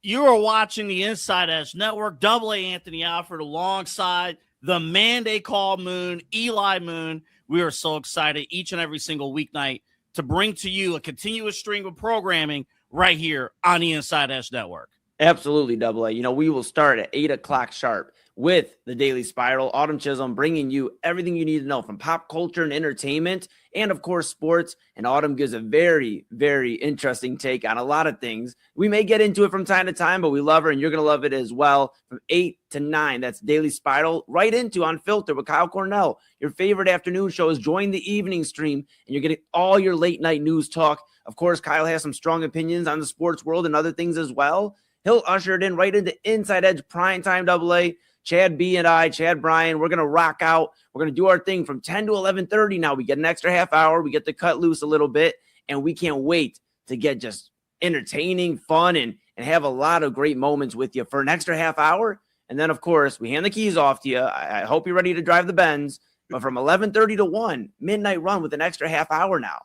You are watching the Inside Edge Network. AA Anthony Alford alongside the man they call Moon, Eli Moon. We are so excited each and every single weeknight to bring to you a continuous stream of programming right here on the Inside Edge Network. Absolutely, AA. You know, we will start at 8 o'clock sharp with the Daily Spiral. Autumn Chisholm bringing you everything you need to know from pop culture and entertainment and, of course, sports. And Autumn gives a very, very interesting take on a lot of things. We may get into it from time to time, but we love her, and you're going to love it as well. From 8 to 9, that's Daily Spiral, right into Unfiltered with Kyle Cornell. Your favorite afternoon show is Join the Evening Stream, and you're getting all your late-night news talk. Of course, Kyle has some strong opinions on the sports world and other things as well. He'll usher it in right into Inside Edge Primetime AA. Chad B and I, Chad Bryan, we're going to rock out. We're going to do our thing from 10 to 11:30 now. We get an extra half hour. We get to cut loose a little bit, and we can't wait to get just entertaining, fun, and have a lot of great moments with you for an extra half hour. And then, of course, we hand the keys off to you. I hope you're ready to drive the Benz. But from 11:30 to 1, midnight run with an extra half hour now.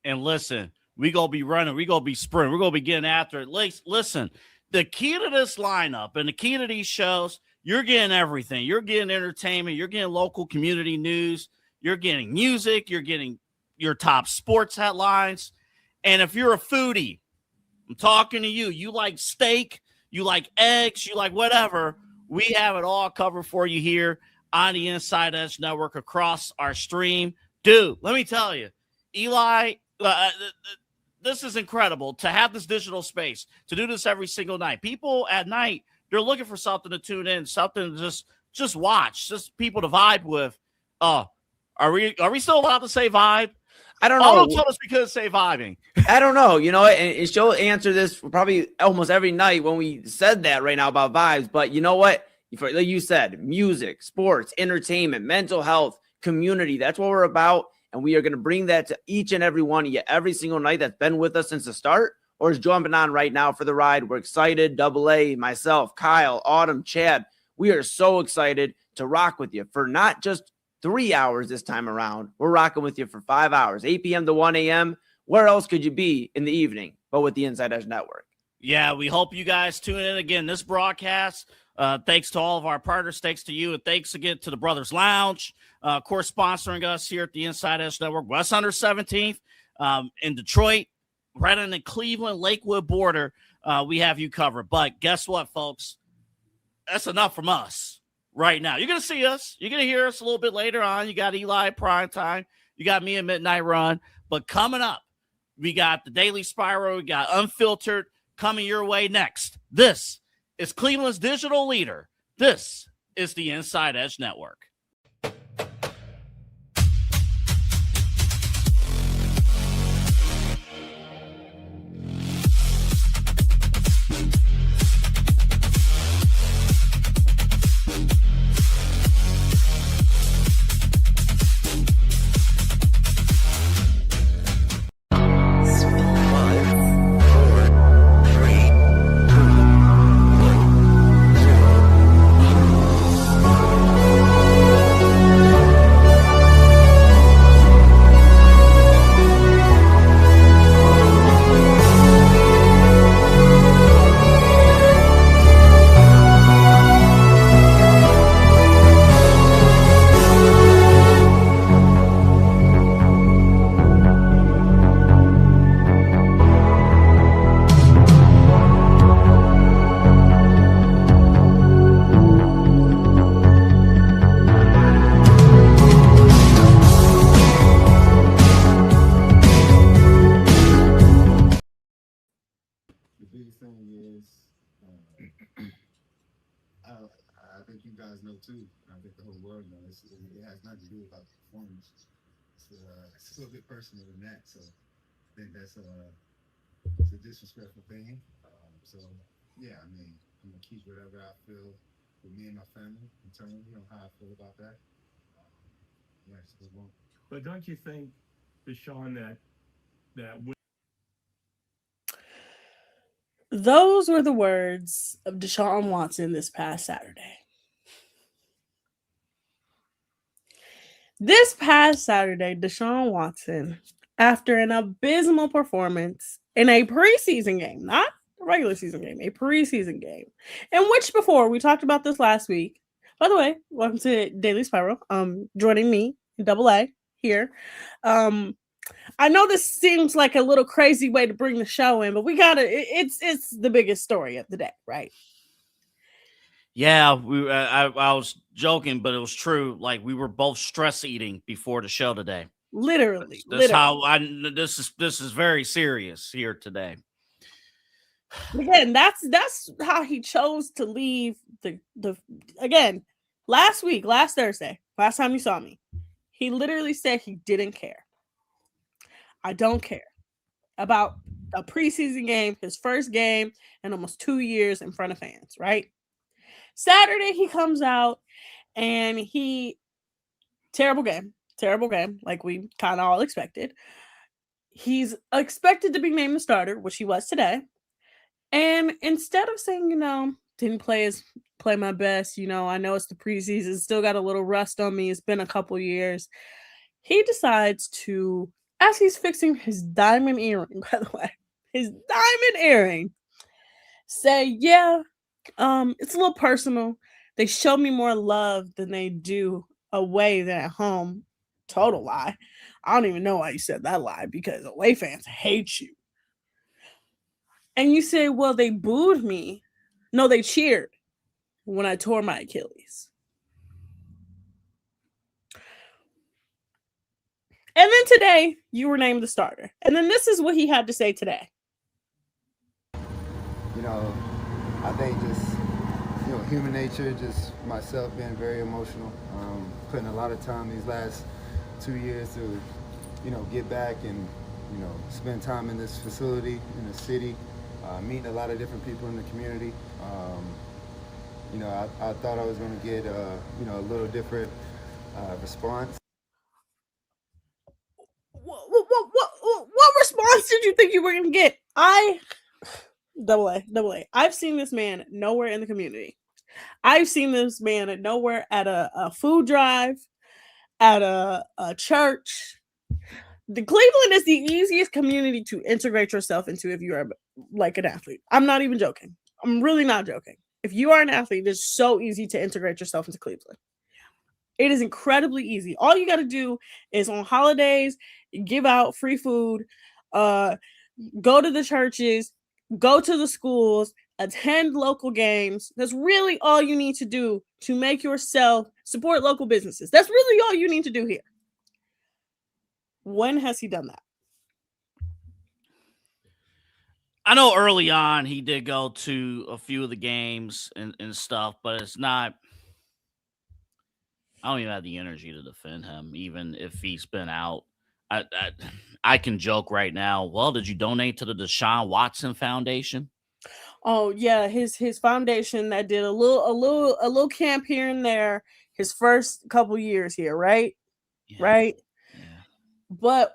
And listen, we going to be running. We going to be sprinting. We're going to be getting after it. Listen, the key to this lineup and the key to these shows, you're getting everything. You're getting entertainment. You're getting local community news. You're getting music. You're getting your top sports headlines. And if you're a foodie, I'm talking to you. You like steak. You like eggs. You like whatever. We have it all covered for you here on the Inside Edge Network across our stream. Dude, let me tell you, Eli, this is incredible to have this digital space, to do this every single night. People at night, they're looking for something to tune in, something to just watch, just people to vibe with. Are we still allowed to say vibe? I don't know. Oh, don't tell us we couldn't say vibing. I don't know. You know, and she'll answer this probably almost every night when we said that right now about vibes. But you know what? Like you said, music, sports, entertainment, mental health, community. That's what we're about. And we are going to bring that to each and every one of you every single night that's been with us since the start or is jumping on right now for the ride. We're excited. AA, myself, Kyle, Autumn, Chad. We are so excited to rock with you for not just 3 hours this time around. We're rocking with you for 5 hours, 8 p.m. to 1 a.m. Where else could you be in the evening but with the Inside Edge Network? Yeah, we hope you guys tune in again. This broadcast, thanks to all of our partners, thanks to you, and thanks again to the Brothers Lounge, of course, sponsoring us here at the Inside Edge Network. West 117th in Detroit, right on the Cleveland-Lakewood border. We have you covered. But guess what, folks? That's enough from us right now. You're going to see us. You're going to hear us a little bit later on. You got Eli Prime Time. You got me at Midnight Run. But coming up, we got the Daily Spiral. We got Unfiltered coming your way next. This is Cleveland's digital leader. This is the Inside Edge Network. Too. I think the whole world knows it has nothing to do about the performance. It's a little bit personal than that. So I think that's it's a disrespectful thing. So yeah, I mean, I'm gonna keep whatever I feel with me and my family internally on how I feel about that. Yeah, so but don't you think, Deshaun, that those were the words of Deshaun Watson this past Saturday. This past Saturday, Deshaun Watson, after an abysmal performance in a preseason game, not a regular season game, a preseason game, in which before we talked about this last week. By the way, welcome to Daily Spiral. Joining me, Double A here. I know this seems like a little crazy way to bring the show in, but we gotta. It's the biggest story of the day, right? Yeah, I was joking, but it was true. Like we were both stress eating before the show today. Literally, That's how this is very serious here today. Again, that's how he chose to leave the again last Thursday, last time you saw me. He literally said he didn't care. I don't care about a preseason game, his first game in almost 2 years in front of fans, right? Saturday he comes out and terrible game, like we kind of all expected. He's expected to be named the starter, which he was today. And instead of saying, didn't play my best, I know it's the preseason, still got a little rust on me, it's been a couple years, he decides to, as he's fixing his diamond earring, by the way, say, yeah, it's a little personal. They show me more love than they do away than at home. Total lie. I don't even know why you said that lie, because away fans hate you. And you say, well, they booed me. No, they cheered when I tore my Achilles. And then today, you were named the starter. And then this is what he had to say today. I think just, human nature, just myself being very emotional, putting a lot of time these last 2 years to, get back and, spend time in this facility, in the city, meeting a lot of different people in the community. I thought I was going to get, a little different response. What response did you think you were going to get? Double A. I've seen this man nowhere in the community. I've seen this man nowhere at a food drive, at a church. The Cleveland is the easiest community to integrate yourself into if you are like an athlete. I'm not even joking. I'm really not joking. If you are an athlete, it's so easy to integrate yourself into Cleveland. It is incredibly easy. All you got to do is on holidays, give out free food, go to the churches, go to the schools, attend local games. That's really all you need to do to make yourself support local businesses. That's really all you need to do here. When has he done that? I know early on he did go to a few of the games and stuff, but it's not. I don't even have the energy to defend him, even if he's been out. I can joke right now. Well, did you donate to the Deshaun Watson Foundation? Oh yeah, his foundation that did a little camp here and there his first couple years here, right? Yeah. Right? Yeah. But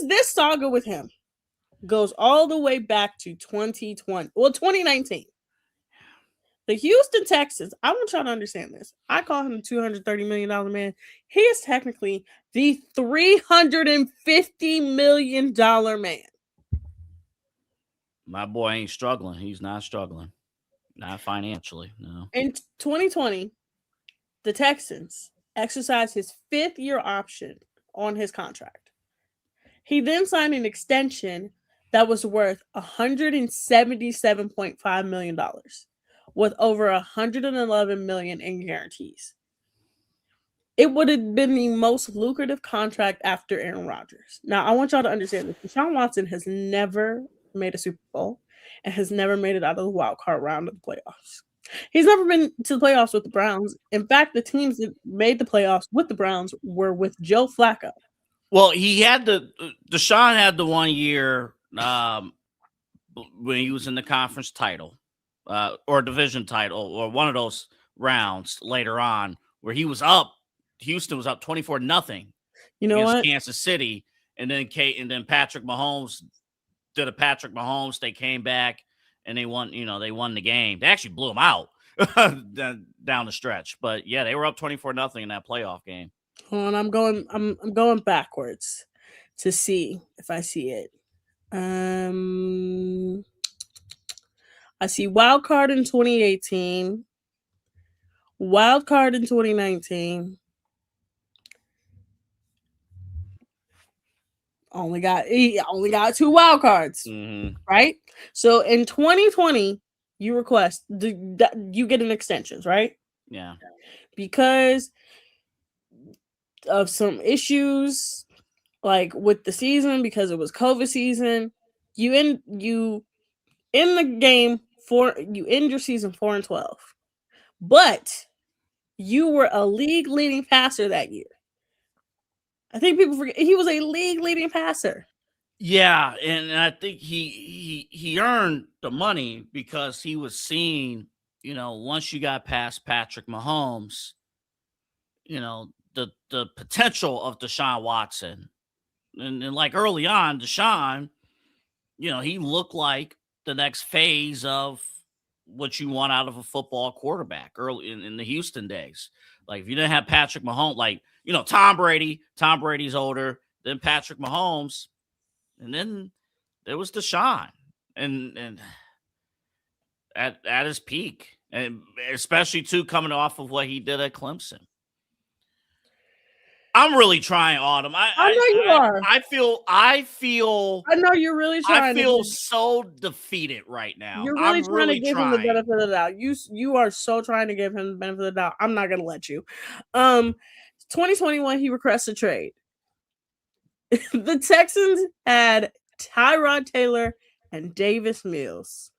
this saga with him goes all the way back to 2019. The Houston Texans, I want y'all to understand this. I call him the $230 million man. He is technically the $350 million man. My boy ain't struggling. He's not struggling. Not financially, no. In 2020, the Texans exercised his 5th-year option on his contract. He then signed an extension that was worth $177.5 million. With over $111 million in guarantees. It would have been the most lucrative contract after Aaron Rodgers. Now, I want y'all to understand this. Deshaun Watson has never made a Super Bowl and has never made it out of the wild card round of the playoffs. He's never been to the playoffs with the Browns. In fact, the teams that made the playoffs with the Browns were with Joe Flacco. Well, Deshaun had the 1 year when he was in the conference title. Or division title, or one of those rounds later on, where he was up. Houston was up 24-0. You know what? Kansas City, and then Patrick Mahomes did a Patrick Mahomes. They came back and they won. They won the game. They actually blew them out down the stretch. But yeah, they were up 24-0 in that playoff game. Hold on, I'm going backwards. to see if I see it. I see wild card in 2018, wild card in 2019. He only got 2 wild cards, right? So in 2020, you you get an extensions, right? Yeah. Because of some issues like with the season, because it was COVID season, you end the game you end your season 4-12. But you were a league leading passer that year. I think people forget he was a league leading passer. Yeah, and I think he earned the money because he was seen, once you got past Patrick Mahomes, the potential of Deshaun Watson. And like early on, Deshaun, he looked like the next phase of what you want out of a football quarterback early in the Houston days. Like if you didn't have Patrick Mahomes, like, Tom Brady's older than Patrick Mahomes. And then there was Deshaun and at his peak, and especially too coming off of what he did at Clemson. I'm really trying, Autumn. I know you are. I feel. I know you're really trying. I feel so defeated right now. You're really trying to give him the benefit of the doubt. You are so trying to give him the benefit of the doubt. I'm not gonna let you. 2021, he requests a trade. The Texans had Tyrod Taylor and Davis Mills.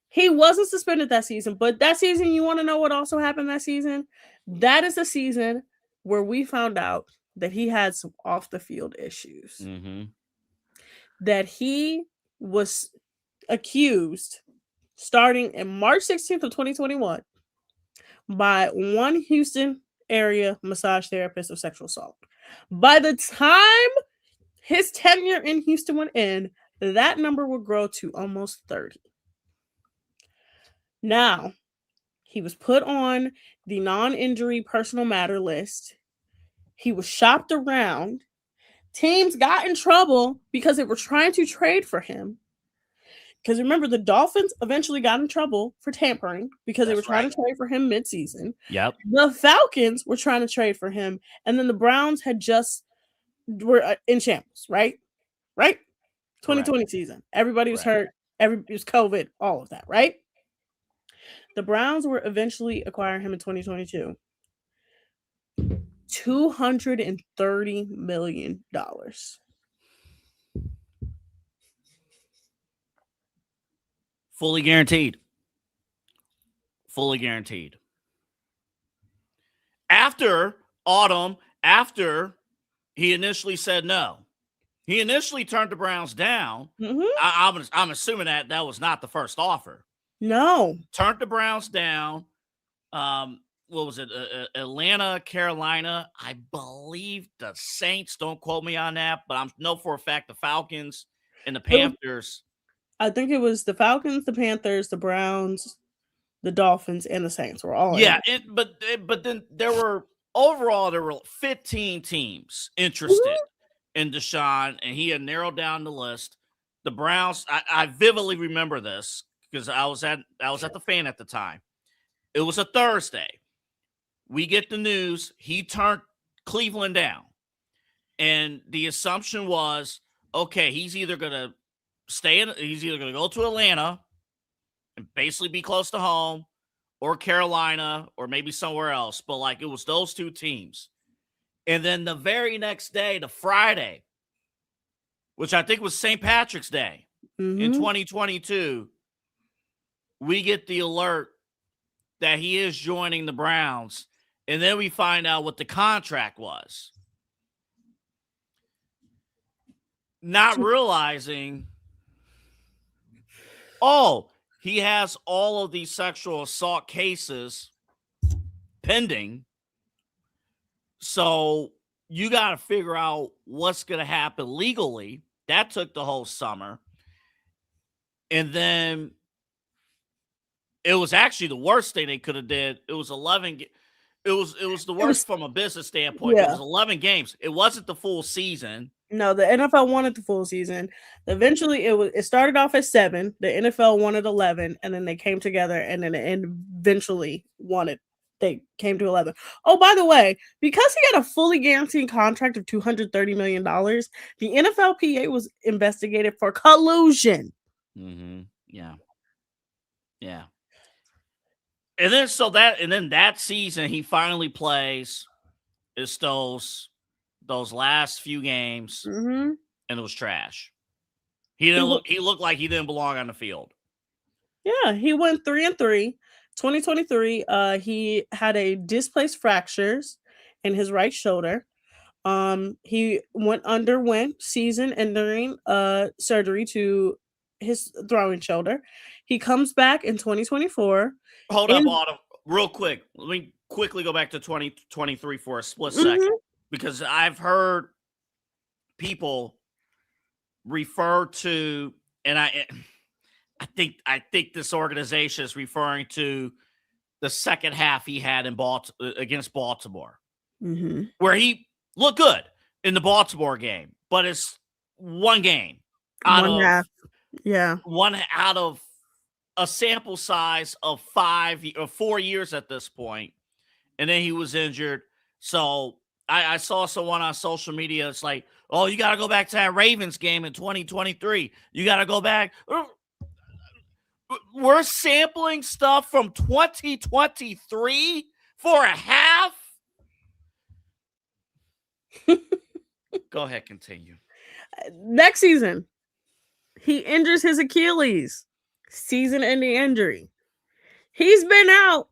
He wasn't suspended that season, but that season, you want to know what also happened that season? That is the season where we found out that he had some off the field issues. That he was accused starting in March 16th of 2021 by one Houston area massage therapist of sexual assault. By the time his tenure in Houston would end, that number would grow to almost 30. Now, he was put on the non-injury personal matter list. He was shopped around. Teams got in trouble because they were trying to trade for him. Because remember, the Dolphins eventually got in trouble for tampering because they were trying to trade for him mid-season. Yep. The Falcons were trying to trade for him, and then the Browns were in shambles, right? 2020 season. Everybody was hurt. It was COVID, all of that, right? The Browns were eventually acquiring him in 2022. $230 million. Fully guaranteed. Fully guaranteed. After he initially said no. He initially turned the Browns down. I'm assuming that was not the first offer. No. Turned the Browns down. What was it? Atlanta, Carolina. I believe the Saints. Don't quote me on that, but I know for a fact the Falcons and the Panthers. I think it was the Falcons, the Panthers, the Browns, the Dolphins, and the Saints were all in. But then there were 15 teams interested in Deshaun, and he had narrowed down the list. The Browns. I vividly remember this because I was at the Fan at the time. It was a Thursday. We get the news he turned Cleveland down, and the assumption was, okay, he's either going to go to Atlanta and basically be close to home, or Carolina, or maybe somewhere else. But like it was those two teams. And then the very next day, the Friday, which I think was St. Patrick's Day in 2022, we get the alert that he is joining the Browns. And then we find out what the contract was. Not realizing, he has all of these sexual assault cases pending. So you got to figure out what's going to happen legally. That took the whole summer. And then it was actually the worst thing they could have did. It was 11 It was the worst from a business standpoint. Yeah. It was 11 games. It wasn't the full season. No, the NFL wanted the full season. Eventually, it started off at 7. The NFL wanted 11, and then they came together, and then it eventually they came to 11. Oh, by the way, because he had a fully guaranteed contract of $230 million, the NFLPA was investigated for collusion. Mm-hmm. Yeah. And then that season he finally plays is those last few games, Mm-hmm. and it was trash. He looked like he didn't belong on the field. Yeah, he went 3-3. 2023, he had a displaced fractures in his right shoulder. He underwent season-ending surgery to his throwing shoulder. He comes back in 2024. Hold up, Autumn, real quick. Let me quickly go back to 2023 for a split second, because I've heard people refer to, and I think this organization is referring to the second half he had in against Baltimore, where he looked good in the Baltimore game, but it's one game out of a sample size of 5 or 4 years at this point, and then he was injured. So I saw someone on social media. It's like, oh, you got to go back to that Ravens game in 2023. You got to go back. We're sampling stuff from 2023 for a half. Go ahead, continue. Next season, he injures his Achilles. Season-ending injury. He's been out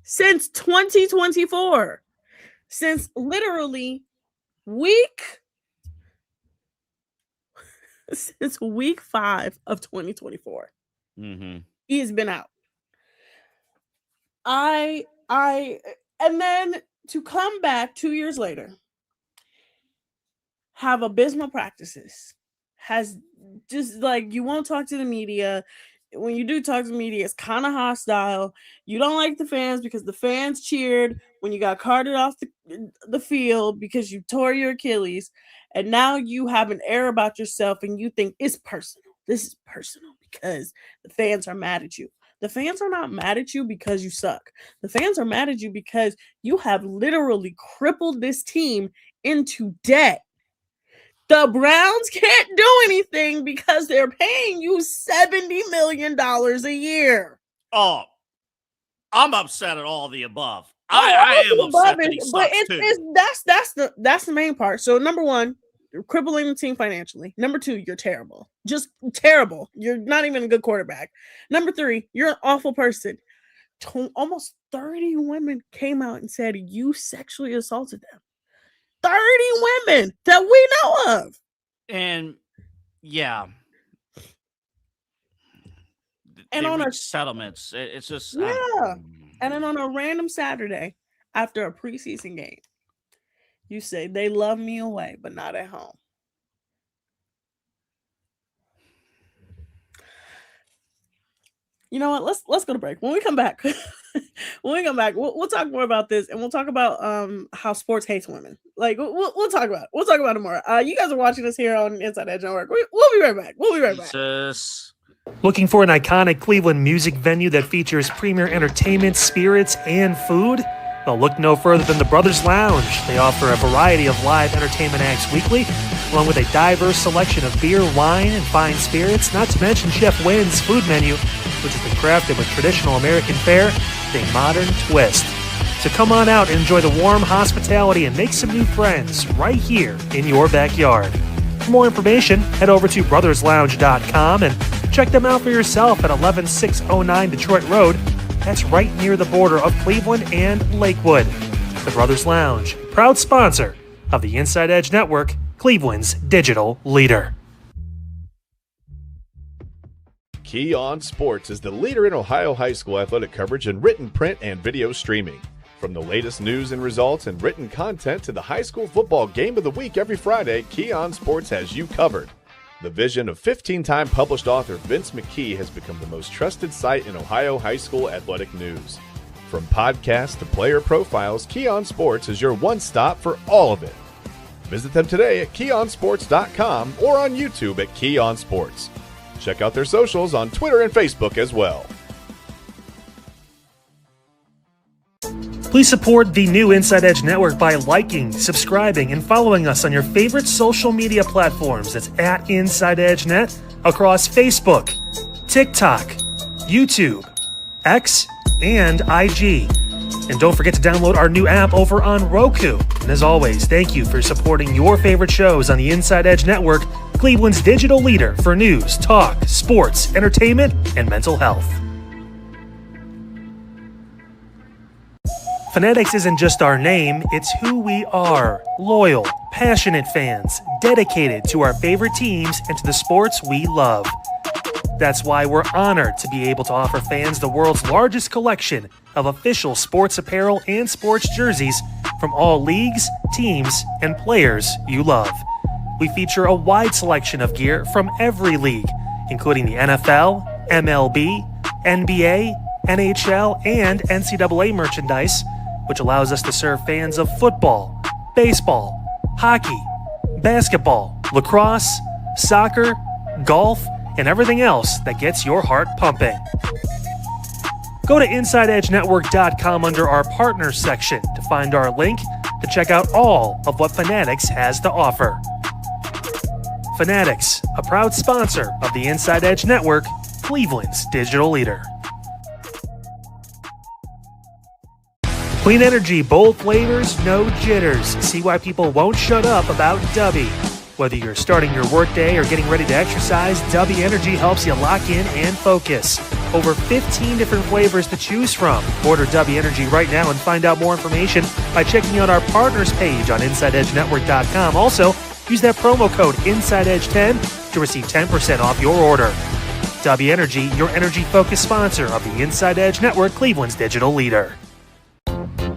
since 2024. Since literally week 5 of 2024. He has been out. And then to come back 2 years later, have abysmal practices, has just like, you won't talk to the media. When you do talk to the media, it's kind of hostile. You don't like the fans because the fans cheered when you got carted off the field because you tore your Achilles. And now you have an air about yourself and you think it's personal. This is personal because the fans are mad at you. The fans are not mad at you because you suck. The fans are mad at you because you have literally crippled this team into debt. The Browns can't do anything because they're paying you $70 million a year. Oh, I'm upset at all the above. I am upset that he sucks too. That's the main part. So number one, you're crippling the team financially. Number two, you're terrible. Just terrible. You're not even a good quarterback. Number three, you're an awful person. Almost 30 women came out and said you sexually assaulted them. 30 women that we know of. And yeah. And on a settlements, it's just And then on a random Saturday after a preseason game, you say they love me away, but not at home. You know what? Let's go to break. When we come back, we'll talk more about this, and we'll talk about how sports hates women. Like we'll talk about it more. You guys are watching us here on InsideEdge Network. We'll be right back. Looking for an iconic Cleveland music venue that features premier entertainment, spirits, and food? Well, look no further than the Brothers Lounge. They offer a variety of live entertainment acts weekly, along with a diverse selection of beer, wine, and fine spirits, not to mention Chef Wynn's food menu, which has been crafted with traditional American fare with a modern twist. So come on out and enjoy the warm hospitality and make some new friends right here in your backyard. For more information, head over to brotherslounge.com and check them out for yourself at 11609 Detroit Road. That's right near the border of Cleveland and Lakewood. The Brothers Lounge, proud sponsor of the Inside Edge Network, Cleveland's digital leader. Key On Sports is the leader in Ohio high school athletic coverage in written, print, and video streaming. From the latest news and results and written content to the high school football game of the week every Friday, Key On Sports has you covered. The vision of 15-time published author Vince McKee has become the most trusted site in Ohio high school athletic news. From podcasts to player profiles, Keon Sports is your one-stop for all of it. Visit them today at keonsports.com or on YouTube at Keon Sports. Check out their socials on Twitter and Facebook as well. Please support the new Inside Edge Network by liking, subscribing, and following us on your favorite social media platforms. That's at Inside Edge Net across Facebook, TikTok, YouTube, X, and IG. And don't forget to download our new app over on Roku. And as always, thank you for supporting your favorite shows on the Inside Edge Network, Cleveland's digital leader for news, talk, sports, entertainment, and mental health. Fanatics isn't just our name, it's who we are. Loyal, passionate fans, dedicated to our favorite teams and to the sports we love. That's why we're honored to be able to offer fans the world's largest collection of official sports apparel and sports jerseys from all leagues, teams, and players you love. We feature a wide selection of gear from every league, including the NFL, MLB, NBA, NHL, and NCAA merchandise, which allows us to serve fans of football, baseball, hockey, basketball, lacrosse, soccer, golf, and everything else that gets your heart pumping. Go to InsideEdgeNetwork.com under our Partners section to find our link to check out all of what Fanatics has to offer. Fanatics, a proud sponsor of the Inside Edge Network, Cleveland's digital leader. Clean energy, bold flavors, no jitters. See why people won't shut up about Dubby. Whether you're starting your workday or getting ready to exercise, Dubby Energy helps you lock in and focus. Over 15 different flavors to choose from. Order Dubby Energy right now and find out more information by checking out our partners page on InsideEdgeNetwork.com. Also, use that promo code InsideEdge10 to receive 10% off your order. Dubby Energy, your energy-focused sponsor of the Inside Edge Network, Cleveland's digital leader.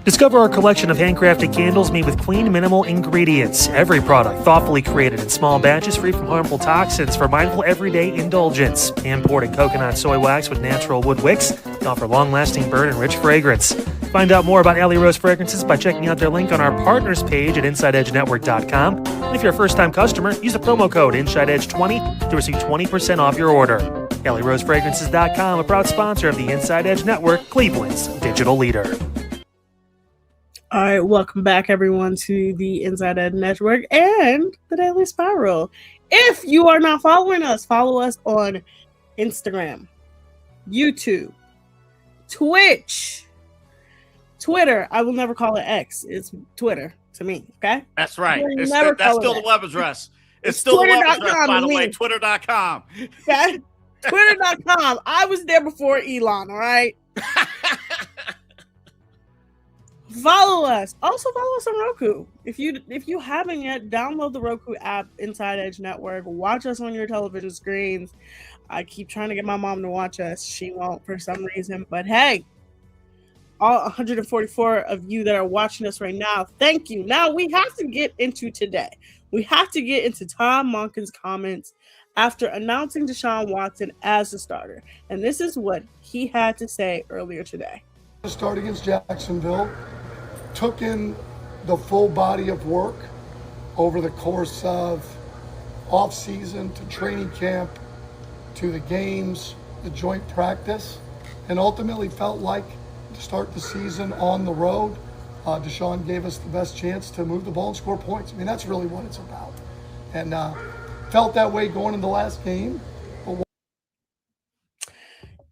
Discover our collection of handcrafted candles made with clean, minimal ingredients. Every product thoughtfully created in small batches free from harmful toxins for mindful everyday indulgence. Imported coconut soy wax with natural wood wicks to offer long-lasting burn and rich fragrance. Find out more about Alley Rose Fragrances by checking out their link on our partners page at InsideEdgeNetwork.com. And if you're a first-time customer, use the promo code InsideEdge20 to receive 20% off your order. AlleyRoseFragrances.com, a proud sponsor of the Inside Edge Network, Cleveland's digital leader. All right, welcome back, everyone, to the Inside Edge Network and the Daily Spiral. If you are not following us, follow us on Instagram, YouTube, Twitch, Twitter. I will never call it X. It's Twitter to me, okay? That's right. That's still the web address. It's still the web address, by the way, Twitter.com. Okay? Twitter.com. I was there before Elon, all right? Follow us. Also follow us on Roku. If you haven't yet, download the Roku app, Inside Edge Network. Watch us on your television screens. I keep trying to get my mom to watch us. She won't for some reason. But hey, all 144 of you that are watching us right now, thank you. Now we have to get into today. We have to get into Tom Monken's comments after announcing Deshaun Watson as the starter. And this is what he had to say earlier today. Start against Jacksonville, took in the full body of work over the course of off-season to training camp to the games, the joint practice, and ultimately felt like to start the season on the road, Deshaun gave us the best chance to move the ball and score points. I mean, that's really what it's about. And felt that way going into the last game.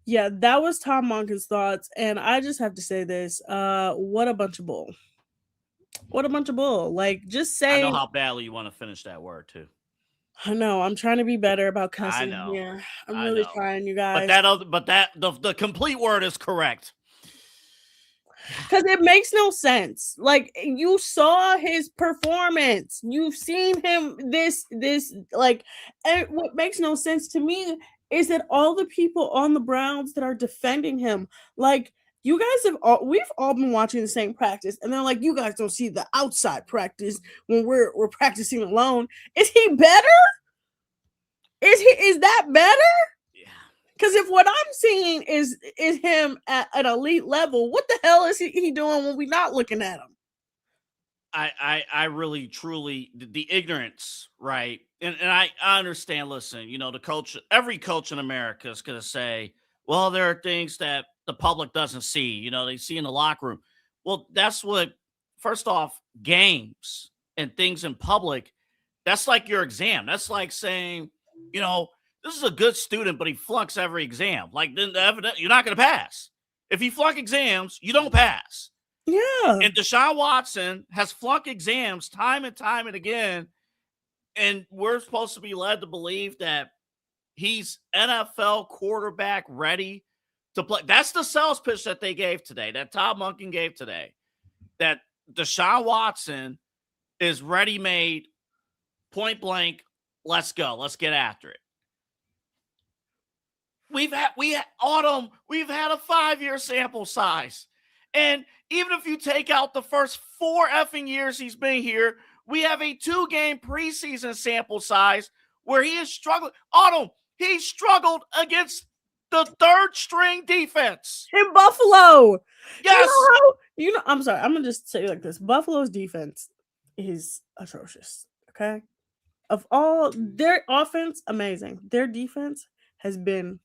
Yeah, that was Tom Monken's thoughts, and I just have to say this: what a bunch of bull! What a bunch of bull! Like, just saying. I know how badly you want to finish that word too. I know. I'm trying to be better about cussing I know. here. I'm really trying, you guys. The complete word is correct. Because it makes no sense. Like, you saw his performance. You've seen him and what makes no sense to me is that all the people on the Browns that are defending him, like, you guys we've all been watching the same practice, and they're like, you guys don't see the outside practice when we're practicing alone. Is he better? Is that better? Yeah. Because if what I'm seeing is him at an elite level, what the hell is he doing when we're not looking at him? I really truly the ignorance, right? And I understand. Listen, the coach, every coach in America is going to say, well, there are things that the public doesn't see. They see in the locker room. Well, that's what. First off, games and things in public. That's like your exam. That's like saying, this is a good student, but he flunks every exam. Like, then you're not going to pass. If you flunk exams, you don't pass. Yeah. And Deshaun Watson has flunked exams time and time and again. And we're supposed to be led to believe that he's NFL quarterback ready to play. That's the sales pitch that they gave today, that Todd Monken gave today, that Deshaun Watson is ready-made, point blank. Let's go. Let's get after it. We've had a 5-year sample size. And even if you take out the first 4 effing years he's been here, we have a 2-game preseason sample size where he has struggled. He struggled against the 3rd string defense in Buffalo. Yes. I'm sorry. I'm going to just say it like this. Buffalo's defense is atrocious. Okay. Of all their offense, amazing. Their defense has been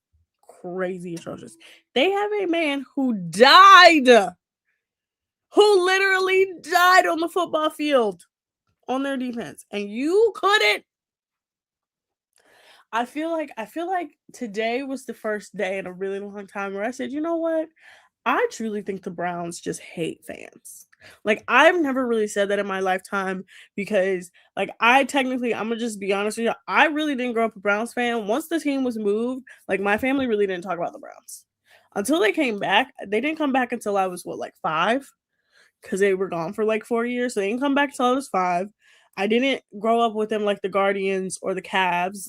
crazy atrocious. They have a man who literally died on the football field on their defense, and you couldn't. I feel like today was the first day in a really long time where I said, you know what? I truly think the Browns just hate fans. Like, I've never really said that in my lifetime because, like, I'm gonna just be honest with you. I really didn't grow up a Browns fan. Once the team was moved, like, my family really didn't talk about the Browns until they came back. They didn't come back until I was 5, because they were gone for 4 years. So they didn't come back until I was 5. I didn't grow up with them like the Guardians or the Cavs.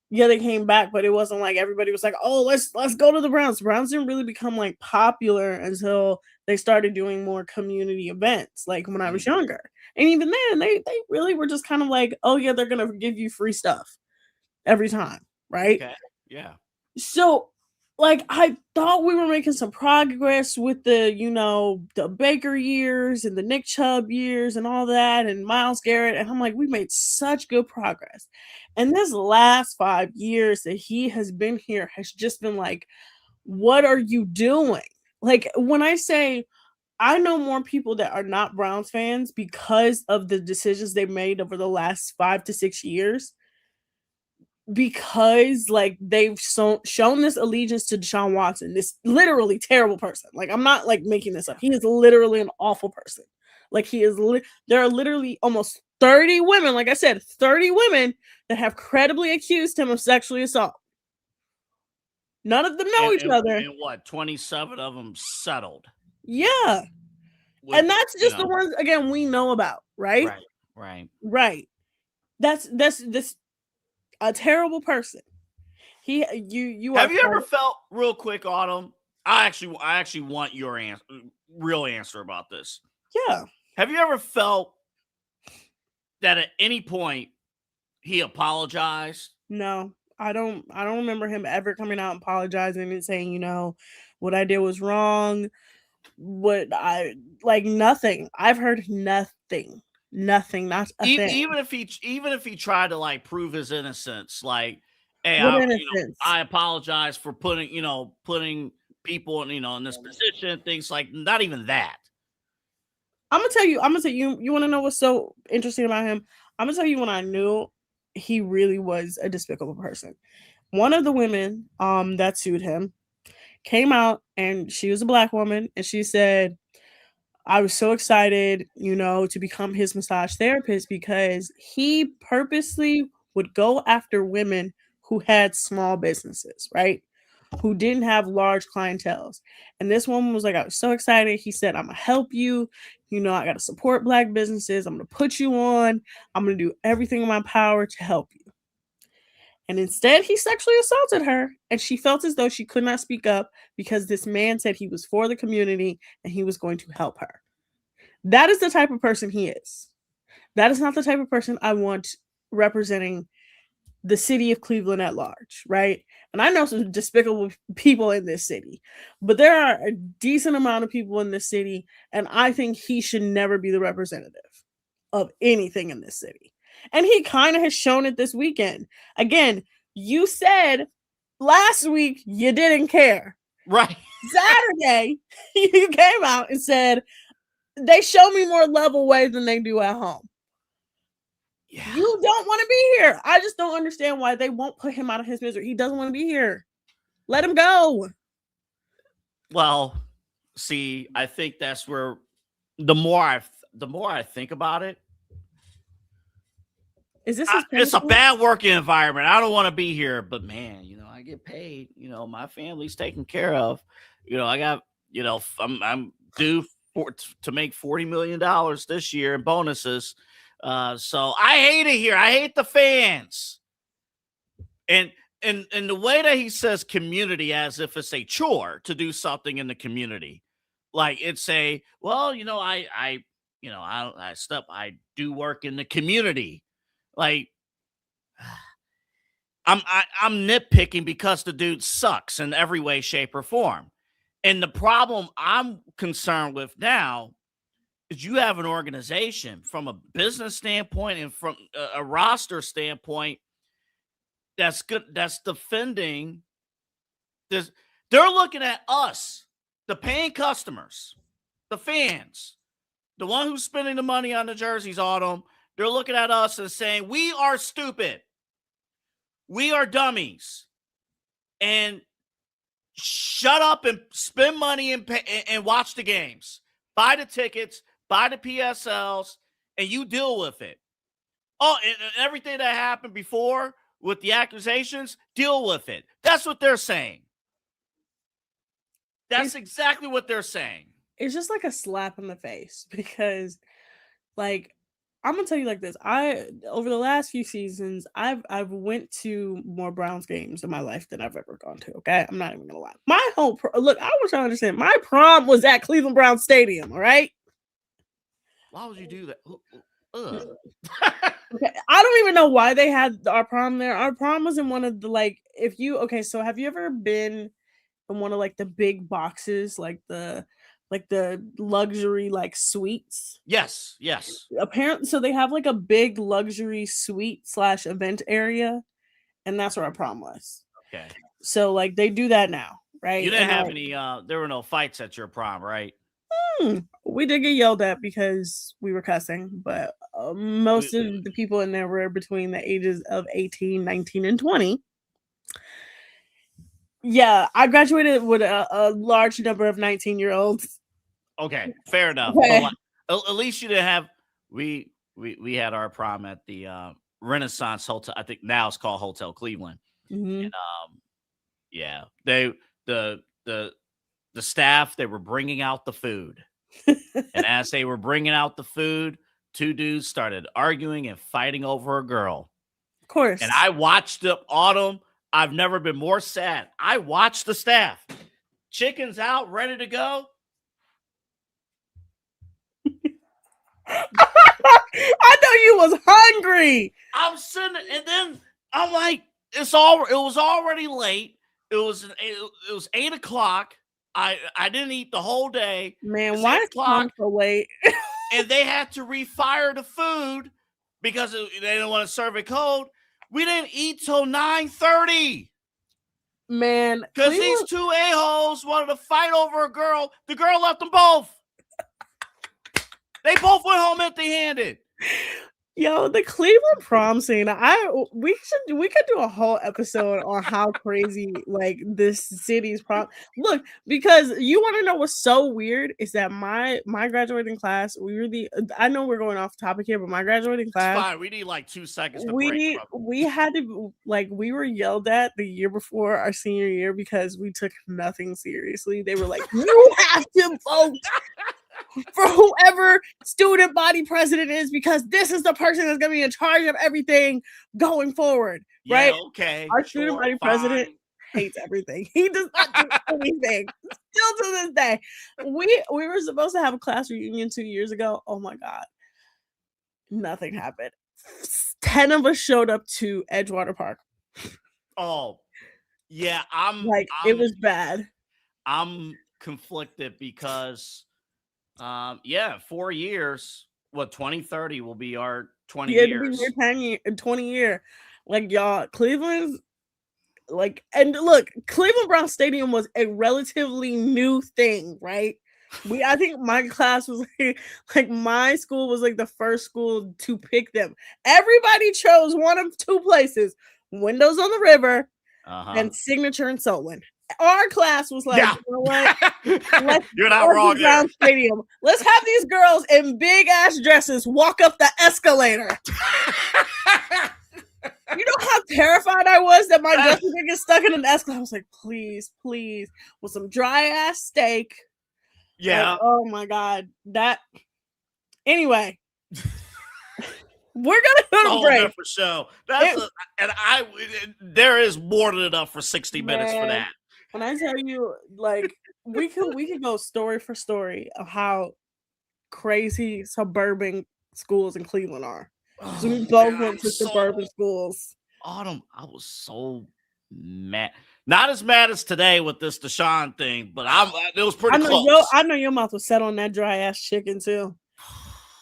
Yeah, they came back, but it wasn't like everybody was like, oh, let's go to the Browns. The Browns didn't really become popular until they started doing more community events, like when I was younger. And even then, they really were just kind of like, oh yeah, they're gonna give you free stuff every time, right? Okay. Yeah. So I thought we were making some progress with the the Baker years and the Nick Chubb years and all that and Myles Garrett. And I'm like, we made such good progress. And this last 5 years that he has been here has just been like, what are you doing? When I say I know more people that are not Browns fans because of the decisions they made over the last 5 to 6 years, because they've shown this allegiance to Deshaun Watson, this literally terrible person. I'm not making this up. He is literally an awful person. There are literally almost 30 women, like I said, 30 women that have credibly accused him of sexually assault. None of them know each other. And 27 of them settled. Yeah. And that's just the ones, again, we know about, right? Right. That's a terrible person. You have you ever felt, real quick, Autumn? I actually want your real answer about this. Yeah. Have you ever felt that at any point he apologized? No, I don't remember him ever coming out and apologizing and saying, what I did was wrong. Nothing. I've heard nothing. Nothing. Not a thing. Even if he tried to prove his innocence, hey, I apologize for putting people in this position, things not even that. I'm gonna tell you, you want to know what's so interesting about him? I'm gonna tell you when I knew he really was a despicable person. One of the women that sued him came out, and she was a Black woman, and she said, I was so excited, to become his massage therapist because he purposely would go after women who had small businesses, right? Who didn't have large clienteles. And this woman was like, I was so excited. He said, I'm going to help you. I got to support Black businesses. I'm going to put you on. I'm going to do everything in my power to help you. And instead, he sexually assaulted her, and she felt as though she could not speak up because this man said he was for the community and he was going to help her. That is the type of person he is. That is not the type of person I want representing the city of Cleveland at large, right? And I know some despicable people in this city, but there are a decent amount of people in this city, and I think he should never be the representative of anything in this city. And he kind of has shown it this weekend. Again, you said last week you didn't care. Right. Saturday, you came out and said, they show me more level way than they do at home. Yeah. You don't want to be here. I just don't understand why they won't put him out of his misery. He doesn't want to be here. Let him go. Well, see, I think that's where the more I think about it, Is this it's a bad working environment. I don't want to be here, but man, I get paid. My family's taken care of. I got, I'm due to make $40 million this year in bonuses. So I hate it here. I hate the fans. And the way that he says community as if it's a chore to do something in the community. Like it's I do work in the community. Like I'm nitpicking because the dude sucks in every way, shape, or form. And the problem I'm concerned with now is you have an organization from a business standpoint and from a roster standpoint that's good, that's defending this. They're looking at us, the paying customers, the fans, the one who's spending the money on the jerseys, Autumn. They're looking at us and saying, we are stupid. We are dummies. And shut up and spend money and watch the games. Buy the tickets, buy the PSLs, and you deal with it. Oh, and everything that happened before with the accusations, deal with it. That's what they're saying. That's exactly what they're saying. It's just like a slap in the face because, like, I'm gonna tell you like this. Over the last few seasons, I've went to more Browns games in my life than I've ever gone to. Okay, I'm not even gonna lie. My whole look, I want you to understand. My prom was at Cleveland Browns Stadium. All right. Why would you do that? Ugh. Okay, I don't even know why they had our prom there. Our prom was in one of the so have you ever been in one of like the big boxes, like the luxury like suites? Yes. Apparently, so they have like a big luxury suite / event area, and that's where our prom was. Okay. So like they do that now, right? You didn't have any there were no fights at your prom, right? We did get yelled at because we were cussing, but most of the people in there were between the ages of 18, 19, and 20. Yeah, I graduated with a large number of 19-year-olds. Okay, fair enough. Okay. But at least you didn't have. We had our prom at the Renaissance Hotel. I think now it's called Hotel Cleveland. Mm-hmm. And, yeah, the staff, they were bringing out the food, and as they were bringing out the food, two dudes started arguing and fighting over a girl. Of course. And I watched the Autumn. I've never been more sad. I watched the staff. Chicken's out, ready to go. I know you was hungry. I'm sitting, and then I'm like, it was already late. It was 8:00. I didn't eat the whole day. Man, why is prom so late? And they had to refire the food because they didn't want to serve it cold. We didn't eat till 9:30. Man, because these two a-holes wanted to fight over a girl. The girl left them both. They both went home empty-handed. Yo, the Cleveland prom scene. We could do a whole episode on how crazy like this city's prom. Look, because you want to know what's so weird is that my graduating class, I know we're going off topic here, but my graduating class. It's fine. We need like 2 seconds to we had to we were yelled at the year before our senior year because we took nothing seriously. They were like, you have to vote for whoever student body president is because this is the person that's going to be in charge of everything going forward, right? Okay. Our student body president hates everything. He does not do anything. Still to this day. We were supposed to have a class reunion 2 years ago. Oh my God. Nothing happened. 10 of us showed up to Edgewater Park. Oh, yeah. It was bad. I'm conflicted because, 4 years. 2030 will be our 20 years. 20 year. Like, y'all, Cleveland's and look, Cleveland Brown Stadium was a relatively new thing, right? I think my class was like my school was like the first school to pick them. Everybody chose one of two places: Windows on the River and Signature in Solon. Our class was like, you know what? You're not wrong there. Stadium. Let's have these girls in big ass dresses walk up the escalator. You know how terrified I was that my dress was gonna get stuck in an escalator? I was like, please, with some dry ass steak. Yeah. Like, oh my God. Anyway. We're gonna go to break for show. There is more than enough for 60 minutes for that. When I tell you, like, we could go story for story of how crazy suburban schools in Cleveland are. So we both went to suburban schools. Autumn, I was so mad. Not as mad as today with this Deshaun thing, but it was pretty close. I know your mouth was set on that dry ass chicken too.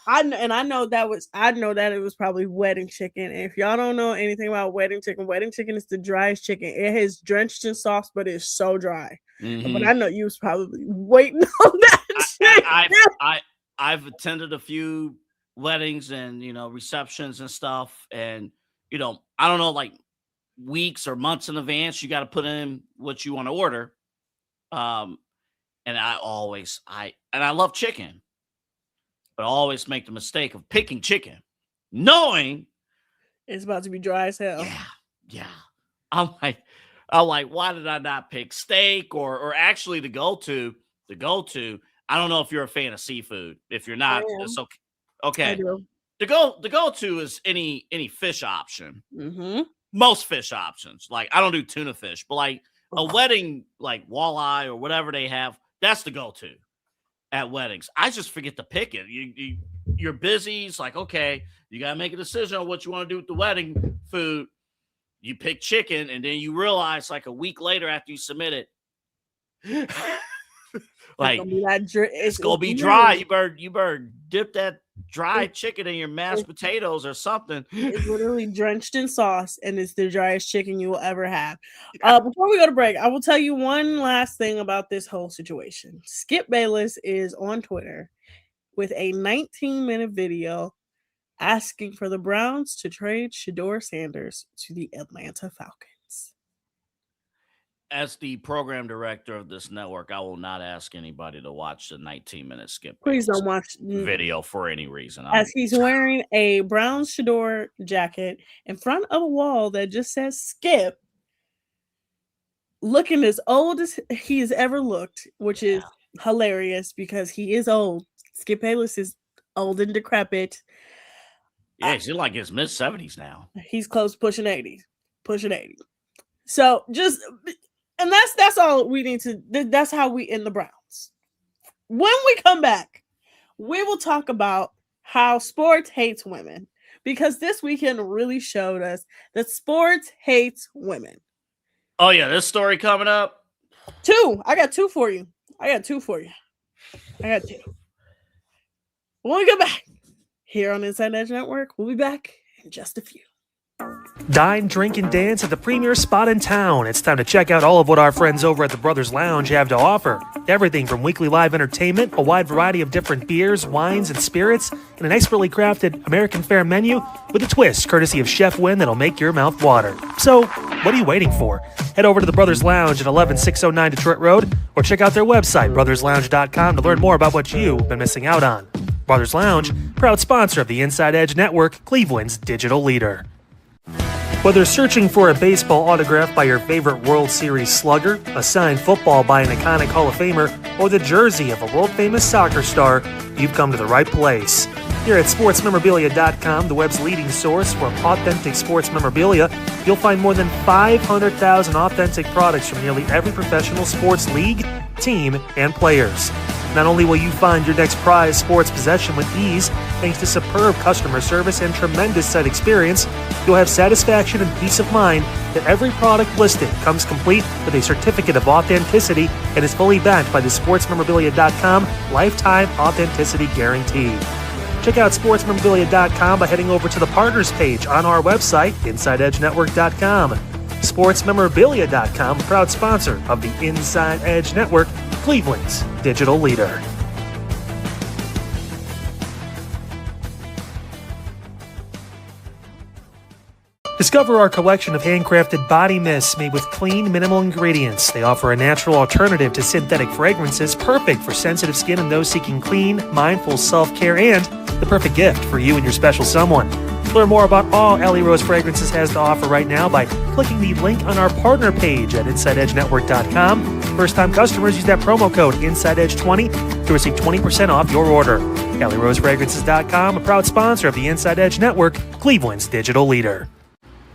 I know that it was probably wedding chicken. And if y'all don't know anything about wedding chicken is the driest chicken. It is drenched in sauce, but it's so dry. Mm-hmm. But I know you was probably waiting on that. I've attended a few weddings and receptions and stuff, and I don't know, like weeks or months in advance, you got to put in what you want to order. And I love chicken. But I always make the mistake of picking chicken, knowing it's about to be dry as hell. Yeah. I'm like, why did I not pick steak or actually the go-to? I don't know if you're a fan of seafood. If you're not, it's okay. Okay. I do. The go-to is any fish option. Mm-hmm. Most fish options. Like, I don't do tuna fish, but like a wedding, like walleye or whatever they have, that's the go-to. At weddings, I just forget to pick it. You're busy. It's like, okay, you gotta make a decision on what you want to do with the wedding food. You pick chicken, and then you realize like a week later after you submit it, like it's gonna be dry. You better dip that dry chicken in your mashed potatoes or something. It's literally drenched in sauce, and it's the driest chicken you will ever have. Before we go to break, I will tell you one last thing about this whole situation. Skip Bayless is on Twitter with a 19-minute video asking for the Browns to trade Shedeur Sanders to the Atlanta Falcons. As the program director of this network, I will not ask anybody to watch the 19-minute Skip Please Bayless don't watch video for any reason. As he's wearing a brown Shedeur jacket in front of a wall that just says Skip, looking as old as he has ever looked, which is hilarious because he is old. Skip Bayless is old and decrepit. Yeah, he's in like his mid-70s now. He's close pushing 80. So and that's all we need to. That's how we end the Browns. When we come back, we will talk about how sports hates women, because this weekend really showed us that sports hates women. Oh yeah, this story coming up. I got two for you. When we go back here on InsideEdge Network, we'll be back in just a few. Dine, drink, and dance at the premier spot in town. It's time to check out all of what our friends over at the Brothers Lounge have to offer. Everything from weekly live entertainment, a wide variety of different beers, wines, and spirits, and a nicely crafted American fare menu with a twist courtesy of Chef Wynn that'll make your mouth water. So, what are you waiting for? Head over to the Brothers Lounge at 11609 Detroit Road or check out their website, brotherslounge.com, to learn more about what you've been missing out on. Brothers Lounge, proud sponsor of the Inside Edge Network, Cleveland's digital leader. Whether searching for a baseball autograph by your favorite World Series slugger, a signed football by an iconic Hall of Famer, or the jersey of a world-famous soccer star, you've come to the right place. Here at sportsmemorabilia.com, the web's leading source for authentic sports memorabilia, you'll find more than 500,000 authentic products from nearly every professional sports league, team, and players. Not only will you find your next prized sports possession with ease, thanks to superb customer service and tremendous site experience, you'll have satisfaction and peace of mind that every product listed comes complete with a certificate of authenticity and is fully backed by the sportsmemorabilia.com lifetime authenticity guarantee. Check out sportsmemorabilia.com by heading over to the partners page on our website, InsideEdgeNetwork.com. SportsMemorabilia.com, proud sponsor of the Inside Edge Network, Cleveland's digital leader. Discover our collection of handcrafted body mists made with clean, minimal ingredients. They offer a natural alternative to synthetic fragrances, perfect for sensitive skin and those seeking clean, mindful self-care, and the perfect gift for you and your special someone. Learn more about all Ellie Rose Fragrances has to offer right now by clicking the link on our partner page at InsideEdgeNetwork.com. First-time customers use that promo code InsideEdge20 to receive 20% off your order. EllieRoseFragrances.com, a proud sponsor of the Inside Edge Network, Cleveland's digital leader.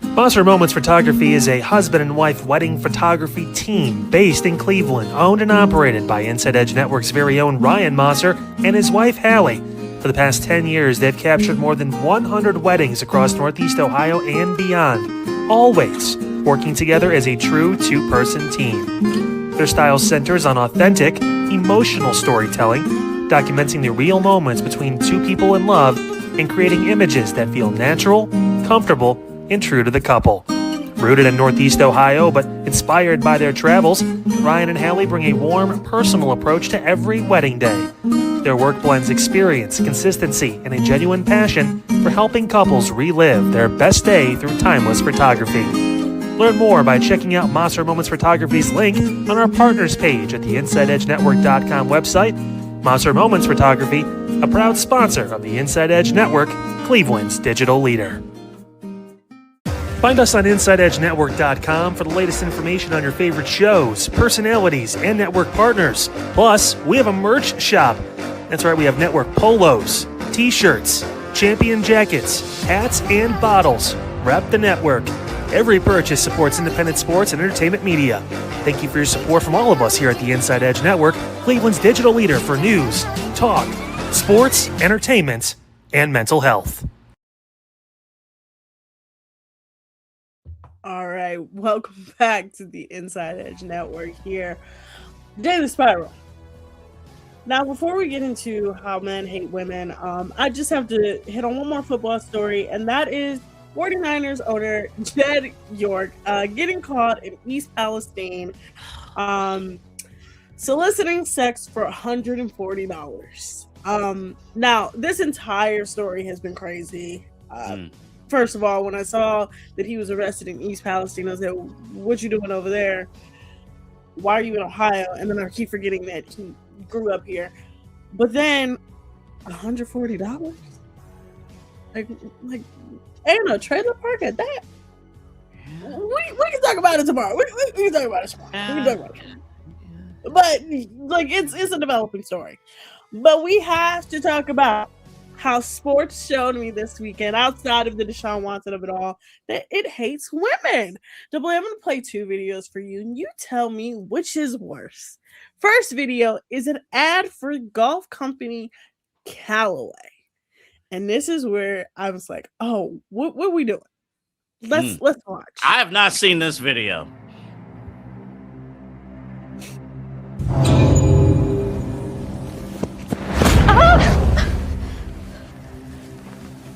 Mosser Moments Photography is a husband and wife wedding photography team based in Cleveland, owned and operated by Inside Edge Network's very own Ryan Mosser and his wife Hallie. For the past 10 years, they've captured more than 100 weddings across Northeast Ohio and beyond, always working together as a true two-person team. Their style centers on authentic, emotional storytelling, documenting the real moments between two people in love and creating images that feel natural, comfortable, and true to the couple. Rooted in Northeast Ohio, but inspired by their travels, Ryan and Hallie bring a warm, personal approach to every wedding day. Their work blends experience, consistency, and a genuine passion for helping couples relive their best day through timeless photography. Learn more by checking out Mosser Moments Photography's link on our partners page at the InsideEdgeNetwork.com website. Mosser Moments Photography, a proud sponsor of the Inside Edge Network, Cleveland's digital leader. Find us on InsideEdgeNetwork.com for the latest information on your favorite shows, personalities, and network partners. Plus, we have a merch shop. That's right, we have network polos, t-shirts, champion jackets, hats, and bottles. Rep the network. Every purchase supports independent sports and entertainment media. Thank you for your support from all of us here at the Inside Edge Network, Cleveland's digital leader for news, talk, sports, entertainment, and mental health. All right, welcome back to the Inside Edge Network here. Daily Spiral. Now, before we get into how men hate women, I just have to hit on one more football story, and that is 49ers owner Jed York getting caught in East Palestine soliciting sex for $140. Now, this entire story has been crazy. First of all, when I saw that he was arrested in East Palestine, I was like, what you doing over there? Why are you in Ohio? And then I keep forgetting that he grew up here. But then $140? Like ain't a trailer park at that. We can talk about it tomorrow. We can talk about it tomorrow. We can talk about it. But like it's a developing story. But we have to talk about how sports showed me this weekend, outside of the Deshaun Watson of it all, that it hates women. I'm going to play two videos for you, and you tell me which is worse. First video is an ad for golf company Callaway. And this is where I was like, oh, what are we doing? Let's watch. I have not seen this video.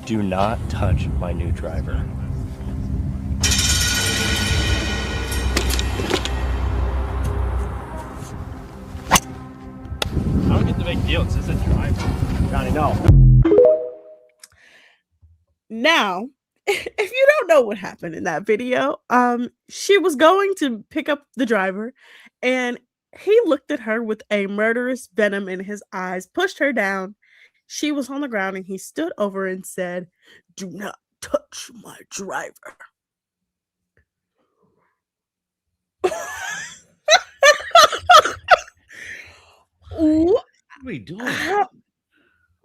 Do not touch my new driver. I don't get the big deal. It's just a driver. Johnny, no. Now, if you don't know what happened in that video, she was going to pick up the driver, and he looked at her with a murderous venom in his eyes, pushed her down. She was on the ground, and he stood over and said, "Do not touch my driver." What are we doing?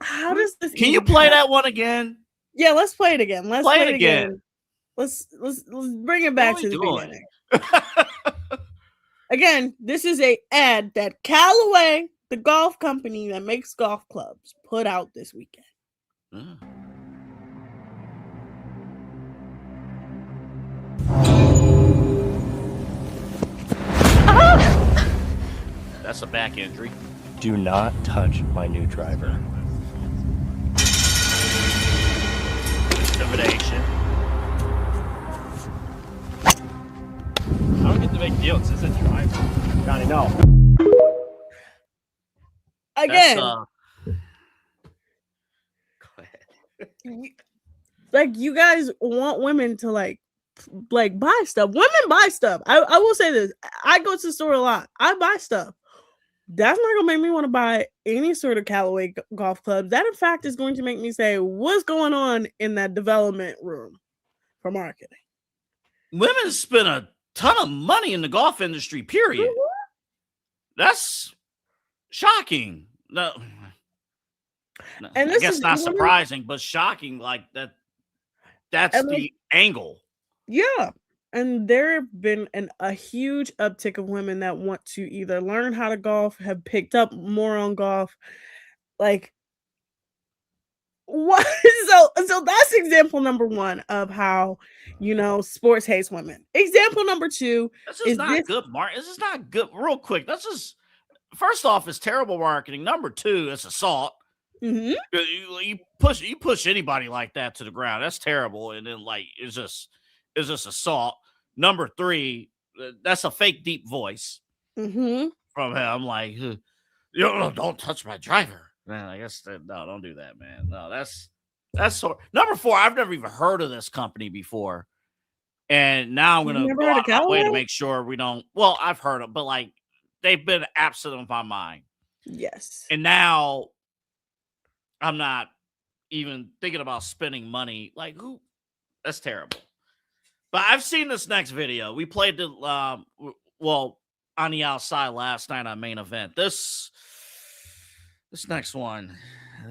How does this? Can you play that one again? Yeah, let's play it again. Let's play it again. Let's bring it back to the beginning. Again, this is a ad that Callaway the golf company that makes golf clubs put out this weekend. That's a back injury. Do not touch my new driver. Intimidation. I don't get the big deal. It's just a driver. Johnny, no. Again, Go ahead. like you guys want women to like buy stuff. Women buy stuff. I will say this. I go to the store a lot. I buy stuff. That's not gonna make me want to buy any sort of Callaway golf club. That in fact is going to make me say, what's going on in that development room for marketing? Women spend a ton of money in the golf industry, period. That's shocking. No, And I this guess is not women- surprising, but shocking. Like that. That's And, the angle. Yeah. And there have been a huge uptick of women that want to either learn how to golf, have picked up more on golf. Like, what? So that's example number one of how, sports hates women. Example number two This is is not good, Mark. This is not good. Real quick, this is first off, it's terrible marketing. Number two, it's assault. Mhm. You push anybody like that to the ground. That's terrible. And then it's just assault. Number three, that's a fake deep voice Mhm. from him. Like, don't touch my driver. Man, I guess no, don't do that, man. No, that's so. Number four, I've never even heard of this company before, and now I'm You've gonna never go heard of out of my way to Callaway? make sure we don't. Well, I've heard them, but they've been absent of my mind, Yes. and now I'm not even thinking about spending money. Like, who? That's terrible. But I've seen this next video. We played the on the outside last night on main event. This next one,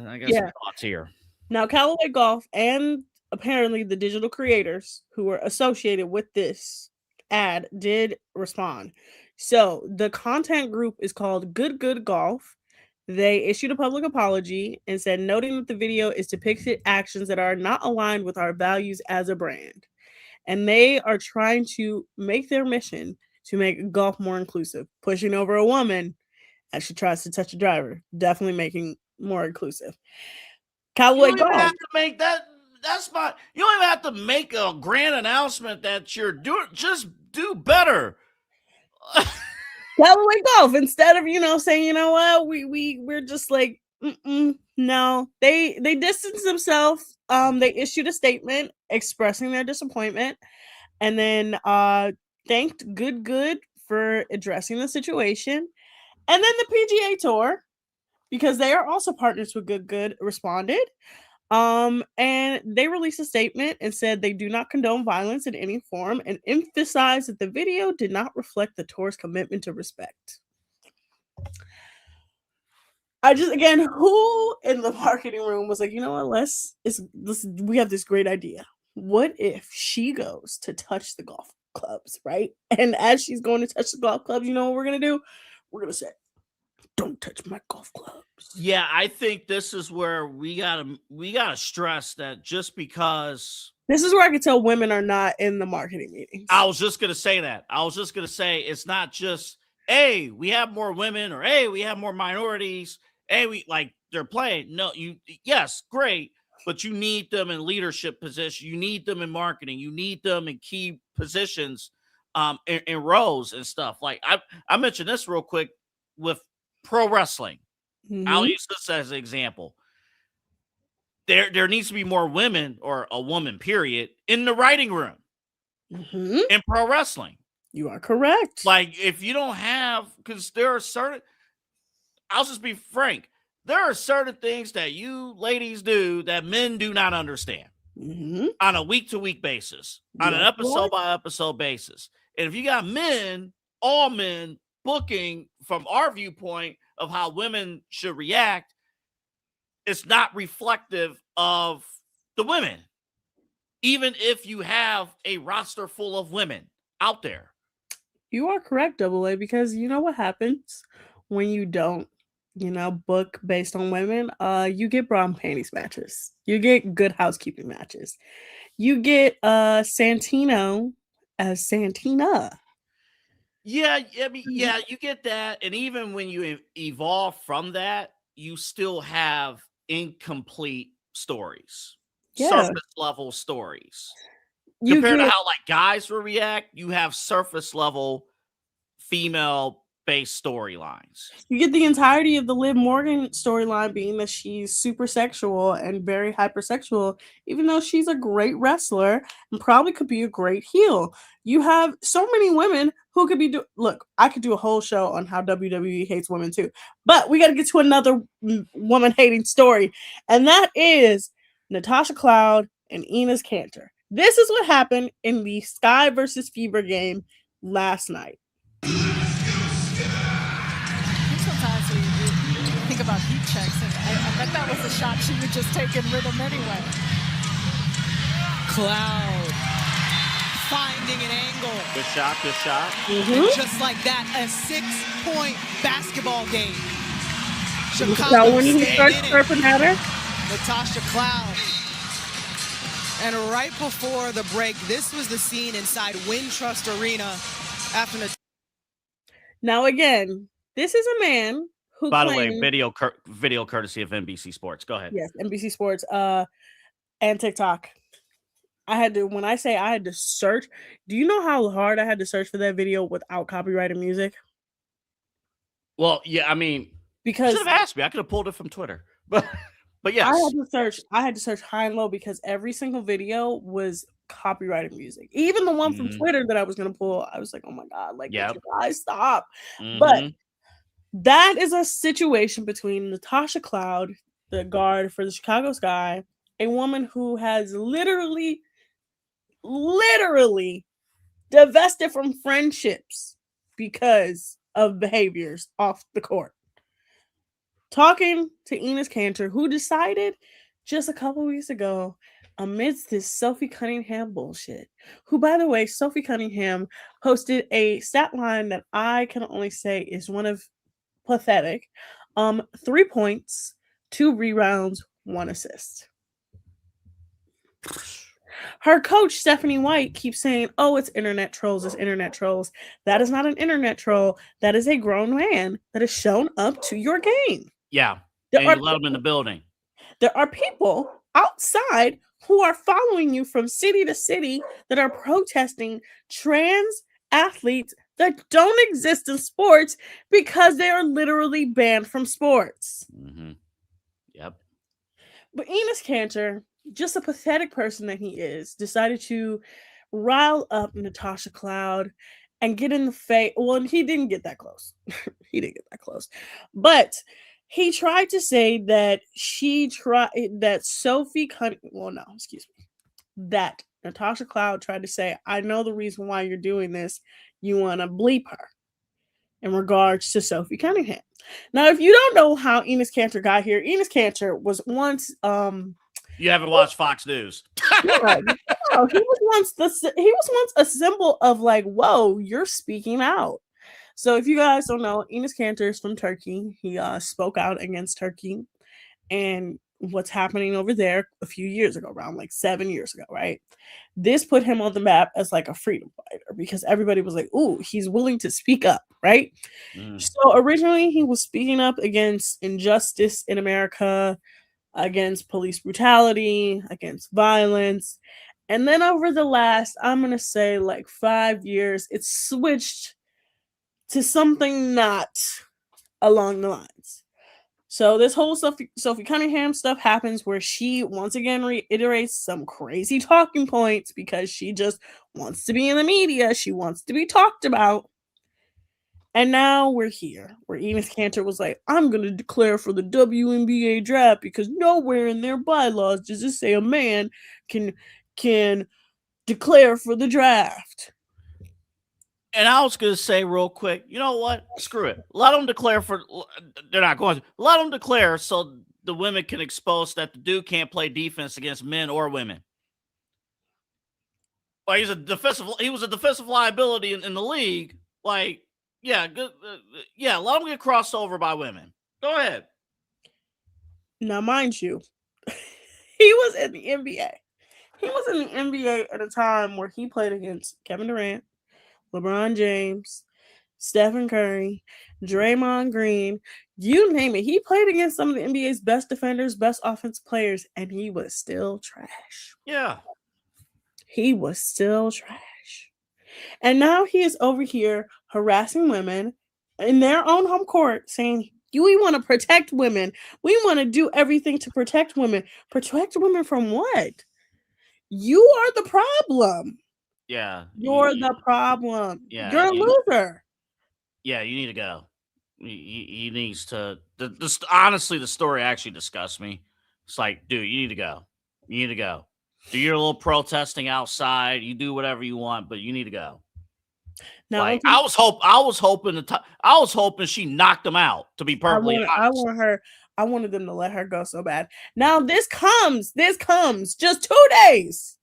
I guess some thoughts here. Now, Callaway Golf and apparently the digital creators who were associated with this ad did respond. So the content group is called Good Golf. They issued a public apology and said, noting that the video is depicted actions that are not aligned with our values as a brand. And they are trying to make their mission to make golf more inclusive, pushing over a woman as she tries to touch a driver, definitely making more inclusive. Callaway You don't even Golf. have to make that. That's my. You don't even have to make a grand announcement that you're doing. Just do better. Callaway Golf, instead of saying, you know what, we're just like, no, they distanced themselves. They issued a statement expressing their disappointment, and then thanked Good for addressing the situation, and then the PGA Tour, because they are also partners with Good, responded. And they released a statement and said they do not condone violence in any form and emphasized that the video did not reflect the tour's commitment to respect. Again, who in the marketing room was like, you know what, we have this great idea. What if she goes to touch the golf clubs, right? And as she's going to touch the golf clubs, you know what we're going to do? We're going to say, don't touch my golf clubs. Yeah, I think this is where we gotta stress that just because this is where I can tell women are not in the marketing meetings. I was just gonna say that. I was just gonna say it's not just we have more women or we have more minorities. They're playing. No, yes, great, but you need them in leadership positions. You need them in marketing. You need them in key positions, in roles and stuff. Like I mentioned this real quick with pro wrestling. I'll use this as an example. There needs to be more women or a woman, period, in the writing room in pro wrestling. You are correct. Like if you don't have, because there are certain, I'll just be frank, there are certain things that you ladies do that men do not understand on a week-to-week basis, on an episode-by-episode basis. And if you got all men booking from our viewpoint of how women should react, it's not reflective of the women, even if you have a roster full of women out there. You are correct, AA, because you know what happens when you don't book based on women, you get bra and panties matches. You get Good Housekeeping matches. You get Santino as Santina. Yeah, I mean, yeah, you get that, and even when you evolve from that, you still have incomplete stories, Yeah. surface level stories. You Compared to get how like guys will react, you have surface level female based storylines. You get the entirety of the Liv Morgan storyline being that she's super sexual and very hypersexual, even though she's a great wrestler and probably could be a great heel. You have so many women who could be look, I could do a whole show on how WWE hates women too, but we got to get to another woman hating story, and that is Natasha Cloud and Enos Kanter. This is what happened in the Sky versus Fever game last night. Sometimes we think about heat checks, and I bet that was a shot she would just take in rhythm anyway. Cloud finding an angle. Good shot, good shot. And just like that, a 6-point basketball game. Chicago when he starts surfing at her. Natasha Cloud. And right before the break, this was the scene inside Wintrust Arena after Now again, this is a man who By the way, video courtesy of NBC Sports. Go ahead. Yes, NBC Sports and TikTok. When I say I had to search, do you know how hard I had to search for that video without copyrighted music? Well, yeah, I mean, because you should have asked me. I could have pulled it from Twitter. But yes. I had to search high and low because every single video was copyrighted music. Even the one from Twitter that I was gonna pull, I was like, oh my god, like would you guys stop? But that is a situation between Natasha Cloud, the guard for the Chicago Sky, a woman who has literally divested from friendships because of behaviors off the court. Talking to Enos Kanter, who decided just a couple weeks ago, amidst this Sophie Cunningham bullshit, who, by the way, Sophie Cunningham posted a stat line that I can only say is one of pathetic. 3 points, 2 rebounds, 1 assist. Her coach, Stephanie White, keeps saying, oh, it's internet trolls, it's internet trolls. That is not an internet troll. That is a grown man that has shown up to your game. Yeah. And you let them in the building. There are people outside who are following you from city to city that are protesting trans athletes that don't exist in sports because they are literally banned from sports. Yep. But Enos Kanter, just a pathetic person that he is, decided to rile up Natasha Cloud and get in the face. Well, he didn't get that close. But he tried to say that that Natasha Cloud tried to say, I know the reason why you're doing this. You want to bleep her in regards to Sophie Cunningham. Now, if you don't know how Enos Kanter got here, Enos Kanter was once you haven't watched Fox News. No, he was once a symbol of like, whoa, you're speaking out. So if you guys don't know, Enos Kanter is from Turkey. He spoke out against Turkey and what's happening over there a few years ago, around like 7 years ago, right? This put him on the map as like a freedom fighter because everybody was like, ooh, he's willing to speak up, right? So originally he was speaking up against injustice in America, against police brutality, against violence. And then over the last, I'm going to say like 5 years, it's switched to something not along the lines. So this whole Sophie Cunningham stuff happens where she once again reiterates some crazy talking points because she just wants to be in the media. She wants to be talked about. And now we're here where Enos Kanter was like, I'm going to declare for the WNBA draft because nowhere in their bylaws does it say a man can declare for the draft. And I was going to say real quick, you know what? Screw it. Let them declare they're not going to. Let them declare so the women can expose that the dude can't play defense against men or women. Like he was a defensive liability in the league. Like, yeah, good. Yeah, let them get crossed over by women. Go ahead. Now, mind you, he was in the NBA. He was in the NBA at a time where he played against Kevin Durant, LeBron James, Stephen Curry, Draymond Green, you name it. He played against some of the NBA's best defenders, best offensive players, and he was still trash. Yeah. He was still trash. And now he is over here harassing women in their own home court saying, we want to protect women. We want to do everything to protect women. Protect women from what? You are the problem. Yeah. You're the problem. Yeah. You're a loser. Yeah, you need to go. He needs to. Honestly, the story actually disgusts me. It's like, dude, you need to go. You need to go. Do your little protesting outside. You do whatever you want, but you need to go. Now, like, I was hoping she knocked him out. To be perfectly honest, I wanted them to let her go so bad. Now this comes just 2 days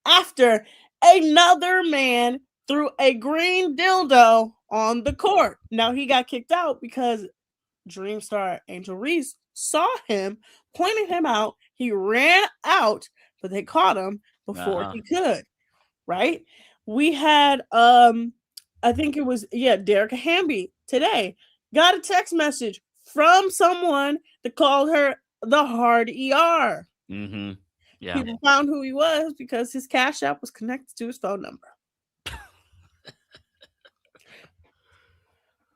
after another man threw a green dildo on the court. Now he got kicked out because Dream star Angel Reese saw him, pointed him out. He ran out, but they caught him before he could. Right? We had I think it was Derek Hamby today got a text message from someone that called her the hard ER. Mm-hmm. Yeah. People found who he was because his Cash App was connected to his phone number.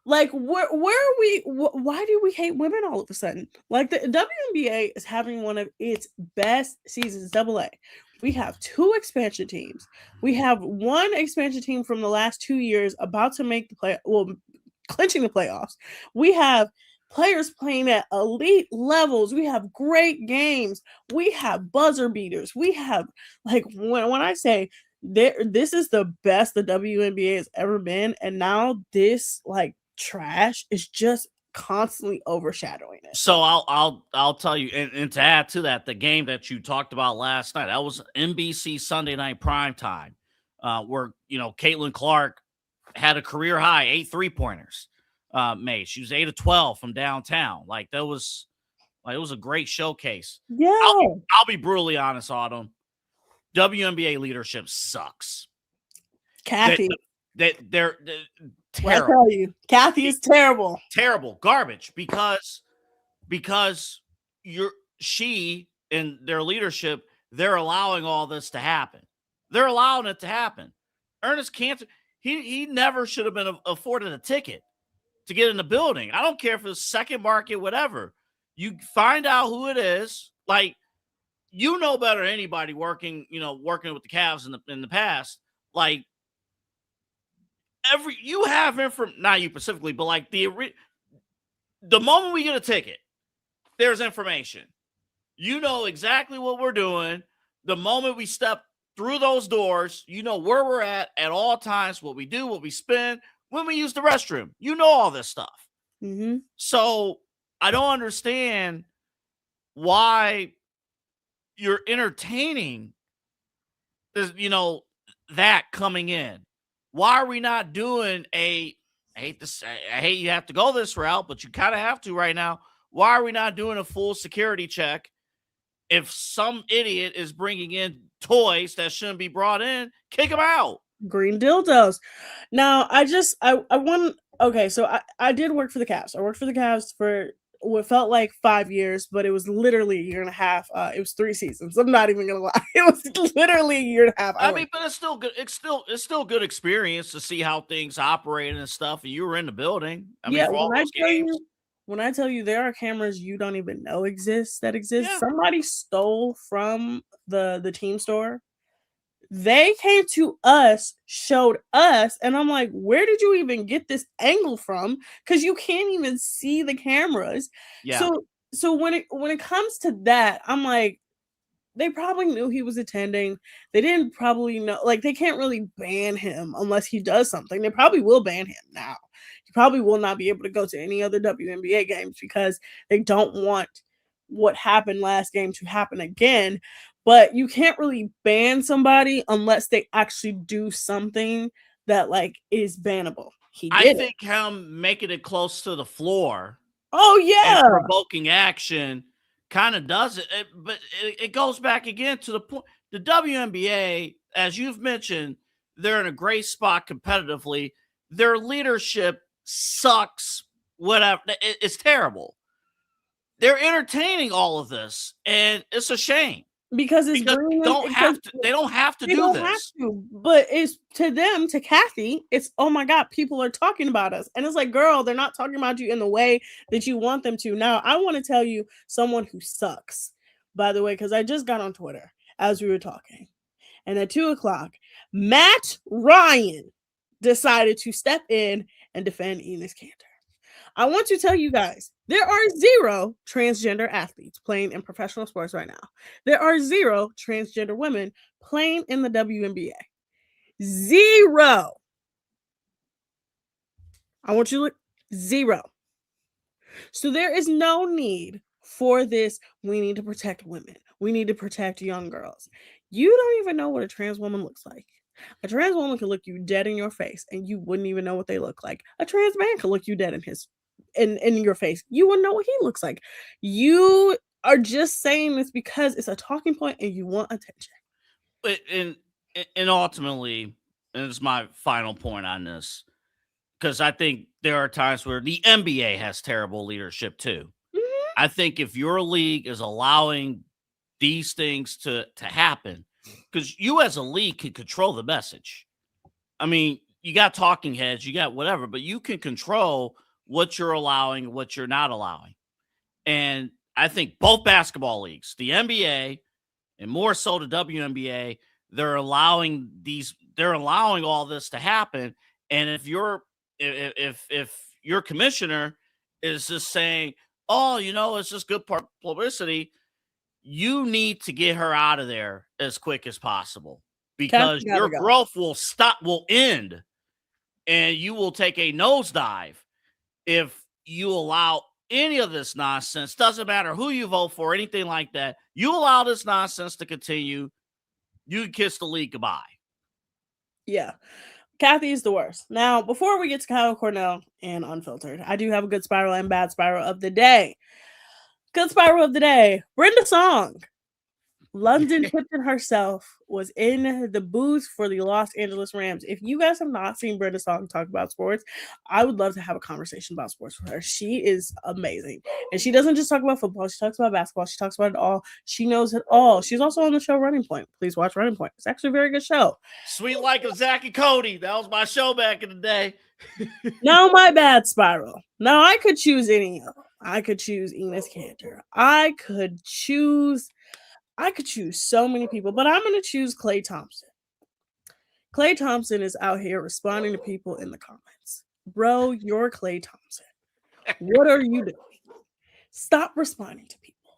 Like, where are we? Why do we hate women all of a sudden? Like, the WNBA is having one of its best seasons, AA. We have 2 expansion teams. We have 1 expansion team from the last 2 years about to make the clinching the playoffs. We have players playing at elite levels. We have great games. We have buzzer beaters. We have, like, when I say this is the best the WNBA has ever been, and now this, like, trash is just constantly overshadowing it. So I'll tell you, and to add to that, the game that you talked about last night, that was NBC Sunday Night Primetime, where Caitlin Clark had a career high 8 3-pointers made. She was 8 of 12 from downtown. Like, it was a great showcase. Yeah, I'll be brutally honest, Autumn. WNBA leadership sucks. Kathy, they're terrible. I tell you, Kathy is terrible. Terrible garbage because she and their leadership, they're allowing all this to happen. They're allowing it to happen. Ernest Cantor, he never should have been afforded a ticket to get in the building. I don't care if it's second market, whatever. You find out who it is. Like, better than anybody working with the Cavs in the past. Like, you have not you specifically, but like the moment we get a ticket, there's information. You know exactly what we're doing. The moment we step through those doors, you know where we're at all times, what we do, what we spend, when we use the restroom. You know all this stuff. Mm-hmm. So I don't understand why you're entertaining this, that coming in. Why are we not doing I hate you have to go this route, but you kind of have to right now. Why are we not doing a full security check? If some idiot is bringing in toys that shouldn't be brought in, kick them out. Green dildos. Now, I did work for the Cavs. I worked for the Cavs for what felt like 5 years, but it was literally a year and a half. It was 3 seasons. I'm not even gonna lie. It was literally a year and a half. I mean, but it's still good. It's still good experience to see how things operate and stuff. And you were in the building. I mean, for all those games. When I tell you there are cameras you don't even know exist. Yeah. Somebody stole from the team store. They came to us, showed us, and I'm like, where did you even get this angle from? Because you can't even see the cameras. Yeah. So when it comes to that, I'm like, they probably knew he was attending. They didn't probably know, like, they can't really ban him unless he does something. They probably will ban him now. He probably will not be able to go to any other WNBA games because they don't want what happened last game to happen again. But you can't really ban somebody unless they actually do something that, like, is bannable. I think him making it close to the floor Oh yeah, and provoking action kind of does it. But it goes back again to the point. The WNBA, as you've mentioned, they're in a great spot competitively. Their leadership sucks. Whatever, it's terrible. They're entertaining all of this, and it's a shame because it's because bringing they don't have to. They don't have to They do don't this. have to, but it's to them, to Kathy, it's oh my God, people are talking about us. And it's like, girl, they're not talking about you in the way that you want them to. Now, I want to tell you someone who sucks, by the way, because I just got on Twitter as we were talking. And at 2:00, Matt Ryan decided to step in and defend Enes Kanter. I want to tell you guys, there are 0 transgender athletes playing in professional sports right now. There are 0 transgender women playing in the WNBA. 0. I want you to look 0. So there is no need for this. We need to protect women. We need to protect young girls. You don't even know what a trans woman looks like. A trans woman can look you dead in your face and you wouldn't even know what they look like. A trans man can look you dead in your face. You wouldn't know what he looks like. You are just saying this because it's a talking point and you want attention. And ultimately, and it's my final point on this, because I think there are times where the NBA has terrible leadership too. Mm-hmm. I think if your league is allowing these things to happen, because you as a league can control the message. I mean, you got talking heads, you got whatever, but you can control what you're allowing, what you're not allowing. And I think both basketball leagues, the NBA and more so the WNBA, they're allowing all this to happen. And if your commissioner is just saying, oh, it's just good publicity, you need to get her out of there as quick as possible because your growth will end, and you will take a nosedive if you allow any of this nonsense. Doesn't matter who you vote for, anything like that. You allow this nonsense to continue, you can kiss the league goodbye. Yeah. Kathy is the worst. Now, before we get to Kyle Cornell and Unfiltered, I do have a good spiral and bad spiral of the day. Good spiral of the day. Brenda Song. London Tipton herself was in the booth for the Los Angeles Rams. If you guys have not seen Brenda Song talk about sports, I would love to have a conversation about sports with her. She is amazing. And she doesn't just talk about football. She talks about basketball. She talks about it all. She knows it all. She's also on the show Running Point. Please watch Running Point. It's actually a very good show. Sweet Like a Zach and Cody. That was my show back in the day. Now my bad spiral. Now I could choose any of them. I could choose Enes Kanter. I could choose so many people, but I'm going to choose Klay Thompson. Klay Thompson is out here responding to people in the comments. Bro, you're Klay Thompson. What are you doing? Stop responding to people.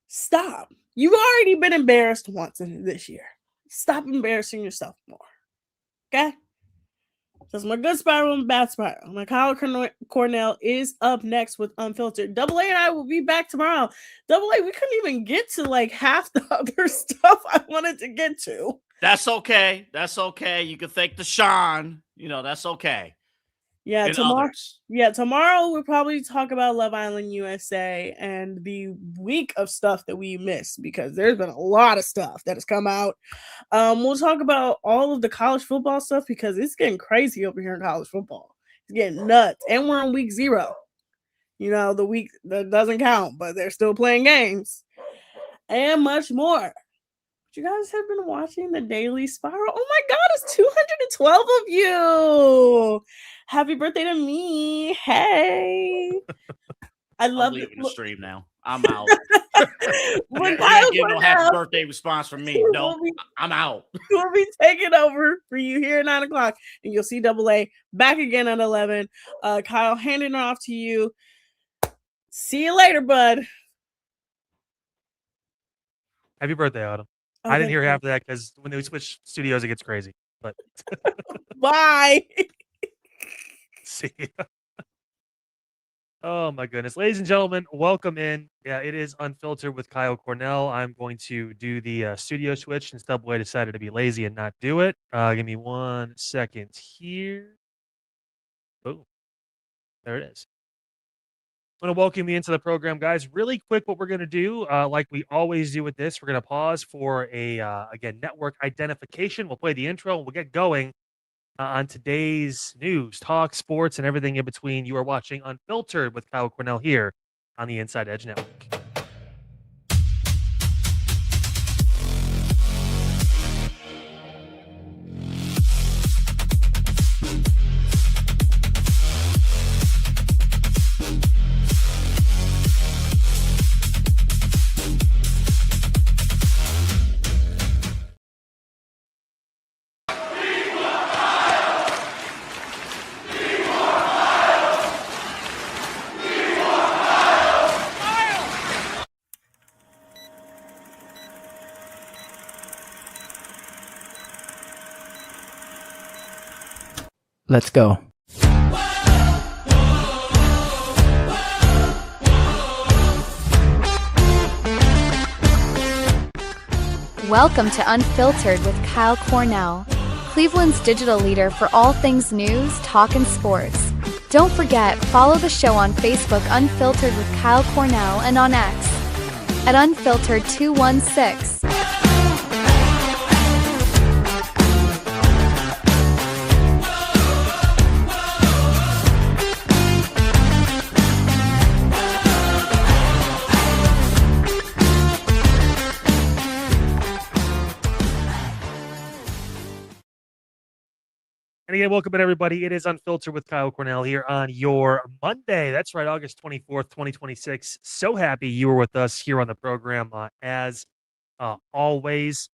Stop. You've already been embarrassed once this year. Stop embarrassing yourself more. Okay? That's my good spiral and bad spiral. My Kyle Cornell is up next with Unfiltered. Double A and I will be back tomorrow. Double A, we couldn't even get to like half the other stuff I wanted to get to. That's okay. That's okay. You can thank Deshaun. That's okay. Yeah, and tomorrow. Others. Yeah, tomorrow we'll probably talk about Love Island USA and the week of stuff that we missed because there's been a lot of stuff that has come out. We'll talk about all of the college football stuff because it's getting crazy over here in college football. It's getting nuts, and we're on week 0. The week that doesn't count, but they're still playing games, and much more. You guys have been watching the Daily Spiral. Oh my God, it's 212 of you. Happy birthday to me. Hey. I love I'm it. leaving the stream now. I'm out. When Kyle get no happy birthday response from me. No, I'm out. We'll be taking over for you here at 9:00, and you'll see Double A back again at 11. Kyle, handing it off to you. See you later, bud. Happy birthday, Autumn. I didn't hear half of that because when they switch studios, it gets crazy. But bye. See ya. Oh my goodness, ladies and gentlemen, welcome in. Yeah, it is Unfiltered with Kyle Cornell. I'm going to do the studio switch since Double A decided to be lazy and not do it. Give me 1 second here. Oh, there it is. want to welcome you into the program, guys. Really quick, what we're going to do, like we always do with this, we're going to pause for again, network identification. We'll play the intro and we'll get going on today's news, talk, sports, and everything in between. You are watching Unfiltered with Kyle Cornell here on the Inside Edge Network. Let's go. Welcome to Unfiltered with Kyle Cornell, Cleveland's digital leader for all things news, talk, and sports. Don't forget, follow the show on Facebook Unfiltered with Kyle Cornell and on X at Unfiltered216. And again, welcome in, everybody. It is Unfiltered with Kyle Cornell here on your Monday. That's right, August 24th, 2026. So happy you were with us here on the program as always.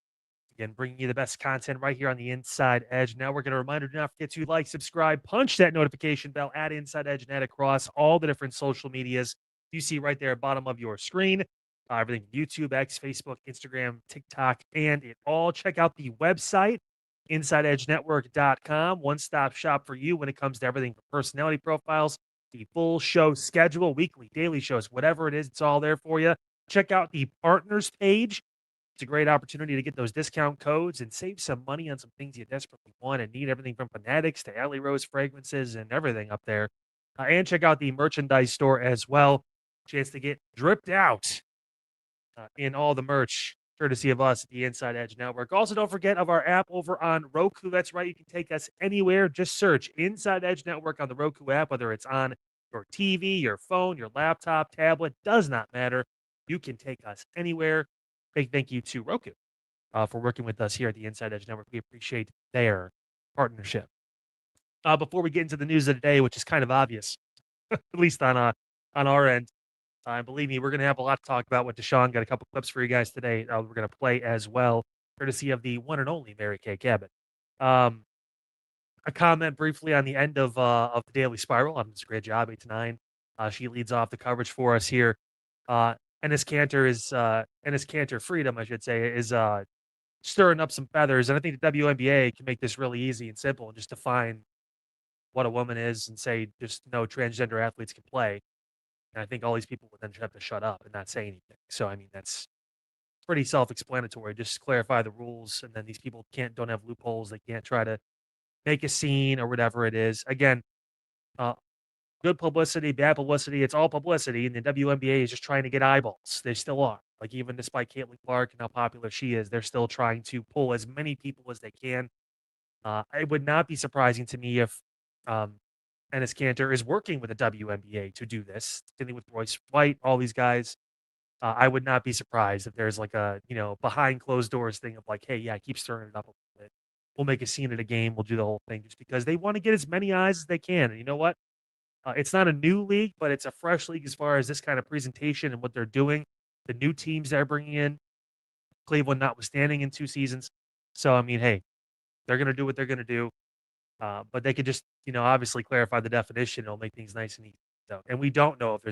Again, bringing you the best content right here on the Inside Edge Network. And a reminder, do not forget to like, subscribe, punch that notification bell at Inside Edge Net across all the different social medias you see right there at the bottom of your screen. Everything from YouTube, X, Facebook, Instagram, TikTok, and it all. Check out the website, InsideEdgeNetwork.com. One-stop shop for you when it comes to everything from personality profiles, the full show schedule, weekly, daily shows, whatever it is, it's all there for you. Check out the partners page. It's a great opportunity to get those discount codes and save some money on some things you desperately want and need, everything from Fanatics to Alley Rose fragrances and everything up there. And check out the merchandise store as well. Chance to get dripped out in all the merch, courtesy of us at the Inside Edge Network. Also, don't forget of our app over on Roku. That's right. You can take us anywhere. Just search Inside Edge Network on the Roku app, whether it's on your TV, your phone, your laptop, tablet, does not matter. You can take us anywhere. Big thank you to Roku for working with us here at the Inside Edge Network. We appreciate their partnership. Before we get into the news of the day, which is kind of obvious, at least on our end, believe me, we're going to have a lot to talk about with Deshaun. Got a couple clips for you guys today. We're going to play as well, courtesy of the one and only Mary Kay Cabot. A comment briefly on the end of the Daily Spiral. It's a great job, 8 to 9. She leads off the coverage for us here. Ennis Cantor Freedom, I should say, is stirring up some feathers. And I think the WNBA can make this really easy and simple and just define what a woman is and say just no transgender athletes can play. And I think all these people would then have to shut up and not say anything. So, I mean, that's pretty self-explanatory. Just clarify the rules, and then these people don't have loopholes. They can't try to make a scene or whatever it is. Again, good publicity, bad publicity, it's all publicity, and the WNBA is just trying to get eyeballs. They still are. Like, even despite Caitlin Clark and how popular she is, they're still trying to pull as many people as they can. It would not be surprising to me if Ennis Cantor is working with the WNBA to do this, dealing with Royce White, all these guys. I would not be surprised if there's like a, behind closed doors thing of like, hey, yeah, keep stirring it up a little bit. We'll make a scene at a game. We'll do the whole thing just because they want to get as many eyes as they can. And you know what? It's not a new league, but it's a fresh league as far as this kind of presentation and what they're doing. The new teams they're bringing in, Cleveland notwithstanding in 2 seasons. So, I mean, hey, they're going to do what they're going to do. But they could just, obviously clarify the definition. It'll make things nice and easy. So, and we don't know if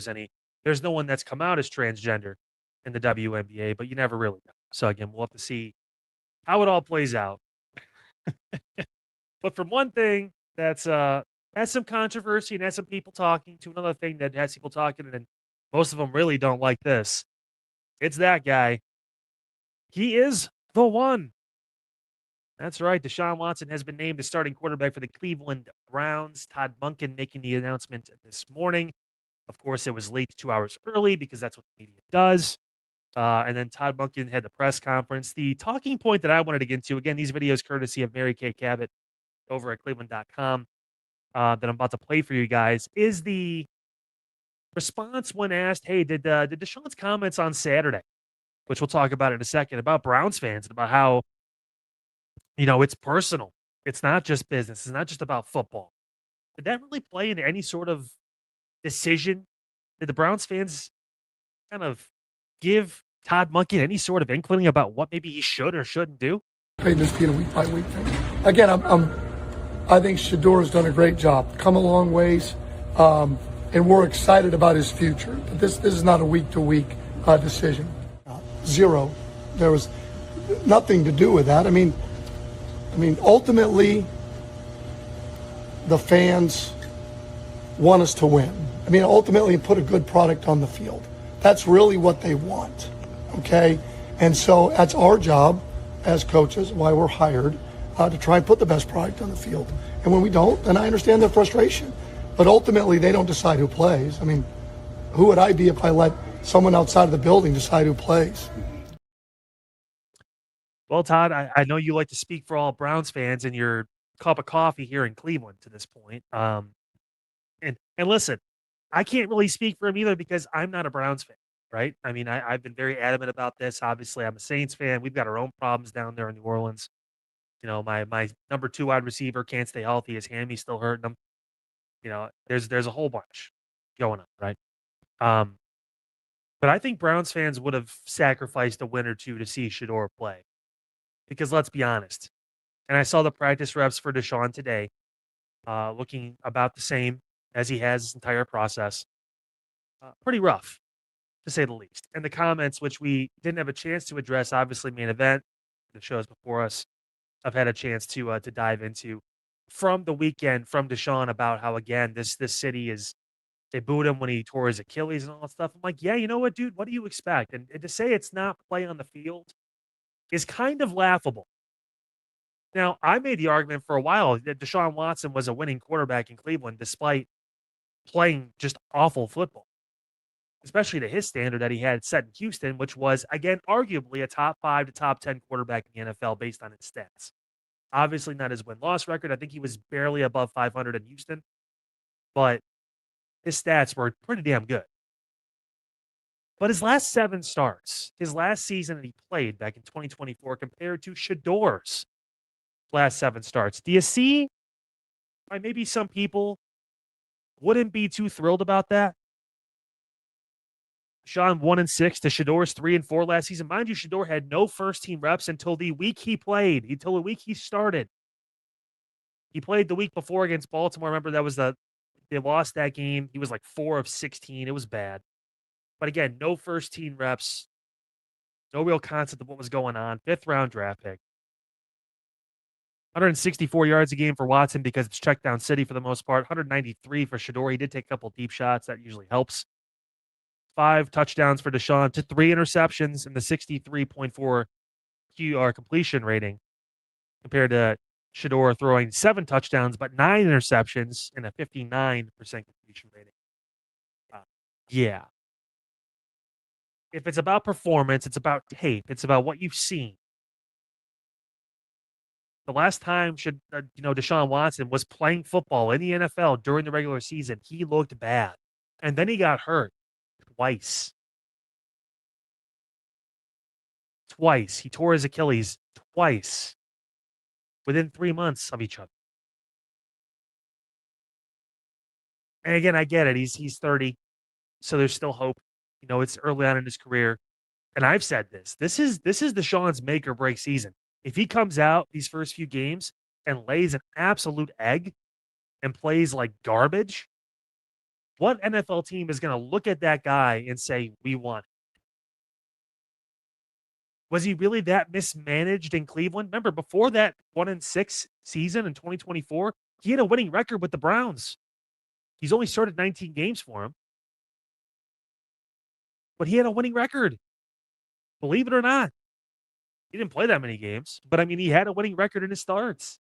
there's no one that's come out as transgender in the WNBA, but you never really know. So again, we'll have to see how it all plays out. But from one thing that's has some controversy and has some people talking to another thing that has people talking, and most of them really don't like this. It's that guy. He is the one. That's right. Deshaun Watson has been named the starting quarterback for the Cleveland Browns. Todd Monken making the announcement this morning. Of course, it was leaked 2 hours early because that's what the media does. And then Todd Monken had the press conference. The talking point that I wanted to get into, again, these videos courtesy of Mary Kay Cabot over at cleveland.com that I'm about to play for you guys, is the response when asked, hey, did Deshaun's comments on Saturday, which we'll talk about in a second, about Browns fans and about how, it's personal. It's not just business. It's not just about football. Did that really play into any sort of decision? Did the Browns fans kind of give Todd Monken any sort of inkling about what maybe he should or shouldn't do? This being a week by week thing. Again, I think Shador has done a great job. Come a long ways, and we're excited about his future. But this is not a week to week decision. Zero. There was nothing to do with that. I mean, ultimately, the fans want us to win. I mean, ultimately, put a good product on the field. That's really what they want, okay? And so that's our job as coaches, why we're hired, to try and put the best product on the field. And when we don't, then I understand their frustration. But ultimately, they don't decide who plays. I mean, who would I be if I let someone outside of the building decide who plays? Well, Todd, I know you like to speak for all Browns fans in your cup of coffee here in Cleveland to this point. And listen, I can't really speak for him either because I'm not a Browns fan, right? I mean, I've been very adamant about this. Obviously, I'm a Saints fan. We've got our own problems down there in New Orleans. My number 2 wide receiver can't stay healthy. His hammy's still hurting him. There's a whole bunch going on, right? But I think Browns fans would have sacrificed a win or two to see Shador play. Because let's be honest, and I saw the practice reps for Deshaun today, looking about the same as he has his entire process. Pretty rough, to say the least. And the comments, which we didn't have a chance to address, obviously main event, the shows before us, I've had a chance to dive into from the weekend from Deshaun about how, again, this city they booed him when he tore his Achilles and all that stuff. I'm like, yeah, you know what, dude? What do you expect? And to say it's not play on the field is kind of laughable. Now, I made the argument for a while that Deshaun Watson was a winning quarterback in Cleveland despite playing just awful football, especially to his standard that he had set in Houston, which was, again, arguably a top 5 to top 10 quarterback in the NFL based on his stats. Obviously not his win-loss record. I think he was barely above 500 in Houston, but his stats were pretty damn good. But his last 7 starts, his last season that he played back in 2024 compared to Shador's last 7 starts. Do you see why maybe some people wouldn't be too thrilled about that? Deshaun 1-6 to Shador's 3-4 last season. Mind you, Shador had no first-team reps until the week he played, until the week he started. He played the week before against Baltimore. Remember, they lost that game. He was like 4 of 16. It was bad. But again, no first-team reps, no real concept of what was going on. 5th-round draft pick. 164 yards a game for Watson because it's check down city for the most part. 193 for Shador. He did take a couple deep shots. That usually helps. 5 touchdowns for Deshaun to 3 interceptions and the 63.4 QR completion rating compared to Shador throwing 7 touchdowns but 9 interceptions and a 59% completion rating. Yeah. If it's about performance, it's about tape. It's about what you've seen. The last time Deshaun Watson was playing football in the NFL during the regular season, he looked bad. And then he got hurt twice. He tore his Achilles twice within 3 months of each other. And again, I get it. He's 30, so there's still hope. It's early on in his career. And I've said this. This is Deshaun's make or break season. If he comes out these first few games and lays an absolute egg and plays like garbage, what NFL team is going to look at that guy and say, we want him? Was he really that mismanaged in Cleveland? Remember, before that 1-6 season in 2024, he had a winning record with the Browns. He's only started 19 games for him, but he had a winning record. Believe it or not. He didn't play that many games, but I mean, he had a winning record in his starts.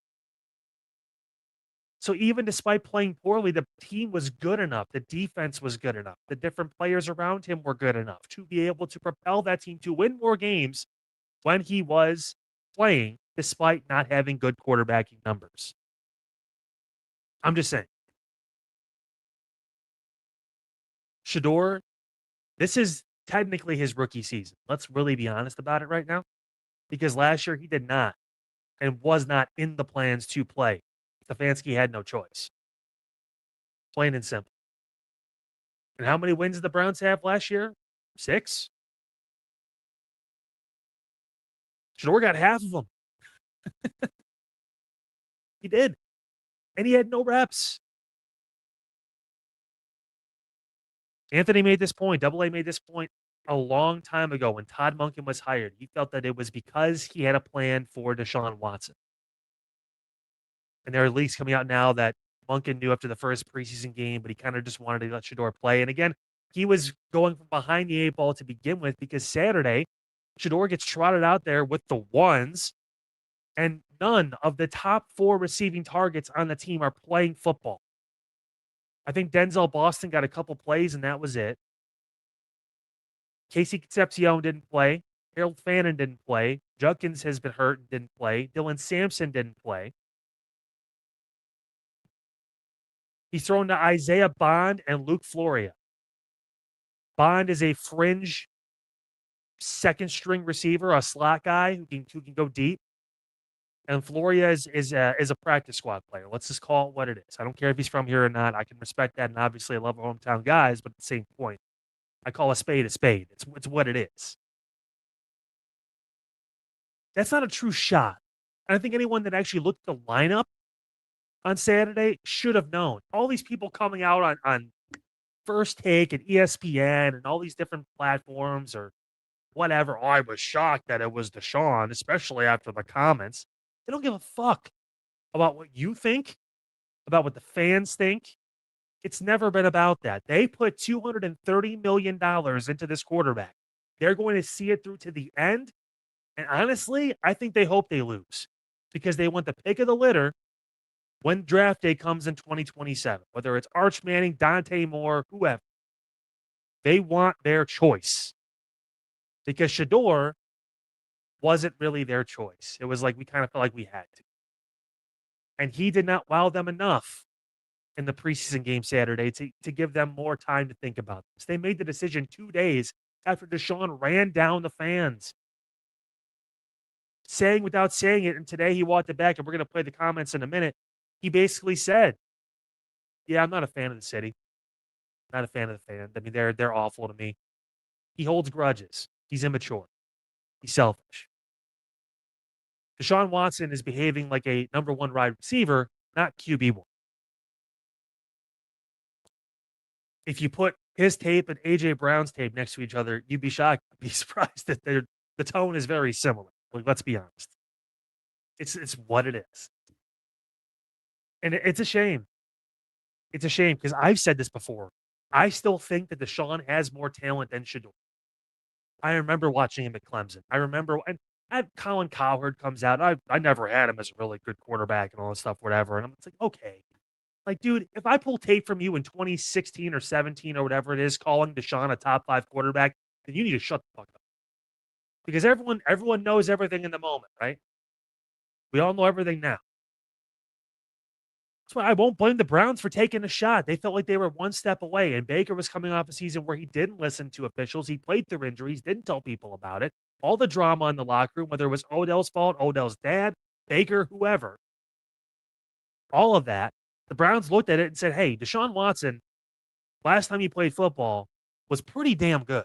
So even despite playing poorly, the team was good enough. The defense was good enough. The different players around him were good enough to be able to propel that team to win more games when he was playing, despite not having good quarterbacking numbers. I'm just saying. Shador, this is technically his rookie season. Let's really be honest about it right now, because last year he did not and was not in the plans to play. Stefanski had no choice. Plain and simple. And how many wins did the Browns have last year? 6? Shador got half of them. He did. And he had no reps. Anthony made this point. Double A made this point a long time ago when Todd Monken was hired. He felt that it was because he had a plan for Deshaun Watson. And there are leaks coming out now that Monken knew after the first preseason game, but he kind of just wanted to let Shador play. And again, he was going from behind the 8 ball to begin with because Saturday, Shador gets trotted out there with the ones, and none of the top 4 receiving targets on the team are playing football. I think Denzel Boston got a couple plays, and that was it. Casey Concepcion didn't play. Harold Fannin didn't play. Judkins has been hurt and didn't play. Dylan Sampson didn't play. He's thrown to Isaiah Bond and Luke Floria. Bond is a fringe second string receiver, a slot guy who can go deep. And Floria is a practice squad player. Let's just call it what it is. I don't care if he's from here or not. I can respect that, and obviously I love our hometown guys, but at the same point, I call a spade a spade. It's what it is. That's not a true shot. And I think anyone that actually looked at the lineup on Saturday should have known. All these people coming out on First Take and ESPN and all these different platforms or whatever. Oh, I was shocked that it was Deshaun, especially after the comments. They don't give a fuck about what you think, about what the fans think. It's never been about that. They put $230 million into this quarterback. They're going to see it through to the end. And honestly, I think they hope they lose because they want the pick of the litter when draft day comes in 2027, whether it's Arch Manning, Dante Moore, whoever. They want their choice because Shador wasn't really their choice. It was like we kind of felt like we had to. And he did not wow them enough in the preseason game Saturday to give them more time to think about this. They made the decision 2 days after Deshaun ran down the fans, saying without saying it. And today he walked it back, and we're going to play the comments in a minute. He basically said, yeah, I'm not a fan of the city. Not a fan of the fans. I mean, they're awful to me. He holds grudges. He's immature. He's selfish. Deshaun Watson is behaving like a number 1 wide receiver, not QB1. If you put his tape and AJ Brown's tape next to each other, you'd be shocked. Be surprised that the tone is very similar. Like, let's be honest. It's what it is. And it's a shame. It's a shame because I've said this before. I still think that Deshaun has more talent than Shador. I remember watching him at Clemson. I remember, and Colin Cowherd comes out. I never had him as a really good quarterback and all this stuff, whatever. And I'm like, okay. Like, dude, if I pull tape from you in 2016 or 17 or whatever it is, calling Deshaun a top 5 quarterback, then you need to shut the fuck up. Because everyone knows everything in the moment, right? We all know everything now. That's why I won't blame the Browns for taking a shot. They felt like they were 1 step away, and Baker was coming off a season where he didn't listen to officials. He played through injuries, didn't tell people about it. All the drama in the locker room, whether it was Odell's fault, Odell's dad, Baker, whoever. All of that. The Browns looked at it and said, hey, Deshaun Watson, last time he played football, was pretty damn good.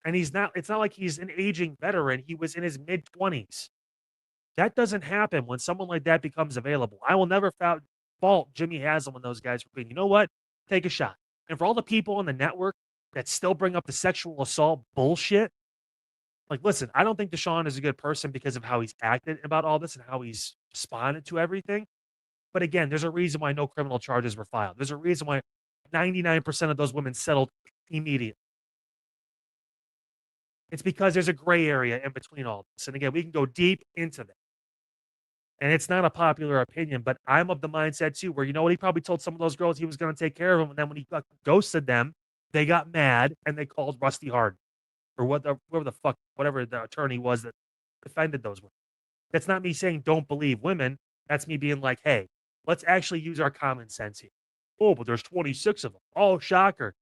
And it's not like he's an aging veteran. He was in his mid-20s. That doesn't happen when someone like that becomes available. I will never fault Jimmy Haslam and those guys for being, you know what? Take a shot. And for all the people on the network that still bring up the sexual assault bullshit, like, listen, I don't think Deshaun is a good person because of how he's acted about all this and how he's responded to everything. But again, there's a reason why no criminal charges were filed. There's a reason why 99% of those women settled immediately. It's because there's a gray area in between all this. And again, we can go deep into that. And it's not a popular opinion, but I'm of the mindset too, where you know what, he probably told some of those girls he was going to take care of them, and then when he ghosted them, they got mad and they called Rusty Hard or whatever the attorney was that defended those women. That's not me saying don't believe women. That's me being like, hey, let's actually use our common sense here. Oh, but there's 26 of them. Oh, shocker.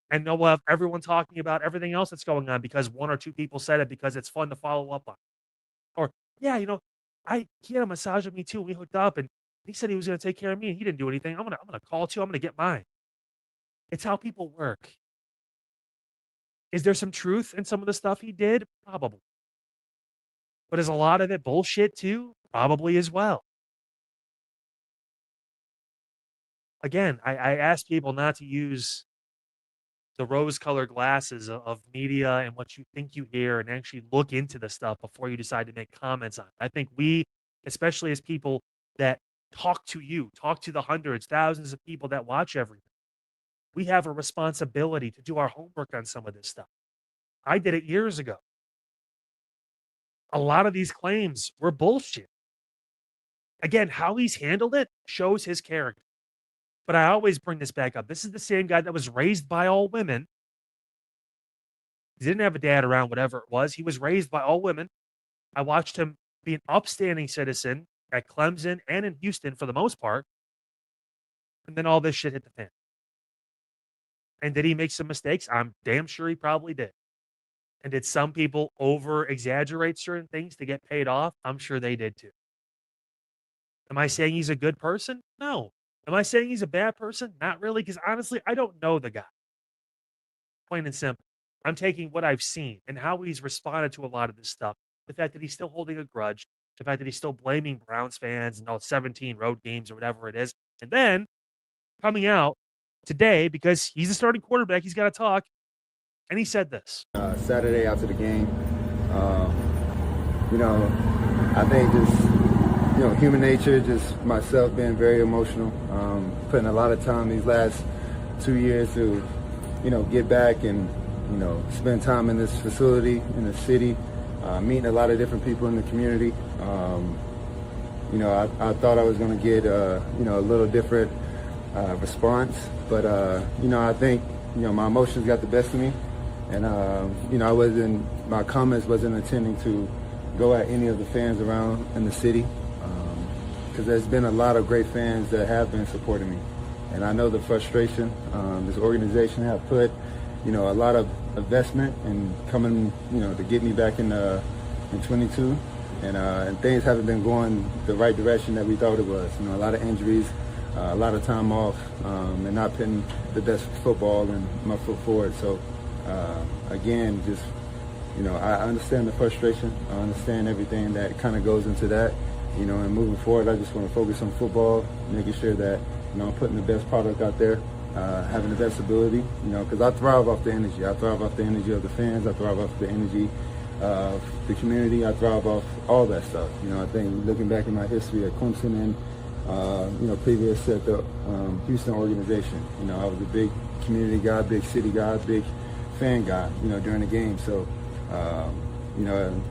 And then we'll have everyone talking about everything else that's going on because one or two people said it because it's fun to follow up on. Or, yeah, you know, he had a massage with me too. We hooked up and he said he was going to take care of me and he didn't do anything. I'm gonna call too. I'm gonna get mine. It's how people work. Is there some truth in some of the stuff he did? Probably. But is a lot of it bullshit too? Probably as well. Again, I ask people not to use the rose-colored glasses of media and what you think you hear and actually look into the stuff before you decide to make comments on it. I think we, especially as people that talk to the hundreds, thousands of people that watch everything, we have a responsibility to do our homework on some of this stuff. I did it years ago. A lot of these claims were bullshit. Again, how he's handled it shows his character. But I always bring this back up. This is the same guy that was raised by all women. He didn't have a dad around, whatever it was. He was raised by all women. I watched him be an upstanding citizen at Clemson and in Houston for the most part. And then all this shit hit the fan. And did he make some mistakes? I'm damn sure he probably did. And did some people over exaggerate certain things to get paid off? I'm sure they did too. Am I saying he's a good person? No. Am I saying he's a bad person? Not really, because honestly, I don't know the guy. Plain and simple. I'm taking what I've seen and how he's responded to a lot of this stuff. The fact that he's still holding a grudge, the fact that he's still blaming Browns fans and all 17 road games or whatever it is. And then coming out today, because he's a starting quarterback, he's got to talk. And he said this. Saturday after the game, I think just, human nature, just myself being very emotional, putting a lot of time these last 2 years to, get back and, spend time in this facility, in the city, meeting a lot of different people in the community. I thought I was going to get, a little different response, but, I think, my emotions got the best of me. And, my comments wasn't intending to go at any of the fans around in the city, because there's been a lot of great fans that have been supporting me. And I know the frustration this organization have put, a lot of investment in coming, to get me back in 22. And things haven't been going the right direction that we thought it was. A lot of injuries, a lot of time off, and not putting the best football and my foot forward. So, again, just, I understand the frustration. I understand everything that kind of goes into that, and moving forward, I just want to focus on football, making sure that, I'm putting the best product out there, having the best ability, because I thrive off the energy. I thrive off the energy of the fans. I thrive off the energy of the community. I thrive off all that stuff. I think looking back in my history at Clemson and, previous at the Houston organization, I was a big community guy, big city guy, big fan guy, during the game. So,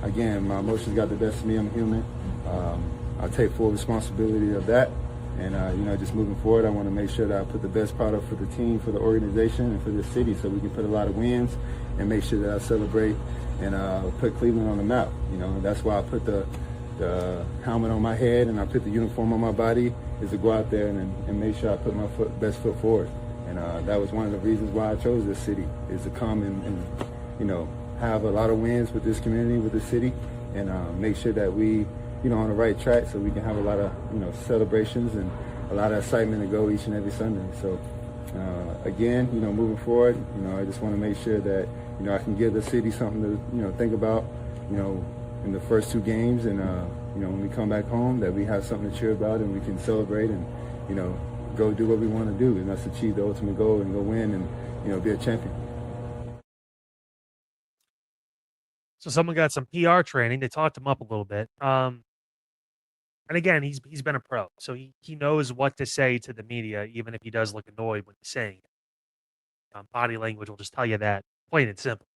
again, my emotions got the best of me. I'm human. I take full responsibility of that. And, just moving forward, I want to make sure that I put the best product for the team, for the organization, and for the city so we can put a lot of wins and make sure that I celebrate and put Cleveland on the map. That's why I put the helmet on my head and I put the uniform on my body, is to go out there and make sure I put my best foot forward. And that was one of the reasons why I chose this city, is to come and have a lot of wins with this community, with the city, and make sure that we, on the right track so we can have a lot of, celebrations and a lot of excitement to go each and every Sunday. So, again, moving forward, I just want to make sure that, I can give the city something to, think about, in the first two games. And, when we come back home, that we have something to cheer about and we can celebrate and, go do what we want to do. And that's achieve the ultimate goal and go win and, be a champion. So someone got some PR training. They talked him up a little bit. And again, he's been a pro, so he knows what to say to the media, even if he does look annoyed when he's saying it. Body language will just tell you that, plain and simple.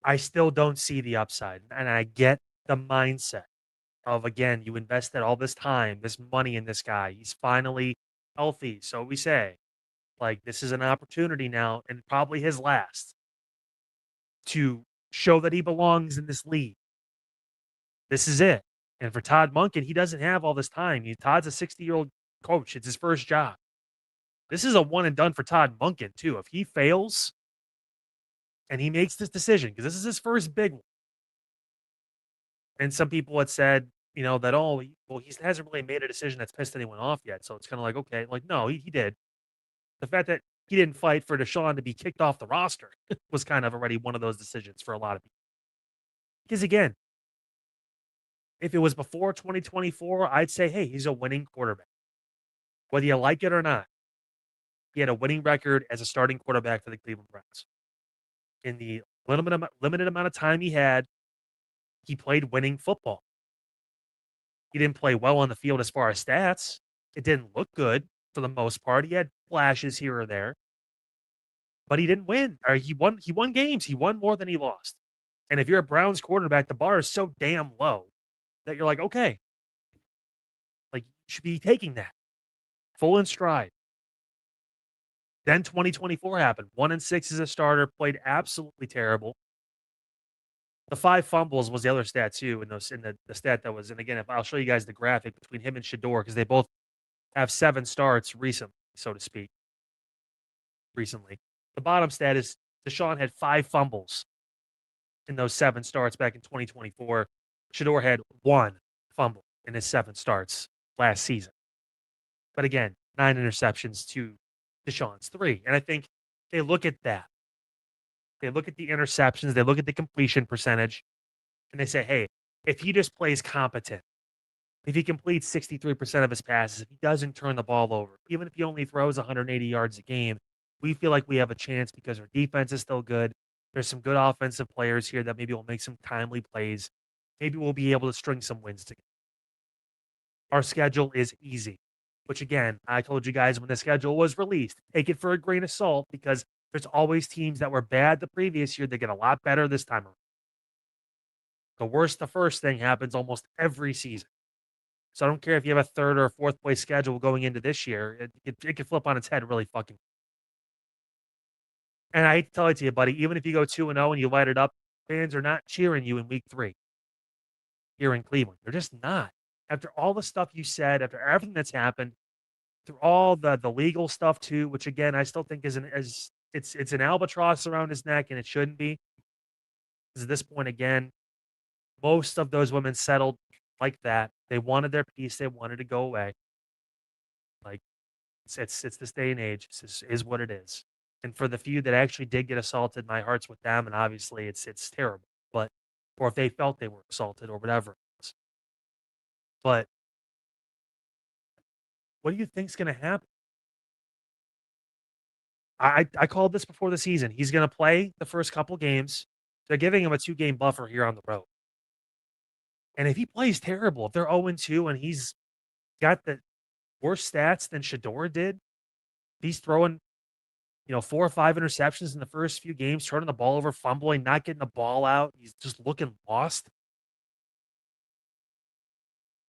I still don't see the upside, and I get the mindset of, again, you invested all this time, this money in this guy. He's finally healthy. So we say, like, this is an opportunity now, and probably his last, to show that he belongs in this league. This is it. And for Todd Monken, he doesn't have all this time. Todd's a 60-year-old coach. It's his first job. This is a one and done for Todd Monken, too. If he fails and he makes this decision, because this is his first big one. And some people had said, that, he hasn't really made a decision that's pissed anyone off yet. So it's kind of like, okay, like, no, he did. The fact that he didn't fight for Deshaun to be kicked off the roster was kind of already one of those decisions for a lot of people. Because again, if it was before 2024, I'd say, hey, he's a winning quarterback. Whether you like it or not, he had a winning record as a starting quarterback for the Cleveland Browns. In the limited amount of time he had, he played winning football. He didn't play well on the field as far as stats. It didn't look good for the most part. He had flashes here or there, but he didn't win. Or he won games. He won more than he lost. And if you're a Browns quarterback, the bar is so damn low that you're like, okay, like, you should be taking that full in stride. Then 2024 happened. 1-6 as a starter, played absolutely terrible. The 5 fumbles was the other stat too, in the stat that was. And again, if I'll show you guys the graphic between him and Shador, because they both have 7 starts recently, so to speak. Recently, the bottom stat is Deshaun had 5 fumbles in those 7 starts back in 2024. Shador had 1 fumble in his 7 starts last season. But again, 9 interceptions to Deshaun's 3. And I think they look at that. They look at the interceptions, they look at the completion percentage, and they say, hey, if he just plays competent, if he completes 63% of his passes, if he doesn't turn the ball over, even if he only throws 180 yards a game, we feel like we have a chance because our defense is still good. There's some good offensive players here that maybe will make some timely plays. Maybe we'll be able to string some wins together. Our schedule is easy, which again, I told you guys when the schedule was released, take it for a grain of salt because there's always teams that were bad the previous year that get a lot better this time around. The worst, the first thing happens almost every season. So I don't care if you have a 3rd or 4th place schedule going into this year. It could flip on its head really fucking. And I hate to tell it to you, buddy, even if you go 2-0 and you light it up, fans are not cheering you in week 3 here in Cleveland. They're just not. After all the stuff you said, after everything that's happened, through all the legal stuff too, which again, I still think is it's an albatross around his neck and it shouldn't be. Because at this point, again, most of those women settled like that. They wanted their peace. They wanted to go away. Like, it's this day and age. This is what it is. And for the few that actually did get assaulted, my heart's with them. And obviously, it's terrible. But or if they felt they were assaulted or whatever it was. But what do you think's going to happen? I called this before the season. He's going to play the first couple games. They're giving him a 2-game buffer here on the road. And if he plays terrible, if they're 0-2 and he's got the worse stats than Shador did, he's throwing, 4 or 5 interceptions in the first few games, turning the ball over, fumbling, not getting the ball out. He's just looking lost.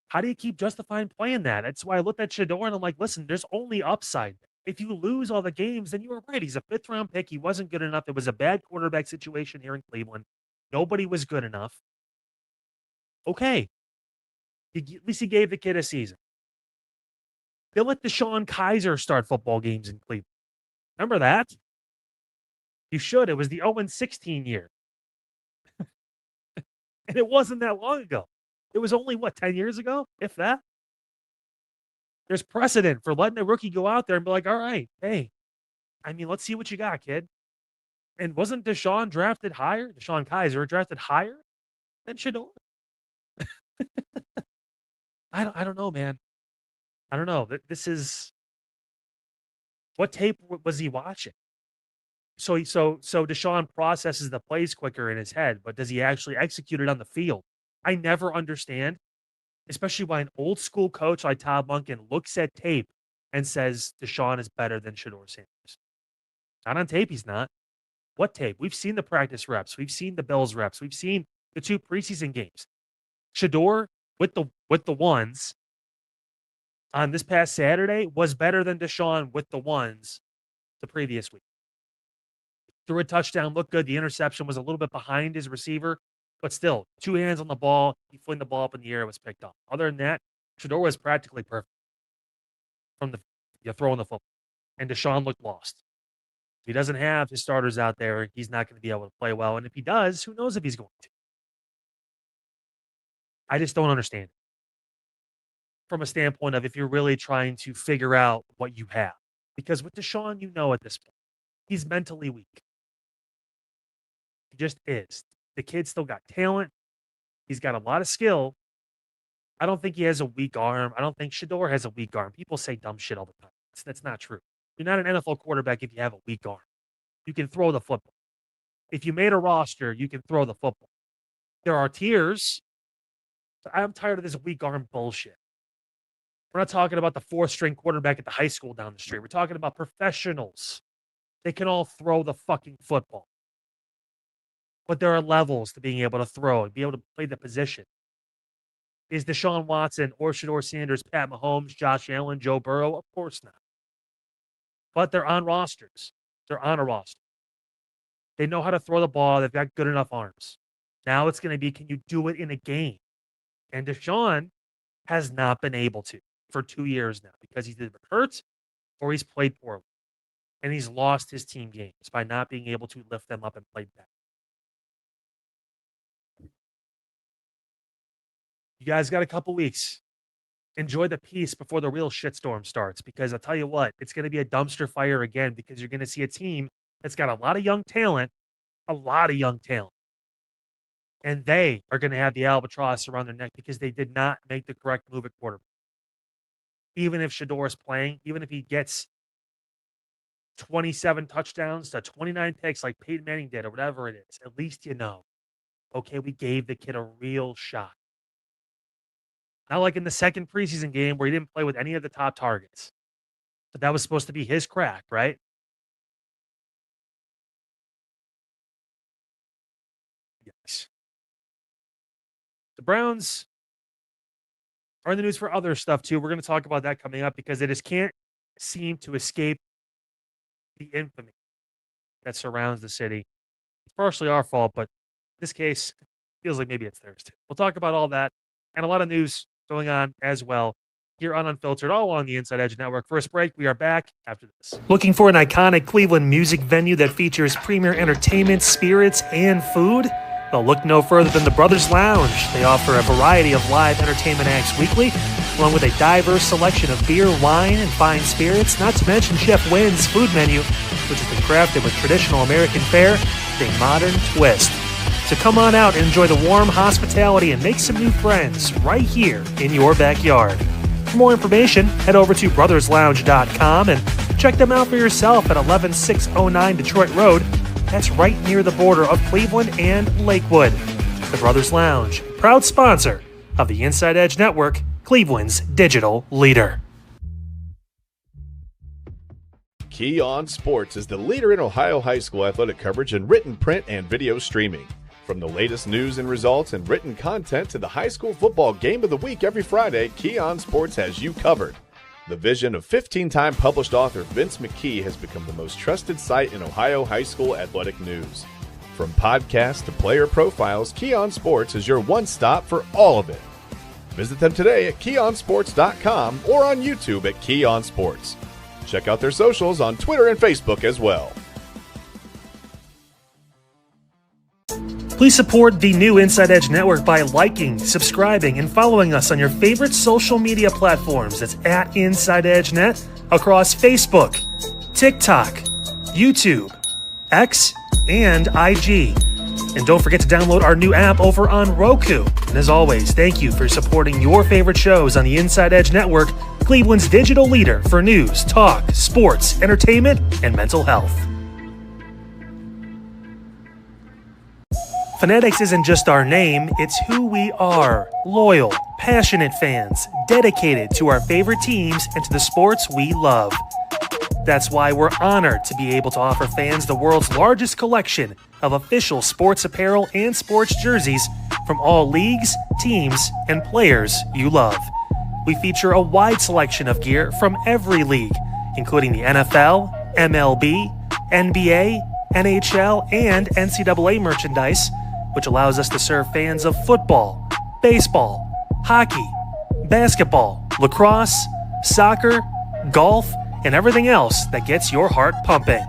How do you keep justifying playing that? That's why I looked at Shador and I'm like, listen, there's only upside. If you lose all the games, then you were right. He's a 5th round pick. He wasn't good enough. It was a bad quarterback situation here in Cleveland. Nobody was good enough. Okay. At least he gave the kid a season. They let Deshaun Kaiser start football games in Cleveland. Remember that? You should. It was the 0-16 year. And it wasn't that long ago. It was only, 10 years ago? If that? There's precedent for letting a rookie go out there and be like, all right, hey, let's see what you got, kid. And wasn't Deshaun Kaiser drafted higher than Shador? I don't know, man. I don't know. This is what tape was he watching? So Deshaun processes the plays quicker in his head, but does he actually execute it on the field? I never understand, especially why an old school coach like Todd Monken looks at tape and says Deshaun is better than Shador Sanders. Not on tape, he's not. What tape? We've seen the practice reps. We've seen the Bills reps. We've seen the 2 preseason games. Shador with the ones on this past Saturday was better than Deshaun with the ones the previous week. Threw a touchdown, looked good. The interception was a little bit behind his receiver, but still, 2 hands on the ball. He flinged the ball up in the air. It was picked off. Other than that, Shador was practically perfect from the throwing the football. And Deshaun looked lost. If he doesn't have his starters out there, he's not going to be able to play well. And if he does, who knows if he's going to. I just don't understand it. From a standpoint of if you're really trying to figure out what you have. Because with Deshaun, at this point, he's mentally weak. He just is. The kid's still got talent. He's got a lot of skill. I don't think he has a weak arm. I don't think Shador has a weak arm. People say dumb shit all the time. That's not true. You're not an NFL quarterback if you have a weak arm. You can throw the football. If you made a roster, you can throw the football. There are tiers. I'm tired of this weak arm bullshit. We're not talking about the 4th-string quarterback at the high school down the street. We're talking about professionals. They can all throw the fucking football. But there are levels to being able to throw and be able to play the position. Is Deshaun Watson or Shador Sanders, Pat Mahomes, Josh Allen, Joe Burrow? Of course not. But they're on rosters. They're on a roster. They know how to throw the ball. They've got good enough arms. Now it's going to be, can you do it in a game? And Deshaun has not been able to for 2 years now because he's either hurt or he's played poorly. And he's lost his team games by not being able to lift them up and play back. You guys got a couple weeks. Enjoy the peace before the real shitstorm starts, because I'll tell you what, it's going to be a dumpster fire again, because you're going to see a team that's got a lot of young talent, and they are going to have the albatross around their neck because they did not make the correct move at quarterback. Even if Shador is playing, even if he gets 27 touchdowns to 29 picks like Peyton Manning did or whatever it is, at least okay, we gave the kid a real shot. Not like in the second preseason game where he didn't play with any of the top targets. But that was supposed to be his crack, right? Yes. The Browns are in the news for other stuff too. We're going to talk about that coming up because they just can't seem to escape the infamy that surrounds the city. It's partially our fault, but in this case, it feels like maybe it's theirs too. We'll talk about all that and a lot of news going on as well here on Unfiltered, all on the Inside Edge Network. First break, we are back after this. Looking for an iconic Cleveland music venue that features premier entertainment, spirits, and food? Well, look no further than the Brothers Lounge. They offer a variety of live entertainment acts weekly, along with a diverse selection of beer, wine, and fine spirits, not to mention Chef Wynn's food menu, which has been crafted with traditional American fare with a modern twist. So come on out and enjoy the warm hospitality and make some new friends right here in your backyard. For more information, head over to brotherslounge.com and check them out for yourself at 11609 Detroit Road. That's right near the border of Cleveland and Lakewood. The Brothers Lounge, proud sponsor of the Inside Edge Network, Cleveland's digital leader. Key On Sports is the leader in Ohio high school athletic coverage in written, print, and video streaming. From the latest news and results and written content to the high school football game of the week every Friday, Key On Sports has you covered. The vision of 15-time published author Vince McKee has become the most trusted site in Ohio high school athletic news. From podcasts to player profiles, Key On Sports is your one-stop for all of it. Visit them today at keyonsports.com or on YouTube at Key On Sports. Check out their socials on Twitter and Facebook as well. Please support the new Inside Edge Network by liking, subscribing, and following us on your favorite social media platforms. That's at Inside Edge Net across Facebook, TikTok, YouTube, X, and IG. And don't forget to download our new app over on Roku. And as always, thank you for supporting your favorite shows on the Inside Edge Network, Cleveland's digital leader for news, talk, sports, entertainment, and mental health. Fanatics isn't just our name, it's who we are. Loyal, passionate fans, dedicated to our favorite teams and to the sports we love. That's why we're honored to be able to offer fans the world's largest collection of official sports apparel and sports jerseys from all leagues, teams, and players you love. We feature a wide selection of gear from every league, including the NFL, MLB, NBA, NHL, and NCAA merchandise, which allows us to serve fans of football, baseball, hockey, basketball, lacrosse, soccer, golf, and everything else that gets your heart pumping.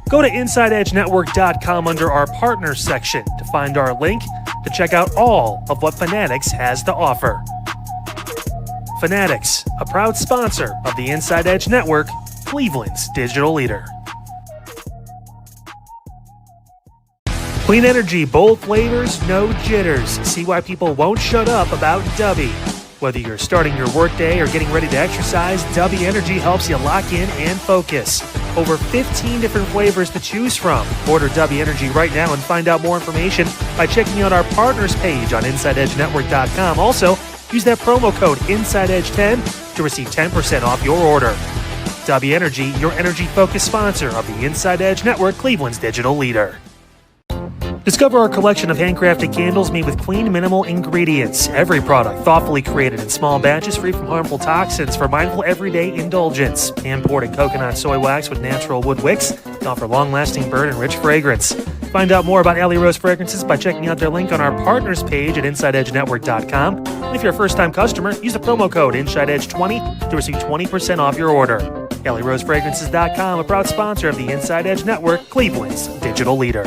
Go to InsideEdgeNetwork.com under our Partners section to find our link to check out all of what Fanatics has to offer. Fanatics, a proud sponsor of the Inside Edge Network, Cleveland's digital leader. Clean energy, bold flavors, no jitters. See why people won't shut up about Dubby. Whether you're starting your workday or getting ready to exercise, Dubby Energy helps you lock in and focus. Over 15 different flavors to choose from. Order Dubby Energy right now and find out more information by checking out our partners page on InsideEdgeNetwork.com. Also, use that promo code InsideEdge10 to receive 10% off your order. Dubby Energy, your energy-focused sponsor of the Inside Edge Network, Cleveland's digital leader. Discover our collection of handcrafted candles made with clean, minimal ingredients. Every product thoughtfully created in small batches free from harmful toxins for mindful everyday indulgence. Hand-poured in coconut soy wax with natural wood wicks to offer long-lasting burn and rich fragrance. Find out more about Alley Rose Fragrances by checking out their link on our partners page at InsideEdgeNetwork.com. And if you're a first-time customer, use the promo code InsideEdge20 to receive 20% off your order. AlleyRoseFragrances.com, a proud sponsor of the Inside Edge Network, Cleveland's digital leader.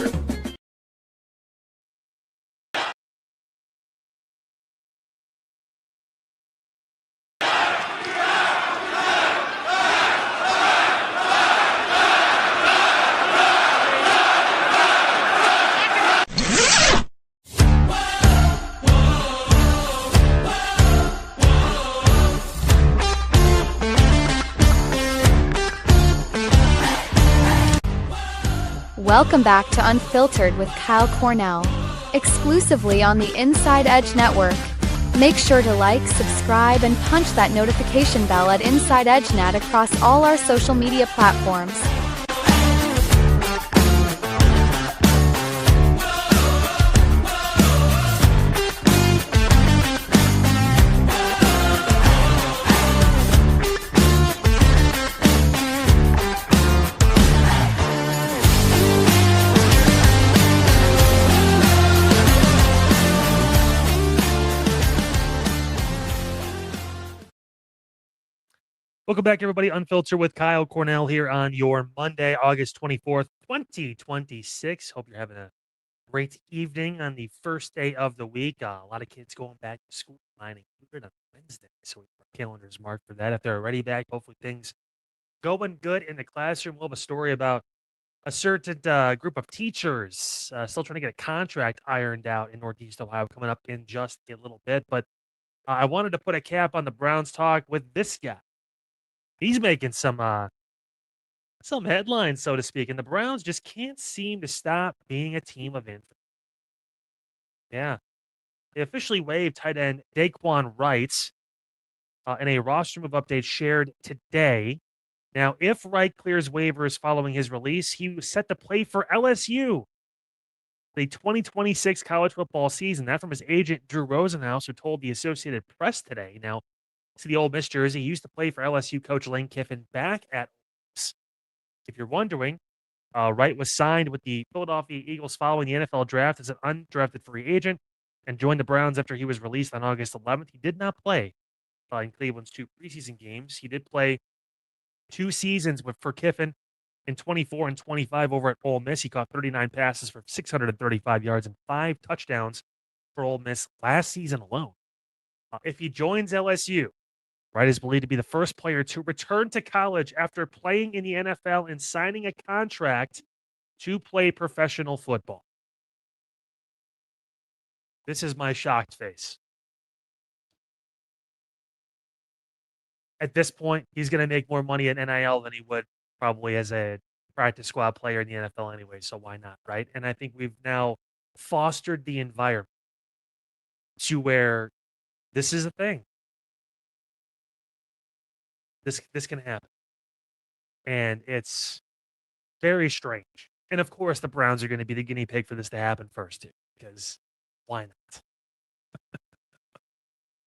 Welcome back to Unfiltered with Kyle Cornell, exclusively on the Inside Edge Network. Make sure to like, subscribe, and punch that notification bell at Inside Edge Net across all our social media platforms. Welcome back, everybody. Unfiltered with Kyle Cornell here on your Monday, August 24th, 2026. Hope you're having a great evening on the first day of the week. A lot of kids going back to school, mine included, on Wednesday. So our calendars marked for that. If they're already back, hopefully things going good in the classroom. We'll have a story about a certain group of teachers still trying to get a contract ironed out in Northeast Ohio coming up in just a little bit. But I wanted to put a cap on the Browns talk with this guy. He's making some headlines, so to speak, and the Browns just can't seem to stop being a team of infants. Yeah. They officially waived tight end Daquan Wright in a roster move update shared today. Now, if Wright clears waivers following his release, he was set to play for LSU the 2026 college football season. That from his agent, Drew Rosenhaus, who told the Associated Press today. Now, to the Ole Miss jersey, he used to play for LSU coach Lane Kiffin back at Ole Miss. If you're wondering, Wright was signed with the Philadelphia Eagles following the NFL draft as an undrafted free agent and joined the Browns after he was released on August 11th. He did not play in Cleveland's 2 preseason games. He did play 2 seasons for Kiffin in 24 and 25 over at Ole Miss. He caught 39 passes for 635 yards and 5 touchdowns for Ole Miss last season alone. If he joins LSU, Wright is believed to be the first player to return to college after playing in the NFL and signing a contract to play professional football. This is my shocked face. At this point, he's going to make more money at NIL than he would probably as a practice squad player in the NFL anyway, so why not, right? And I think we've now fostered the environment to where this is a thing. This can happen. And it's very strange. And of course, the Browns are going to be the guinea pig for this to happen first, too, because why not?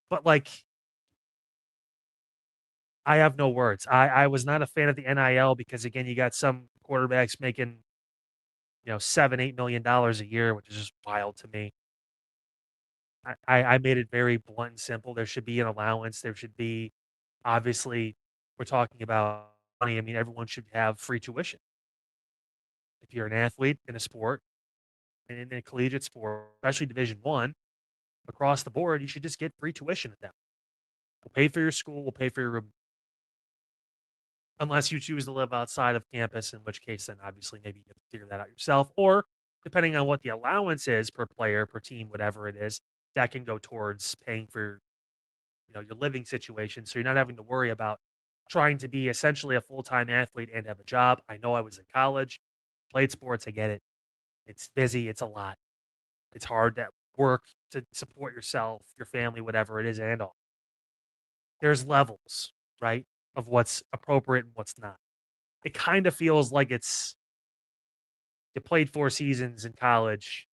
But like, I have no words. I was not a fan of the NIL because again, you got some quarterbacks making, $7-8 million a year, which is just wild to me. I made it very blunt and simple. There should be an allowance. There should be, obviously, we're talking about money. I mean, everyone should have free tuition. If you're an athlete in a sport, and in a collegiate sport, especially Division One, across the board, you should just get free tuition at that. We'll pay for your school. We'll pay for your room, unless you choose to live outside of campus, in which case, then obviously maybe you have to figure that out yourself. Or depending on what the allowance is per player, per team, whatever it is, that can go towards paying for your living situation. So you're not having to worry about trying to be essentially a full-time athlete and have a job. I know I was in college, played sports. I get it. It's busy. It's a lot. It's hard to work to support yourself, your family, whatever it is, and all. There's levels, right, of what's appropriate and what's not. It kind of feels like you played 4 seasons in college.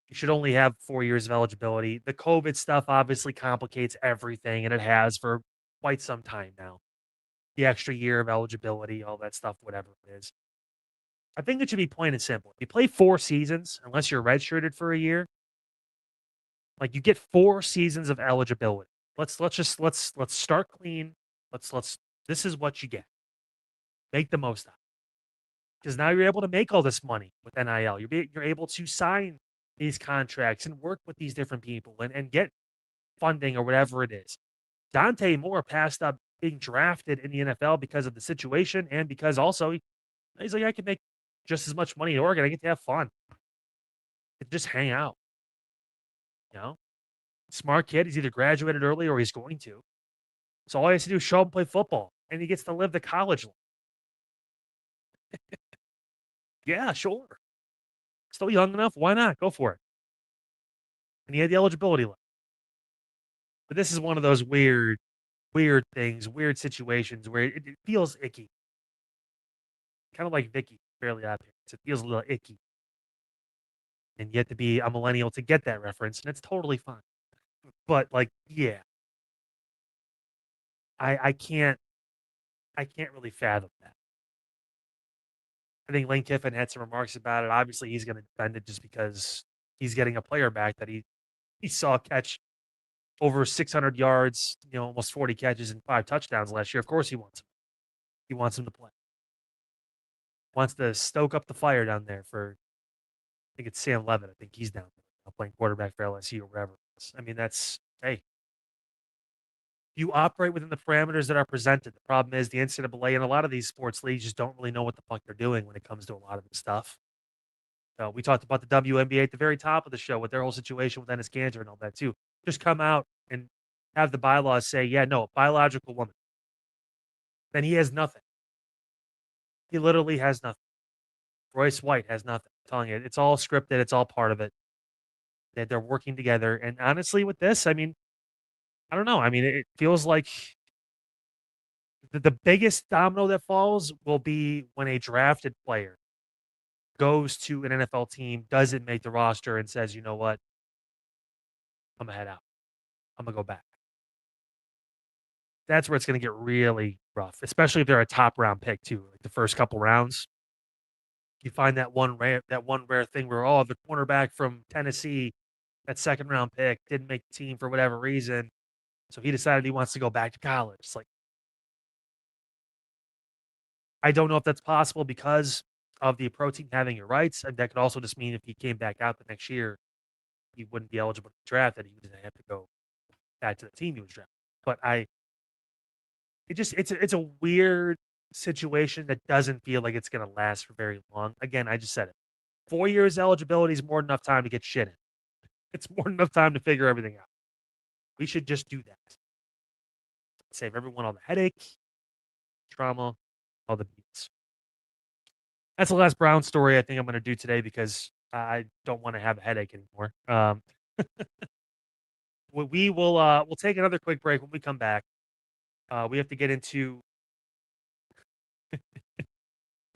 You should only have 4 years of eligibility. The COVID stuff obviously complicates everything, and it has for quite some time now. The extra year of eligibility, all that stuff, whatever it is. I think it should be plain and simple. If you play 4 seasons, unless you're redshirted for a year, like you get 4 seasons of eligibility. Let's start clean. This is what you get. Make the most of it. Because now you're able to make all this money with NIL. You're able to sign these contracts and work with these different people and get funding or whatever it is. Dante Moore passed up being drafted in the NFL because of the situation and because also he's like, I can make just as much money in Oregon. I get to have fun. Just hang out. Smart kid. He's either graduated early or he's going to. So all he has to do is show up and play football. And he gets to live the college life. Yeah, sure. Still young enough. Why not? Go for it. And he had the eligibility left. But this is one of those weird things, weird situations where it feels icky. Kind of like Vicky, Fairly Odd Parents. It feels a little icky. And you have to be a millennial to get that reference, and it's totally fine. But like, yeah. I can't really fathom that. I think Lane Kiffin had some remarks about it. Obviously, he's going to defend it just because he's getting a player back that he saw catch over 600 yards, almost 40 catches and 5 touchdowns last year. Of course he wants him. He wants him to play. Wants to stoke up the fire down there for, I think it's Sam Levitt. I think he's down there playing quarterback for LSU or wherever it is. I mean, hey. You operate within the parameters that are presented. The problem is the NCAA and a lot of these sports leagues just don't really know what the fuck they're doing when it comes to a lot of this stuff. We talked about the WNBA at the very top of the show with their whole situation with Dennis Ganter and all that too. Just come out and have the bylaws say, yeah, no, biological woman. Then he has nothing. He literally has nothing. Royce White has nothing. I'm telling you, it's all scripted. It's all part of it. That they're working together. And honestly, with this, I mean, I don't know. I mean, it feels like the biggest domino that falls will be when a drafted player goes to an NFL team, doesn't make the roster, and says, you know what? I'm going to head out. I'm going to go back. That's where it's going to get really rough, especially if they're a top round pick, too. Like the first couple rounds. You find that one rare thing where, the cornerback from Tennessee, that second round pick, didn't make the team for whatever reason. So he decided he wants to go back to college. It's like, I don't know if that's possible because of the pro team having your rights. And that could also just mean if he came back out the next year, he wouldn't be eligible to be drafted. He would have to go back to the team he was drafted. But it's a weird situation that doesn't feel like it's going to last for very long. Again, I just said it. 4 years eligibility is more than enough time to get shit in. It's more than enough time to figure everything out. We should just do that. Save everyone all the headache, trauma, all the beats. That's the last Brown story I think I'm going to do today because I don't want to have a headache anymore. We'll take another quick break. When we come back, we have to get into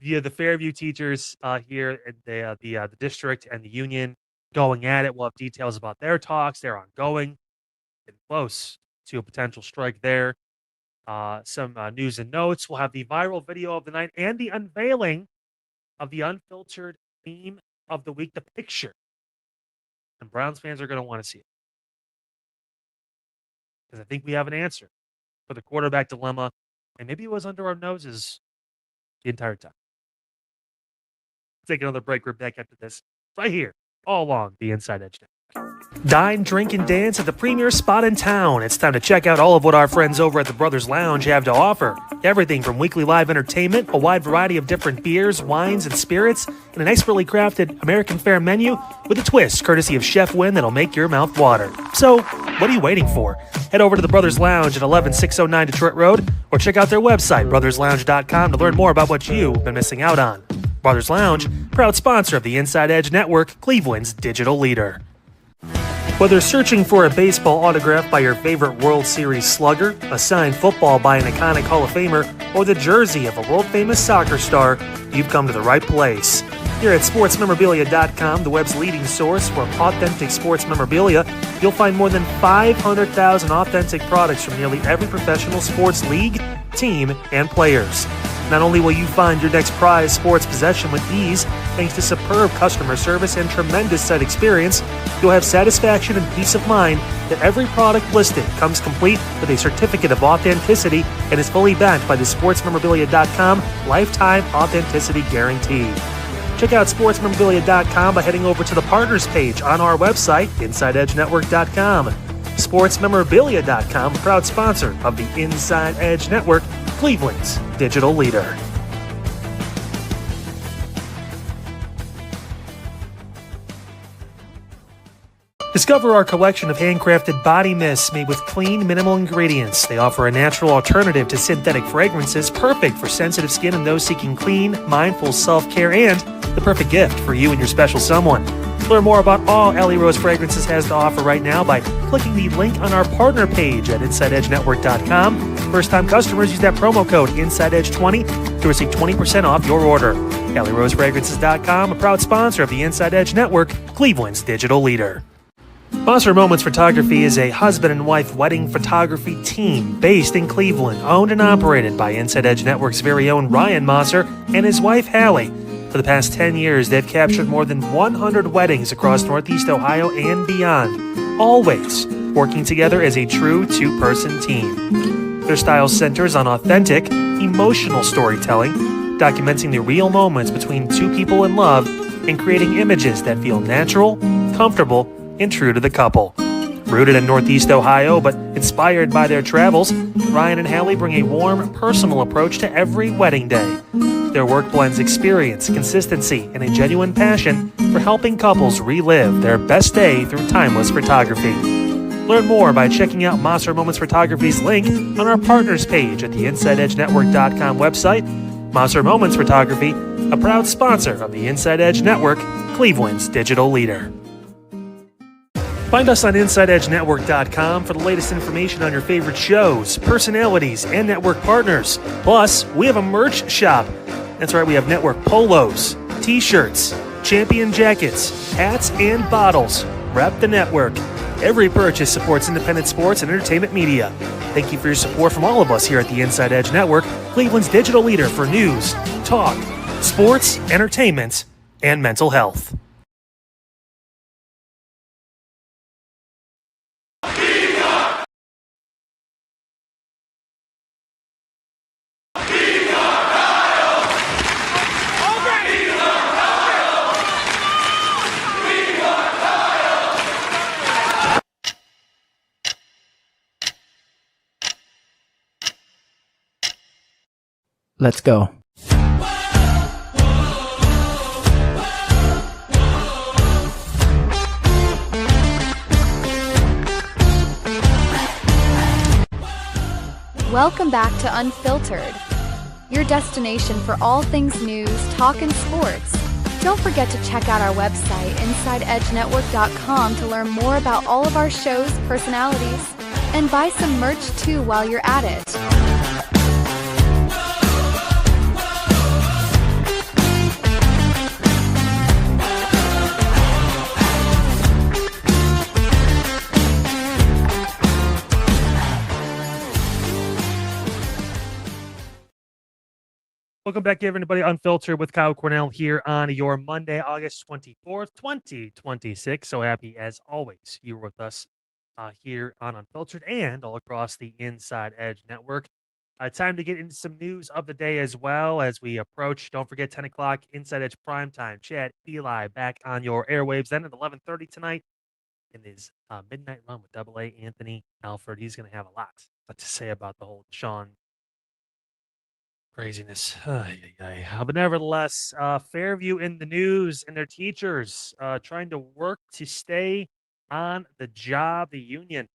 the Fairview teachers here at the district and the union going at it. We'll have details about their talks. They're ongoing. Getting close to a potential strike there. Some news and notes. We'll have the viral video of the night and the unveiling of the unfiltered meme of the week, the picture. And Browns fans are going to want to see it. Because I think we have an answer for the quarterback dilemma. And maybe it was under our noses the entire time. Take another break. We're back after this right here, all along the Inside Edge Network. Dine, drink, and dance at the premier spot in town. It's time to check out all of what our friends over at the Brothers Lounge have to offer. Everything from weekly live entertainment, a wide variety of different beers, wines, and spirits, and an expertly crafted American fare menu with a twist courtesy of Chef Wynn that'll make your mouth water. So, what are you waiting for? Head over to the Brothers Lounge at 11609 Detroit Road or check out their website, brotherslounge.com, to learn more about what you've been missing out on. Brothers Lounge, proud sponsor of the Inside Edge Network, Cleveland's digital leader. Whether searching for a baseball autograph by your favorite World Series slugger, a signed football by an iconic Hall of Famer, or the jersey of a world-famous soccer star, you've come to the right place. Here at sportsmemorabilia.com, the web's leading source for authentic sports memorabilia, you'll find more than 500,000 authentic products from nearly every professional sports league, team, and players. Not only will you find your next prized sports possession with ease, thanks to superb customer service and tremendous site experience, you'll have satisfaction and peace of mind that every product listed comes complete with a certificate of authenticity and is fully backed by the sportsmemorabilia.com lifetime authenticity guarantee. Check out sportsmemorabilia.com by heading over to the partners page on our website, InsideEdgeNetwork.com. Sportsmemorabilia.com, a proud sponsor of the Inside Edge Network, Cleveland's digital leader. Discover our collection of handcrafted body mists made with clean, minimal ingredients. They offer a natural alternative to synthetic fragrances, perfect for sensitive skin and those seeking clean, mindful self-care, and the perfect gift for you and your special someone. Learn more about all Alley Rose Fragrances has to offer right now by clicking the link on our partner page at InsideEdgeNetwork.com. First-time customers use that promo code InsideEdge20 to receive 20% off your order. AlleyRoseFragrances.com, a proud sponsor of the Inside Edge Network, Cleveland's digital leader. Mosser Moments Photography is a husband and wife wedding photography team based in Cleveland, owned and operated by Inside Edge Network's very own Ryan Mosser and his wife Hallie. For the past 10 years, they've captured more than 100 weddings across Northeast Ohio and beyond, always working together as a true two-person team. Their style centers on authentic, emotional storytelling, documenting the real moments between two people in love and creating images that feel natural, comfortable, and true to the couple. Rooted in Northeast Ohio, but inspired by their travels, Ryan and Hallie bring a warm, personal approach to every wedding day. Their work blends experience, consistency, and a genuine passion for helping couples relive their best day through timeless photography. Learn more by checking out Mosser Moments Photography's link on our partners page at the InsideEdgeNetwork.com website. Mosser Moments Photography, a proud sponsor of the Inside Edge Network, Cleveland's digital leader. Find us on InsideEdgeNetwork.com for the latest information on your favorite shows, personalities, and network partners. Plus, we have a merch shop. That's right, we have network polos, t-shirts, champion jackets, hats, and bottles. Rep the network. Every purchase supports independent sports and entertainment media. Thank you for your support from all of us here at the Inside Edge Network, Cleveland's digital leader for news, talk, sports, entertainment, and mental health. Let's go. Welcome back to Unfiltered, your destination for all things news, talk, and sports. Don't forget to check out our website, InsideEdgeNetwork.com, to learn more about all of our shows, personalities, and buy some merch too while you're at it. Welcome back, everybody. Unfiltered with Kyle Cornell here on your Monday, August 24th, 2026. So happy, as always, you're with us here on Unfiltered and all across the Inside Edge Network. Time to get into some news of the day as well as we approach. Don't forget, 10 o'clock, Inside Edge Primetime. Chad Eli back on your airwaves. Then at 11:30 tonight in his midnight run with AA Anthony Alfred. He's going to have a lot to say about the whole Deshaun craziness. But nevertheless, Fairview in the news and their teachers trying to work to stay on the job. The union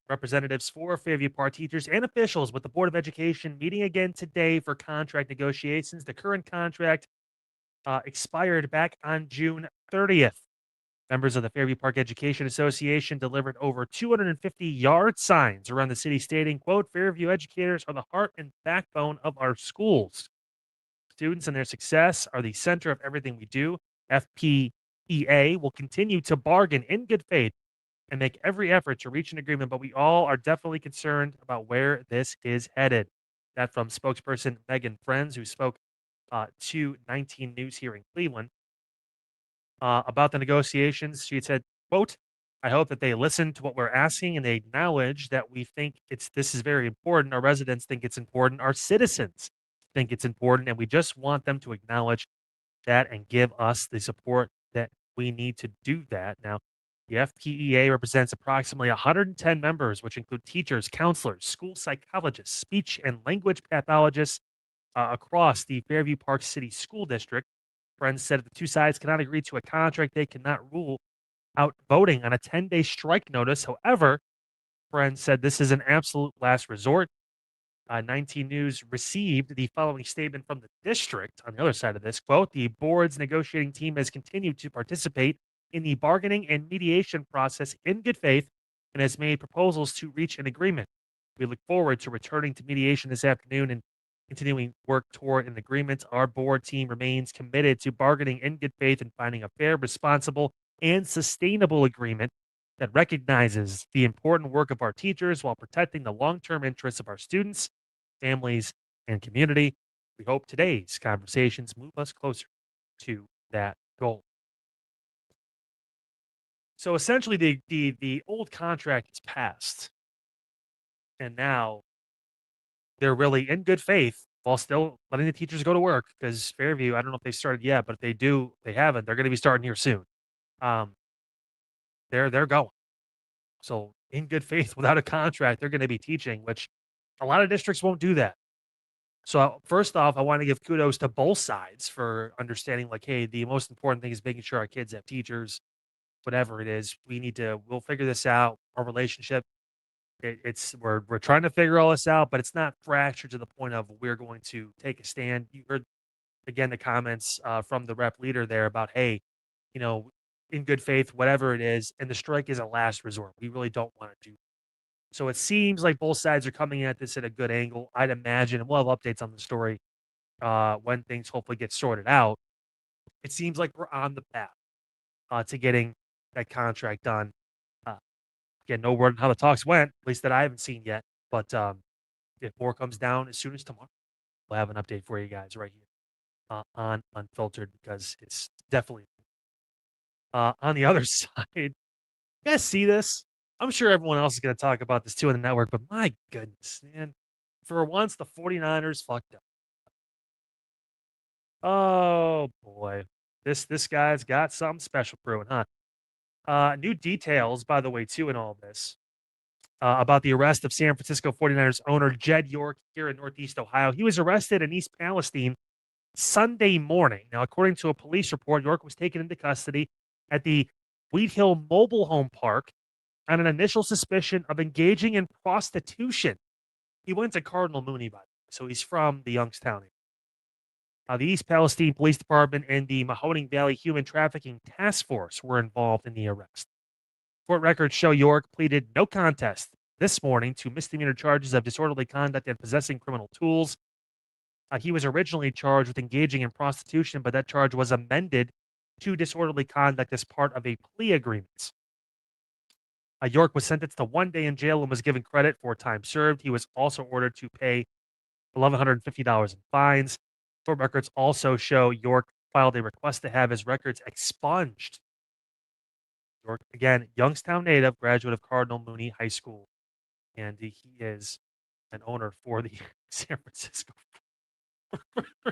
representatives for Fairview Park teachers and officials with the Board of Education meeting again today for contract negotiations. The current contract expired back on June 30th. Members of the Fairview Park Education Association delivered over 250 yard signs around the city stating, quote, Fairview educators are the heart and backbone of our schools. Students and their success are the center of everything we do. FPEA will continue to bargain in good faith and make every effort to reach an agreement, but we all are definitely concerned about where this is headed. That from spokesperson Megan Friends, who spoke to 19 News here in Cleveland. About the negotiations, she said, quote, I hope that they listen to what we're asking and they acknowledge that we think this is very important. Our residents think it's important. Our citizens think it's important. And we just want them to acknowledge that and give us the support that we need to do that. Now, the FPEA represents approximately 110 members, which include teachers, counselors, school psychologists, speech and language pathologists across the Fairview Park City School District. Friends said if the two sides cannot agree to a contract, they cannot rule out voting on a 10-day strike notice. However, Friends said this is an absolute last resort. 19 News received the following statement from the district on the other side of this. Quote, the board's negotiating team has continued to participate in the bargaining and mediation process in good faith and has made proposals to reach an agreement. We look forward to returning to mediation this afternoon and continuing work toward an agreement. Our board team remains committed to bargaining in good faith and finding a fair, responsible, and sustainable agreement that recognizes the important work of our teachers while protecting the long-term interests of our students, families, and community. We hope today's conversations move us closer to that goal. So essentially, the old contract is passed, and now they're really in good faith while still letting the teachers go to work because Fairview, I don't know if they started yet, but if they do, they haven't. They're going to be starting here soon. They're going. So in good faith, without a contract, they're going to be teaching, which a lot of districts won't do that. So first off, I want to give kudos to both sides for understanding, like, hey, the most important thing is making sure our kids have teachers, whatever it is. We'll figure this out. Our relationship, we're trying to figure all this out, but it's not fractured to the point of we're going to take a stand. You heard again the comments from the rep leader there about, hey, in good faith, whatever it is, and the strike is a last resort. We really don't want to do. So it seems like both sides are coming at this at a good angle. I'd imagine, and we'll have updates on the story when things hopefully get sorted out. It seems like we're on the path to getting that contract done. Again, no word on how the talks went, at least that I haven't seen yet. But if more comes down as soon as tomorrow, we'll have an update for you guys right here on Unfiltered because it's definitely on the other side. You guys see this? I'm sure everyone else is going to talk about this too on the network, but my goodness, man. For once, the 49ers fucked up. Oh, boy. This guy's got something special brewing, huh? New details, by the way, too, in all this. About the arrest of San Francisco 49ers owner Jed York here in Northeast Ohio. He was arrested in East Palestine Sunday morning. Now, according to a police report, York was taken into custody at the Wheat Hill Mobile Home Park on an initial suspicion of engaging in prostitution. He went to Cardinal Mooney, by the way, so he's from the Youngstown area. The East Palestine Police Department and the Mahoning Valley Human Trafficking Task Force were involved in the arrest. Court records show York pleaded no contest this morning to misdemeanor charges of disorderly conduct and possessing criminal tools. He was originally charged with engaging in prostitution, but that charge was amended to disorderly conduct as part of a plea agreement. York was sentenced to 1 day in jail and was given credit for time served. He was also ordered to pay $1,150 in fines. Court records also show York filed a request to have his records expunged. York, again, Youngstown native, graduate of Cardinal Mooney High School, and he is an owner for the San Francisco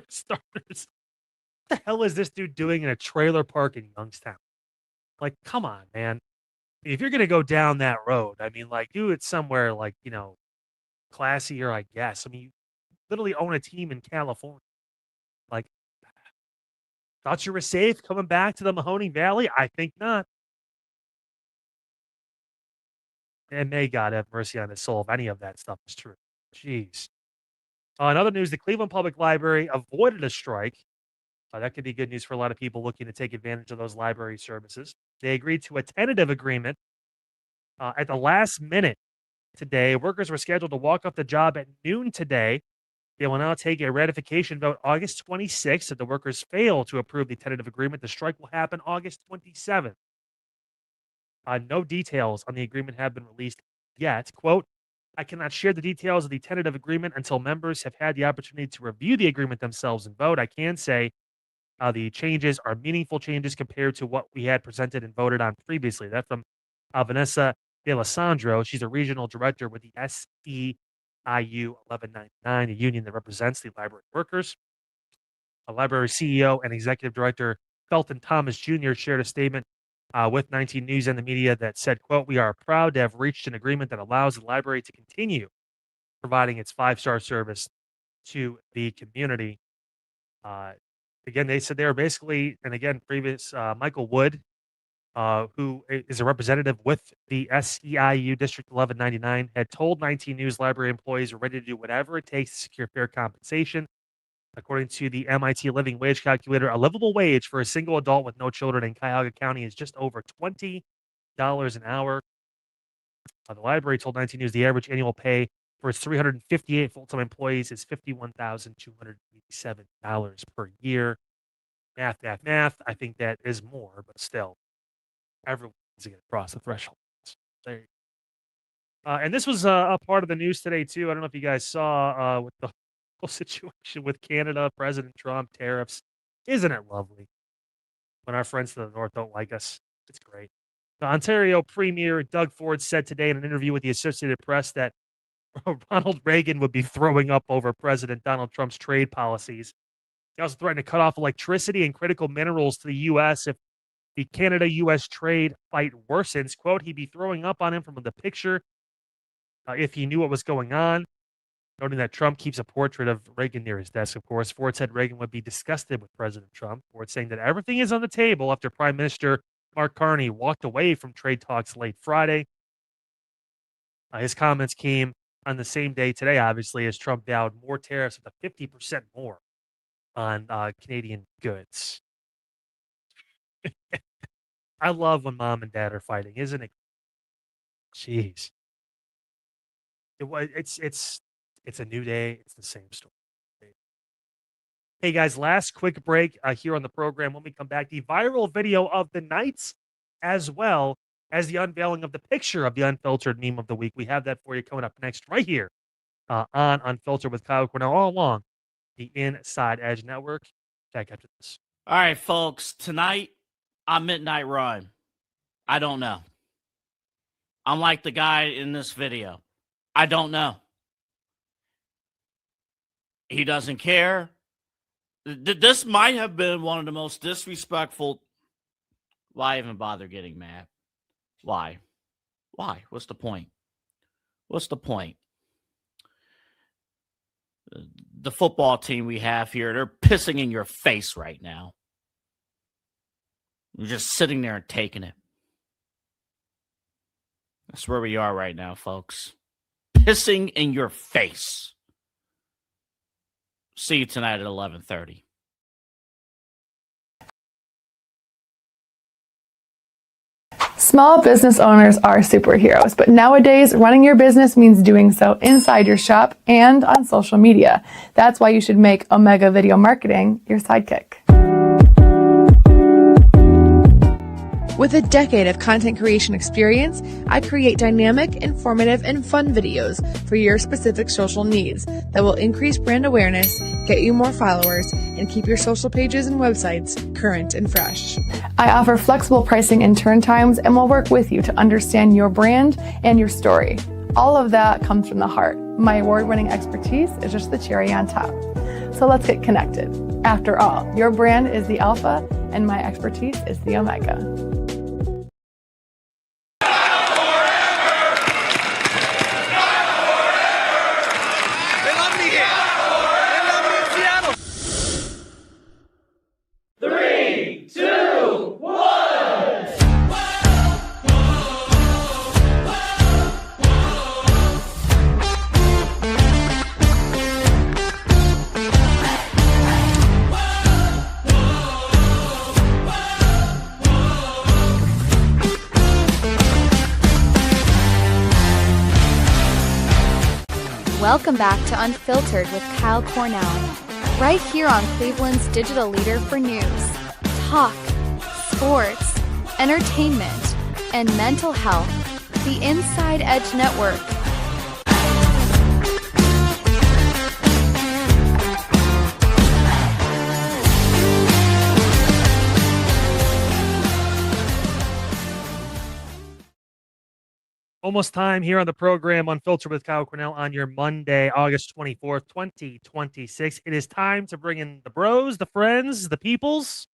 Starters. What the hell is this dude doing in a trailer park in Youngstown? Like, come on, man. If you're going to go down that road, I mean, like, do it somewhere like, classier, I guess. I mean, you literally own a team in California. Like, thought you were safe coming back to the Mahoning Valley? I think not. And may God have mercy on his soul if any of that stuff is true. Jeez. In other news, the Cleveland Public Library avoided a strike. That could be good news for a lot of people looking to take advantage of those library services. They agreed to a tentative agreement at the last minute today. Workers were scheduled to walk off the job at noon today. They will now take a ratification vote August 26th. If the workers fail to approve the tentative agreement, the strike will happen August 27th. No details on the agreement have been released yet. Quote, I cannot share the details of the tentative agreement until members have had the opportunity to review the agreement themselves and vote. I can say the changes are meaningful changes compared to what we had presented and voted on previously. That's from Vanessa D'Alessandro. She's a regional director with the SEIU 1199, a union that represents the library workers. A library CEO and executive director Felton Thomas Jr. shared a statement with 19 News and the media that said, quote, we are proud to have reached an agreement that allows the library to continue providing its 5-star service to the community. Again, they said they were basically, and again, previous Michael Wood, who is a representative with the SEIU District 1199, had told 19 News library employees are ready to do whatever it takes to secure fair compensation. According to the MIT Living Wage Calculator, a livable wage for a single adult with no children in Cuyahoga County is just over $20 an hour. The library told 19 News the average annual pay for its 358 full-time employees is $51,287 per year. Math. I think that is more, but still, everyone's going to cross the threshold. There you go. And this was a part of the news today, too. I don't know if you guys saw with the whole situation with Canada, President Trump, tariffs. Isn't it lovely when our friends to the north don't like us? It's great. The Ontario Premier Doug Ford said today in an interview with the Associated Press that Ronald Reagan would be throwing up over President Donald Trump's trade policies. He also threatened to cut off electricity and critical minerals to the U.S. if the Canada-U.S. trade fight worsens. Quote, he'd be throwing up on him from the picture if he knew what was going on. Noting that Trump keeps a portrait of Reagan near his desk, of course. Ford said Reagan would be disgusted with President Trump. Ford saying that everything is on the table after Prime Minister Mark Carney walked away from trade talks late Friday. His comments came on the same day today, obviously, as Trump vowed more tariffs with a 50% more on Canadian goods. I love when mom and dad are fighting, isn't it? Jeez. It's a new day. It's the same story. Hey, guys, last quick break here on the program. When we come back, the viral video of the night, as well as the unveiling of the picture of the unfiltered meme of the week. We have that for you coming up next right here on Unfiltered with Kyle Cornell, all along the Inside Edge Network. Back after this. All right, folks. Tonight, on Midnight Run, I don't know. I'm like the guy in this video. I don't know. He doesn't care. This might have been one of the most disrespectful. Why even bother getting mad? Why? What's the point? The football team we have here, they're pissing in your face right now. You're just sitting there and taking it. That's where we are right now, folks. Pissing in your face. See you tonight at 11:30. Small business owners are superheroes, but nowadays running your business means doing so inside your shop and on social media. That's why you should make Omega Video Marketing your sidekick. With a decade of content creation experience, I create dynamic, informative, and fun videos for your specific social needs that will increase brand awareness, get you more followers, and keep your social pages and websites current and fresh. I offer flexible pricing and turn times and will work with you to understand your brand and your story. All of that comes from the heart. My award-winning expertise is just the cherry on top. So let's get connected. After all, your brand is the alpha and my expertise is the omega. Welcome back to Unfiltered with Kyle Cornell, right here on Cleveland's digital leader for news, talk, sports, entertainment, and mental health, the InsideEdge Network. Almost time here on the program, Unfiltered with Kyle Cornell, on your Monday, August 24th, 2026. It is time to bring in the bros, the friends, the peoples.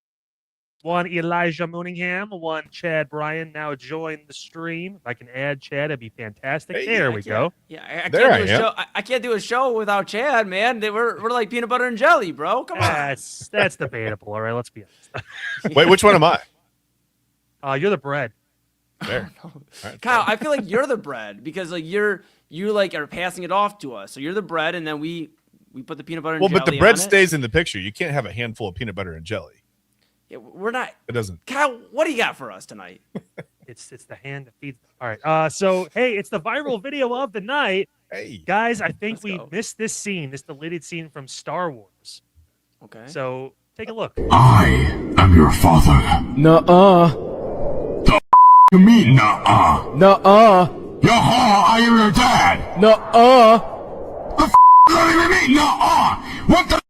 One Elijah Mooningham, one Chad Bryan now join the stream. If I can add Chad, it'd be fantastic. Hey, there we go. Yeah, I can't do a show without Chad, man. We're like peanut butter and jelly, bro. Come on. That's debatable. All right, let's be honest. Wait, which one am I? You're the bread. There. Right, Kyle, I feel like you're the bread because like you like are passing it off to us. So you're the bread, and then we put the peanut butter and jelly. Well, but the bread stays in the picture. You can't have a handful of peanut butter and jelly. Yeah, we're not. It doesn't. Kyle, what do you got for us tonight? It's the hand that feeds. All right. So hey, it's the viral video of the night. Hey guys, I think we missed this scene, this deleted scene from Star Wars. Okay. So take a look. I am your father. Nuh-uh. You mean nuh-uh? Nuh-uh. Yuh-uh, I am your dad. Nuh-uh. The does that even mean nuh-uh? What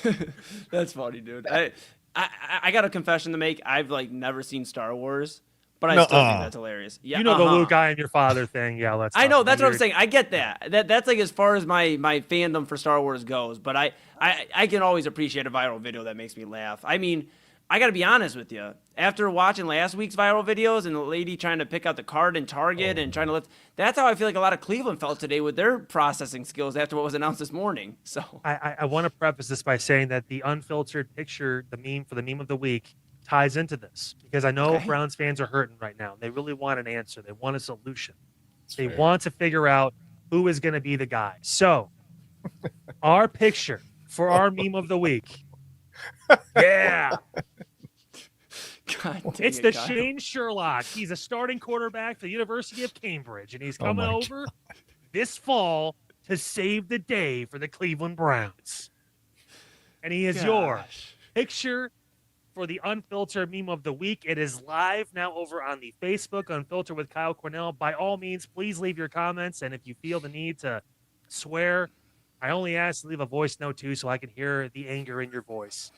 the? That's funny, dude. I got a confession to make. I've like never seen Star Wars, but I still think that's hilarious. Yeah, you know the Luke, I am your father thing. Yeah, let's. I know that's what I'm saying. I get that. That's like as far as my fandom for Star Wars goes. But I can always appreciate a viral video that makes me laugh. I mean, I got to be honest with you. After watching last week's viral videos and the lady trying to pick out the card in Target and trying to lift, that's how I feel like a lot of Cleveland felt today with their processing skills after what was announced this morning. So I want to preface this by saying that the unfiltered picture, the meme of the week, ties into this because I know Browns fans are hurting right now. They really want an answer. They want a solution. They want to figure out who is going to be the guy. So our picture for our meme of the week. Yeah. It's the Shane Sherlock. He's a starting quarterback for the University of Cambridge, and he's coming over this fall to save the day for the Cleveland Browns. And he is your picture for the Unfiltered Meme of the Week. It is live now over on the Facebook, Unfiltered with Kyle Cornell. By all means, please leave your comments, and if you feel the need to swear, I only ask to leave a voice note, too, so I can hear the anger in your voice.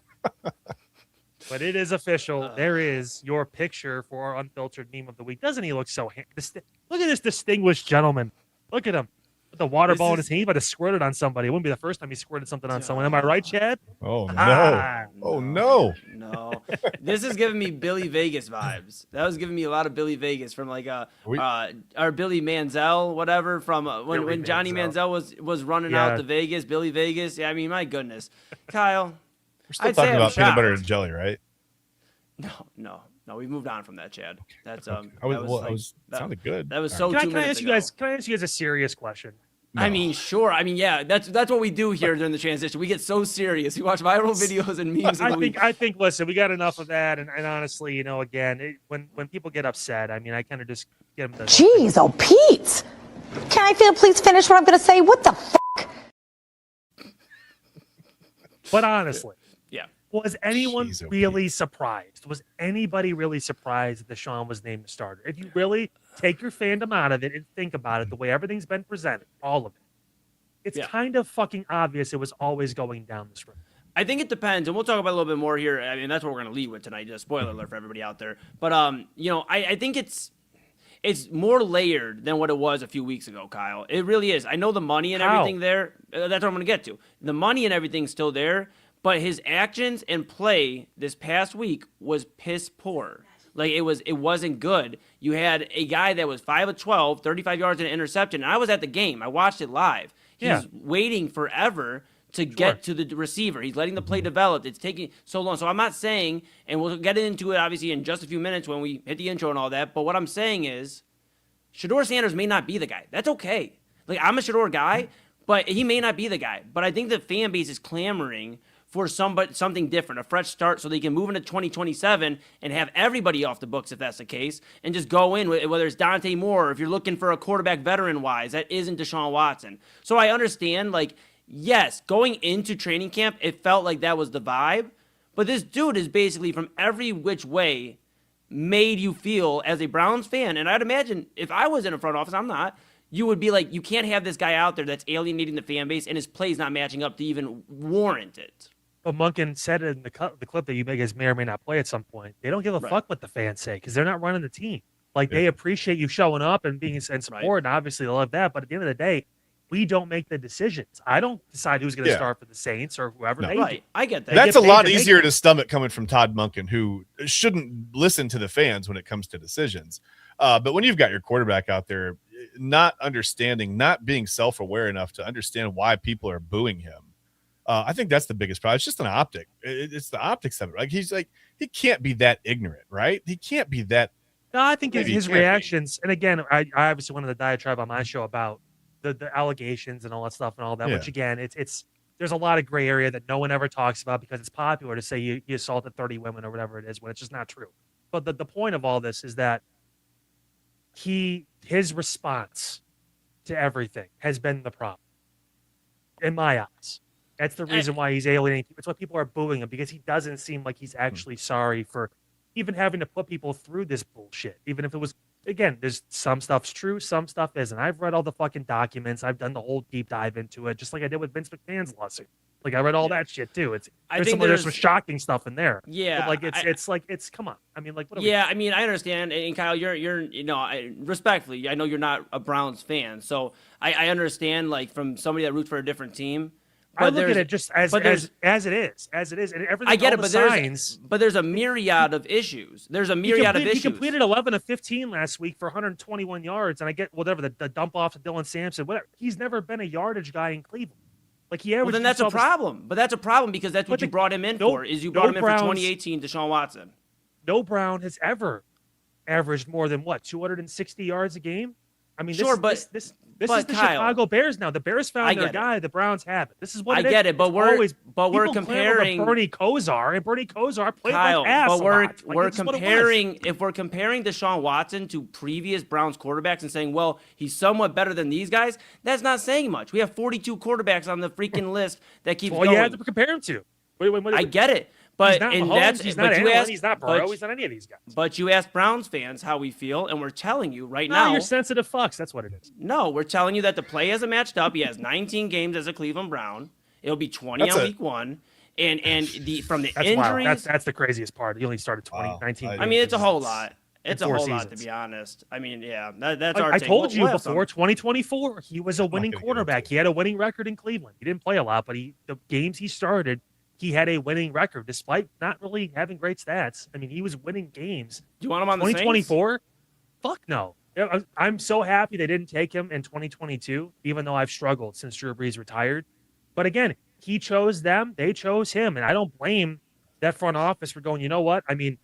But it is official. There is your picture for our Unfiltered Meme of the Week. Doesn't he look so look at this distinguished gentleman. Look at him. With the water ball in his hand. He might have squirted on somebody. It wouldn't be the first time he squirted something on someone. Am I right, Chad? Oh, no. Oh, no. No. This is giving me Billy Vegas vibes. That was giving me a lot of Billy Vegas from like our Billy Manziel, whatever, from when Johnny Manziel was running out to Vegas. Billy Vegas. Yeah, I mean, my goodness. Kyle. We're still talking about peanut butter and jelly, right? No. We've moved on from that, Chad. That's sounded good. That was Can I ask ago. you guys a serious question? No. I mean, sure. I mean, yeah. That's what we do here during the transition. We get so serious. We watch viral videos and memes. I think. Listen, we got enough of that. And honestly, you know, again, when people get upset, I mean, I kind of just get them. Jeez, oh Pete! Can I please finish what I'm going to say? What the fuck? But honestly, Was anyone really surprised? Was anybody really surprised that Deshaun was named the starter? If you really take your fandom out of it and think about it, the way everything's been presented, all of it, it's kind of fucking obvious it was always going down this road. I think it depends, and we'll talk about a little bit more here. I mean, that's what we're going to lead with tonight. Just spoiler alert for everybody out there. But I think it's more layered than what it was a few weeks ago, Kyle. It really is. I know the money and everything there. That's what I'm going to get to. The money and everything's still there, but his actions and play this past week was piss poor. Like, it wasn't good. You had a guy that was 5 of 12, 35 yards and an interception, and I was at the game. I watched it live. He's waiting forever to get to the receiver. He's letting the play develop. It's taking so long. So I'm not saying, and we'll get into it obviously in just a few minutes when we hit the intro and all that, but what I'm saying is Shedeur Sanders may not be the guy. That's okay. Like, I'm a Shedeur guy, but he may not be the guy. But I think the fan base is clamoring for something different, a fresh start, so they can move into 2027 and have everybody off the books if that's the case, and just go in, whether it's Dante Moore, or if you're looking for a quarterback veteran-wise, that isn't Deshaun Watson. So I understand, like, yes, going into training camp, it felt like that was the vibe, but this dude is basically from every which way made you feel as a Browns fan, and I'd imagine if I was in a front office, I'm not, you would be like, you can't have this guy out there that's alienating the fan base and his play's not matching up to even warrant it. But Munkin said it in the clip that you guys may or may not play at some point. They don't give a fuck what the fans say because they're not running the team. Like, they appreciate you showing up and being in support, and obviously they love that. But at the end of the day, we don't make the decisions. I don't decide who's going to start for the Saints or whoever. They do. I get that. That's a lot easier to stomach coming from Todd Monken, who shouldn't listen to the fans when it comes to decisions. But when you've got your quarterback out there not understanding, not being self-aware enough to understand why people are booing him, I think that's the biggest problem. It's just an optic. It's the optics of it. Like, he can't be that ignorant, right? He can't be that. No, I think his reactions, and again, I obviously went on the diatribe on my show about the allegations and all that stuff and all that, which again, it's there's a lot of gray area that no one ever talks about because it's popular to say you assaulted 30 women or whatever it is when it's just not true. But the point of all this is that his response to everything has been the problem in my eyes. That's the reason why he's alienating people. It's why people are booing him, because he doesn't seem like he's actually sorry for even having to put people through this bullshit. Even if it was, again, there's some stuff's true, some stuff isn't. I've read all the fucking documents. I've done the whole deep dive into it, just like I did with Vince McMahon's lawsuit. Like, I read all that shit too. There's some shocking stuff in there. Yeah, but it's come on. I mean, like, what? I mean, I understand, and Kyle, you're respectfully, I know you're not a Browns fan, so I understand, like, from somebody that roots for a different team. But I look at it just as it is, and everything. I get it, but there's a myriad of issues. There's a myriad of issues. He completed 11 of 15 last week for 121 yards, and I get whatever the dump off to Dylan Sampson. Whatever. He's never been a yardage guy in Cleveland. Like, he averaged. Well, then that's a problem. But that's a problem because that's what you brought him in for. Is you brought him in for 2018, Deshaun Watson. No Brown has ever averaged more than 260 yards a game. I mean, sure, this is the Kyle, Chicago Bears now. The Bears found their guy. The Browns haven't. This is what I get it, but we're comparing Bernie Kosar, and Bernie Kosar played Kyle, like ass. But we're comparing. If we're comparing Deshaun Watson to previous Browns quarterbacks and saying, well, he's somewhat better than these guys, that's not saying much. We have 42 quarterbacks on the freaking list that keeps going. You have to compare him to. I get it. But he's not Mahomes, he's not Allen, he's not Burrow, he's not any of these guys. But you asked Browns fans how we feel, and we're telling you right now. No, you're sensitive fucks. That's what it is. No, we're telling you that the play hasn't matched up. He has 19 games as a Cleveland Brown. It'll be 20 on week 1. And from the injuries. Wild. That's the craziest part. He only started 19. I mean, it's a whole lot. It's a whole lot, to be honest. I mean, yeah, that's our take. I told you before 2024, he was a winning quarterback. He had a winning record in Cleveland. He didn't play a lot, but the games he started, he had a winning record despite not really having great stats. I mean, he was winning games. Do you want him on the 2024? Fuck no. I'm so happy they didn't take him in 2022, even though I've struggled since Drew Brees retired. But again, he chose them. They chose him. And I don't blame that front office for going, you know what? I mean,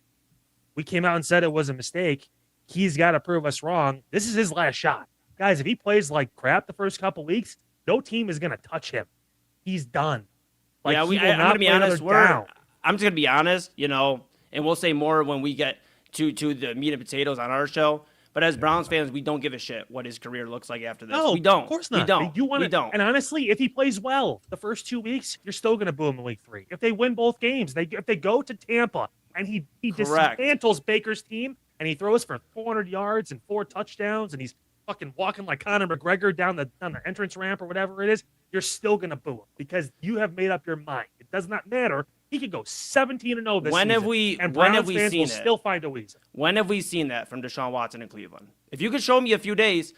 we came out and said it was a mistake. He's got to prove us wrong. This is his last shot. Guys, if he plays like crap the first couple weeks, no team is going to touch him. He's done. Like, I'm going to be honest. I'm just going to be honest, and we'll say more when we get to the meat and potatoes on our show. But as Browns fans, we don't give a shit what his career looks like after this. No, we don't. Of course not. We don't. We don't. And honestly, if he plays well the first 2 weeks, you're still going to boo him in week 3. If they win both games, if they go to Tampa and he dismantles Baker's team and he throws for 400 yards and 4 touchdowns and he's fucking walking like Conor McGregor down the entrance ramp or whatever it is, you're still going to boo him because you have made up your mind. It does not matter. He could go 17-0 this season. And Browns fans will still find a reason. When have we seen that from Deshaun Watson in Cleveland? If you could show me a few games,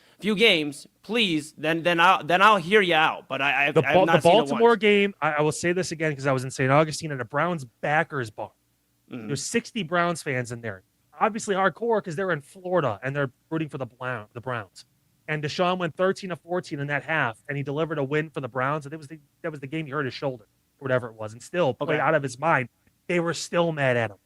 please, then I'll hear you out. But I have not seen it once. The Baltimore game, I will say this again because I was in St. Augustine at a Browns backers bar. There's 60 Browns fans in there. Obviously hardcore because they're in Florida and they're rooting for the Browns. And Deshaun went 13-14 in that half, and he delivered a win for the Browns. And that was the game he hurt his shoulder, or whatever it was, and still played out of his mind. They were still mad at him.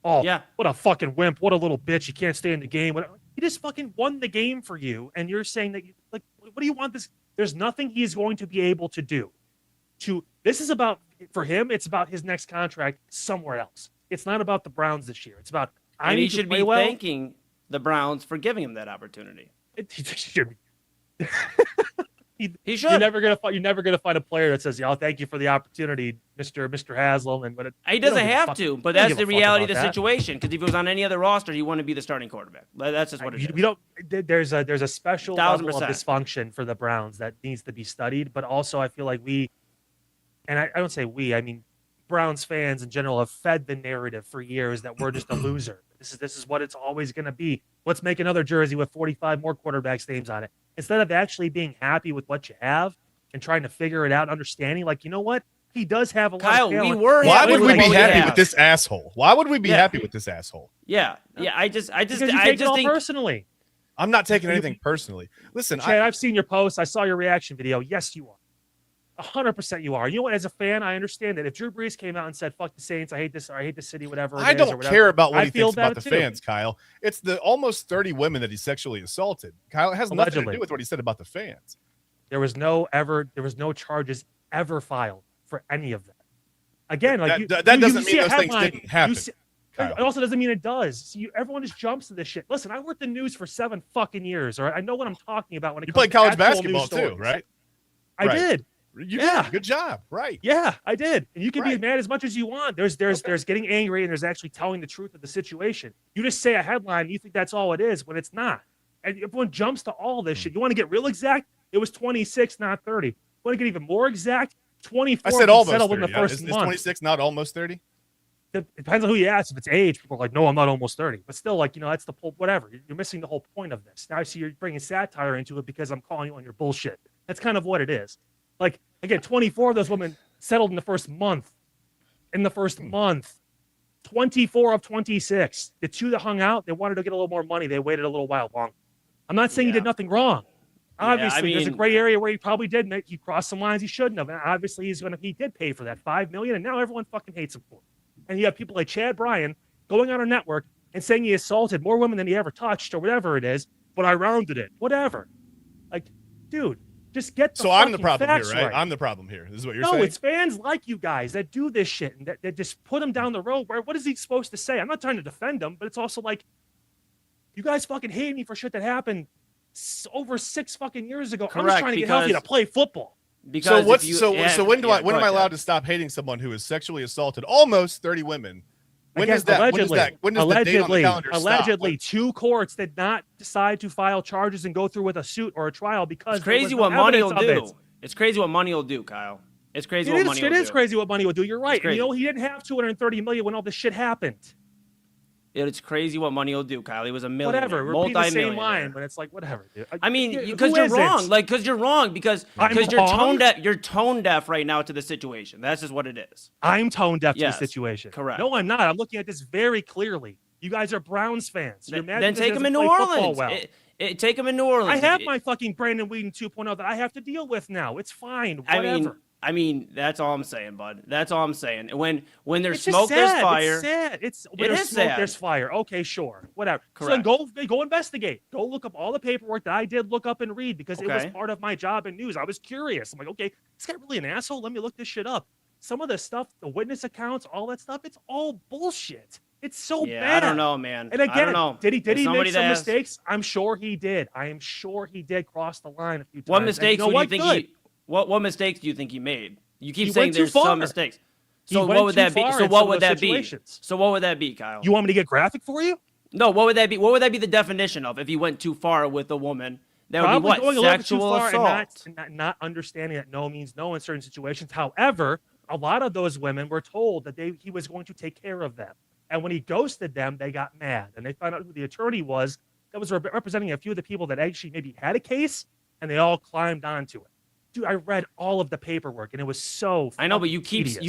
Oh, yeah. What a fucking wimp. What a little bitch. He can't stay in the game. He just fucking won the game for you, and you're saying that, what do you want this? There's nothing he's going to be able to do. This is about, for him, it's about his next contract somewhere else. It's not about the Browns this year. It's about, he should be thanking the Browns for giving him that opportunity. He should. He should. You're never gonna find a player that says, "Yeah, thank you for the opportunity, Mr. Haslam." But he doesn't have to. But that's the reality of the situation. Because if it was on any other roster, he wouldn't be the starting quarterback. That's just what it is. We don't. There's a special level of dysfunction for the Browns that needs to be studied. But also, I feel like I don't say we. I mean, Browns fans in general have fed the narrative for years that we're just a loser. This is what it's always going to be. Let's make another jersey with 45 more quarterbacks' names on it. Instead of actually being happy with what you have and trying to figure it out, understanding, like, you know what? He does have a lot of talent. Why would we be happy with this asshole? Why would we be happy with this asshole? Yeah. I just think personally. I'm not taking anything personally. Listen, Chad, I've seen your posts. I saw your reaction video. Yes, you are. 100% you are. You know what? As a fan, I understand that if Drew Brees came out and said, "Fuck the Saints, I hate this, or I hate the city," whatever. I don't care about what he thinks about the fans, Kyle. It's the almost 30 women that he sexually assaulted. Kyle, it has nothing to do with what he said about the fans. There was no charges ever filed for any of that. Again, like that doesn't mean those things didn't happen. It also doesn't mean it does. See, everyone just jumps to this shit. Listen, I worked in news for 7 fucking years, or I know what I'm talking about when it comes to played college actual basketball news stories. too, right? I did. You did. Good job. Right. Yeah, I did. And you can be mad as much as you want. There's getting angry and there's actually telling the truth of the situation. You just say a headline and you think that's all it is when it's not. And everyone jumps to all this shit. You want to get real exact? It was 26, not 30. You want to get even more exact? 24. I said almost 30. In the first month. Is 26 not almost 30? It depends on who you ask. If it's age, people are like, no, I'm not almost 30. But still, like, that's the whatever. You're missing the whole point of this. Now I see you're bringing satire into it because I'm calling you on your bullshit. That's kind of what it is. Like, again, 24 of those women settled in the first month. 24 of 26. The 2 that hung out, they wanted to get a little more money. They waited a little while longer. I'm not saying he did nothing wrong. Obviously, there's a gray area where he probably did. He crossed some lines he shouldn't have. And obviously, he did pay for that $5 million, and now everyone fucking hates him for it. And you have people like Chad Bryan going on a network and saying he assaulted more women than he ever touched or whatever it is, but I rounded it. Whatever. Like, dude. Just get the I'm the problem here, right? I'm the problem here. This is what you're saying? No, it's fans like you guys that do this shit and that just put him down the road. What is he supposed to say? I'm not trying to defend him, but it's also like, you guys fucking hate me for shit that happened over 6 fucking years ago. Correct, I'm just trying to get healthy to play football. Because when am I allowed to stop hating someone who has sexually assaulted almost 30 women? When does the date on the calendar allegedly, stop? 2 courts did not decide to file charges and go through with a suit or a trial because it's crazy what money will do. It's crazy what money will do, Kyle. It's crazy what money will do. It is crazy what money will do. You're right. And he didn't have $230 million when all this shit happened. It's crazy what money will do, Kyle. He was a millionaire. Whatever. Repeat the same line, but it's like, whatever, dude. I mean, because you're wrong. Because you're wrong. Because you're tone deaf right now to the situation. That's just what it is. I'm tone deaf to the situation. Correct. No, I'm not. I'm looking at this very clearly. You guys are Browns fans. You're mad then take him in New Orleans. Take him in New Orleans. I have my fucking Brandon Weeden 2.0 that I have to deal with now. It's fine. Whatever. I mean, that's all I'm saying, bud. That's all I'm saying. When there's smoke, there's fire. It's sad. It is sad. There's fire. Okay, sure, whatever. Correct. So then go investigate. Go look up all the paperwork that I did look up and read because it was part of my job in news. I was curious. I'm like, okay, this guy really an asshole? Let me look this shit up. Some of the stuff, the witness accounts, all that stuff, it's all bullshit. It's so Yeah, bad. I don't know, man. And again, I don't know. did he make some has... mistakes? I'm sure he did. I am sure he did cross the line a few times. What mistakes do you think he? What mistakes do you think he made? You keep he saying there's some mistakes. So what would that be? So what would that be? So what would that be, Kyle? You want me to get graphic for you? No. What would that be? What would that be the definition of if he went too far with a woman? That would Probably be what? Going a little bit too Sexual far assault. and not understanding that no means no in certain situations. However, a lot of those women were told that he was going to take care of them. And when he ghosted them, they got mad. And they found out who the attorney was that was representing a few of the people that actually maybe had a case, and they all climbed onto it. Dude, I read all of the paperwork, and it was so I know, but you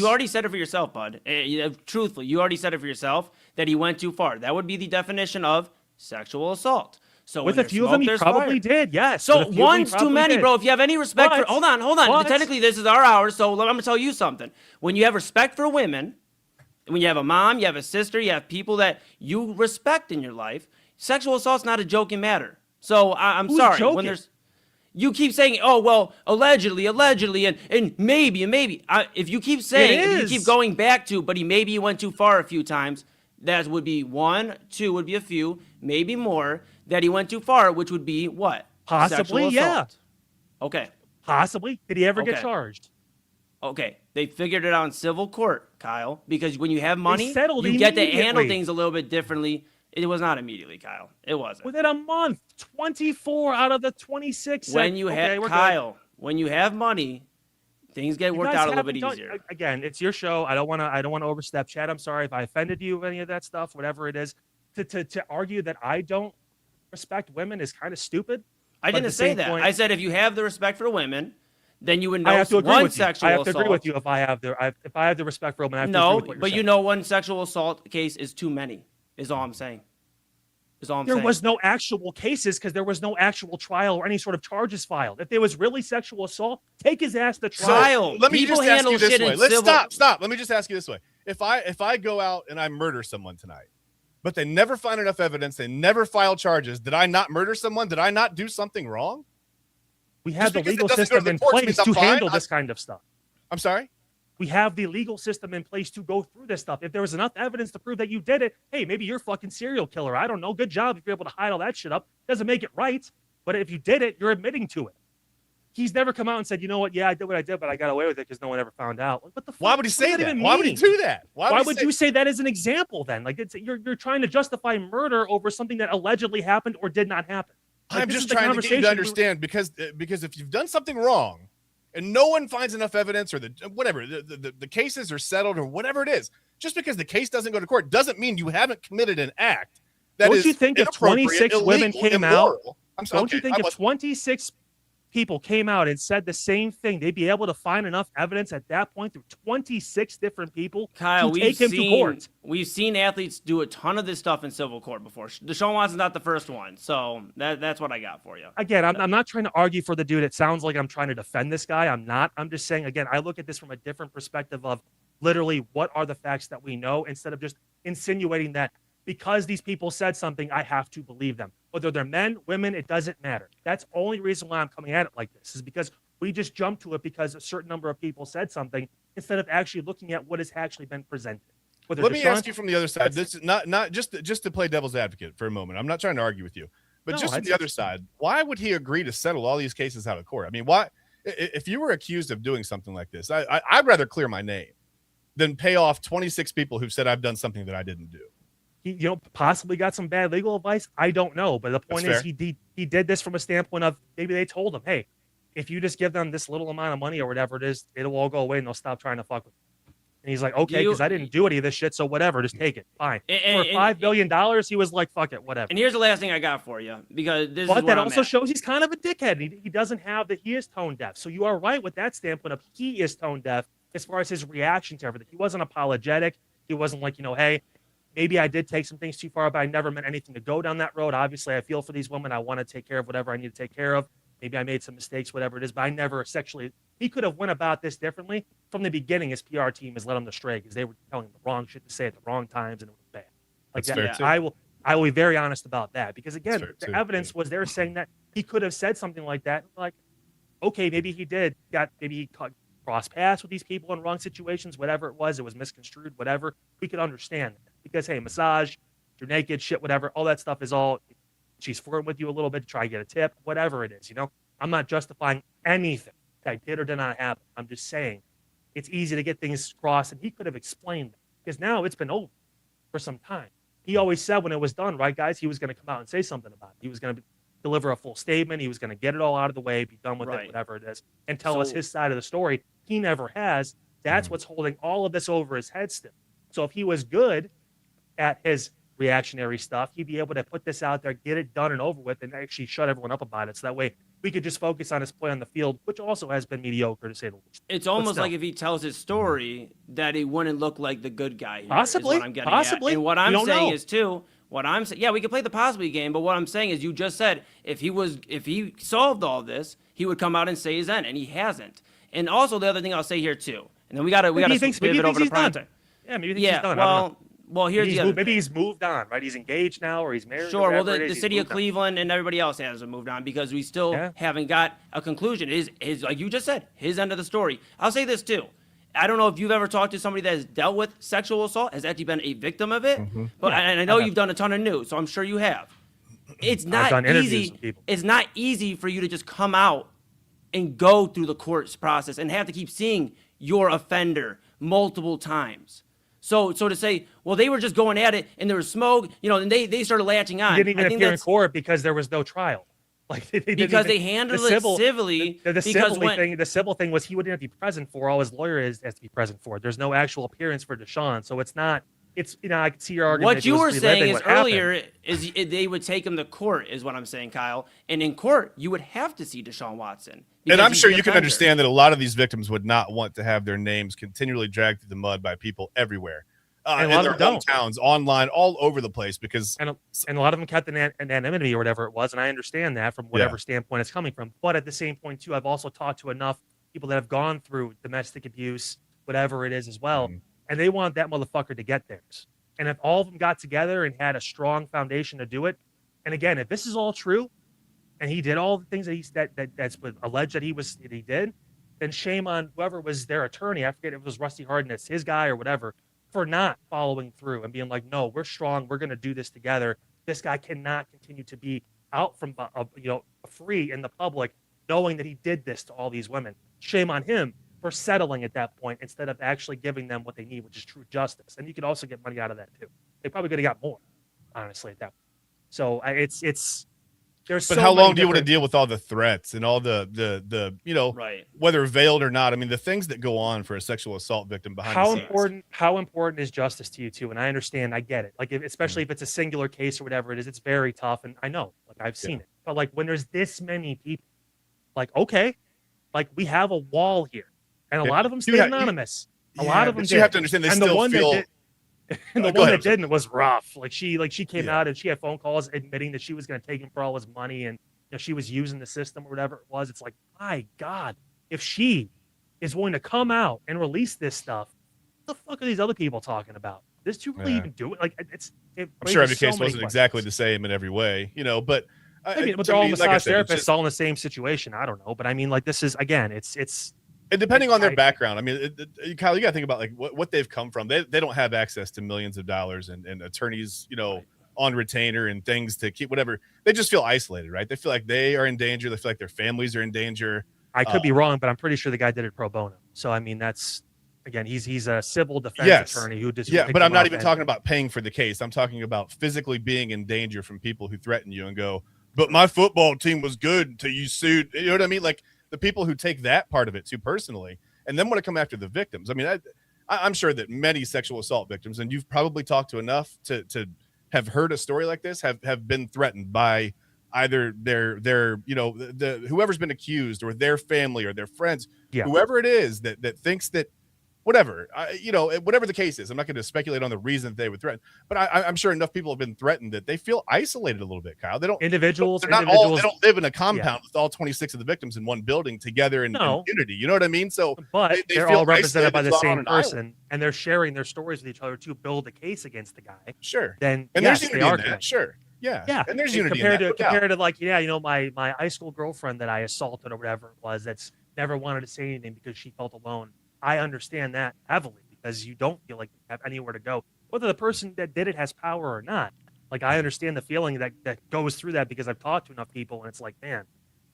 already said it for yourself, bud. Truthfully, you already said it for yourself that he went too far. That would be the definition of sexual assault. So with a few of them, he probably did, yes. So one's too many, bro. If you have any respect for... Hold on. Technically, this is our hour, so I'm going to tell you something. When you have respect for women, when you have a mom, you have a sister, you have people that you respect in your life, sexual assault's not a joking matter. So I'm sorry. Joking? When there's... You keep saying, oh, well, allegedly, and maybe. If you keep saying, if you keep going back to, but maybe he went too far a few times, that would be 1, 2 would be a few, maybe more, that he went too far, which would be what? Possibly, yeah. Okay. Possibly. Did he ever get charged? Okay. They figured it out in civil court, Kyle, because when you have money, you get to handle things a little bit differently. It was not immediately, Kyle. It wasn't. Within a month, 24 out of the 26. When you have Kyle, when you have money, things get worked out a little bit easier. Again, it's your show. I don't want to overstep. Chad, I'm sorry if I offended you with any of that stuff, whatever it is. To argue that I don't respect women is kind of stupid. I didn't say that. I said if you have the respect for women, then you would know one sexual assault. I have to assault. agree with you if I have the respect for women. I have to agree with what you're but saying. you know one sexual assault case is too many. Is all I'm saying. There was no actual cases because there was no actual trial or any sort of charges filed. If there was really sexual assault, take his ass to trial. So, let me just ask you this way. Let's stop. Let me just ask you this way. If I go out and I murder someone tonight, but they never find enough evidence, they never file charges, did I not murder someone? Did I not do something wrong? We have the legal system in place to handle this kind of stuff. I'm sorry? We have the legal system in place to go through this stuff. If there was enough evidence to prove that you did it, hey, maybe you're a fucking serial killer. I don't know. Good job if you're able to hide all that shit up. Doesn't make it right. But if you did it, you're admitting to it. He's never come out and said, you know what? Yeah, I did what I did, but I got away with it because no one ever found out. What the fuck? Why would he say that? Why would he do that? Why would you say that as an example then? Like you're trying to justify murder over something that allegedly happened or did not happen. Like, I'm just trying to get you to understand because if you've done something wrong and no one finds enough evidence or the cases are settled or whatever it is, just because the case doesn't go to court doesn't mean you haven't committed an act that is Don't you think if 26 women came out, don't you think if 26 people came out and said the same thing, they'd be able to find enough evidence at that point through 26 different people Kyle, to take him to court? We've seen athletes do a ton of this stuff in civil court before. Deshaun Watson's not the first one, so that's what I got for you. Again, I'm not trying to argue for the dude. It sounds like I'm trying to defend this guy. I'm not. I'm just saying, again, I look at this from a different perspective of literally what are the facts that we know instead of just insinuating that because these people said something, I have to believe them. Whether they're men, women, it doesn't matter. That's the only reason why I'm coming at it like this is because we just jumped to it because a certain number of people said something instead of actually looking at what has actually been presented. Let me ask you from the other side. This is not just to play devil's advocate for a moment. I'm not trying to argue with you, but just from the other side, why would he agree to settle all these cases out of court? I mean, why? If you were accused of doing something like this, I'd rather clear my name than pay off 26 people who've said I've done something that I didn't do. He, possibly got some bad legal advice. I don't know, but the point is, he did this from a standpoint of maybe they told him, hey, if you just give them this little amount of money or whatever it is, it'll all go away and they'll stop trying to fuck with you. And he's like, okay, because I didn't do any of this shit, so whatever, just take it, fine. For $5 billion, he was like, fuck it, whatever. And here's the last thing I got for you, because this but is that also shows he's kind of a dickhead. He doesn't have that. He is tone deaf. So you are right with that standpoint of he is tone deaf as far as his reaction to everything. He wasn't apologetic. He wasn't like, hey, maybe I did take some things too far, but I never meant anything to go down that road. Obviously, I feel for these women. I want to take care of whatever I need to take care of. Maybe I made some mistakes, whatever it is, but I never sexually. He could have went about this differently. From the beginning, his PR team has led him astray because they were telling him the wrong shit to say at the wrong times, and it was bad. Like that. I will be very honest about that because, again, the evidence was they're saying that he could have said something like that. Like, okay, maybe he did. Maybe he cross paths with these people in wrong situations, whatever it was misconstrued, whatever. We could understand that. because, hey, massage, you're naked, shit, whatever, all that stuff is all, she's flirting with you a little bit to try to get a tip, whatever it is, I'm not justifying anything that did or did not happen. I'm just saying it's easy to get things crossed, and he could have explained that because now it's been over for some time. He always said when it was done, right, guys, he was going to come out and say something about it. He was going to deliver a full statement. He was going to get it all out of the way, be done with it, whatever it is, and tell us his side of the story. He never has. That's what's holding all of this over his head still. So if he was good at his reactionary stuff, he'd be able to put this out there, get it done and over with, and actually shut everyone up about it. So that way we could just focus on his play on the field, which also has been mediocre, to say the least. It's almost like if he tells his story that he wouldn't look like the good guy. Here, possibly. Is what I'm getting Possibly. At. And what I'm saying is, too, yeah, we could play the possibly game, but what I'm saying is you just said if he solved all this, he would come out and say his end, and he hasn't. And also the other thing I'll say here, too, and then we got to pivot over to prime time. Yeah, maybe he's done. Well, here's the other maybe he's moved on, right? He's engaged now, or he's married. Sure. Well, the city of Cleveland and everybody else hasn't moved on because we still haven't got a conclusion. His like you just said, his end of the story. I'll say this too. I don't know if you've ever talked to somebody that has dealt with sexual assault, has actually been a victim of it. But and I know you've done a ton of news, so I'm sure you have. It's not easy. It's not easy for you to just come out and go through the courts process and have to keep seeing your offender multiple times. So to say, well, they were just going at it and there was smoke, and they started latching on. He didn't even appear in court because there was no trial. Like they handled it civilly. The civil thing was he wouldn't have to be present for. All his lawyer has to be present for. There's no actual appearance for Deshaun, so it's not. It's I can see your argument. What you were saying is earlier is they would take him to court, is what I'm saying, Kyle. And in court, you would have to see Deshaun Watson. And I'm sure you can understand that a lot of these victims would not want to have their names continually dragged through the mud by people everywhere. In their hometowns, online, all over the place, because and a lot of them kept an anonymity or whatever it was, and I understand that from whatever standpoint it's coming from. But at the same point, too, I've also talked to enough people that have gone through domestic abuse, whatever it is, as well, and they want that motherfucker to get theirs. And if all of them got together and had a strong foundation to do it, and again, if this is all true, and he did all the things that's alleged that he did, then shame on whoever was their attorney. I forget if it was Rusty Harden, it's his guy or whatever, for not following through and being like, no, we're strong. We're going to do this together. This guy cannot continue to be out from, free in the public, knowing that he did this to all these women. Shame on him for settling at that point instead of actually giving them what they need, which is true justice. And you could also get money out of that too. They probably could have got more, honestly, at that point. So there's. But how long do you want to deal with all the threats and all the whether veiled or not? I mean, the things that go on for a sexual assault victim behind the scenes. How important is justice to you too? And I understand, I get it. Like especially if it's a singular case or whatever it is, it's very tough. And I know, like I've seen it. But like when there's this many people, like okay, like we have a wall here, and a lot of them stay anonymous. A lot of them. You have to understand they still feel. And the one that didn't was rough. Like she came out and she had phone calls admitting that she was going to take him for all his money and she was using the system or whatever it was. It's like, my God, if she is willing to come out and release this stuff, what the fuck are these other people talking about? Does two really even do it? Like I'm sure every case wasn't exactly the same in every way, but but they're all massage therapists all in the same situation. I don't know, but I mean, like this is again, it's. And depending on their background, I mean, Kyle, you got to think about like what they've come from. They don't have access to millions of dollars and attorneys, on retainer and things to keep whatever. They just feel isolated, right? They feel like they are in danger. They feel like their families are in danger. I could be wrong, but I'm pretty sure the guy did it pro bono. So I mean, that's again, he's a civil defense attorney who just but I'm not even talking about paying for the case. I'm talking about physically being in danger from people who threaten you and go, but my football team was good until you sued. You know what I mean? Like. The people who take that part of it too personally, and then want to come after the victims. I mean, I'm sure that many sexual assault victims, and you've probably talked to enough to have heard a story like this, have been threatened by either their the whoever's been accused or their family or their friends, whoever it is that thinks that whatever the case is. I'm not going to speculate on the reason that they were threatened, but I'm sure enough people have been threatened that they feel isolated a little bit, Kyle. They don't individuals. They're not all. They don't live in a compound with all 26 of the victims in one building together in unity. You know what I mean? So, but they're all represented by the same person, and they're sharing their stories with each other to build a case against the guy. Sure. Then there's unity in that. Sure. Yeah. And there's unity compared to like my high school girlfriend that I assaulted or whatever it was that's never wanted to say anything because she felt alone. I understand that heavily because you don't feel like you have anywhere to go. whether the person that did it has power or not. Like, I understand the feeling that goes through that because I've talked to enough people, and it's like, man,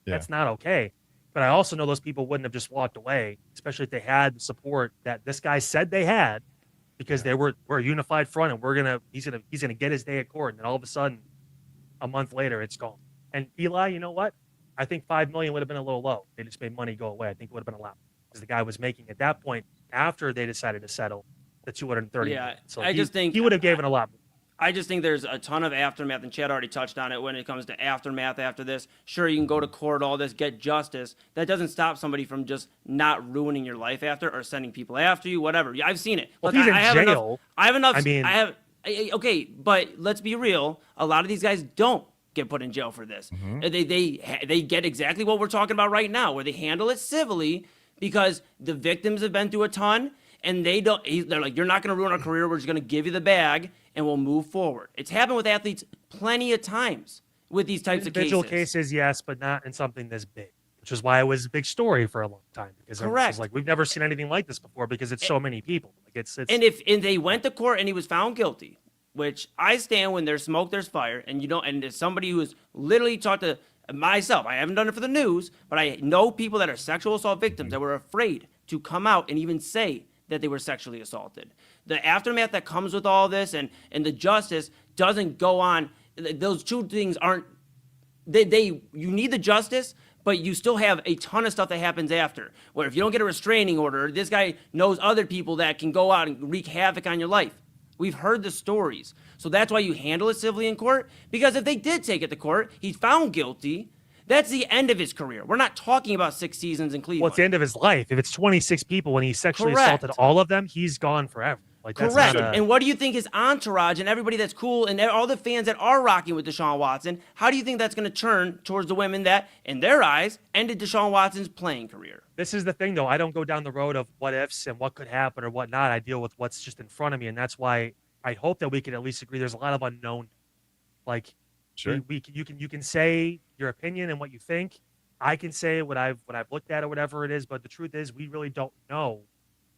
that's not okay. But I also know those people wouldn't have just walked away, especially if they had the support that this guy said they had, because we're a unified front, and he's gonna get his day at court, and then all of a sudden, a month later, it's gone. And Eli, you know what? I think $5 million would have been a little low. They just made money go away. I think it would have been a lot, because the guy was making at that point, after they decided to settle, the 230 million. So I just think he would have given a lot more. I just think there's a ton of aftermath, and Chad already touched on it when it comes to aftermath after this. Sure, you can go to court, all this, get justice. That doesn't stop somebody from just not ruining your life after, or sending people after you, whatever. I've seen it. Well, Look, if he's in jail, I have enough. Okay, but let's be real. A lot of these guys don't get put in jail for this. They get exactly what we're talking about right now, where they handle it civilly because the victims have been through a ton, and they're like, you're not going to ruin our career. We're just going to give you the bag, and we'll move forward. It's happened with athletes plenty of times with these types of cases. Individual cases, yes, but not in something this big, which is why it was a big story for a long time. Because it was like, we've never seen anything like this before, because it's so many people. Like it's and if they went to court and he was found guilty, which I stand, when there's smoke, there's fire, and as somebody who has literally talked to myself, I haven't done it for the news, but I know people that are sexual assault victims that were afraid to come out and even say that they were sexually assaulted. The aftermath that comes with all this and the justice doesn't go on. Those two things aren't, you need the justice, but you still have a ton of stuff that happens after, where if you don't get a restraining order, this guy knows other people that can go out and wreak havoc on your life. We've heard the stories. So that's why you handle it civilly in court, because if they did take it to court, he's found guilty, that's the end of his career. We're not talking about 6 seasons in Cleveland. Well, it's the end of his life. If it's 26 people when he sexually assaulted all of them, he's gone forever. Like, correct. And what do you think his entourage and everybody that's cool and all the fans that are rocking with Deshaun Watson, how do you think that's going to turn towards the women that, in their eyes, ended Deshaun Watson's playing career? This is the thing, though. I don't go down the road of what ifs and what could happen or what not. I deal with what's just in front of me, and that's why I hope that we can at least agree there's a lot of unknown. Like, sure, you can say your opinion and what you think. I can say what I've looked at or whatever it is, but the truth is we really don't know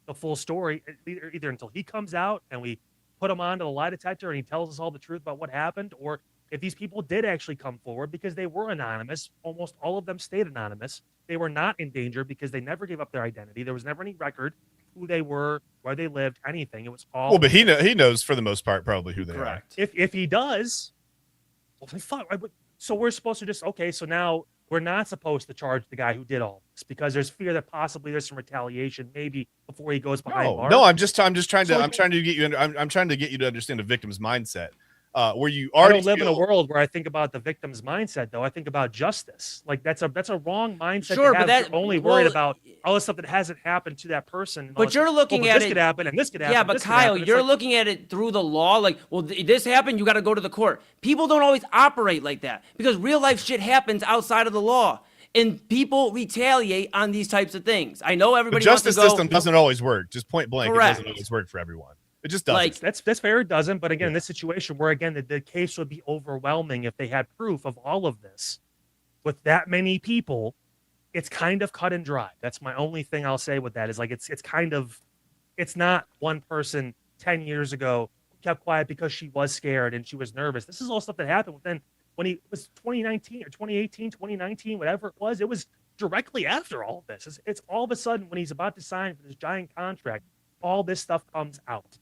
the full story either until he comes out and we put him onto the lie detector and he tells us all the truth about what happened, or if these people did actually come forward because they were anonymous. Almost all of them stayed anonymous. They were not in danger because they never gave up their identity. There was never any record who they were, where they lived, anything. It was all well, but he knows for the most part probably who they are. If he does, well, then fuck. So we're supposed to just so now we're not supposed to charge the guy who did all this because there's fear that possibly there's some retaliation maybe before he goes behind bars. No, I'm trying to get you. I'm trying to get you to understand the victim's mindset. Where you I don't live in a world where I think about the victim's mindset, though. I think about justice. Like that's a wrong mindset. Sure, but you're only worried about all the stuff that hasn't happened to that person. But you're looking at this it. Could happen, and this could happen. Yeah, but Kyle, you're looking at it through the law. Like, well, this happened. You got to go to the court. People don't always operate like that because real life shit happens outside of the law, and people retaliate on these types of things. I know everybody. The justice system doesn't always work. Just point blank, correct. It doesn't always work for everyone. It just doesn't. Like, that's fair. It doesn't. But again, in this situation where, again, the case would be overwhelming if they had proof of all of this with that many people, it's kind of cut and dry. That's my only thing I'll say with that is like, it's not one person 10 years ago who kept quiet because she was scared and she was nervous. This is all stuff that happened when he was 2019 or 2018, 2019, whatever it was directly after all of this. It's all of a sudden when he's about to sign for this giant contract, all this stuff comes out.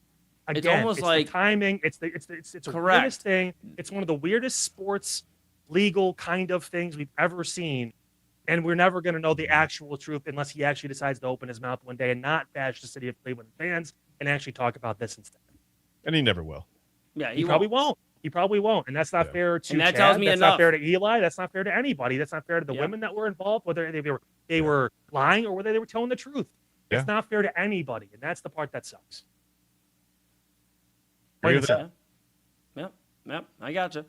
Again, it's almost like the timing. It's the weirdest thing. It's one of the weirdest sports legal kind of things we've ever seen, and we're never going to know the actual truth unless he actually decides to open his mouth one day and not bash the city of Cleveland fans and actually talk about this instead. And he never will. Yeah, he probably won't. He probably won't, and that's not fair to. And that Chad. tells me that's enough. Not fair to Eli. That's not fair to anybody. That's not fair to the women that were involved, whether they were lying or whether they were telling the truth. Yeah. It's not fair to anybody, and that's the part that sucks. Yep. I gotcha.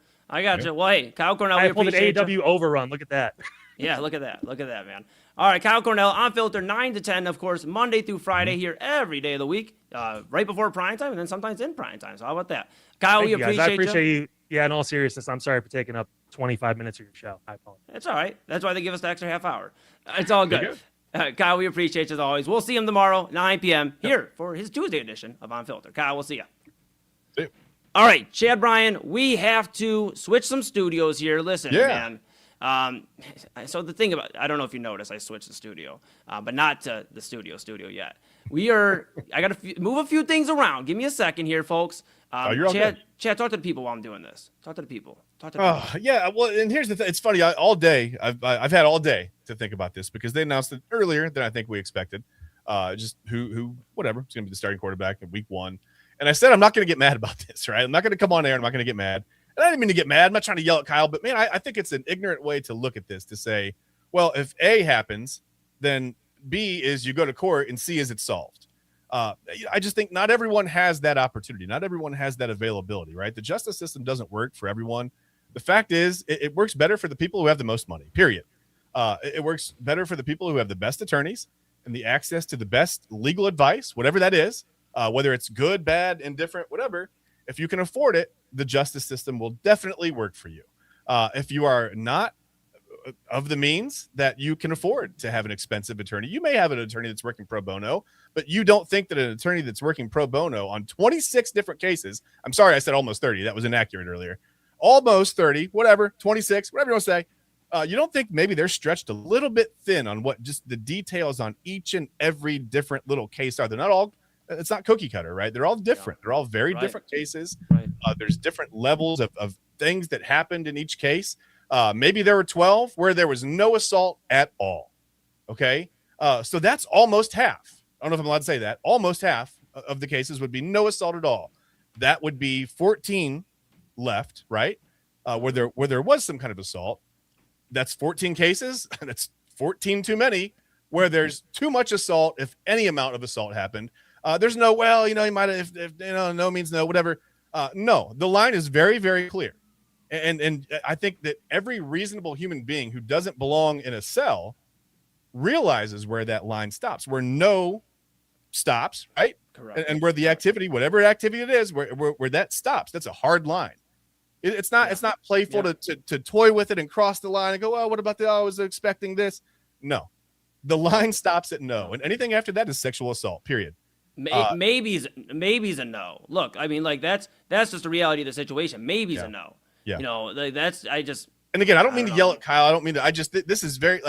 Well, hey, Kyle Cornell, I we pulled an appreciate AEW overrun. Look at that. Yeah, look at that, man. All right, Kyle Cornell, Unfiltered, 9 to 10, of course, Monday through Friday here every day of the week, right before prime time, and then sometimes in prime time. So how about that? Kyle, we appreciate you. I appreciate you. Yeah, in all seriousness, I'm sorry for taking up 25 minutes of your show. I apologize. It's all right. That's why they give us the extra half hour. It's all good. Kyle, we appreciate you as always. We'll see him tomorrow, 9 p.m. here for his Tuesday edition of Unfiltered. Kyle, we'll see you. All right, Chad Bryan, we have to switch some studios here. Listen, man. So the thing about, I don't know if you noticed, I switched the studio, but not to the studio yet. I got to move a few things around. Give me a second here, folks. You're all Chad, good. Chad, talk to the people while I'm doing this. Talk to the people. Yeah. Well, and here's the thing. It's funny. All day, I've had all day to think about this because they announced it earlier than I think we expected. Just whatever. It's going to be the starting quarterback in week 1. And I said, I'm not going to get mad about this, right? I'm not going to come on air. I'm not going to get mad. And I didn't mean to get mad. I'm not trying to yell at Kyle, but man, I think it's an ignorant way to look at this to say, well, if A happens, then B is you go to court and C is it's solved. I just think not everyone has that opportunity. Not everyone has that availability, right? The justice system doesn't work for everyone. The fact is it works better for the people who have the most money, period. It works better for the people who have the best attorneys and the access to the best legal advice, whatever that is. Whether it's good, bad, indifferent, whatever, if you can afford it, the justice system will definitely work for you. If you are not of the means that you can afford to have an expensive attorney, you may have an attorney that's working pro bono, but you don't think that an attorney that's working pro bono on 26 different cases, I'm sorry, I said almost 30. That was inaccurate earlier. Almost 30, whatever, 26, whatever you want to say. You don't think maybe they're stretched a little bit thin on what just the details on each and every different little case are? They're not all, it's not cookie cutter, right? They're all different. They're all very different cases. There's different levels of things that happened in each case. Maybe there were 12 where there was no assault at all. Okay. So that's almost half. I don't know if I'm allowed to say that. Almost half of the cases would be no assault at all. That would be 14 left, right? Where there was some kind of assault. That's 14 cases. That's 14 too many where there's too much assault. If any amount of assault happened, there's no, well, you might have, if no means no, whatever. No, the line is very, very clear. And I think that every reasonable human being who doesn't belong in a cell realizes where that line stops, where no stops, right? Correct. And where the activity, whatever activity it is, where that stops, that's a hard line. It's not playful to toy with it and cross the line and go, oh, what about I was expecting this? No, the line stops at no. And anything after that is sexual assault, period. Maybe's a no. Look, I mean, like that's just the reality of the situation. Maybe's a no. Yeah. And again, I don't mean to yell at Kyle. I don't mean to, this is very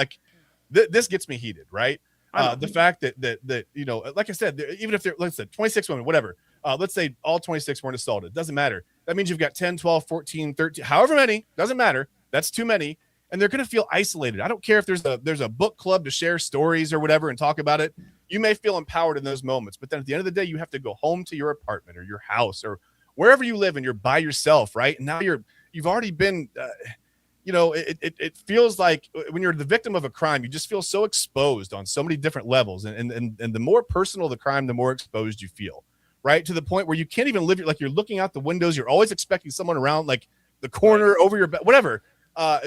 this gets me heated, right? The fact that like I said, even if let's say 26 women, whatever, let's say all 26 weren't assaulted. Doesn't matter. That means you've got 10, 12, 14, 13, however many, doesn't matter. That's too many. And they're going to feel isolated. I don't care if there's a book club to share stories or whatever and talk about it. You may feel empowered in those moments, but then at the end of the day, you have to go home to your apartment or your house or wherever you live and you're by yourself, right? And now you've already been, it feels like when you're the victim of a crime, you just feel so exposed on so many different levels. And the more personal the crime, the more exposed you feel, right? To the point where you can't even live, like you're looking out the windows. You're always expecting someone around like the corner over your bed, whatever.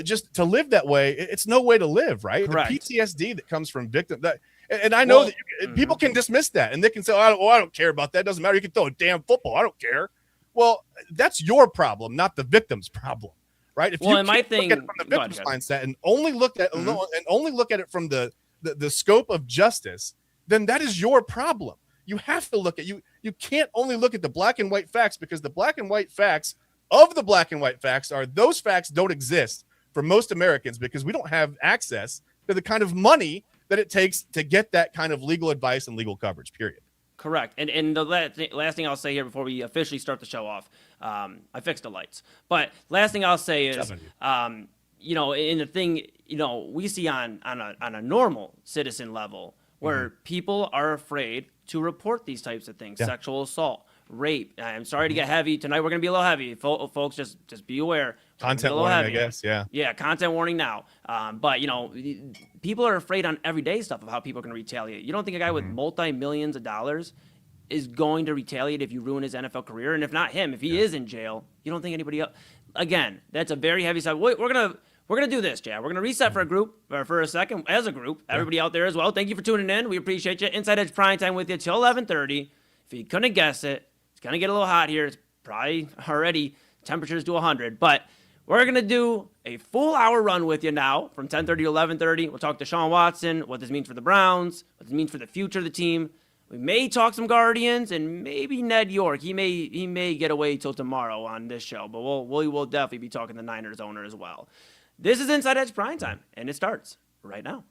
Just to live that way, it's no way to live, right? Correct. The PTSD that comes from victim and I know that people can dismiss that and they can say, I don't care about that. It doesn't matter. You can throw a damn football. I don't care. Well, that's your problem, not the victim's problem, right? If you look at it from the victim's mindset and only look at it from the scope of justice, then that is your problem. You have to look at you can't only look at the black and white facts, because the black and white facts of the black and white facts are those facts don't exist for most Americans because we don't have access to the kind of money that it takes to get that kind of legal advice and legal coverage, period. Correct. And the last thing I'll say here before we officially start the show off, I fixed the lights. But last thing I'll say is, in the thing, we see on a normal citizen level where people are afraid to report these types of things, sexual assault, rape. I'm sorry to get heavy. Tonight we're going to be a little heavy. Folks, just be aware. Content warning, I guess, yeah. Yeah, content warning now. But, people are afraid on everyday stuff of how people are going to retaliate. You don't think a guy with multi-millions of dollars is going to retaliate if you ruin his NFL career? And if not him, if he is in jail, you don't think anybody else? Again, that's a very heavy side. We're gonna do this, Chad. We're gonna reset for a group, or for a second, as a group. Everybody out there as well, thank you for tuning in. We appreciate you. Inside Edge Prime Time with you till 11:30. If you couldn't guess it, it's gonna get a little hot here. It's probably already temperatures to 100, but we're going to do a full hour run with you now from 10:30 to 11:30. We'll talk to Deshaun Watson, what this means for the Browns, what this means for the future of the team. We may talk some Guardians and maybe Ned York. He may get away till tomorrow on this show, but we'll definitely be talking the Niners owner as well. This is Inside Edge Primetime, and it starts right now.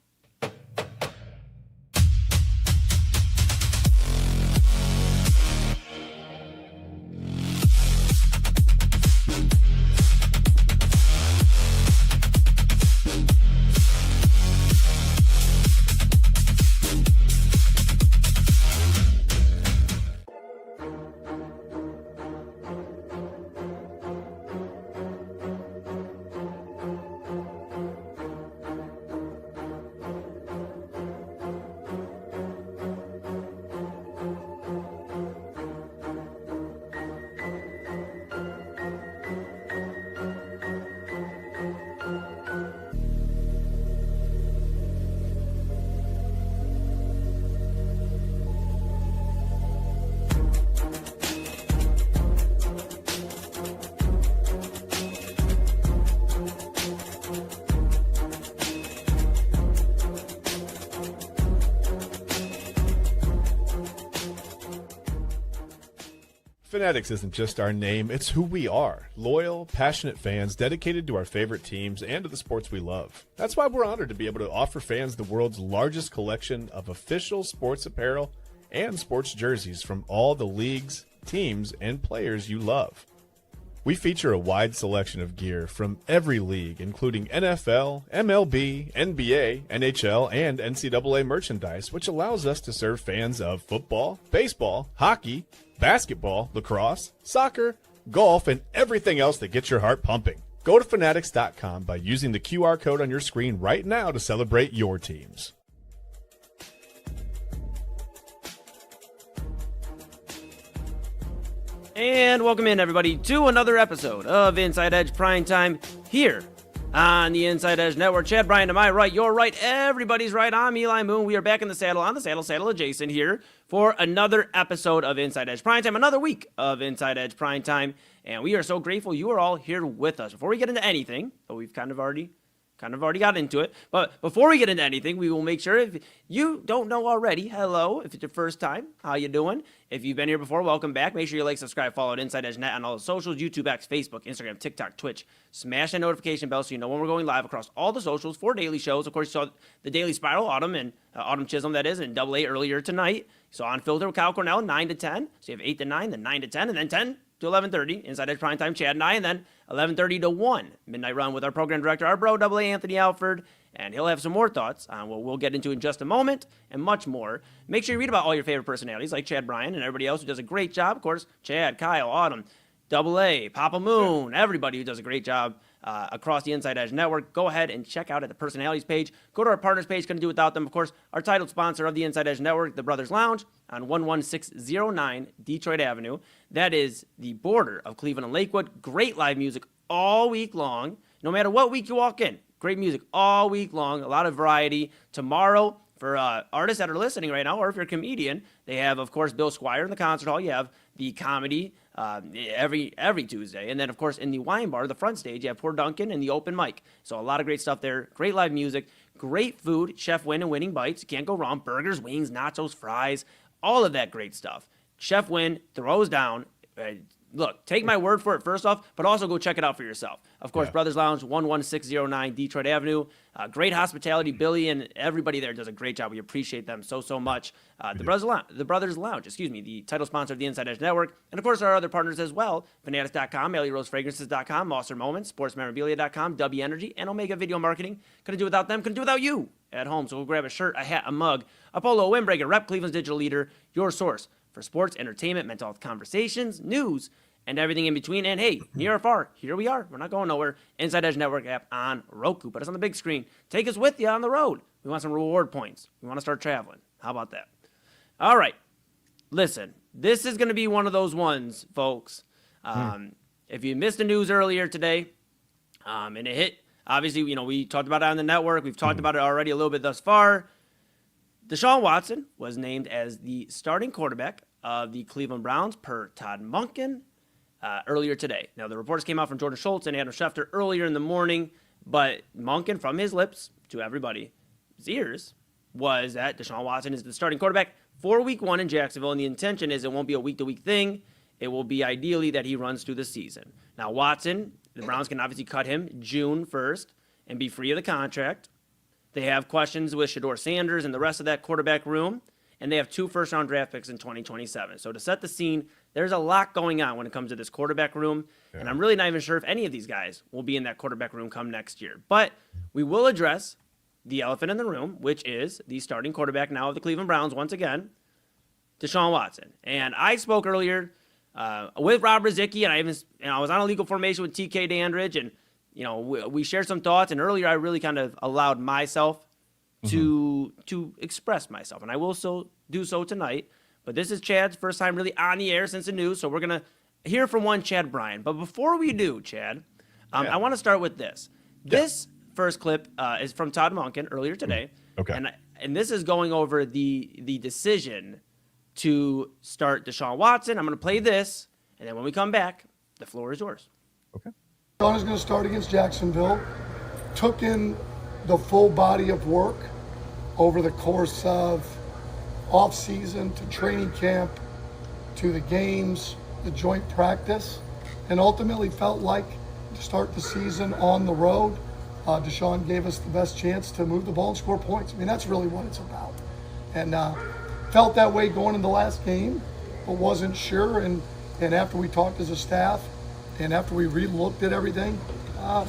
Fanatics isn't just our name, it's who we are. Loyal, passionate fans dedicated to our favorite teams and to the sports we love. That's why we're honored to be able to offer fans the world's largest collection of official sports apparel and sports jerseys from all the leagues, teams, and players you love. We feature a wide selection of gear from every league, including NFL, MLB, NBA, NHL, and NCAA merchandise, which allows us to serve fans of football, baseball, hockey, basketball, lacrosse, soccer, golf, and everything else that gets your heart pumping. Go to Fanatics.com by using the QR code on your screen right now to celebrate your teams. And welcome in, everybody, to another episode of Inside Edge Primetime here on the Inside Edge Network. Chad Bryant to my right, you're right, everybody's right. I'm Eli Moon. We are back in the saddle, on the saddle adjacent here for another episode of Inside Edge Primetime, another week of Inside Edge Primetime, and we are so grateful you are all here with us. Before we get into anything, but we've kind of already got into it, but before we get into anything, we will make sure, if you don't know already, hello, if it's your first time, how you doing? If you've been here before, welcome back. Make sure you like, subscribe, follow at Inside Edge Net on all the socials, YouTube, X, Facebook, Instagram, TikTok, Twitch. Smash that notification bell so you know when we're going live across all the socials for daily shows. Of course, you saw the Daily Spiral, Autumn and Autumn Chisholm, that is, and Double A earlier tonight. So Unfiltered with Kyle Cornell, 9 to 10. So you have 8 to 9, then 9 to 10, and then 10 to 11:30, Inside Edge Primetime, Chad and I, and then 11:30 to 1, Midnight Run with our program director, our bro, Double A Anthony Alford, and he'll have some more thoughts on what we'll get into in just a moment, and much more. Make sure you read about all your favorite personalities, like Chad Bryan and everybody else who does a great job. Of course, Chad, Kyle, Autumn, Double A, Papa Moon, everybody who does a great job across the Inside Edge Network. Go ahead and check out at the personalities page. Go to our partners page. Couldn't do without them. Of course, our title sponsor of the Inside Edge Network, the Brothers Lounge on 11609 Detroit Avenue. That is the border of Cleveland and Lakewood. Great live music all week long. No matter what week you walk in, great music all week long. A lot of variety. Tomorrow, for artists that are listening right now, or if you're a comedian, they have, of course, Bill Squire in the concert hall. You have the comedy every Tuesday. And then, of course, in the wine bar, the front stage, you have Poor Duncan and the open mic. So a lot of great stuff there. Great live music. Great food. Chef Win and Winning Bites. You can't go wrong. Burgers, wings, nachos, fries. All of that great stuff. Chef Win throws down. Look, take my word for it first off, but also go check it out for yourself. Of course, Brothers Lounge, 11609 Detroit Avenue. Great hospitality. Billy and everybody there does a great job. We appreciate them so much. The Brothers Lounge, the title sponsor of the Inside Edge Network. And, of course, our other partners as well, Fanatics.com, AlleyRoseFragrances.com, Monster Moments, SportsMemorabilia.com, W Energy, and Omega Video Marketing. Couldn't do without them. Couldn't do without you at home. So go grab a shirt, a hat, a mug, a polo, a windbreaker, rep Cleveland's digital leader, your source for sports, entertainment, mental health conversations, news, and everything in between. And hey, near or far, here we are. We're not going nowhere. Inside Edge Network app on Roku. Put us on the big screen. Take us with you on the road. We want some reward points. We want to start traveling. How about that? All right. Listen, this is going to be one of those ones, folks. If you missed the news earlier today, and it hit, obviously, we talked about it on the network. We've talked about it already a little bit thus far. Deshaun Watson was named as the starting quarterback of the Cleveland Browns per Todd Monken earlier today. Now, the reports came out from Jordan Schultz and Adam Schefter earlier in the morning, but Monken, from his lips to everybody's ears, was that Deshaun Watson is the starting quarterback for week 1 in Jacksonville. And the intention is it won't be a week-to-week thing. It will be ideally that he runs through the season. Now, Watson, the Browns can obviously cut him June 1st and be free of the contract. They have questions with Shedeur Sanders and the rest of that quarterback room. And they have 2 first-round draft picks in 2027. So to set the scene, there's a lot going on when it comes to this quarterback room. Yeah. And I'm really not even sure if any of these guys will be in that quarterback room come next year. But we will address the elephant in the room, which is the starting quarterback now of the Cleveland Browns once again, Deshaun Watson. And I spoke earlier with Rob Rizicki, and I was on a legal formation with TK Dandridge, and we shared some thoughts. And earlier, I really kind of allowed myself to express myself, and I will still do so tonight. But this is Chad's first time really on the air since the news, so we're gonna hear from one Chad Bryan. But before we do, Chad, I want to start with this. This first clip is from Todd Monken earlier today. Okay, and this is going over the decision to start Deshaun Watson. I'm gonna play this, and then when we come back, the floor is yours. Okay. Deshaun is going to start against Jacksonville. Took in the full body of work over the course of off-season to training camp to the games, the joint practice, and ultimately felt like to start the season on the road, Deshaun gave us the best chance to move the ball and score points. I mean, that's really what it's about. And felt that way going in the last game, but wasn't sure. And after we talked as a staff and after we re-looked at everything, we're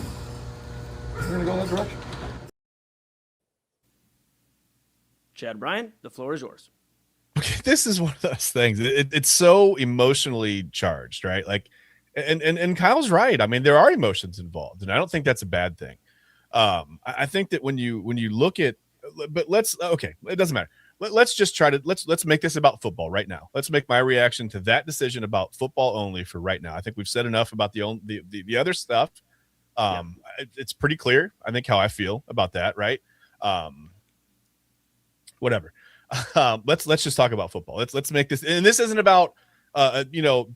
going to go that direction. Chad Bryan, the floor is yours. Okay, this is one of those things. It's so emotionally charged, right? Like, and Kyle's right. I mean, there are emotions involved, and I don't think that's a bad thing. I think that when you look at, but it doesn't matter. Let's just try to let's make this about football right now. Let's make my reaction to that decision about football only for right now. I think we've said enough about the other stuff. It's pretty clear, I think, how I feel about that, right? Whatever. Let's just talk about football. Let's make this, and this isn't about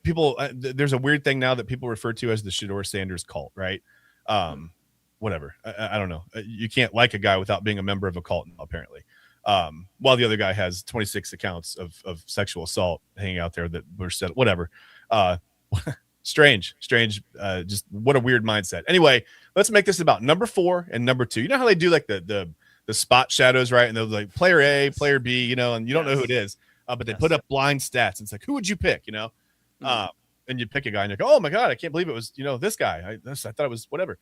people. There's a weird thing now that people refer to as the Shedeur Sanders cult, right? Whatever. I don't know. You can't like a guy without being a member of a cult, apparently. While the other guy has 26 accounts of sexual assault hanging out there that were said, whatever. Strange. Just what a weird mindset. Anyway, let's make this about number 4 and number 2. You know how they do like the spot shadows, right? And they're like player A, player B, and you don't know who it is, but they put up blind stats. And it's like, who would you pick? And you pick a guy and you're like, oh my God, I can't believe it was, this guy. I thought it was whatever.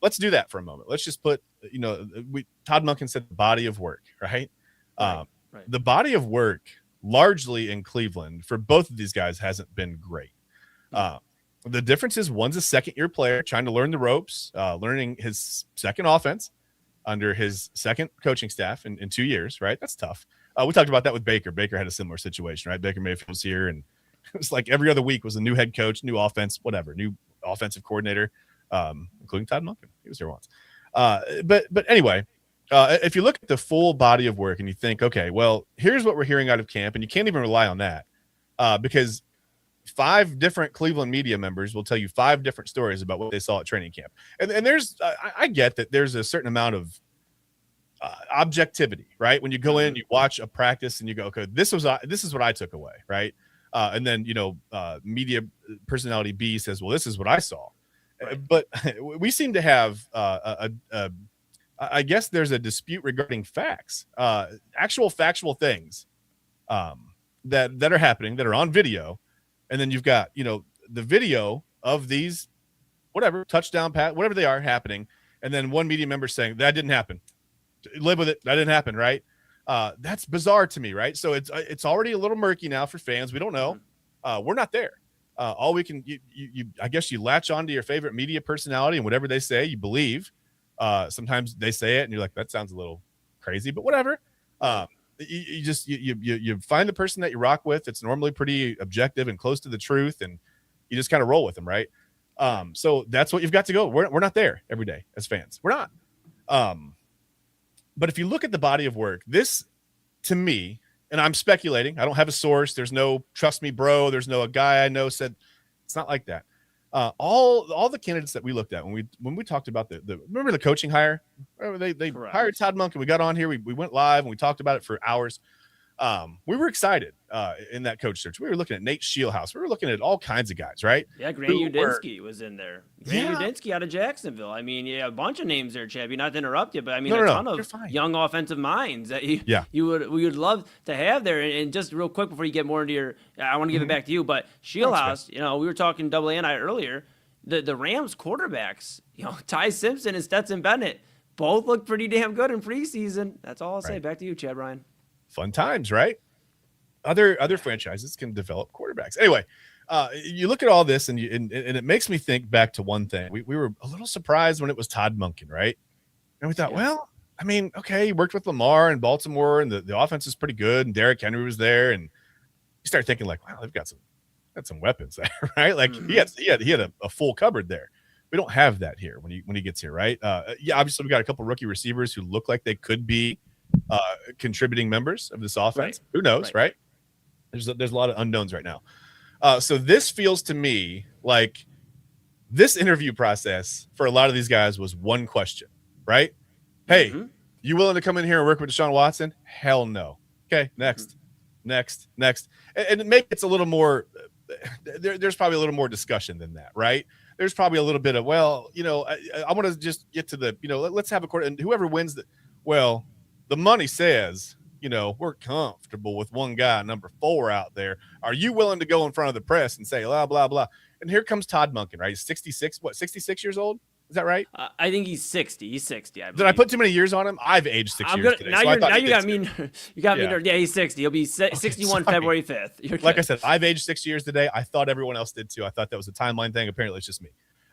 Let's do that for a moment. Let's just put, Todd Monken said the body of work, right? Right. The body of work largely in Cleveland for both of these guys hasn't been great. The difference is one's a second-year player trying to learn the ropes, learning his second offense under his second coaching staff in 2 years, right? That's tough. We talked about that with Baker. Baker had a similar situation, right? Baker Mayfield was here, and it was like every other week was a new head coach, new offense, whatever, new offensive coordinator, including Todd Monken. He was here once. But anyway, if you look at the full body of work and you think, okay, well, here's what we're hearing out of camp, and you can't even rely on that because 5 different Cleveland media members will tell you 5 different stories about what they saw at training camp. And there's, I get that there's a certain amount of objectivity, right? When you go in, you watch a practice and you go, okay, this is what I took away, right? And then, media personality B says, well, this is what I saw. Right. But we seem to have I guess there's a dispute regarding facts, actual factual things that are happening, that are on video. And then you've got, the video of these, whatever, touchdown pass, whatever they are happening. And then one media member saying that didn't happen. Live with it. That didn't happen. Right. That's bizarre to me. Right. So it's already a little murky now for fans. We don't know. We're not there. All we can, I guess you latch onto your favorite media personality and whatever they say, you believe. Sometimes they say it and you're like, that sounds a little crazy, but whatever. You find the person that you rock with. It's normally pretty objective and close to the truth, and you just kind of roll with them, right? So that's what you've got to go. We're not there every day as fans. We're not. But if you look at the body of work, this to me, and I'm speculating, I don't have a source. There's no trust me, bro. There's no a guy I know said. It's not like that. All the candidates that we looked at when we talked about the remember the coaching hire, they hired Todd Monken. We got on here, we went live and we talked about it for hours. We were excited in that coach search. We were looking at Nate Shieldhouse. We were looking at all kinds of guys, right? Yeah, Grant Udinsky was in there. Grant Udinsky out of Jacksonville. I mean, yeah, a bunch of names there, Chad. Not to interrupt you, but I mean, a ton of young offensive minds that we would love to have there. And just real quick before you get more into your, I want to give it back to you, but Shieldhouse, we were talking Double A and I earlier. The Rams quarterbacks, Ty Simpson and Stetson Bennett, both look pretty damn good in preseason. That's all I'll say. Back to you, Chad Ryan. Fun times, right? Other franchises can develop quarterbacks. Anyway, you look at all this, and it makes me think back to one thing. We were a little surprised when it was Todd Monken, right? And we thought, well, I mean, okay, he worked with Lamar in Baltimore, and the offense is pretty good, and Derrick Henry was there, and you start thinking like, wow, they've got some weapons there, right? Like he had a full cupboard there. We don't have that here when he gets here, right? Obviously we got a couple rookie receivers who look like they could be contributing members of this offense. Right. Who knows, right? There's a lot of unknowns right now. So this feels to me like this interview process for a lot of these guys was one question, right? Hey, you willing to come in here and work with Deshaun Watson? Hell no. Okay, next. And maybe it's a little more there's probably a little more discussion than that, right? There's probably a little bit of, I want to just get to the, let's have a court, and whoever wins the money says, we're comfortable with one guy, number 4 out there. Are you willing to go in front of the press and say, blah, blah, blah? And here comes Todd Monken, right? He's 66 years old? Is that right? I think he's 60. He's 60. Did I put too many years on him? I've aged 6 years today. Now you got me. You got me. Yeah, he's 60. He'll be 61 February 5th. Like I said, I've aged 6 years today. I thought everyone else did too. I thought that was a timeline thing. Apparently, it's just me.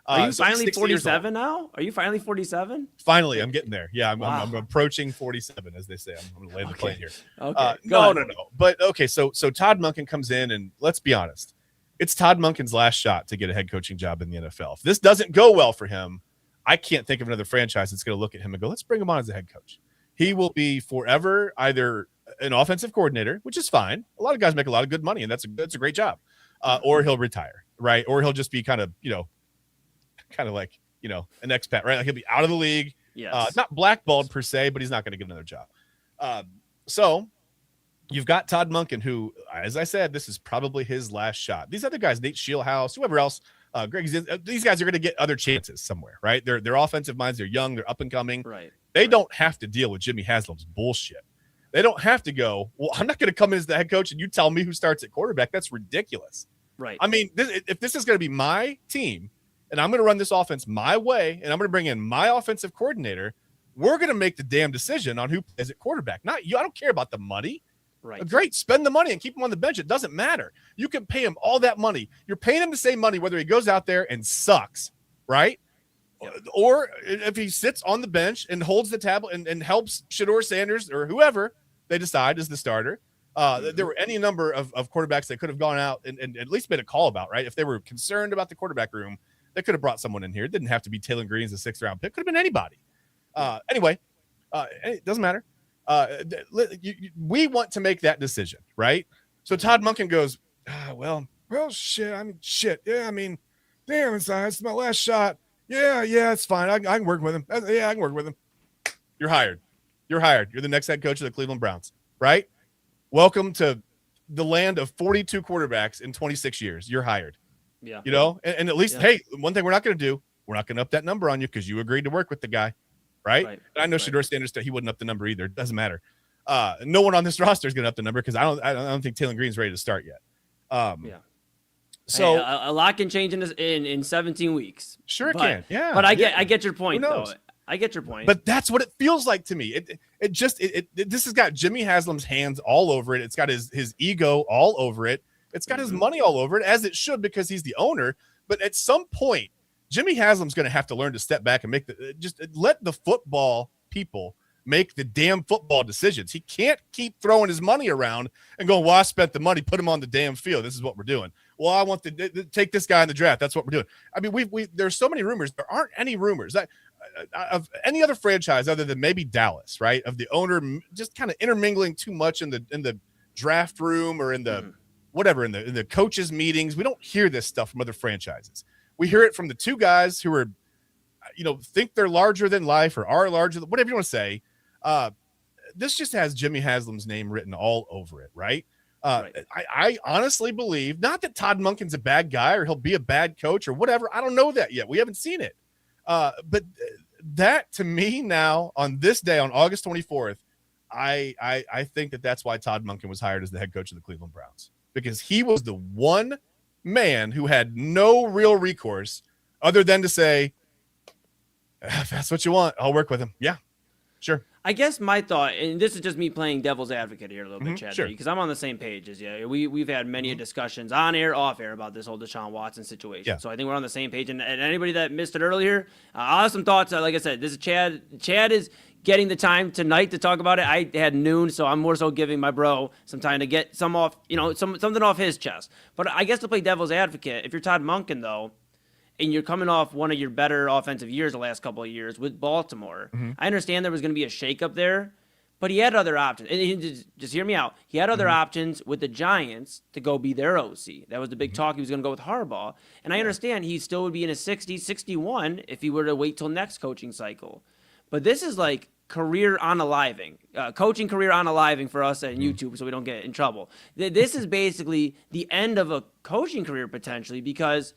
Are you finally 47 now? Are you finally 47? Finally, I'm getting there. Yeah, I'm approaching 47, as they say. I'm going to lay the plane here. Okay. No. But okay, so Todd Monken comes in, and let's be honest, it's Todd Monken's last shot to get a head coaching job in the NFL. If this doesn't go well for him, I can't think of another franchise that's going to look at him and go, let's bring him on as a head coach. He will be forever either an offensive coordinator, which is fine. A lot of guys make a lot of good money, and that's a great job. Or he'll retire, right? Or he'll just be kind of like, an expat, right? Like he'll be out of the league. Yes. Not blackballed per se, but he's not going to get another job. So you've got Todd Monken, who, as I said, this is probably his last shot. These other guys, Nate Shieldhouse, whoever else, these guys are going to get other chances somewhere, right? They're offensive minds. They're young. They're up and coming. Right. They don't have to deal with Jimmy Haslam's bullshit. They don't have to go, well, I'm not going to come in as the head coach and you tell me who starts at quarterback. That's ridiculous. Right. I mean, if this is going to be my team and I'm going to run this offense my way and I'm going to bring in my offensive coordinator, we're going to make the damn decision on who plays at quarterback. Not you. I don't care about the money. Right. Great. Spend the money and keep him on the bench. It doesn't matter. You can pay him all that money. You're paying him the same money whether he goes out there and sucks, right? Yep. Or if he sits on the bench and holds the tablet and helps Shedeur Sanders or whoever they decide is the starter. There were any number of quarterbacks that could have gone out and at least made a call about, right? If they were concerned about the quarterback room, they could have brought someone in here. It didn't have to be Taylor Green as a 6th round pick. Could have been anybody. Anyway, it doesn't matter. We want to make that decision, right? So Todd Monken goes, well, shit. I mean, shit. Yeah, I mean, damn, it's my last shot. Yeah, it's fine. I can work with him. I can work with him. You're hired. You're the next head coach of the Cleveland Browns, right? Welcome to the land of 42 quarterbacks in 26 years. You're hired. Yeah. And at least, hey, one thing we're not going to do, we're not going to up that number on you because you agreed to work with the guy. Right. And I know Shedeur Sanders he wouldn't up the number either. It doesn't matter. No one on this roster is going to up the number because I don't think Taylor Green's ready to start yet. So a lot can change in 17 weeks. Sure, it can. Yeah. But I get your point, though. I get your point. But that's what it feels like to me. This has got Jimmy Haslam's hands all over it. It's got his ego all over it. It's got his money all over it, as it should, because he's the owner. But at some point, Jimmy Haslam's going to have to learn to step back and just let the football people make the damn football decisions. He can't keep throwing his money around and going, well, I spent the money, put him on the damn field. This is what we're doing. Well, I want to take this guy in the draft. That's what we're doing. I mean, there's so many rumors. There aren't any rumors of any other franchise other than maybe Dallas, right? Of the owner just kind of intermingling too much in the draft room or in the whatever, in the coaches meetings. We don't hear this stuff from other franchises. We hear it from the two guys who are, think they're larger than life or are larger, whatever you want to say. this just has Jimmy Haslam's name written all over it, right? I honestly believe not that Todd Monken's a bad guy or he'll be a bad coach or whatever. I don't know that yet. We haven't seen it. But that to me now on this day, on August 24th, I think that's why Todd Monken was hired as the head coach of the Cleveland Browns, because he was the one man who had no real recourse other than to say, if that's what you want, I'll work with him. Yeah, sure. I guess my thought, and this is just me playing devil's advocate here a little bit, Chad, sure. because I'm on the same page as you. We've had many discussions on air, off air about this whole Deshaun Watson situation. Yeah. So I think we're on the same page. And anybody that missed it earlier, I'll have some thoughts. Like I said, this is Chad. Chad is getting the time tonight to talk about it. I had noon, so I'm more so giving my bro some time to get some off, something off his chest. But I guess to play devil's advocate, if you're Todd Monken, though, and you're coming off one of your better offensive years the last couple of years with Baltimore, I understand there was going to be a shakeup there, but he had other options. And just hear me out. He had other options with the Giants to go be their OC. That was the big talk. He was going to go with Harbaugh. And I understand he still would be in his 60s, 61 if he were to wait till next coaching cycle. But this is like career unaliving, coaching career unaliving for us at YouTube so we don't get in trouble. This is basically the end of a coaching career potentially, because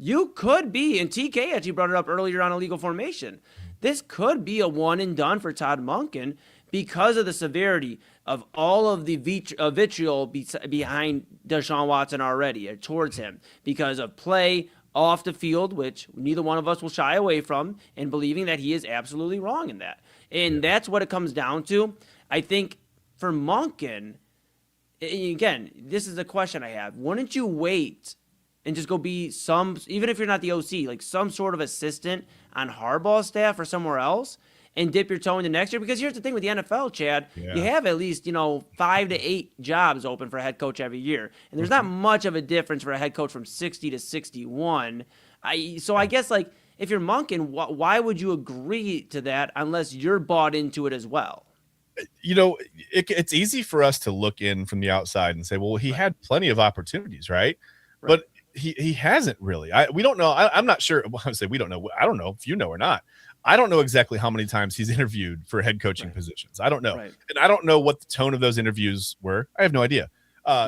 you could be, and TK actually brought it up earlier on illegal formation, this could be a one and done for Todd Monken because of the severity of all of the vitriol behind Deshaun Watson already towards him, because of play off the field, which neither one of us will shy away from, and believing that he is absolutely wrong in that. And that's what it comes down to. I think for Monken, again, this is the question I have. Wouldn't you wait and just go be even if you're not the OC, like some sort of assistant on Harbaugh's staff or somewhere else, and dip your toe into next year? Because here's the thing with the NFL, Chad, you have at least, 5 to 8 jobs open for a head coach every year. And there's not much of a difference for a head coach from 60 to 61. So I guess, like, if you're Monken, why would you agree to that unless you're bought into it as well? It's easy for us to look in from the outside and say, well, he had plenty of opportunities, right? But he hasn't really. We don't know. I'm not sure. Well, I would say we don't know. I don't know if you know or not. I don't know exactly how many times he's interviewed for head coaching positions. I don't know. And I don't know what the tone of those interviews were. I have no idea.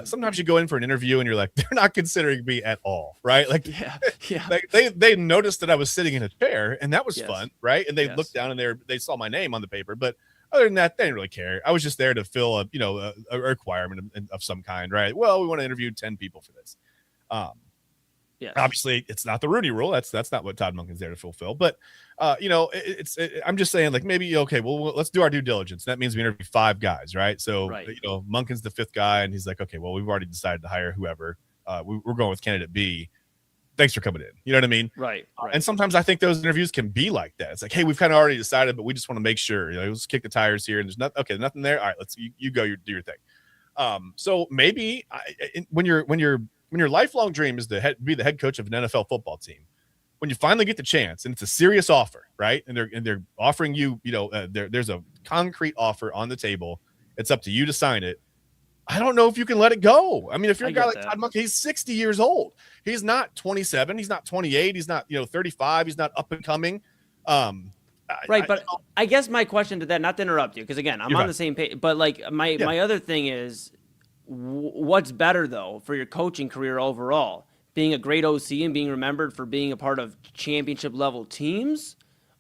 Sometimes you go in for an interview and you're like, they're not considering me at all, right? Like, they noticed that I was sitting in a chair, and that was fun, right? And they looked down and they saw my name on the paper, but other than that, they didn't really care. I was just there to fill a requirement of some kind, right? Well, we want to interview 10 people for this. Obviously, it's not the Rooney Rule. That's not what Todd Monken's there to fulfill. But I'm just saying, like, maybe well, let's do our due diligence. That means we interview 5 guys, right? So Monken's the 5th guy, and he's like, okay, well, we've already decided to hire whoever. We're going with candidate B. Thanks for coming in. You know what I mean? Right. And sometimes I think those interviews can be like that. It's like, hey, we've kind of already decided, but we just want to make sure. Let's kick the tires here, and there's nothing there. All right, let's you go. Do your thing. So maybe when your lifelong dream is to be the head coach of an NFL football team, when you finally get the chance and it's a serious offer, right? And they're offering you, there's a concrete offer on the table. It's up to you to sign it. I don't know if you can let it go. I mean, if you're a guy like Todd Monken, he's 60 years old. He's not 27. He's not 28. He's not 35. He's not up and coming. But I guess my question to that, not to interrupt you, because again, I'm on the same page. But like my other thing is, what's better though for your coaching career overall? Being a great OC and being remembered for being a part of championship level teams,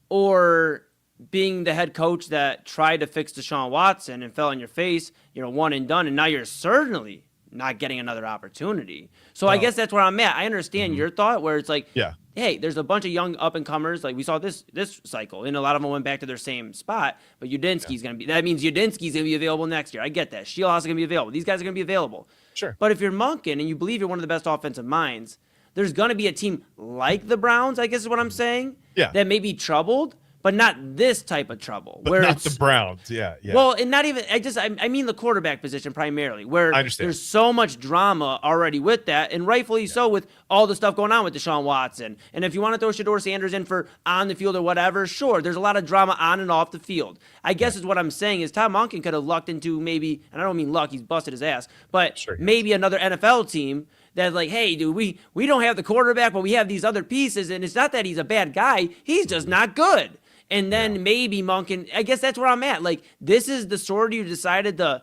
or being the head coach that tried to fix Deshaun Watson and fell on your face, one and done, and now you're certainly not getting another opportunity. So I guess that's where I'm at. I understand your thought, where it's like, hey, there's a bunch of young up and comers. Like we saw this cycle, and a lot of them went back to their same spot. But Udinski's going to be. That means Udinski's going to be available next year. I get that. Shieldhouse is going to be available. These guys are going to be available. Sure. But if you're Monken and you believe you're one of the best offensive minds, there's going to be a team like the Browns, I guess is what I'm saying, that may be troubled, but not this type of trouble. But not the Browns, yeah. Well, and not even, I mean the quarterback position primarily, where there's so much drama already with that, and rightfully so with all the stuff going on with Deshaun Watson. And if you want to throw Shedeur Sanders in for on the field or whatever, sure, there's a lot of drama on and off the field. I guess is what I'm saying is Todd Monken could have lucked into maybe, and I don't mean luck, he's busted his ass, but maybe another NFL team that's like, hey, dude, we don't have the quarterback, but we have these other pieces, and it's not that he's a bad guy, he's just not good. And then maybe Monken, I guess that's where I'm at. Like, this is the sword you decided to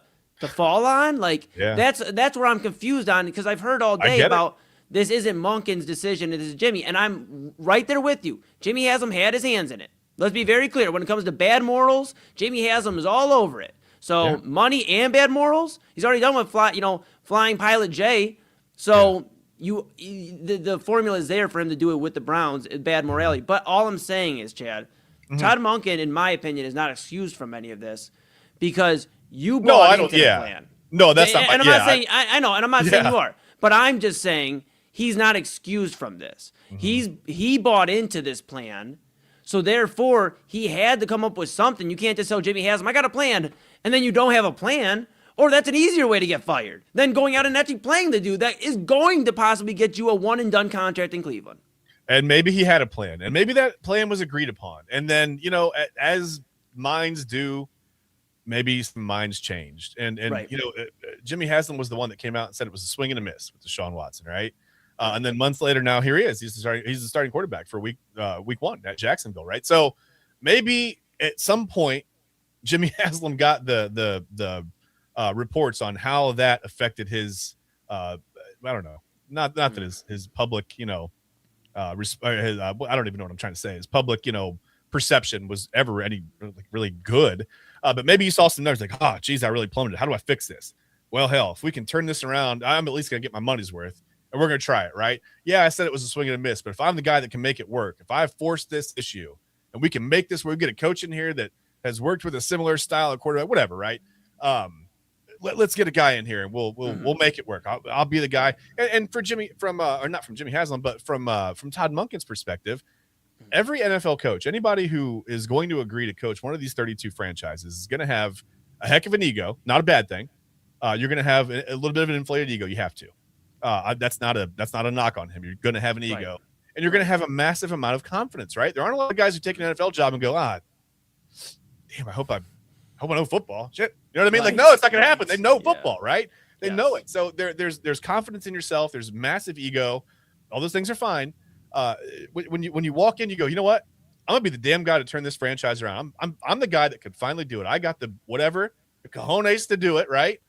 fall on. Like, that's where I'm confused on, because I've heard all day about this isn't Monken's decision, it is Jimmy. And I'm right there with you. Jimmy Haslam had his hands in it. Let's be very clear. When it comes to bad morals, Jimmy Haslam is all over it. So money and bad morals, he's already done with Flying Pilot J. So the formula is there for him to do it with the Browns, bad morality. But all I'm saying is, Chad, Todd Monken, in my opinion, is not excused from any of this, because you bought into the plan. No, that's not. And I'm not saying I know, and I'm not saying you are, but I'm just saying he's not excused from this. He bought into this plan, so therefore he had to come up with something. You can't just tell Jimmy Haslam, I got a plan, and then you don't have a plan. Or that's an easier way to get fired than going out and actually playing the dude that is going to possibly get you a one-and-done contract in Cleveland. And maybe he had a plan, and maybe that plan was agreed upon. And then, as minds do, maybe some minds changed. And Jimmy Haslam was the one that came out and said it was a swing and a miss with Deshaun Watson, right? And then months later, now here he is. He's the starting quarterback for week one at Jacksonville, right? So maybe at some point, Jimmy Haslam got the reports on how that affected his I don't know, not that his public, I don't even know what I'm trying to say. His public, perception was ever any really good. But maybe you saw some numbers like, geez, I really plummeted. How do I fix this? Well, hell, if we can turn this around, I'm at least going to get my money's worth, and we're going to try it, right? Yeah, I said it was a swing and a miss, but if I'm the guy that can make it work, if I force this issue and we can make this where we get a coach in here that has worked with a similar style of quarterback, whatever, right? Let's get a guy in here and we'll make it work. I'll be the guy. And for Jimmy, or not from Jimmy Haslam, but from Todd Monken's perspective, every NFL coach, anybody who is going to agree to coach one of these 32 franchises, is going to have a heck of an ego. Not a bad thing. You're going to have a little bit of an inflated ego. You have to. That's not a knock on him. You're going to have an ego, and you're going to have a massive amount of confidence. Right? There aren't a lot of guys who take an NFL job and go, damn, I hope I know football. Shit. You know what I mean? Like, no, it's not going to happen. They know football, right? They know it. So there's confidence in yourself. There's massive ego. All those things are fine. When you walk in, you go, you know what? I'm going to be the damn guy to turn this franchise around. I'm the guy that could finally do it. I got the cojones to do it, right?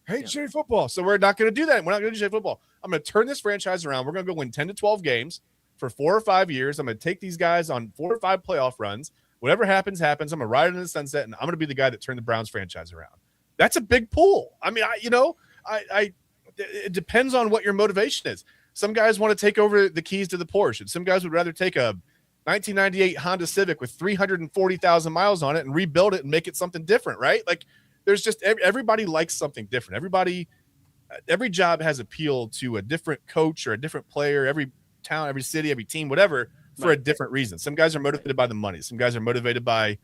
Hate shitty football. So we're not going to do that. We're not going to do shitty football. I'm going to turn this franchise around. We're going to go win 10 to 12 games for 4 or 5 years. I'm going to take these guys on 4 or 5 playoff runs. Whatever happens. I'm going to ride it in the sunset, and I'm going to be the guy that turned the Browns franchise around. That's a big pull. I mean, it depends on what your motivation is. Some guys want to take over the keys to the Porsche, and some guys would rather take a 1998 Honda Civic with 340,000 miles on it and rebuild it and make it something different, right? Like, there's just everybody likes something different. Every job has appeal to a different coach or a different player, every town, every city, every team, whatever, for a different reason. Some guys are motivated by the money. Some guys are motivated by,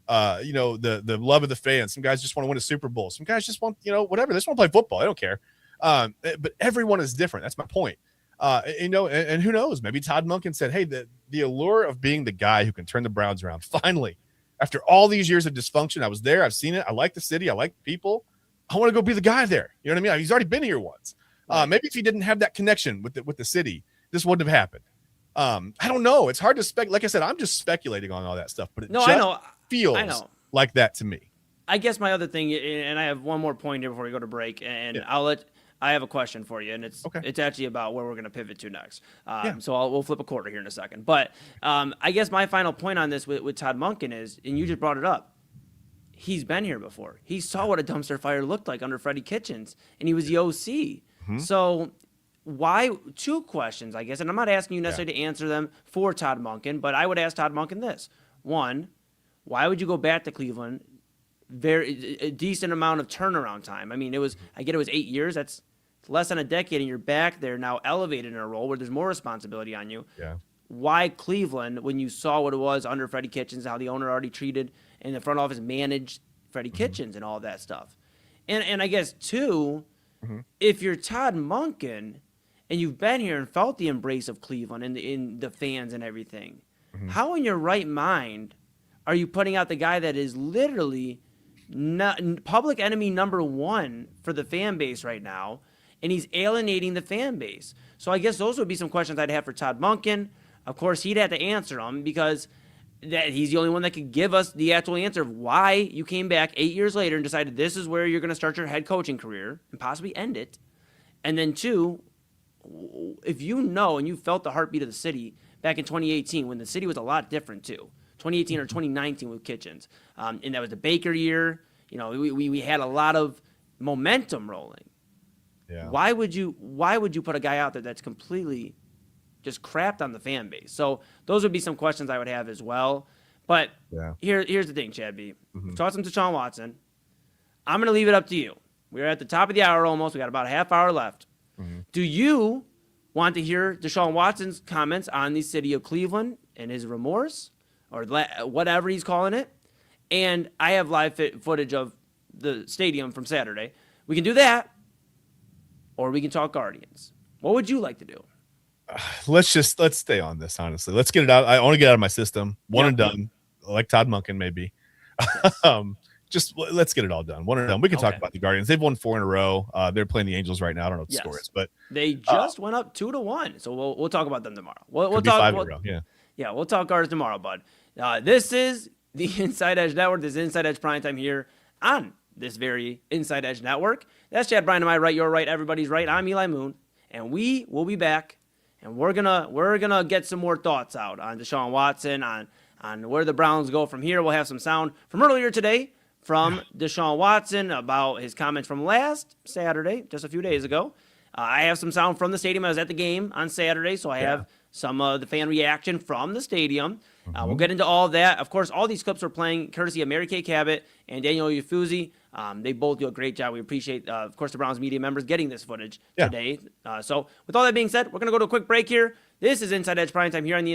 the love of the fans. Some guys just want to win a Super Bowl. Some guys just want, whatever. They just want to play football. I don't care. But everyone is different. That's my point. And who knows? Maybe Todd Monken said, hey, the allure of being the guy who can turn the Browns around. Finally, after all these years of dysfunction, I was there. I've seen it. I like the city. I like the people. I want to go be the guy there. You know what I mean? He's already been here once. Maybe if he didn't have that connection with the city, this wouldn't have happened. I don't know. It's hard to spec. Like I said, I'm just speculating on all that stuff, but it feels like that to me. I guess my other thing, and I have one more point here before we go to break, and I have a question for you, and it's actually about where we're going to pivot to next. So we'll flip a quarter here in a second. But I guess my final point on this with Todd Monken is, and you just brought it up, he's been here before. He saw what a dumpster fire looked like under Freddie Kitchens, and he was the OC. Mm-hmm. So why? 2 questions, I guess, and I'm not asking you necessarily to answer them for Todd Monken, but I would ask Todd Monken this. 1, why would you go back to Cleveland? A decent amount of turnaround time. I mean, it was 8 years. That's less than a decade, and you're back there now, elevated in a role where there's more responsibility on you. Yeah. Why Cleveland, when you saw what it was under Freddie Kitchens, how the owner already treated and the front office managed Freddie Kitchens and all that stuff? And I guess 2, if you're Todd Monken and you've been here and felt the embrace of Cleveland and in the fans and everything, how in your right mind are you putting out the guy that is literally public enemy number 1 for the fan base right now, and he's alienating the fan base? So I guess those would be some questions I'd have for Todd Monken. Of course, he'd have to answer them, because that he's the only one that could give us the actual answer of why you came back 8 years later and decided this is where you're going to start your head coaching career and possibly end it. And then 2, if you know and you felt the heartbeat of the city back in 2018 when the city was a lot different too, 2018 or 2019 with Kitchens, and that was the Baker year. You know, we had a lot of momentum rolling. Yeah. Why would you put a guy out there that's completely just crapped on the fan base? So those would be some questions I would have as well. But here's the thing, Chad B. We've talked some Deshaun Watson. I'm going to leave it up to you. We're at the top of the hour almost. We got about a half hour left. Do you want to hear Deshaun Watson's comments on the city of Cleveland and his remorse or whatever he's calling it? And I have live footage of the stadium from Saturday. We can do that, or we can talk Guardians. What would you like to do? Let's stay on this, honestly. Let's get it out. I want to get out of my system. One and done, like Todd Monken, maybe. Just let's get it all done. One and done. We can talk about the Guardians. They've won 4 in a row. They're playing the Angels right now. I don't know what the score is, but they just went up 2-1. So we'll talk about them tomorrow. We'll talk 5 in a row. Yeah, we'll talk Guardians tomorrow, bud. This is the Inside Edge Network. This is Inside Edge Primetime here on this very Inside Edge Network. That's Chad Bryan to my right. You're right. Everybody's right. I'm Eli Moon, and we will be back. And we're gonna get some more thoughts out on Deshaun Watson, on where the Browns go from here. We'll have some sound from earlier today from Deshaun Watson about his comments from last Saturday, just a few days ago. I have some sound from the stadium. I was at the game on Saturday, so I have some of the fan reaction from the stadium. We'll get into all of that. Of course, all these clips are playing courtesy of Mary Kay Cabot and Daniel Ufuzi. They both do a great job. We appreciate, of course, the Browns media members getting this footage today. So with all that being said, we're going to go to a quick break here. This is Inside Edge Primetime here on the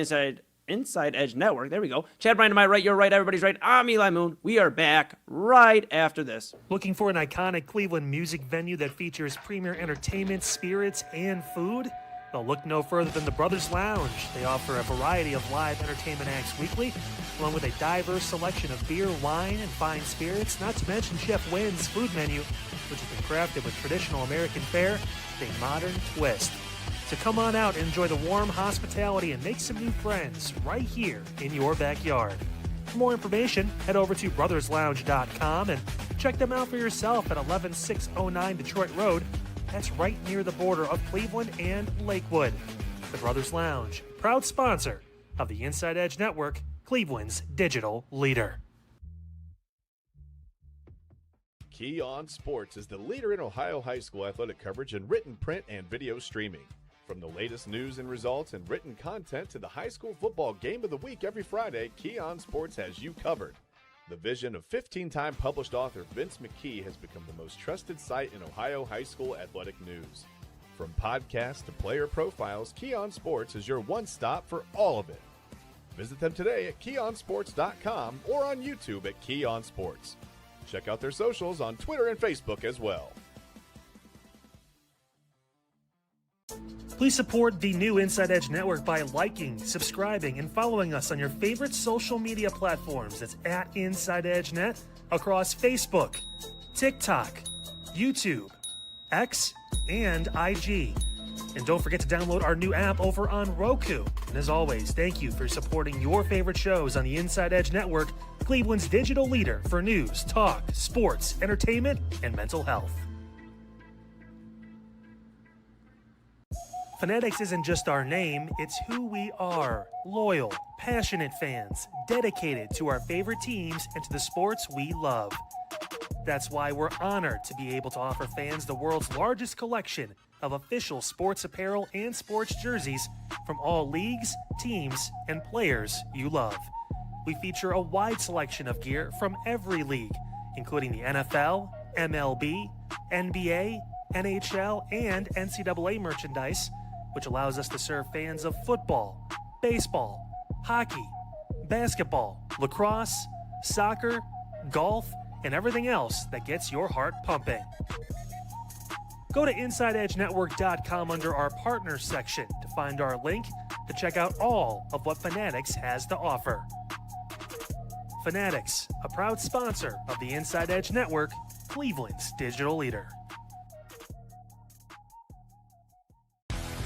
Inside Edge Network. There we go. Chad Bryan to my right. You're right. Everybody's right. I'm Eli Moon. We are back right after this. Looking for an iconic Cleveland music venue that features premier entertainment, spirits, and food? Well, look no further than the Brothers Lounge. They offer a variety of live entertainment acts weekly, along with a diverse selection of beer, wine, and fine spirits, not to mention Chef Wynn's food menu, which has been crafted with traditional American fare with a modern twist. So come on out and enjoy the warm hospitality and make some new friends right here in your backyard. For more information, head over to brotherslounge.com and check them out for yourself at 11609 Detroit Road. That's right near the border of Cleveland and Lakewood. The Brothers Lounge, proud sponsor of the Inside Edge Network, Cleveland's digital leader. Key On Sports is the leader in Ohio high school athletic coverage in written, print, and video streaming. From the latest news and results and written content to the high school football game of the week every Friday, Key On Sports has you covered. The vision of 15-time published author Vince McKee has become the most trusted site in Ohio high school athletic news. From podcasts to player profiles, Key On Sports is your one-stop for all of it. Visit them today at keyonsports.com or on YouTube at Key On Sports. Check out their socials on Twitter and Facebook as well. Please support the new Inside Edge Network by liking, subscribing, and following us on your favorite social media platforms. That's at Inside Edge Net across Facebook, TikTok, YouTube, X, and IG. And don't forget to download our new app over on Roku. And as always, thank you for supporting your favorite shows on the Inside Edge Network, Cleveland's digital leader for news, talk, sports, entertainment, and mental health. Fanatics isn't just our name, it's who we are. Loyal, passionate fans, dedicated to our favorite teams and to the sports we love. That's why we're honored to be able to offer fans the world's largest collection of official sports apparel and sports jerseys from all leagues, teams, and players you love. We feature a wide selection of gear from every league, including the NFL, MLB, NBA, NHL, and NCAA merchandise, which allows us to serve fans of football, baseball, hockey, basketball, lacrosse, soccer, golf, and everything else that gets your heart pumping. Go to InsideEdgeNetwork.com under our Partners section to find our link to check out all of what Fanatics has to offer. Fanatics, a proud sponsor of the Inside Edge Network, Cleveland's digital leader.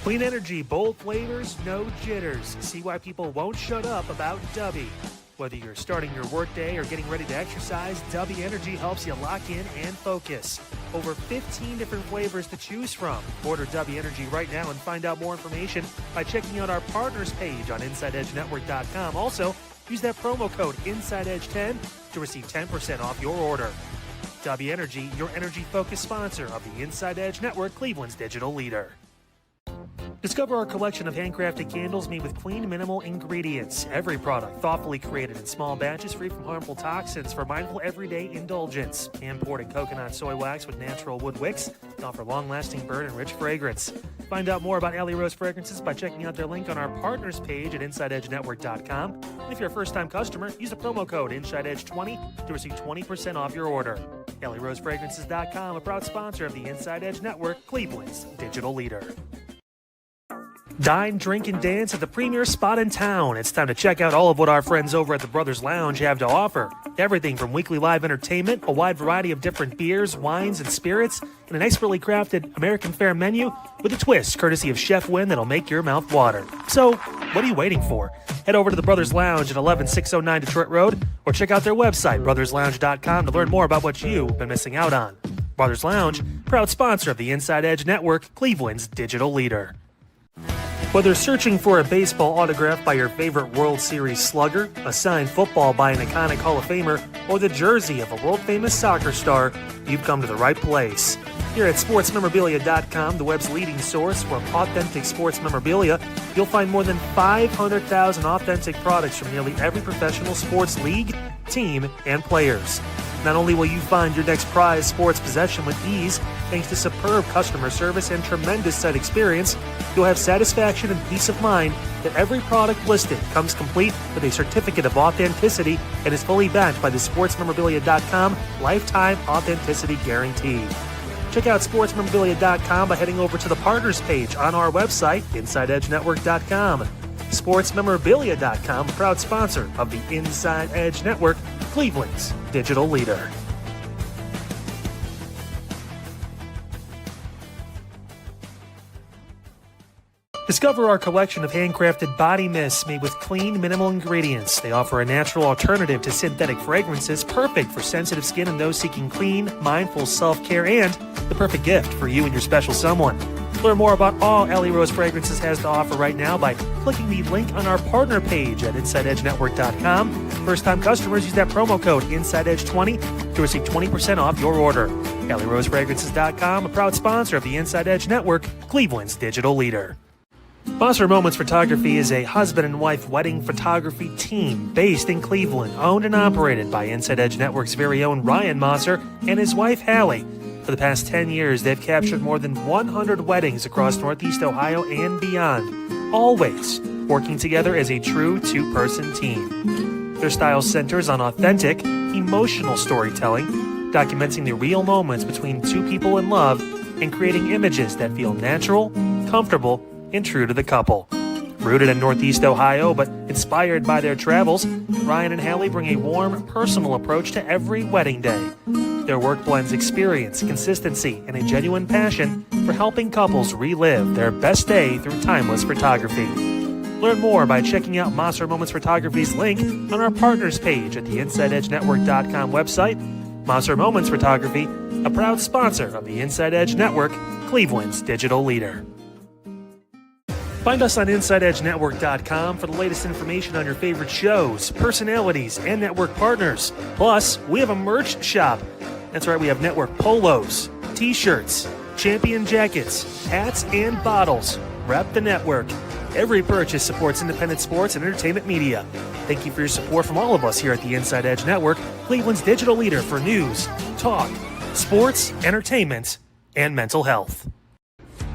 Clean energy, bold flavors, no jitters. See why people won't shut up about Dubby. Whether you're starting your workday or getting ready to exercise, W Energy helps you lock in and focus. Over 15 different flavors to choose from. Order W Energy right now and find out more information by checking out our partners page on InsideEdgeNetwork.com. Also, use that promo code InsideEdge10 to receive 10% off your order. W Energy, your energy-focused sponsor of the Inside Edge Network, Cleveland's digital leader. Discover our collection of handcrafted candles made with clean, minimal ingredients. Every product thoughtfully created in small batches, free from harmful toxins for mindful everyday indulgence. Hand-poured in coconut soy wax with natural wood wicks to offer long-lasting burn and rich fragrance. Find out more about Alley Rose Fragrances by checking out their link on our partners page at InsideEdgeNetwork.com. And if you're a first-time customer, use the promo code InsideEdge20 to receive 20% off your order. AlleyRoseFragrances.com, a proud sponsor of the Inside Edge Network, Cleveland's digital leader. Dine, drink, and dance at the premier spot in town. It's time to check out all of what our friends over at the Brothers Lounge have to offer. Everything from weekly live entertainment, a wide variety of different beers, wines, and spirits, and an expertly crafted American fare menu with a twist courtesy of Chef Wynn that'll make your mouth water. So, what are you waiting for? Head over to the Brothers Lounge at 11609 Detroit Road or check out their website, brotherslounge.com, to learn more about what you've been missing out on. Brothers Lounge, proud sponsor of the Inside Edge Network, Cleveland's digital leader. Whether searching for a baseball autograph by your favorite World Series slugger, a signed football by an iconic Hall of Famer, or the jersey of a world-famous soccer star, you've come to the right place. Here at sportsmemorabilia.com, the web's leading source for authentic sports memorabilia, you'll find more than 500,000 authentic products from nearly every professional sports league, team, and players. Not only will you find your next prized sports possession with ease, thanks to superb customer service and tremendous site experience, you'll have satisfaction and peace of mind that every product listed comes complete with a certificate of authenticity and is fully backed by the sportsmemorabilia.com lifetime authenticity guarantee. Check out sportsmemorabilia.com by heading over to the partners page on our website, InsideEdgeNetwork.com. Sportsmemorabilia.com, proud sponsor of the Inside Edge Network, Cleveland's digital leader. Discover our collection of handcrafted body mists made with clean, minimal ingredients. They offer a natural alternative to synthetic fragrances, perfect for sensitive skin and those seeking clean, mindful self-care, and the perfect gift for you and your special someone. Learn more about all Alley Rose Fragrances has to offer right now by clicking the link on our partner page at InsideEdgeNetwork.com. First-time customers use that promo code InsideEdge20 to receive 20% off your order. AlleyRoseFragrances.com, a proud sponsor of the Inside Edge Network, Cleveland's digital leader. Monster Moments Photography is a husband and wife wedding photography team based in Cleveland, owned and operated by Inside Edge Network's very own Ryan Mosser and his wife, Hallie. For the past 10 years, they've captured more than 100 weddings across Northeast Ohio and beyond, always working together as a true two-person team. Their style centers on authentic, emotional storytelling, documenting the real moments between two people in love and creating images that feel natural, comfortable, and true to the couple. Rooted in Northeast Ohio, but inspired by their travels, Ryan and Hallie bring a warm, personal approach to every wedding day. Their work blends experience, consistency, and a genuine passion for helping couples relive their best day through timeless photography. Learn more by checking out Monster Moments Photography's link on our partners page at the InsideEdgeNetwork.com website. Monster Moments Photography, a proud sponsor of the Inside Edge Network, Cleveland's digital leader. Find us on InsideEdgeNetwork.com for the latest information on your favorite shows, personalities, and network partners. Plus, we have a merch shop. That's right, we have network polos, t-shirts, champion jackets, hats, and bottles. Rep the network. Every purchase supports independent sports and entertainment media. Thank you for your support from all of us here at the Inside Edge Network, Cleveland's digital leader for news, talk, sports, entertainment, and mental health.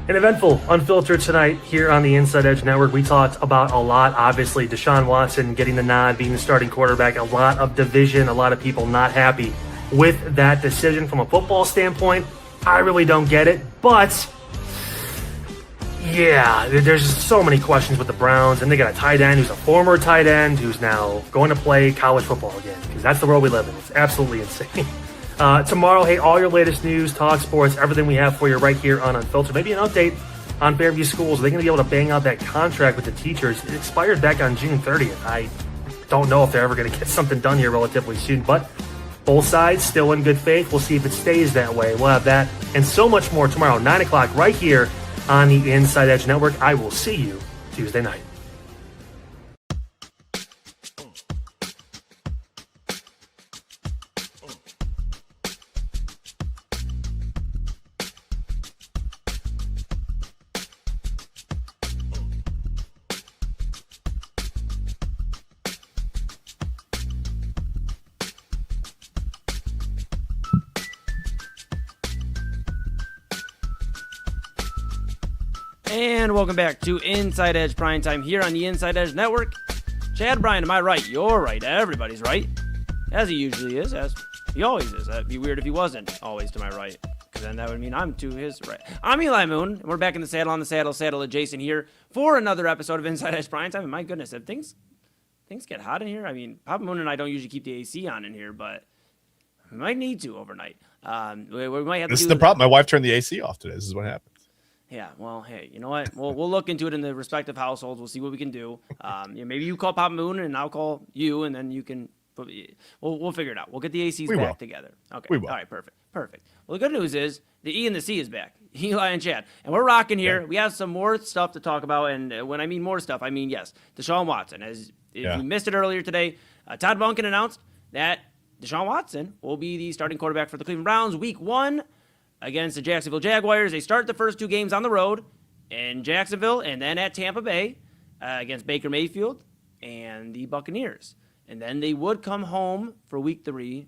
An eventful Unfiltered tonight here on the Inside Edge Network. We talked about a lot, obviously. Deshaun Watson getting the nod, being the starting quarterback. A lot of division, a lot of people not happy with that decision from a football standpoint. I really don't get it, but yeah, there's just so many questions with the Browns, and they got a tight end who's a former tight end who's now going to play college football again, because that's the world we live in. It's absolutely insane. Tomorrow, hey, all your latest news, talk, sports, everything we have for you right here on Unfiltered. Maybe an update on Fairview Schools. Are they going to be able to bang out that contract with the teachers? It expired back on June 30th. I don't know if they're ever going to get something done here relatively soon, but both sides still in good faith. We'll see if it stays that way. We'll have that and so much more tomorrow, 9 o'clock, right here on the Inside Edge Network. I will see you Tuesday night. And welcome back to Inside Edge Primetime here on the Inside Edge Network. Chad Bryan, am I right? You're right. Everybody's right. As he usually is, as he always is. That'd be weird if he wasn't always to my right, because then that would mean I'm to his right. I'm Eli Moon, and we're back in the saddle on the saddle adjacent here for another episode of Inside Edge Primetime. And my goodness, if things get hot in here, I mean, Papa Moon and I don't usually keep the AC on in here, but we might need to overnight. We might have to. This is the problem. My wife turned the AC off today. This is what happened. Yeah, well, hey, you know what? We'll look into it in the respective households. We'll see what we can do. Maybe you call Papa Moon and I'll call you, and then you can. We'll figure it out. We'll get the ACs back together. Okay. We will. All right. Perfect. Well, the good news is the E and the C is back. Eli and Chad, and we're rocking here. Yeah. We have some more stuff to talk about, and when I mean more stuff, I mean yes, Deshaun Watson. If you missed it earlier today, Todd Monken announced that Deshaun Watson will be the starting quarterback for the Cleveland Browns Week 1. Against the Jacksonville Jaguars. They start the first 2 games on the road in Jacksonville and then at Tampa Bay against Baker Mayfield and the Buccaneers. And then they would come home for Week 3.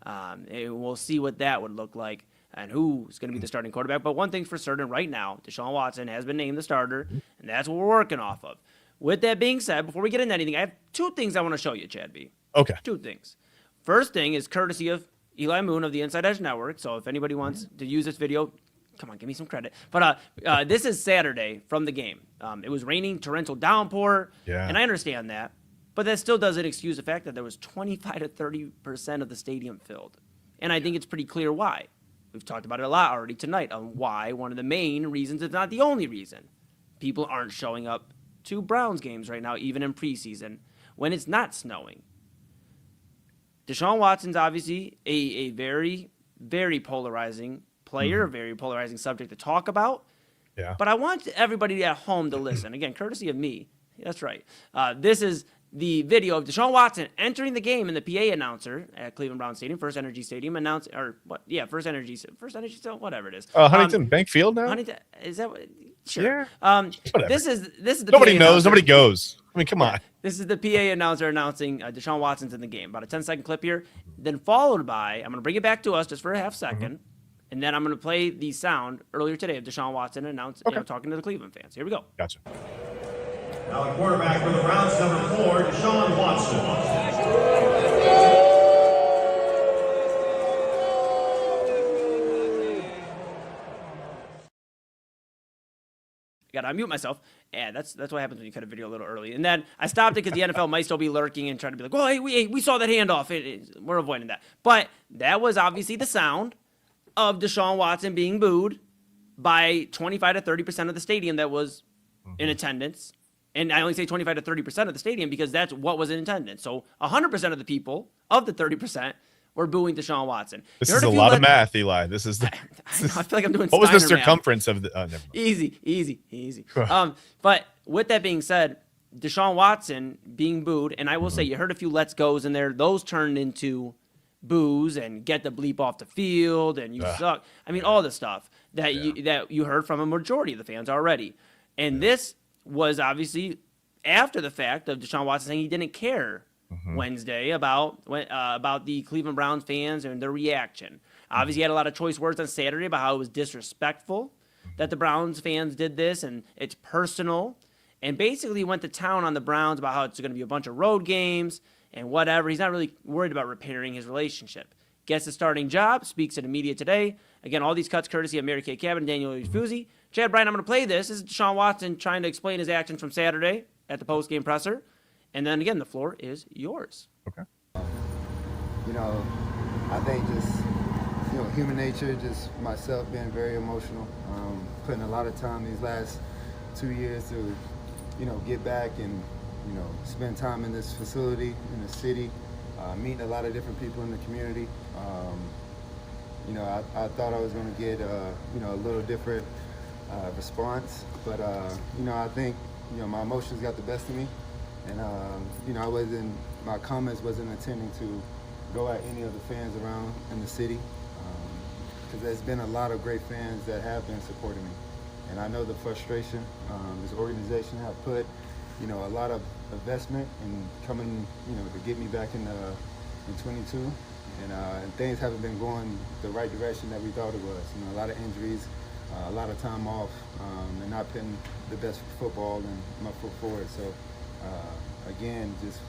And we'll see what that would look like and who's going to be the starting quarterback. But one thing's for certain right now, Deshaun Watson has been named the starter, and that's what we're working off of. With that being said, before we get into anything, I have 2 things I want to show you, Chad B. Okay. 2 things. First thing is courtesy of Eli Moon of the Inside Edge Network. So if anybody wants to use this video, come on, give me some credit. But this is Saturday from the game. It was raining, torrential downpour, and I understand that. But that still doesn't excuse the fact that there was 25 to 30% of the stadium filled. And I think it's pretty clear why. We've talked about it a lot already tonight on why one of the main reasons, if not the only reason, people aren't showing up to Browns games right now, even in preseason, when it's not snowing. Deshaun Watson's obviously a very, very polarizing player, a very polarizing subject to talk about. Yeah. But I want everybody at home to listen. Again, courtesy of me. That's right. This is the video of Deshaun Watson entering the game, and the PA announcer at Cleveland Browns Stadium, First Energy Stadium, announced, or what? Yeah, First Energy, whatever it is. Huntington Bank Field now? Huntington, is that what? Sure. Yeah. This is the nobody PA knows. announcer. Nobody goes. I mean, come on. This is the PA announcer announcing Deshaun Watson's in the game. About a 10-second clip here, then followed by, I'm going to bring it back to us just for a half second, and then I'm going to play the sound earlier today of Deshaun Watson talking to the Cleveland fans. Here we go. Gotcha. Now the quarterback for the Browns, number 4, Deshaun Watson. Got to unmute myself, and that's what happens when you cut a video a little early. And then I stopped it because the NFL might still be lurking and trying to be like, "Well, hey, we saw that handoff." We're avoiding that. But that was obviously the sound of Deshaun Watson being booed by 25 to 30% of the stadium that was in attendance. And I only say 25 to 30% of the stadium because that's what was in attendance. So 100% of the people of the 30% were booing Deshaun Watson. This is a lot of math, Eli. This is. I feel like I'm doing. What was the Steiner circumference of the? Never mind. Easy. But with that being said, Deshaun Watson being booed, and I will say you heard a few let's goes in there. Those turned into boos and get the bleep off the field and you suck. I mean, all the stuff that you heard from a majority of the fans already. And this was obviously after the fact of Deshaun Watson saying he didn't care Wednesday about the Cleveland Browns fans and their reaction. Obviously, he had a lot of choice words on Saturday about how it was disrespectful that the Browns fans did this and it's personal. And basically went to town on the Browns about how it's going to be a bunch of road games and whatever. He's not really worried about repairing his relationship. Gets a starting job, speaks to the media today. Again, all these cuts courtesy of Mary Kay Cabin, Daniel Fuzzi. Chad Bryan, I'm going to play this. This is Deshaun Watson trying to explain his actions from Saturday at the post-game presser. And then, again, the floor is yours. Okay. I think just, human nature, just myself being very emotional, putting a lot of time these last 2 years to, get back and, spend time in this facility, in the city, meeting a lot of different people in the community. I thought I was going to get, a little different response, but, I think, my emotions got the best of me. And, my comments wasn't intending to go at any of the fans around in the city, because there's been a lot of great fans that have been supporting me. And I know the frustration this organization have put, a lot of investment in coming, to get me back in 22. And things haven't been going the right direction that we thought it was. A lot of injuries, a lot of time off, and not putting the best football and my foot forward. So, again, just,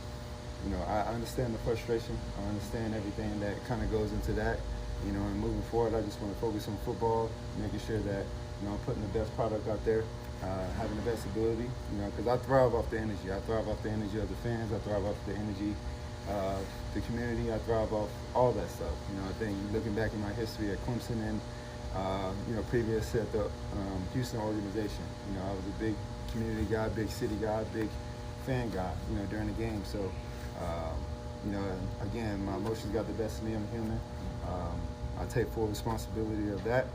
I understand the frustration. I understand everything that kind of goes into that. And moving forward, I just want to focus on football, making sure that, I'm putting the best product out there, having the best ability, because I thrive off the energy. I thrive off the energy of the fans. I thrive off the energy of the community. I thrive off all that stuff. I think looking back in my history at Clemson and, previous at the Houston organization, I was a big community guy, big city guy, big fan guy, during the game. So, again, my emotions got the best of me. I'm human. I take full responsibility of that.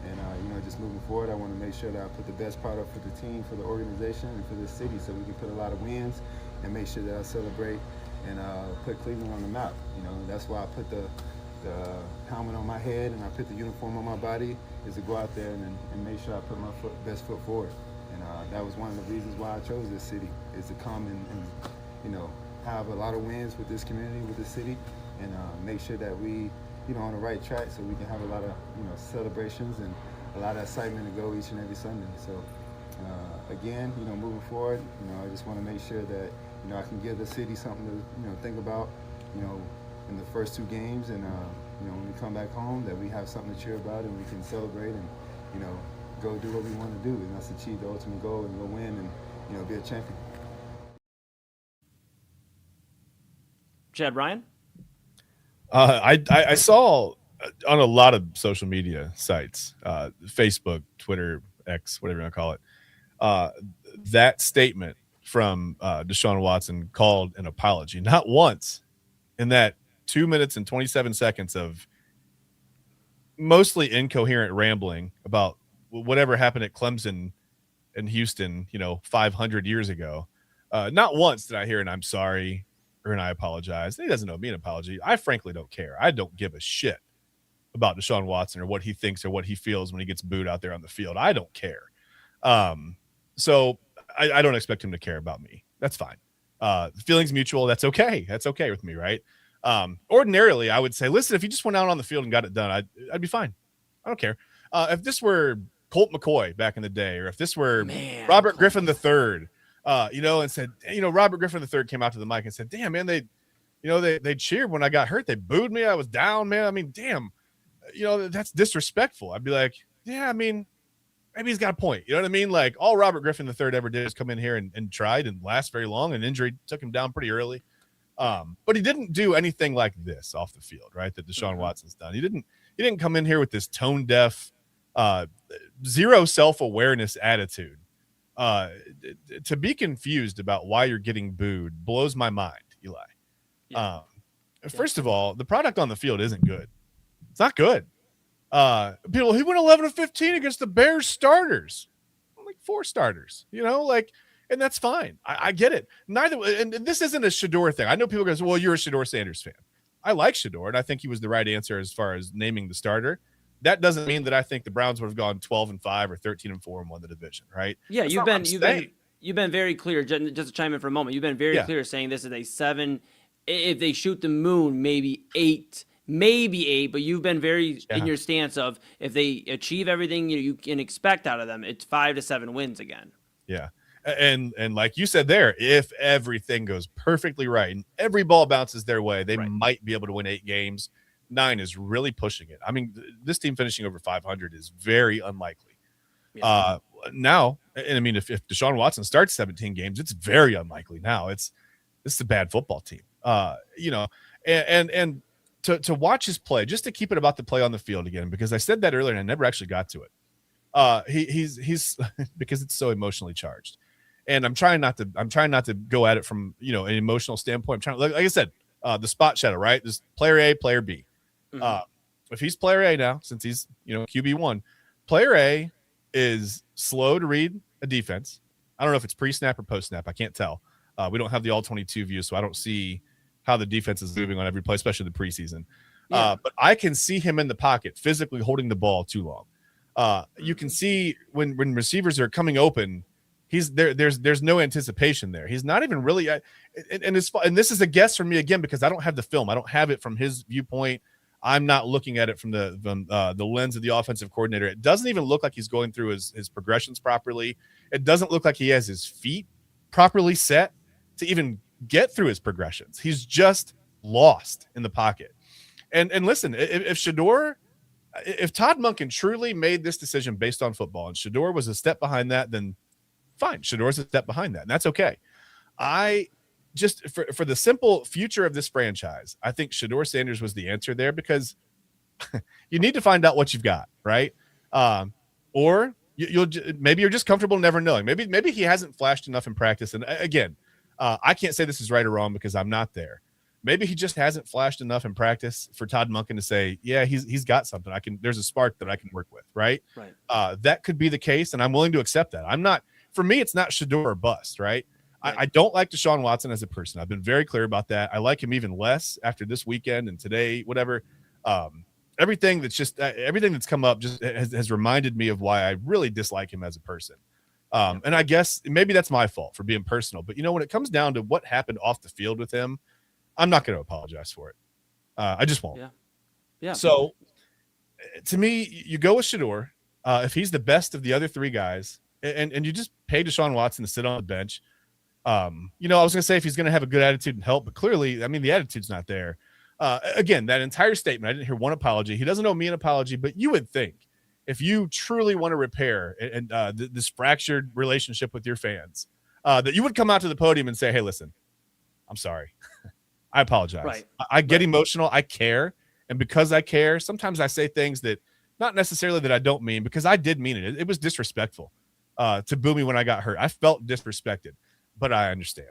And, just moving forward, I want to make sure that I put the best product for the team, for the organization, and for the city, so we can put a lot of wins and make sure that I celebrate and put Cleveland on the map. That's why I put the helmet on my head and I put the uniform on my body, is to go out there and make sure I put my best foot forward. And that was one of the reasons why I chose this city, is to come and have a lot of wins with this community, with this city, and make sure that we on the right track, so we can have a lot of celebrations and a lot of excitement to go each and every Sunday. So again, moving forward, I just want to make sure that I can give the city something to think about, in the first two games, and when we come back home, that we have something to cheer about and we can celebrate and go do what we want to do, and that's achieve the ultimate goal and go win and be a champion. Chad Ryan. I saw on a lot of social media sites, Facebook, Twitter, X, whatever you want to call it, that statement from Deshaun Watson called an apology. Not once in that 2 minutes and 27 seconds of mostly incoherent rambling about whatever happened at Clemson and Houston, 500 years ago. Not once did I hear an "I'm sorry" or an "I apologize." He doesn't owe me an apology. I frankly don't care. I don't give a shit about Deshaun Watson or what he thinks or what he feels when he gets booed out there on the field. I don't care. So I don't expect him to care about me. That's fine. Feelings mutual. That's okay. That's okay with me, right? Ordinarily, I would say, listen, if you just went out on the field and got it done, I'd be fine. I don't care. If this were Colt McCoy back in the day, or if this were Robert Griffin III, and said, Robert Griffin III came out to the mic and said, damn, man, they cheered when I got hurt. They booed me. I was down, man. I mean, damn, that's disrespectful. I'd be like, yeah, I mean, maybe he's got a point. You know what I mean? Like, all Robert Griffin III ever did is come in here and tried and last very long, and injury took him down pretty early. But he didn't do anything like this off the field, right? That Deshaun Watson's done. He didn't come in here with this tone deaf, zero self-awareness attitude. To be confused about why you're getting booed blows my mind, Eli. Yeah. First of all, the product on the field isn't good. It's not good. He went 11-15 against the Bears starters, like 4 starters, and that's fine. I get it. And this isn't a Shedeur thing. I know people go, well, you're a Shedeur Sanders fan. I like Shedeur, and I think he was the right answer as far as naming the starter. That doesn't mean that I think the Browns would have gone 12-5 or 13-4 and won the division, right? Yeah, you've been very clear. Just to chime in for a moment, you've been very clear saying this is a 7. If they shoot the moon, maybe 8. But you've been very in your stance of, if they achieve everything you can expect out of them, it's 5 to 7 wins again. Yeah. And like you said there, if everything goes perfectly right and every ball bounces their way, they might be able to win 8 games. 9 is really pushing it. I mean, this team finishing over 500 is very unlikely. Yeah. Now, and I mean, if Deshaun Watson starts 17 games, it's very unlikely now. This is a bad football team. And to watch his play, just to keep it about the play on the field again, because I said that earlier and I never actually got to it. He's because it's so emotionally charged. And I'm trying not to go at it from, an emotional standpoint. I'm trying, like I said, the spot shadow, right? There's player A, player B. If he's player A now, since he's, QB1, player A is slow to read a defense. I don't know if it's pre-snap or post-snap. I can't tell. We don't have the all-22 view, so I don't see how the defense is moving on every play, especially the preseason. But I can see him in the pocket physically holding the ball too long. You can see when receivers are coming open, he's there. There's no anticipation there. He's not even really. And this is a guess from me again because I don't have the film. I don't have it from his viewpoint. I'm not looking at it from the lens of the offensive coordinator. It doesn't even look like he's going through his progressions properly. It doesn't look like he has his feet properly set to even get through his progressions. He's just lost in the pocket. And listen, if Todd Monken truly made this decision based on football and Shedeur was a step behind that, then fine. Shedeur's a step behind that, and that's okay. I just for the simple future of this franchise, I think Shedeur Sanders was the answer there because you need to find out what you've got, right? Or maybe you're just comfortable never knowing. Maybe he hasn't flashed enough in practice. And again, I can't say this is right or wrong because I'm not there. Maybe he just hasn't flashed enough in practice for Todd Monken to say, yeah, he's got something. There's a spark that I can work with, right? Right. That could be the case, and I'm willing to accept that. For me, it's not Shedeur or bust, right? I don't like Deshaun Watson as a person. I've been very clear about that. I like him even less after this weekend and today, whatever. Everything that's come up just has reminded me of why I really dislike him as a person. And I guess maybe that's my fault for being personal. But, when it comes down to what happened off the field with him, I'm not going to apologize for it. I just won't. Yeah. So, to me, you go with Shedeur. If he's the best of the other three guys, and you just pay Deshaun Watson to sit on the bench. I was going to say if he's going to have a good attitude and help, but clearly, the attitude's not there. Again, that entire statement, I didn't hear one apology. He doesn't owe me an apology, but you would think if you truly want to repair this fractured relationship with your fans, that you would come out to the podium and say, hey, listen, I'm sorry. I apologize. Right. I get emotional. I care. And because I care, sometimes I say things that not necessarily that I don't mean because I did mean it. It was disrespectful to boo me when I got hurt. I felt disrespected, but I understand.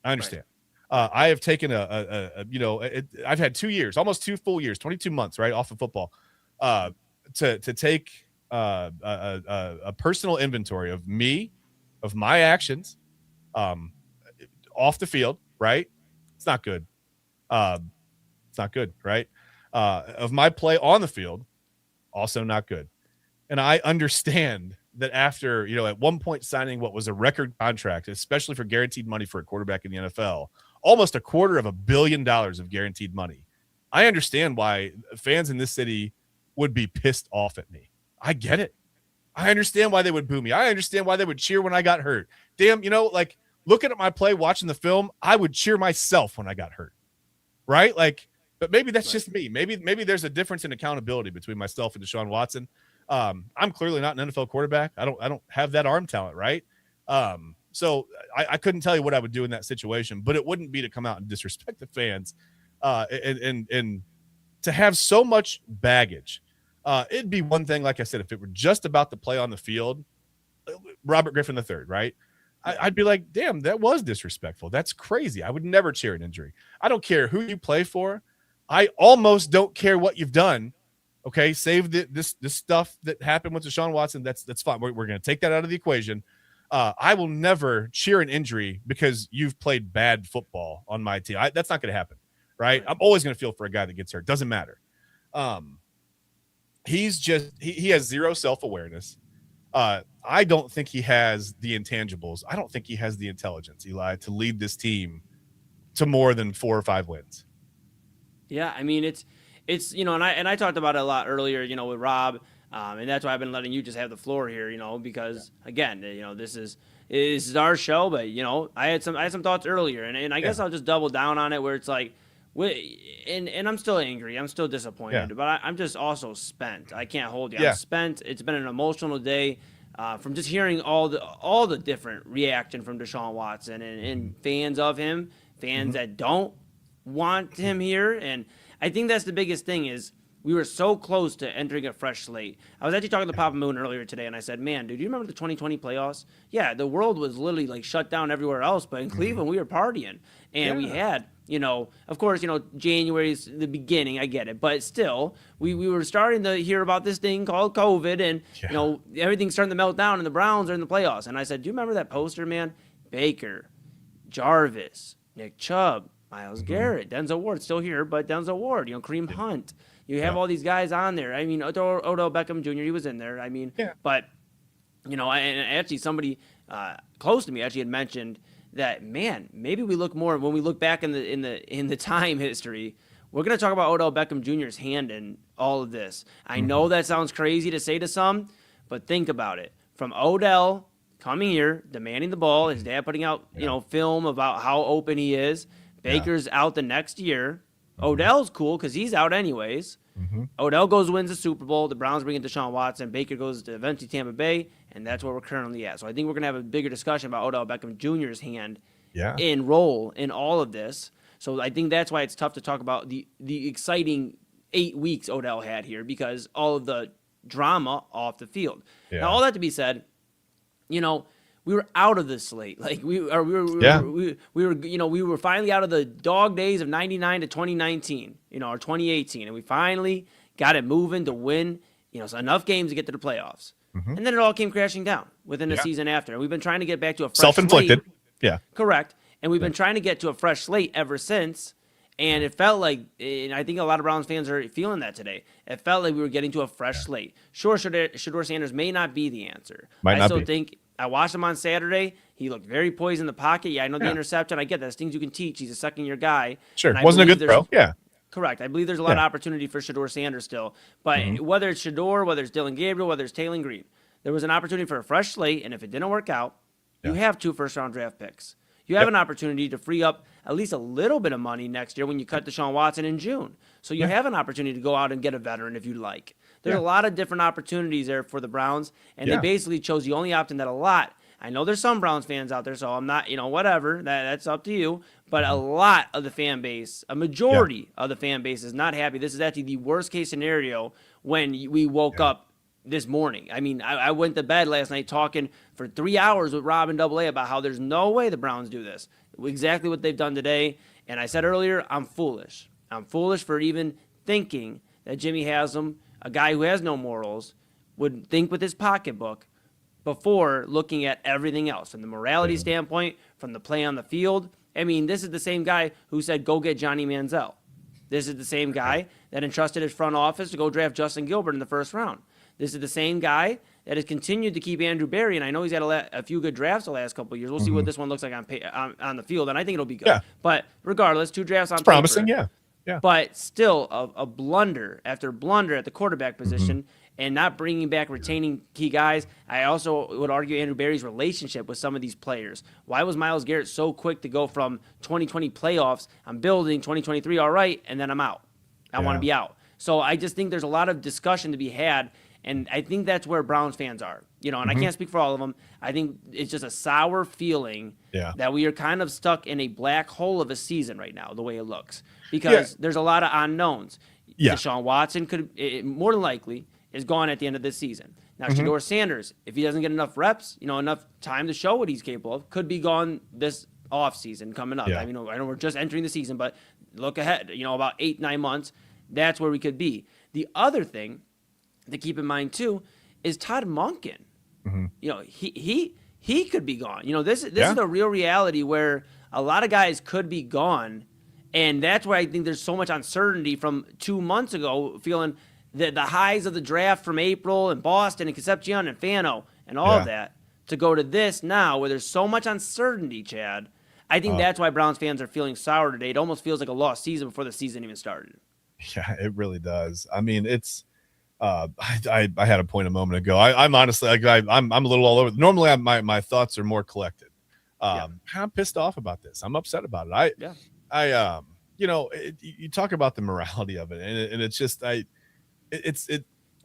Right. I have taken I've had 2 years, almost 2 full years, 22 months, right, off of football, to take a personal inventory of me, of my actions, off the field, right? It's not good. It's not good, right? Of my play on the field, also not good. And I understand that after, at one point signing what was a record contract, especially for guaranteed money for a quarterback in the NFL, almost $250 million of guaranteed money. I understand why fans in this city would be pissed off at me. I get it. I understand why they would boo me. I understand why they would cheer when I got hurt. Damn, looking at my play, watching the film, I would cheer myself when I got hurt. Right? But maybe that's just me. Maybe there's a difference in accountability between myself and Deshaun Watson. I'm clearly not an NFL quarterback. I don't have that arm talent, right? So I couldn't tell you what I would do in that situation, but it wouldn't be to come out and disrespect the fans, and to have so much baggage. It'd be one thing, like I said, if it were just about the play on the field, Robert Griffin III, right? I'd be like, damn, that was disrespectful. That's crazy. I would never cheer an injury. I don't care who you play for. I almost don't care what you've done. Okay, save this stuff that happened with Deshaun Watson. That's fine. We're going to take that out of the equation. I will never cheer an injury because you've played bad football on my team. That's not going to happen, right? I'm always going to feel for a guy that gets hurt. Doesn't matter. He's just he has zero self-awareness. I don't think he has the intangibles. I don't think he has the intelligence, Eli, to lead this team to more than 4 or 5 wins. Yeah, it's and I talked about it a lot earlier, with Rob, and that's why I've been letting you just have the floor here, because again, this is our show, but I had some thoughts earlier, and I guess I'll just double down on it where it's like, and I'm still angry, I'm still disappointed, but I'm just also spent. I can't hold you. I'm spent. It's been an emotional day. From just hearing all the different reaction from Deshaun Watson and fans of him, fans that don't want him here, and I think that's the biggest thing is We were so close to entering a fresh slate. I was actually talking to Papa Moon earlier today, and I said, man, dude, do you remember the 2020 playoffs? Yeah, the world was literally like shut down everywhere else, but in Cleveland, we were partying. And we had, of course, January's the beginning, I get it. But still, we were starting to hear about this thing called COVID, and, everything's starting to melt down, and the Browns are in the playoffs. And I said, do you remember that poster, man? Baker, Jarvis, Nick Chubb, Myles Garrett, Denzel Ward, still here, but Denzel Ward, Kareem Hunt. You have all these guys on there. I mean, Odell Beckham Jr., he was in there. I mean, but, and actually somebody close to me actually had mentioned that, man, maybe we look more when we look back in the time history. We're going to talk about Odell Beckham Jr.'s hand in all of this. I know that sounds crazy to say to some, but think about it. From Odell coming here, demanding the ball, his dad putting out, film about how open he is. Baker's out the next year. Odell's cool because he's out anyways. Odell wins the Super Bowl. The Browns bring in Deshaun Watson. Baker goes to eventually Tampa Bay, and that's where we're currently at. So I think we're going to have a bigger discussion about Odell Beckham Jr.'s hand in role in all of this. So I think that's why it's tough to talk about the exciting 8 weeks Odell had here because all of the drama off the field. Now, all that to be said, we were out of the slate. Like we were finally out of the dog days of 99 to 2019, or 2018. And we finally got it moving to win, so enough games to get to the playoffs. And then it all came crashing down within the season after. And we've been trying to get back to a fresh self-inflicted. slate. Yeah. Correct. And we've been trying to get to a fresh slate ever since. And it felt like, and I think a lot of Browns fans are feeling that today. It felt like we were getting to a fresh slate. Sure, Shedeur Sanders may not be the answer. I still think I watched him on Saturday. He looked very poised in the pocket. Yeah, I know the interception. I get that. It's things you can teach. He's a second-year guy. Sure. Wasn't a good throw. Yeah. Correct. I believe there's a lot of opportunity for Shedeur Sanders still. But whether it's Shedeur, whether it's Dylan Gabriel, whether it's Taylor Green, there was an opportunity for a fresh slate. And if it didn't work out, you have 2 first-round draft picks. You have an opportunity to free up at least a little bit of money next year when you cut Deshaun Watson in June. So you have an opportunity to go out and get a veteran if you'd like. There's a lot of different opportunities there for the Browns, and they basically chose the only option that a lot. I know there's some Browns fans out there, so I'm not, whatever. That's up to you. But a lot of the fan base, a majority of the fan base is not happy. This is actually the worst case scenario when we woke up this morning. I mean, I went to bed last night talking for 3 hours with Rob and Double A about how there's no way the Browns do this. Exactly what they've done today. And I said earlier, I'm foolish. I'm foolish for even thinking that Jimmy Haslam, a guy who has no morals, would think with his pocketbook before looking at everything else from the morality standpoint, from the play on the field. I mean, this is the same guy who said, go get Johnny Manziel. This is the same guy that entrusted his front office to go draft Justin Gilbert in the first round. This is the same guy that has continued to keep Andrew Berry, and I know he's had a few good drafts the last couple of years. We'll see what this one looks like on the field, and I think it'll be good. Yeah. But regardless, 2 drafts on paper. Promising, yeah. But still, a blunder after blunder at the quarterback position, and not bringing back retaining key guys. I also would argue Andrew Berry's relationship with some of these players. Why was Myles Garrett so quick to go from 2020 playoffs, I'm building 2023, all right, and then I'm out. I want to be out. So I just think there's a lot of discussion to be had. And I think that's where Browns fans are, and I can't speak for all of them. I think it's just a sour feeling that we are kind of stuck in a black hole of a season right now, the way it looks, because there's a lot of unknowns. Deshaun Watson could, more than likely, is gone at the end of this season. Now, Shedeur Sanders, if he doesn't get enough reps, enough time to show what he's capable of, could be gone this offseason coming up. I mean, I know we're just entering the season, but look ahead, about 8-9 months, that's where we could be. The other thing to keep in mind too is Todd Monken. He could be gone. This is the real reality where a lot of guys could be gone, and that's why I think there's so much uncertainty from 2 months ago, feeling the highs of the draft from April and Boston and Concepcion and Fano and all of that to go to this now where there's so much uncertainty, Chad. I think that's why Browns fans are feeling sour today. It almost feels like a lost season before the season even started. Yeah, it really does. I mean, it's. I had a point a moment ago. I'm honestly I'm a little all over. Normally, my thoughts are more collected. Kind of pissed off about this. I'm upset about it. You talk about the morality of it, and it's just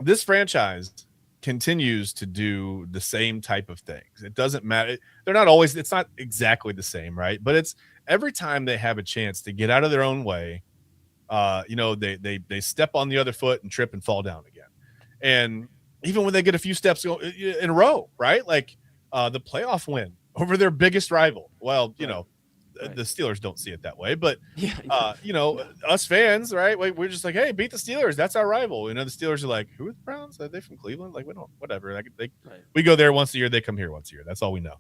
this franchise continues to do the same type of things. It doesn't matter. They're not always. It's not exactly the same, right? But it's every time they have a chance to get out of their own way. They step on the other foot and trip and fall down again. And even when they get a few steps in a row, right? Like the playoff win over their biggest rival. Well, the Steelers don't see it that way, but us fans, right? We're just like, hey, beat the Steelers. That's our rival. The Steelers are like, who are the Browns? Are they from Cleveland? Like, we don't, whatever. Like, we go there once a year. They come here once a year. That's all we know.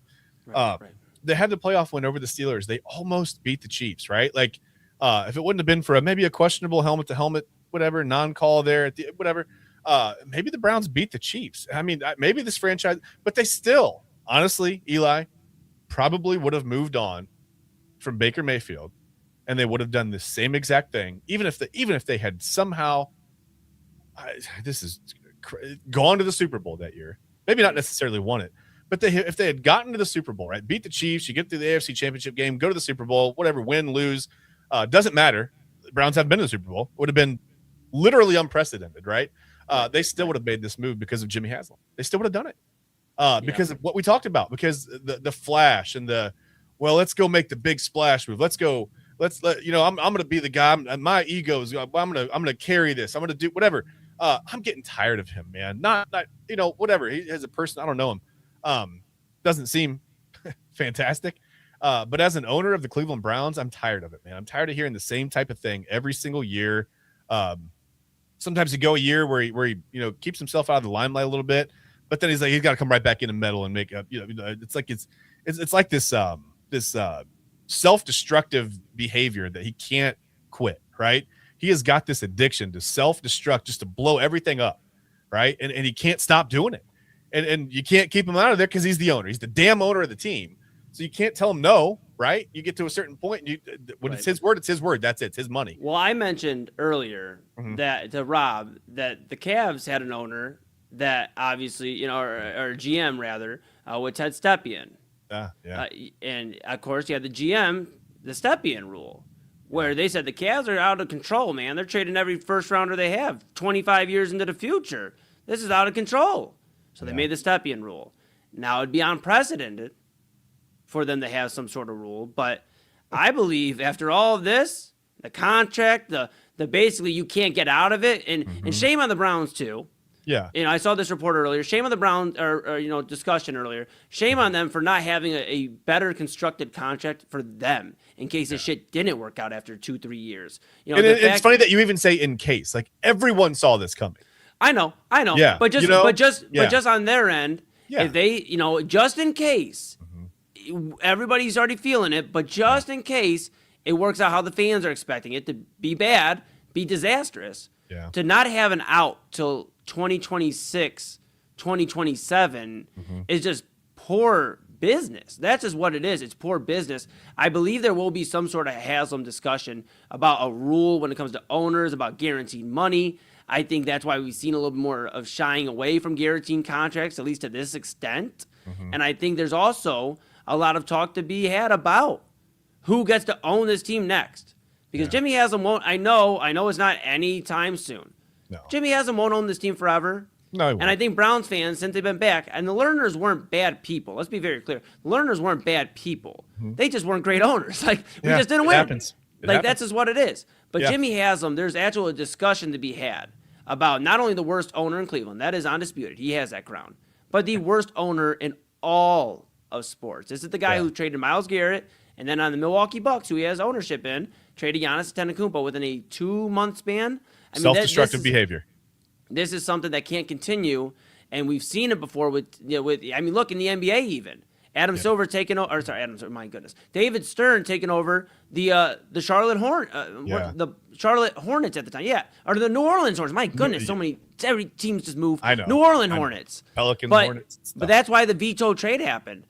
They had the playoff win over the Steelers. They almost beat the Chiefs, right? Like, if it wouldn't have been for maybe a questionable helmet to helmet, whatever, non-call there at the whatever, maybe the Browns beat the Chiefs. I mean, maybe this franchise, but they still, honestly, Eli, probably would have moved on from Baker Mayfield, and they would have done the same exact thing, even if they had somehow gone to the Super Bowl that year. Maybe not necessarily won it, but if they had gotten to the Super Bowl, right, beat the Chiefs, you get through the AFC Championship game, go to the Super Bowl, whatever, win, lose, doesn't matter. The Browns haven't been to the Super Bowl. Would have been literally unprecedented, right? They still would have made this move because of Jimmy Haslam. They still would have done it because of what we talked about, because the flash and well, let's go make the big splash move. I'm going to be the guy. My ego's, I'm going to carry this. I'm going to do whatever. I'm getting tired of him, man. Not whatever. He as a person, I don't know him. Doesn't seem fantastic. But as an owner of the Cleveland Browns, I'm tired of it, man. I'm tired of hearing the same type of thing every single year. Sometimes you go a year where he keeps himself out of the limelight a little bit, but then he's got to come right back in the middle and make up. It's like this self-destructive behavior that he can't quit, right? He has got this addiction to self-destruct, just to blow everything up, right? And he can't stop doing it. And you can't keep him out of there because he's the owner. He's the damn owner of the team. So you can't tell him no, right? You get to a certain point, and when it's his word, it's his word. That's it. It's his money. Well, I mentioned earlier that to Rob that the Cavs had an owner that obviously, or GM rather, with Ted Stepien. And of course, you had the GM, the Stepien rule, where they said the Cavs are out of control, man. They're trading every first rounder they have 25 years into the future. This is out of control. So they made the Stepien rule. Now it'd be unprecedented for them to have some sort of rule, but I believe after all of this, the contract, the basically you can't get out of it, and shame on the Browns too. Yeah. I saw this report earlier. Shame on the Browns, or discussion earlier. Shame on them for not having a better constructed contract for them in case this shit didn't work out after 2-3 years. It's funny that you even say in case. Like everyone saw this coming. I know. Yeah. But just on their end, if they, just in case, everybody's already feeling it, but just in case it works out how the fans are expecting it to be bad, be disastrous, to not have an out till 2026, 2027 is just poor business. That's just what it is. It's poor business. I believe there will be some sort of Haslam discussion about a rule when it comes to owners, about guaranteed money. I think that's why we've seen a little bit more of shying away from guaranteed contracts, at least to this extent. And I think there's also a lot of talk to be had about who gets to own this team next. Because Jimmy Haslam won't, I know it's not any time soon. No. Jimmy Haslam won't own this team forever. No, he won't. And I think Browns fans, since they've been back, and the Lerners weren't bad people. Let's be very clear. The Lerners weren't bad people. They just weren't great owners. We just didn't win. Happens. That's just what it is. But Jimmy Haslam, there's actually a discussion to be had about not only the worst owner in Cleveland, that is undisputed. He has that crown. But the worst owner in all of sports. This is the guy who traded Myles Garrett, and then on the Milwaukee Bucks, who he has ownership in, traded Giannis Antetokounmpo within a 2-month span. Self-destructive behavior. This is something that can't continue, and we've seen it before with look in the NBA even. Adam Silver taking over, my goodness, David Stern taking over the Charlotte the Charlotte Hornets at the time, or the New Orleans Hornets. My goodness, every teams just move. I know. New Orleans Hornets, Pelicans Hornets, but that's why the veto trade happened.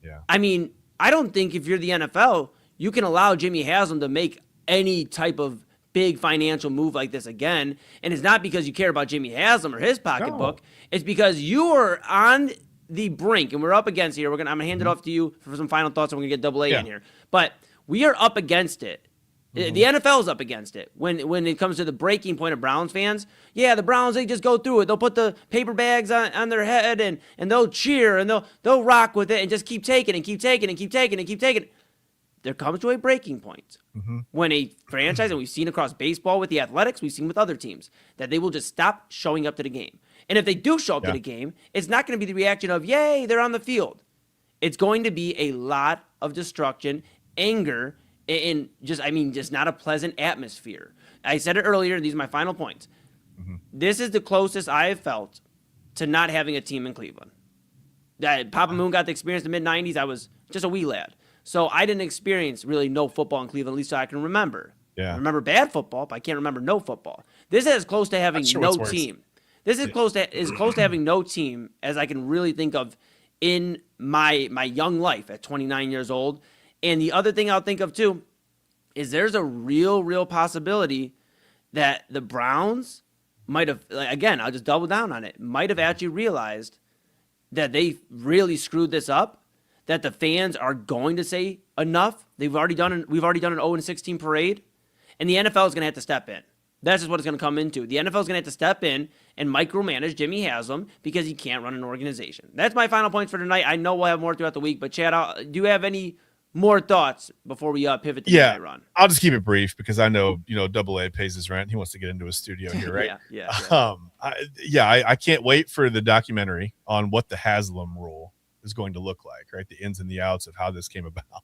Yeah, I mean, I don't think if you're the NFL, you can allow Jimmy Haslam to make any type of big financial move like this again. And it's not because you care about Jimmy Haslam or his pocketbook. It's because you are on the brink, and we're up against here. I'm gonna hand it off to you for some final thoughts, and we're gonna get double A in here. But we are up against it. The NFL is up against it when it comes to the breaking point of Browns fans. Yeah, the Browns, they just go through it. They'll put the paper bags on their head and they'll cheer and they'll rock with it and just keep taking and keep taking and keep taking and keep taking. there comes to a breaking point when a franchise, and we've seen across baseball with the Athletics, we've seen with other teams, that they will just stop showing up to the game. And if they do show up to the game, it's not going to be the reaction of, yay, they're on the field. It's going to be a lot of destruction, anger, and just not a pleasant atmosphere. I said it earlier, and these are my final points. This is the closest I have felt to not having a team in Cleveland. Papa Moon got the experience in the mid-'90s. I was just a wee lad. So I didn't experience really no football in Cleveland, at least so I can remember. Yeah. I remember bad football, but I can't remember no football. This is as close to having no team. This is close to having no team as I can really think of in my young life at 29 years old. And the other thing I'll think of too is there's a real possibility that the Browns might have, again, I'll just double down on it, might have actually realized that they really screwed this up, that the fans are going to say enough. We've already done an 0-16 parade, and the NFL is going to have to step in. That's just what it's going to come into. The NFL is going to have to step in and micromanage Jimmy Haslam because he can't run an organization. That's my final points for tonight. I know we'll have more throughout the week, but Chad, do you have any more thoughts before we pivot to the run? I'll just keep it brief because I know, AA pays his rent. He wants to get into a studio here, right? I can't wait for the documentary on what the Haslam rule is going to look like, right? The ins and the outs of how this came about,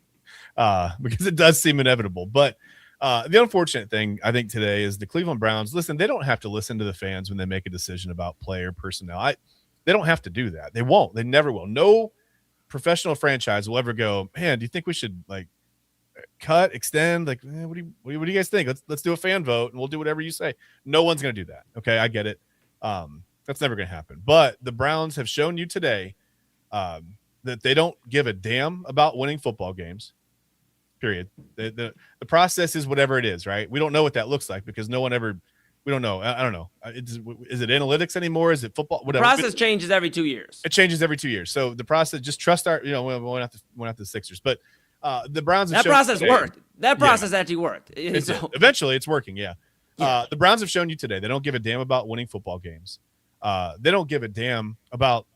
because it does seem inevitable. But the unfortunate thing, I think, today is the Cleveland Browns. Listen, they don't have to listen to the fans when they make a decision about player personnel. They don't have to do that. They won't. They never will. No professional franchise will ever go, man, do you think we should cut, extend? What do you guys think? Let's do a fan vote and we'll do whatever you say. No one's going to do that. Okay, I get it. That's never going to happen. But the Browns have shown you today that they don't give a damn about winning football games. Period. The process is whatever it is, right? We don't know what that looks like because no one ever. We don't know. I don't know. Is it analytics anymore? Is it football? Whatever. The process changes every 2 years. It changes every 2 years. So the process, just trust our. We went out the Sixers, but the Browns. Have that process worked. That process actually worked. Eventually, it's working. Yeah. The Browns have shown you today they don't give a damn about winning football games. They don't give a damn about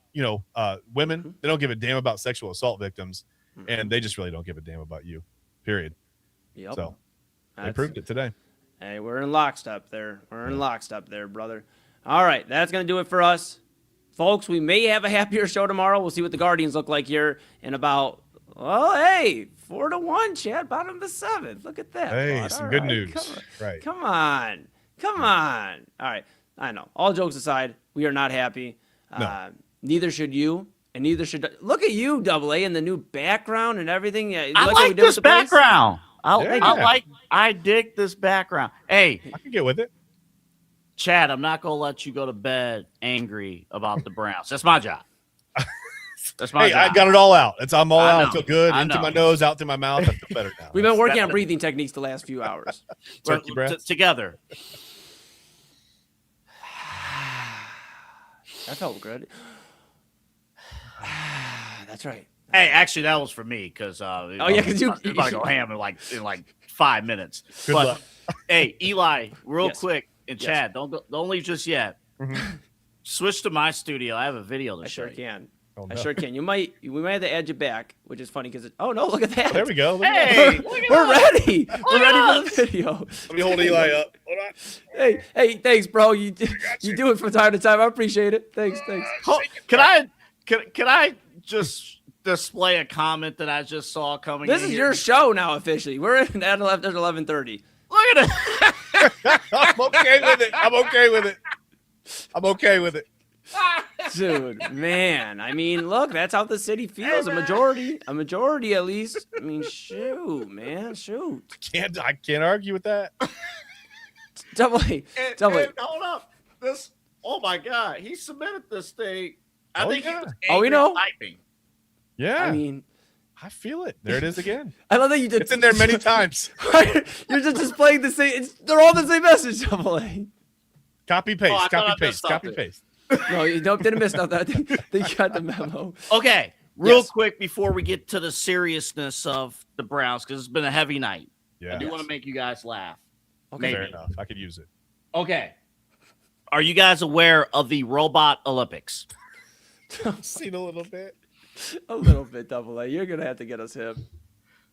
women. They don't give a damn about sexual assault victims, and they just really don't give a damn about you. Period. Yep. So they proved it today. Hey, we're in lockstep there. We're in lockstep there, brother. All right, that's going to do it for us. Folks, we may have a happier show tomorrow. We'll see what the Guardians look like here in about, 4-1, Chad, bottom of the 7th. Look at that. Hey, some good news. Come on. All right, I know. All jokes aside, we are not happy. No. Neither should you. And neither should look at you, AA, in the new background and everything. I like this background. I dig this background. Hey, I can get with it. Chad, I'm not gonna let you go to bed angry about the Browns. That's my job. That's my job. I got it all out. I'm all out. I feel good. Into my nose, out through my mouth. I feel better now. We've been working on breathing techniques the last few hours. Turkey breath together. That felt good. That's right. Hey, actually, that was for me because because you're about to go ham in like 5 minutes. Good luck. Hey, Eli, real quick, and Yes. Chad, don't leave just yet. Switch to my studio. I have a video to show sure you. can. Oh, no. I sure can. We might have to add you back, which is funny because look at that. There we go. Hey, We're ready. We're ready for the video. Let me hold Eli up. Hold on. Hey, thanks, bro. You do it from time to time. I appreciate it. Thanks. Can I just display a comment that I just saw coming? This is your show now officially. We're in at 11:30. Look at it. I'm okay with it. Dude, man. I mean, look, that's how the city feels. A majority at least. I mean, shoot, man. I can't argue with that. Double. Hold up. This. Oh my God. He submitted this thing. I think he was we know. typing. Yeah. I mean, I feel it. There it is again. I love that you did. It's in there many times. You're just displaying the same. They're all the same message. Double. Copy paste. No, you didn't miss nothing. They got the memo. Okay, real quick before we get to the seriousness of the Browns, because it's been a heavy night. Yeah. I do want to make you guys laugh. Okay, fair enough. I could use it. Okay. Are you guys aware of the Robot Olympics? I've seen a little bit. A little bit, Double A. You're gonna have to get us him.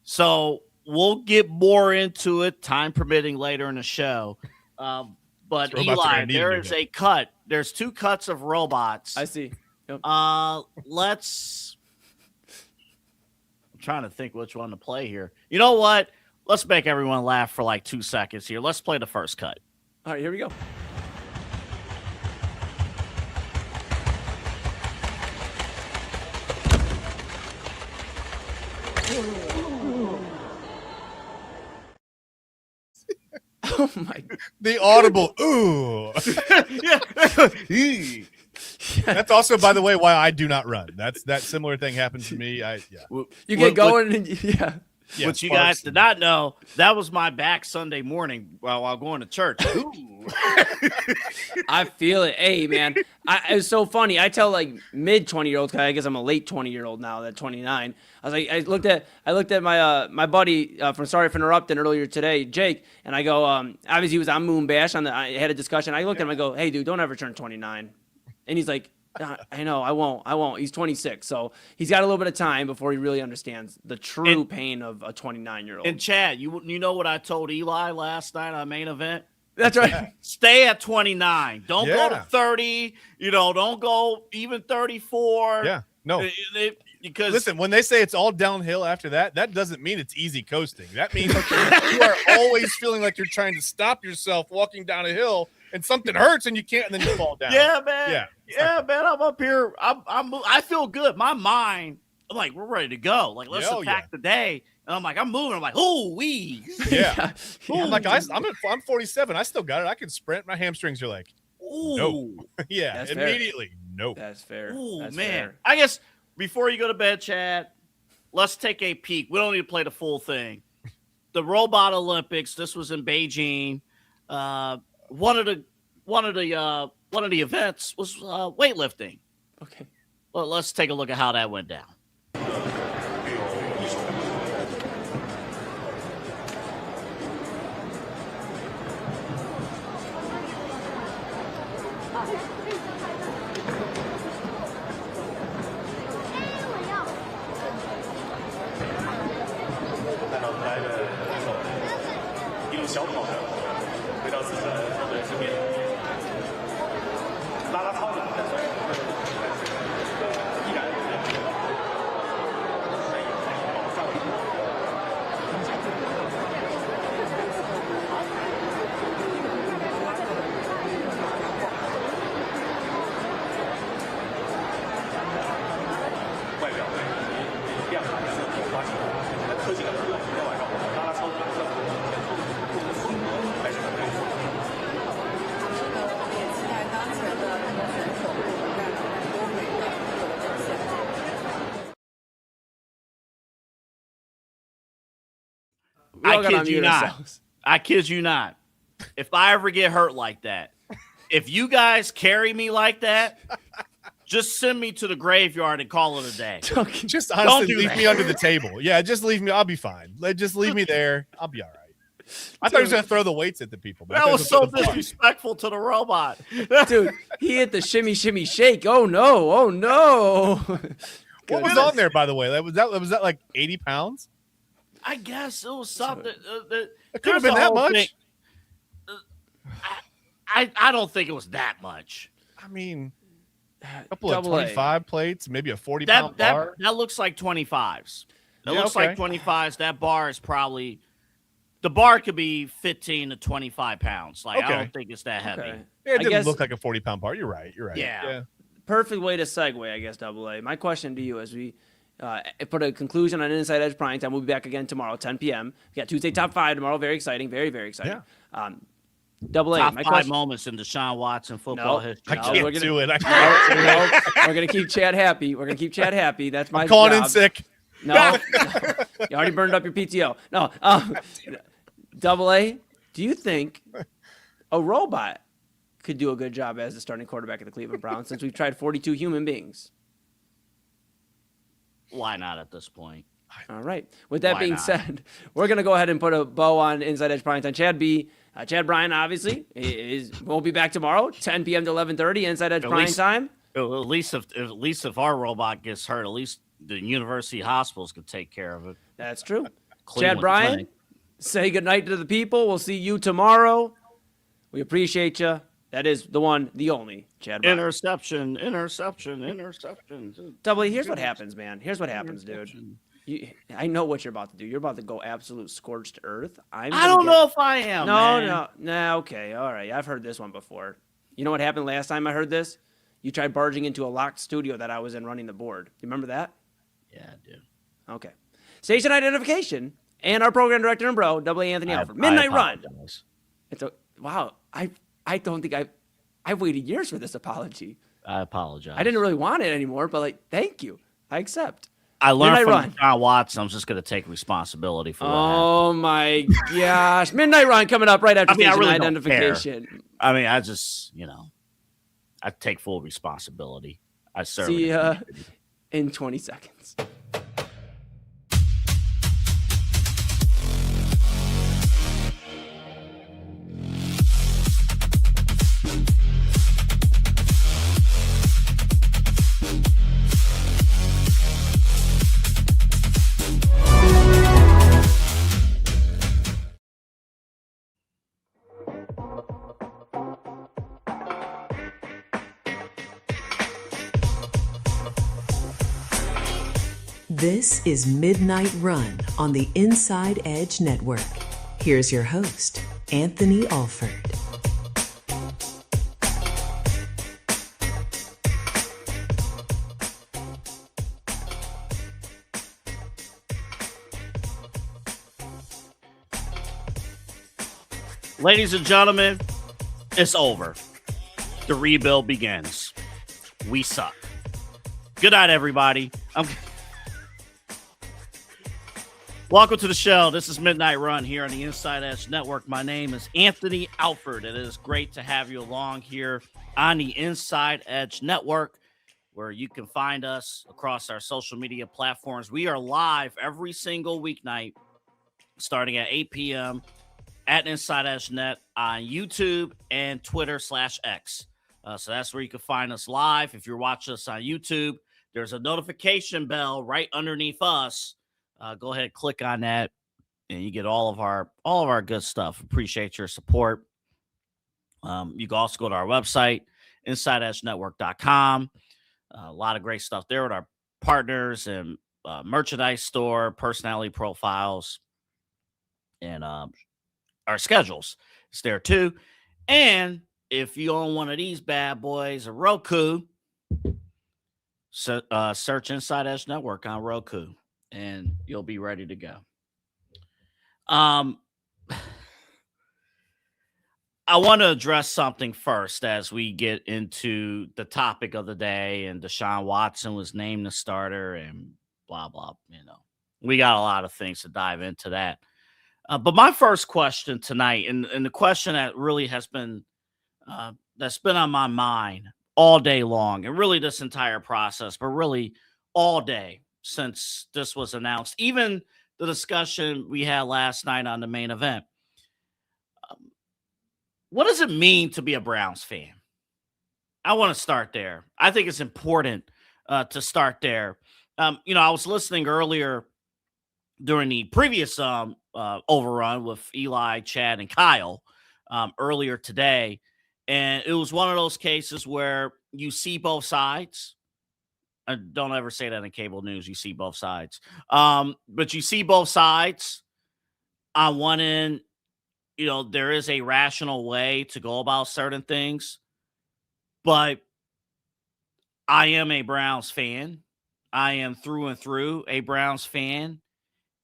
So we'll get more into it, time permitting, later in the show. But Eli, there is a cut. There's 2 cuts of robots. I see. Yep. I'm trying to think which one to play here. You know what? Let's make everyone laugh for like 2 seconds here. Let's play the first cut. All right, here we go. Oh my! The audible ooh. That's also, by the way, why I do not run. That similar thing happens to me. You get going and yeah. What you guys did not know, that was my back Sunday morning while going to church. I feel it. Hey, man, it's so funny. I tell like mid 20-year-olds, because I guess I'm a late 20-year-old now, that 29. I was like, I looked at my my buddy from Sorry for Interrupting earlier today, Jake, and I go, obviously he was on Moon Bash. I had a discussion. I looked at him, I go, hey, dude, don't ever turn 29. And he's like, I know, I won't. He's 26, so he's got a little bit of time before he really understands the true pain of a 29-year-old. And Chad, you know what I told Eli last night on Main Event? That's right. Stay at 29. Don't go to 30. Don't go even 34. Yeah, no. Because listen, when they say it's all downhill after that, that doesn't mean it's easy coasting. That means you are always feeling like you're trying to stop yourself walking down a hill, and something hurts and you can't, and then you fall down. Yeah, man. Yeah, man. I'm up here. I feel good. My mind, I'm like, we're ready to go. Like, let's attack the day. And I'm like, I'm moving. I'm like, oh, wee. Yeah. I'm like, I'm 47. I still got it. I can sprint. My hamstrings are like, ooh. No. Yeah. That's immediately. Fair. Nope. That's fair. Oh, man. Fair. I guess before you go to bed, Chad, let's take a peek. We don't need to play the full thing. The Robot Olympics. This was in Beijing. One of the events was weightlifting. Okay. Well, let's take a look at how that went down. I kid you not. If I ever get hurt like that, if you guys carry me like that, just send me to the graveyard and call it a day. Just honestly leave me under the table. Yeah, just leave me. I'll be fine. Just leave me there. I'll be all right. I thought he was going to throw the weights at the people. That was so disrespectful to the robot. Dude, he hit the shimmy, shimmy, shake. Oh, no. Oh, no. What was on there, by the way? Was that like 80 pounds? I guess it was something. It could have been that much. I don't think it was that much. I mean, a couple of 25 plates, maybe a 40-pound bar. That looks like 25s. That looks like 25s. That bar is probably – the bar could be 15 to 25 pounds. Like, I don't think it's that heavy. Yeah, it didn't look like a 40-pound bar. You're right. Yeah. Perfect way to segue, I guess, Double A. My question to you as we put a conclusion on Inside Edge Prime Time. We'll be back again tomorrow, 10 p.m. We got Tuesday Top 5 tomorrow. Very exciting. Very, very exciting. Yeah. Double A. Top 5 moments in Deshaun Watson football history. I can't do it. We're going to keep Chad happy. That's my calling job. in sick. No. You already burned up your PTO. No. Double A, do you think a robot could do a good job as the starting quarterback of the Cleveland Browns since we've tried 42 human beings? Why not at this point? All right. With that being said, we're going to go ahead and put a bow on Inside Edge Prime Time. Chad Bryan, obviously, won't be back tomorrow, 10 p.m. to 11:30, Inside Edge Prime Time. At least if our robot gets hurt, at least the university hospitals could take care of it. That's true. Cleveland Bryan, Clinic. say goodnight to the people. We'll see you tomorrow. We appreciate you. That is the one, the only Chad Bryan. Interception. Double, here's what happens, man. Here's what happens, dude. I know what you're about to do. You're about to go absolute scorched earth. I don't know if I am. No. Okay, all right. I've heard this one before. You know what happened last time I heard this? You tried barging into a locked studio that I was in running the board. You remember that? Yeah, I do. Okay. Station identification and our program director and bro, W. Anthony Alford. Midnight Run. Wow. I don't think I've waited years for this apology. I apologize. I didn't really want it anymore, but thank you. I accept. I learned from John Watson. I'm just going to take responsibility for that. Oh my gosh. Midnight Run coming up right after station identification. I mean, I just, I take full responsibility. I serve. See ya in 20 seconds. This is Midnight Run on the Inside Edge Network. Here's your host, Anthony Alford. Ladies and gentlemen, it's over. The rebuild begins. We suck. Good night, everybody. Welcome to the show. This is Midnight Run here on the Inside Edge Network. My name is Anthony Alford. It is great to have you along here on the Inside Edge Network, where you can find us across our social media platforms. We are live every single weeknight starting at 8 p.m. at Inside Edge Net on YouTube and Twitter/X. So that's where you can find us live. If you're watching us on YouTube, there's a notification bell right underneath us. Go ahead, click on that, and you get all of our good stuff. Appreciate your support. You can also go to our website, InsideEdgeNetwork.com. A lot of great stuff there with our partners and merchandise store, personality profiles, and our schedules. It's there too. And if you own one of these bad boys, a Roku, search Inside Edge Network on Roku, and you'll be ready to go. I want to address something first as we get into the topic of the day, and Deshaun Watson was named the starter and blah, blah, we got a lot of things to dive into that. But my first question tonight, and the question that really has been, that's been on my mind all day long, and really this entire process, but really all day since this was announced, even the discussion we had last night on the main event. What does it mean to be a Browns fan? I want to start there. I think it's important to start there. I was listening earlier during the previous overrun with Eli, Chad, and Kyle earlier today, and it was one of those cases where you see both sides. Don't ever say that in cable news. You see both sides. But you see both sides. On one end, there is a rational way to go about certain things. But I am a Browns fan. I am through and through a Browns fan.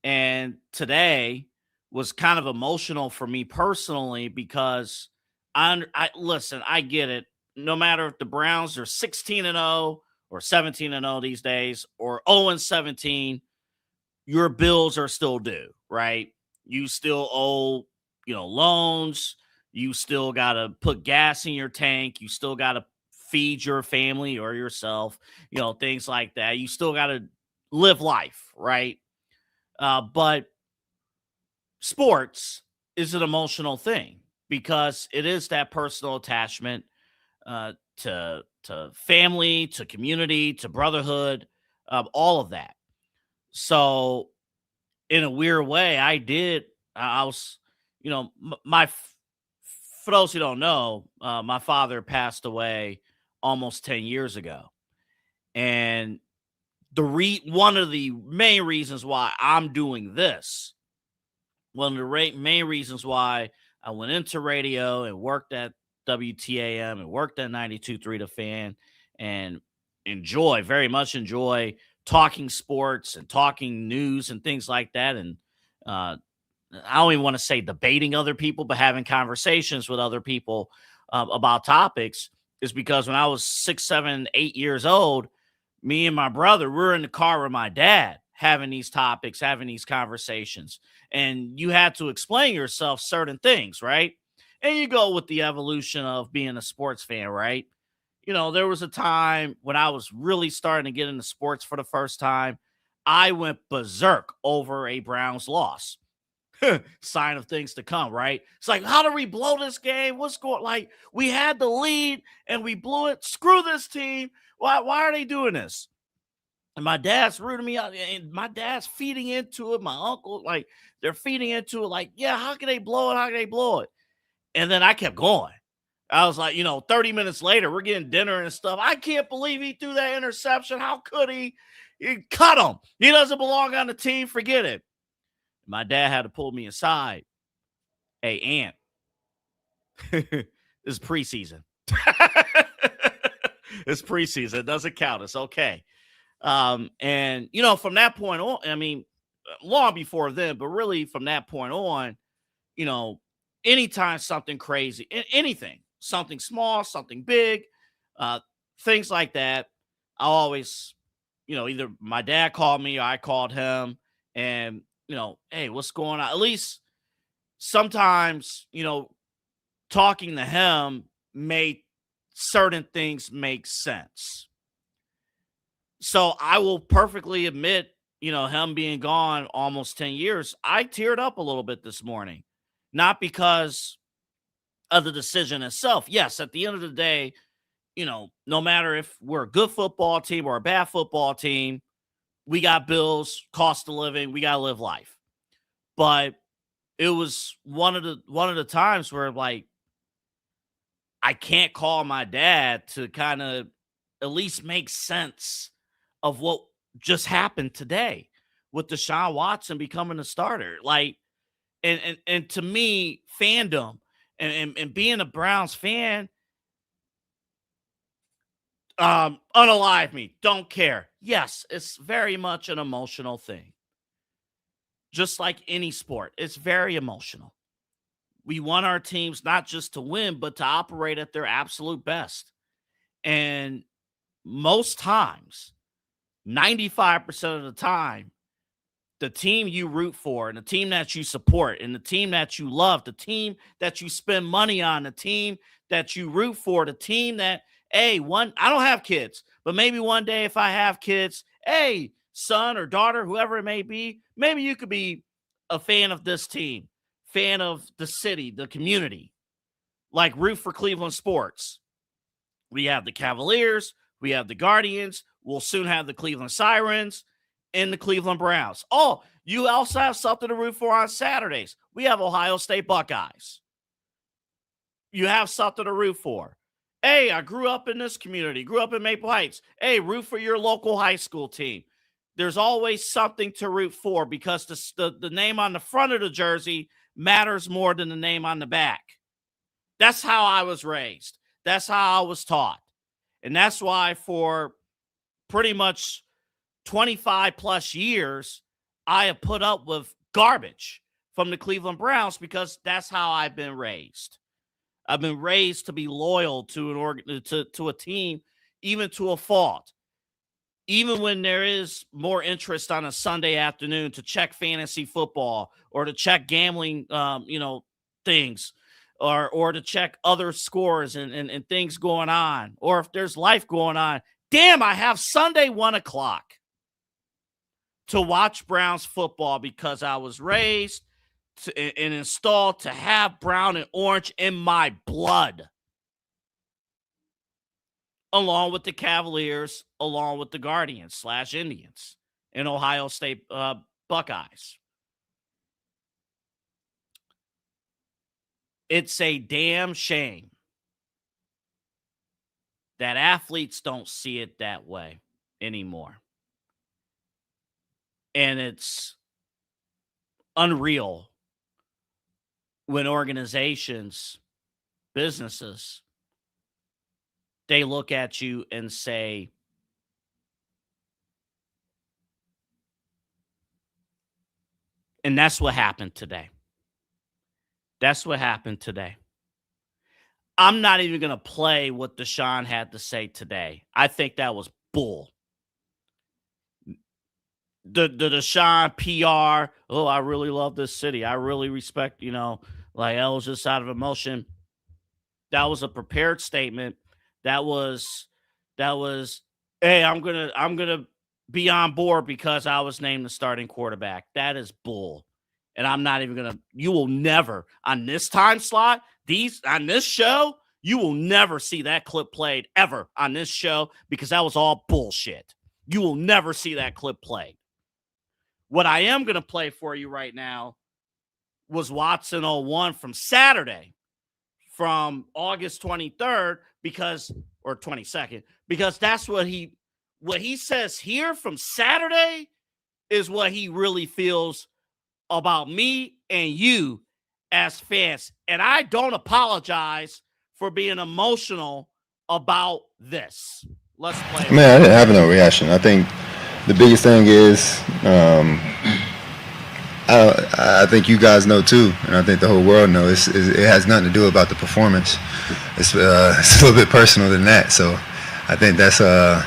And today was kind of emotional for me personally because listen, I get it. No matter if the Browns are 16-0 or 17-0 these days, or 0-17, your bills are still due, right? You still owe, loans. You still got to put gas in your tank. You still got to feed your family or yourself, things like that. You still got to live life, right? But sports is an emotional thing because it is that personal attachment to family, to community, to brotherhood, all of that. So in a weird way, I was, for those who don't know, my father passed away almost 10 years ago. And one of the main reasons why I'm doing this, one of the main reasons why I went into radio and worked at WTAM and worked at 92.3 The Fan and very much enjoy talking sports and talking news and things like that. And I don't even want to say debating other people, but having conversations with other people about topics is because when I was 6, 7, 8 years old, me and my brother, we were in the car with my dad having these topics, having these conversations. And you had to explain yourself certain things, right? And you go with the evolution of being a sports fan, right? There was a time when I was really starting to get into sports for the first time. I went berserk over a Browns loss. Sign of things to come, right? It's like, how do we blow this game? What's going like? We had the lead and we blew it. Screw this team. Why are they doing this? And my dad's rooting me out, and my dad's feeding into it. My uncle, like, they're feeding into it, like, yeah, how can they blow it? How can they blow it? And then I kept going. I was like, 30 minutes later, we're getting dinner and stuff. I can't believe he threw that interception. How could he? He cut him. He doesn't belong on the team. Forget it. My dad had to pull me aside. Hey, Aunt, this is preseason. It's preseason. It doesn't count. It's okay. And, from that point on, I mean, long before then, but really from that point on, anytime something crazy, anything, something small, something big, things like that, I always, either my dad called me or I called him and, hey, what's going on? At least sometimes, talking to him made certain things make sense. So I will perfectly admit, him being gone almost 10 years, I teared up a little bit this morning, not because of the decision itself. Yes, at the end of the day, no matter if we're a good football team or a bad football team, we got bills, cost of living, we got to live life. But it was one of the times where, like, I can't call my dad to kind of at least make sense of what just happened today with Deshaun Watson becoming a starter. Like, and to me, fandom and being a Browns fan, unalive me, don't care. Yes, it's very much an emotional thing. Just like any sport, it's very emotional. We want our teams not just to win, but to operate at their absolute best. And most times, 95% of the time, the team you root for and the team that you support and the team that you love, the team that you spend money on, the team that you root for, the team that, hey, I don't have kids, but maybe one day if I have kids, hey, son or daughter, whoever it may be, maybe you could be a fan of this team, fan of the city, the community, like root for Cleveland sports. We have the Cavaliers, we have the Guardians, we'll soon have the Cleveland Sirens and the Cleveland Browns. Oh, you also have something to root for on Saturdays. We have Ohio State Buckeyes. You have something to root for. Hey, I grew up in this community, grew up in Maple Heights. Hey, root for your local high school team. There's always something to root for because the name on the front of the jersey matters more than the name on the back. That's how I was raised. That's how I was taught. And that's why for pretty much 25 plus years, I have put up with garbage from the Cleveland Browns because that's how I've been raised. I've been raised to be loyal to to a team, even to a fault. Even when there is more interest on a Sunday afternoon to check fantasy football or to check gambling, things, or to check other scores and things going on, or if there's life going on. Damn, I have Sunday 1:00 to watch Browns football because I was raised and installed to have brown and orange in my blood. Along with the Cavaliers, along with the Guardians / Indians and Ohio State Buckeyes. It's a damn shame that athletes don't see it that way anymore. And it's unreal when organizations, businesses, they look at you and say, and that's what happened today. That's what happened today. I'm not even going to play what Deshaun had to say today. I think that was bull. The Deshaun PR, oh, I really love this city. I really respect, like I was just out of emotion. That was a prepared statement. That was, hey, I'm gonna be on board because I was named the starting quarterback. That is bull. And I'm not even gonna, you will never on this time slot, on this show, you will never see that clip played ever on this show because that was all bullshit. You will never see that clip played. What I am going to play for you right now was Watson 01 from Saturday, from August 23rd, or 22nd, because that's what he says here from Saturday is what he really feels about me and you as fans. And I don't apologize for being emotional about this. Let's play. Man, I didn't have no reaction. I think the biggest thing is, I think you guys know too, and I think the whole world knows, it has nothing to do about the performance. It's a little bit personal than that. So I think it's a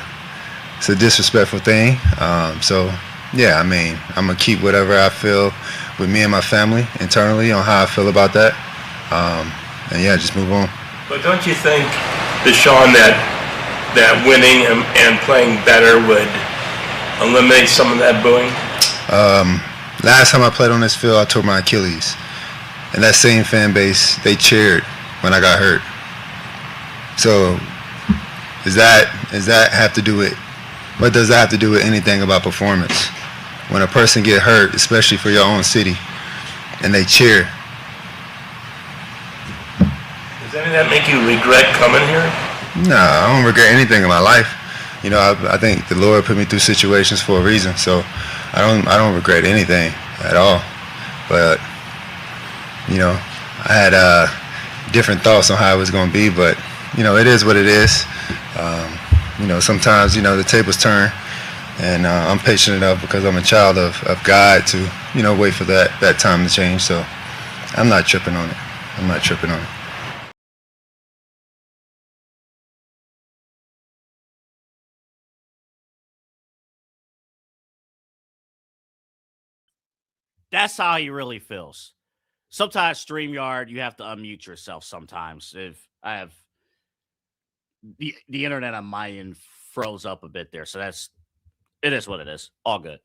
disrespectful thing. So yeah, I mean, I'm gonna keep whatever I feel with me and my family internally on how I feel about that, and yeah, just move on. But don't you think, Deshaun, that winning and playing better would eliminate some of that booing? Last time I played on this field, I tore my Achilles, and that same fan base, they cheered when I got hurt. So does that have to do with, what does that have to do with anything about performance? When a person get hurt, especially for your own city, and they cheer. Does any of that make you regret coming here? No, I don't regret anything in my life. I think the Lord put me through situations for a reason, so I don't regret anything at all. But I had different thoughts on how it was going to be, but it is what it is. Sometimes the tables turn, and I'm patient enough because I'm a child of God to wait for that time to change. So I'm not tripping on it. That's how he really feels. Sometimes StreamYard, you have to unmute yourself sometimes. If I have the internet on my end froze up a bit there. So it is what it is. All good.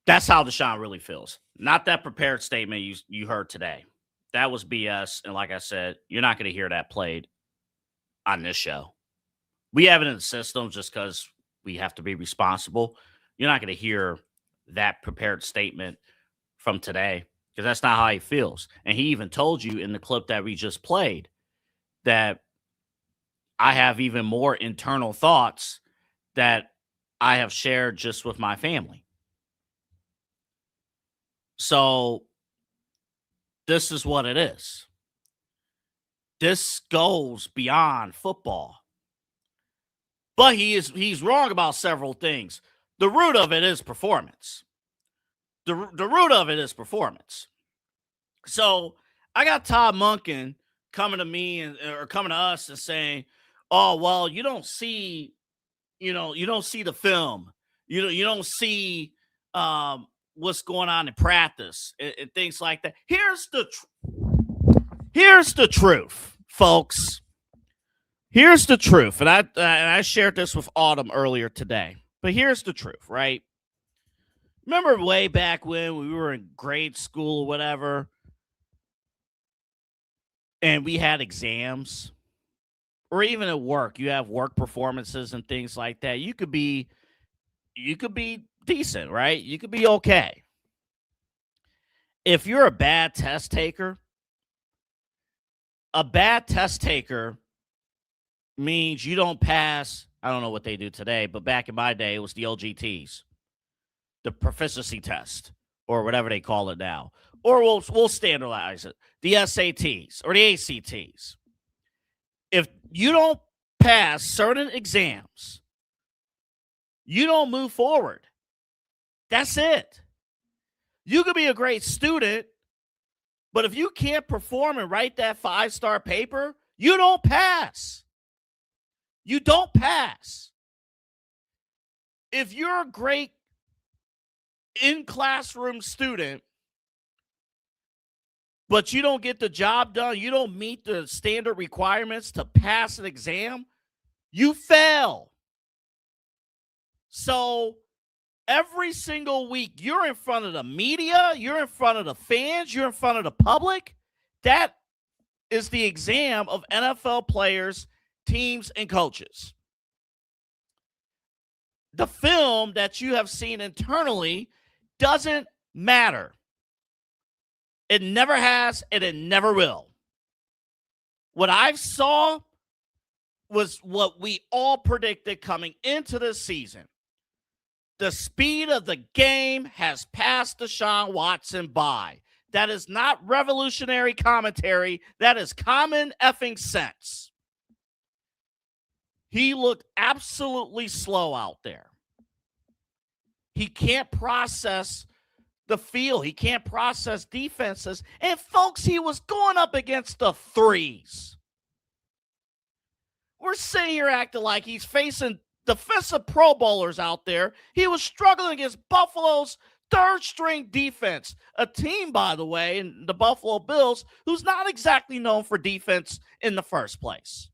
That's how Deshaun really feels. Not that prepared statement you heard today. That was BS. And like I said, you're not going to hear that played on this show. We have it in the system just because we have to be responsible. You're not going to hear that prepared statement from today because that's not how he feels. And he even told you in the clip that we just played that I have even more internal thoughts that I have shared just with my family. So this is what it is. This goes beyond football. But he's wrong about several things. The root of it is performance. The root of it is performance. So I got Todd Monken coming to me or coming to us and saying, "Oh, well, you don't see the film. You don't see what's going on in practice and things like that." Here's the truth, folks. Here's the truth, and I shared this with Autumn earlier today. But here's the truth, right? Remember way back when we were in grade school or whatever, and we had exams, or even at work, you have work performances and things like that. You could be decent, right? You could be okay. If you're a bad test taker, a bad test taker means you don't pass. I don't know what they do today, but back in my day, it was the OGTs, the proficiency test, or whatever they call it now. Or we'll standardize it, the SATs or the ACTs. If you don't pass certain exams, you don't move forward. That's it. You could be a great student, but if you can't perform and write that 5-star paper, you don't pass. You don't pass. If you're a great in-classroom student, but you don't get the job done, you don't meet the standard requirements to pass an exam, you fail. So every single week, you're in front of the media, you're in front of the fans, you're in front of the public. That is the exam of NFL players, teams, and coaches. The film that you have seen internally doesn't matter. It never has, and it never will. What I saw was what we all predicted coming into this season. The speed of the game has passed Deshaun Watson by. That is not revolutionary commentary. That is common effing sense. He looked absolutely slow out there. He can't process the field. He can't process defenses. And, folks, he was going up against the threes. We're sitting here acting like he's facing defensive Pro Bowlers out there. He was struggling against Buffalo's third-string defense, a team, by the way, in the Buffalo Bills, who's not exactly known for defense in the first place.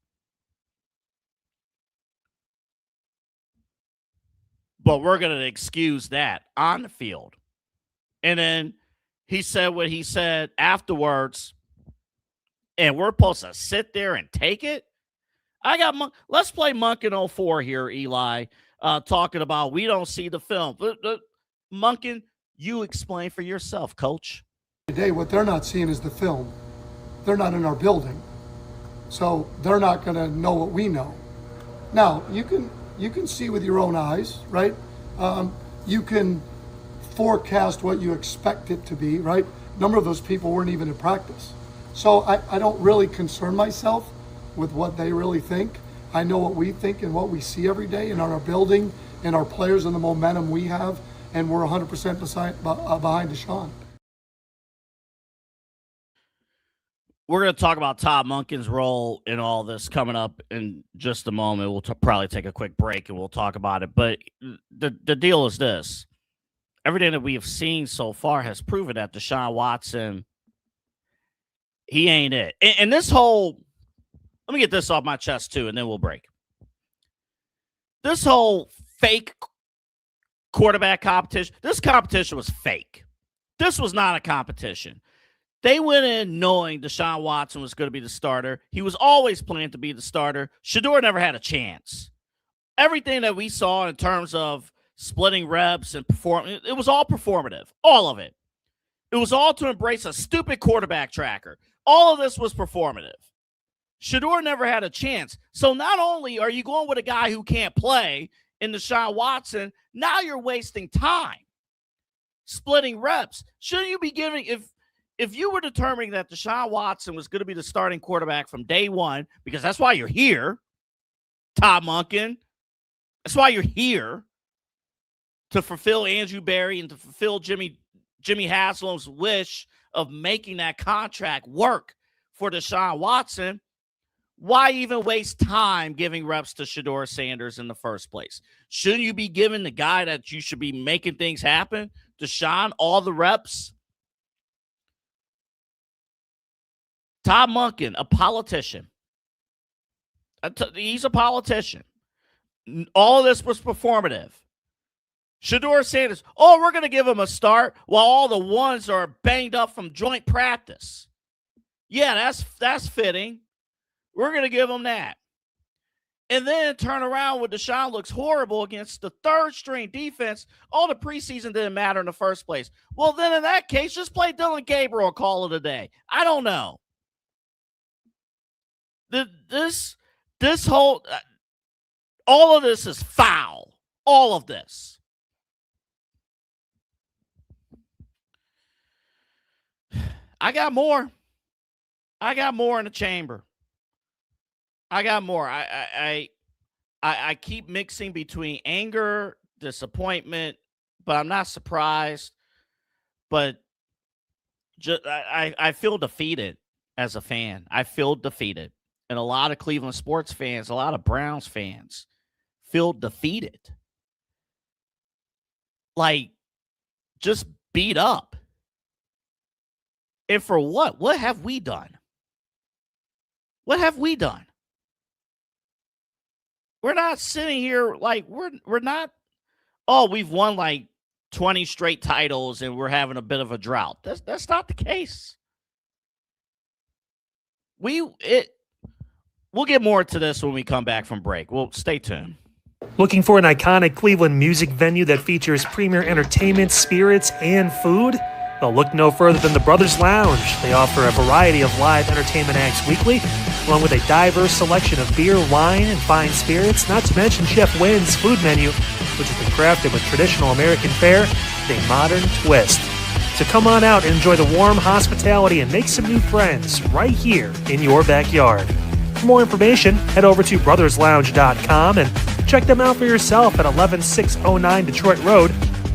But we're going to excuse that on the field. And then he said what he said afterwards, and we're supposed to sit there and take it? Let's play Monken 04 here, Eli, talking about we don't see the film. Monken, you explain for yourself, Coach. Today, what they're not seeing is the film. They're not in our building, so they're not going to know what we know. Now, you can see with your own eyes, right? You can forecast what you expect it to be, right? A number of those people weren't even in practice. So I don't really concern myself with what they really think. I know what we think and what we see every day in our building and our players and the momentum we have, and we're 100% behind Deshaun. We're going to talk about Todd Monken's role in all this coming up in just a moment. We'll probably take a quick break and we'll talk about it. But the deal is this. Everything that we have seen so far has proven that Deshaun Watson, he ain't it. And this whole, let me get this off my chest too, and then we'll break. This whole fake quarterback competition, this competition was fake. This was not a competition. They went in knowing Deshaun Watson was going to be the starter. He was always planned to be the starter. Shedeur never had a chance. Everything that we saw in terms of splitting reps and performing, it was all performative. All of it. It was all to embrace a stupid quarterback tracker. All of this was performative. Shedeur never had a chance. So not only are you going with a guy who can't play in Deshaun Watson, now you're wasting time splitting reps. Shouldn't you be giving, if you were determining that Deshaun Watson was going to be the starting quarterback from day one, because that's why you're here, Todd Monken, that's why you're here, to fulfill Andrew Berry and to fulfill Jimmy Haslam's wish of making that contract work for Deshaun Watson, why even waste time giving reps to Shedeur Sanders in the first place? Shouldn't you be giving the guy that you should be making things happen, Deshaun, all the reps? Todd Monken, a politician. He's a politician. All of this was performative. Shedeur Sanders, we're going to give him a start while all the ones are banged up from joint practice. Yeah, that's fitting. We're going to give him that. And then turn around when Deshaun looks horrible against the third-string defense. All the preseason didn't matter in the first place. Well, then in that case, just play Dylan Gabriel and call it a day. I don't know. This whole all of this is foul. All of this. I got more. I got more in the chamber. I got more. I keep mixing between anger, disappointment, but I'm not surprised. But I feel defeated as a fan. I feel defeated. And a lot of Cleveland sports fans, a lot of Browns fans feel defeated. Like, just beat up. And for what? What have we done? What have we done? We're not sitting here like we're not, oh, we've won like 20 straight titles and we're having a bit of a drought. That's not the case. We'll get more to this when we come back from break. Well, stay tuned. Looking for an iconic Cleveland music venue that features premier entertainment, spirits, and food? Well, look no further than the Brothers Lounge. They offer a variety of live entertainment acts weekly, along with a diverse selection of beer, wine, and fine spirits, not to mention Chef Wynn's food menu, which has been crafted with traditional American fare with a modern twist. So come on out and enjoy the warm hospitality and make some new friends right here in your backyard. For more information, head over to brotherslounge.com and check them out for yourself at 11609 Detroit Road.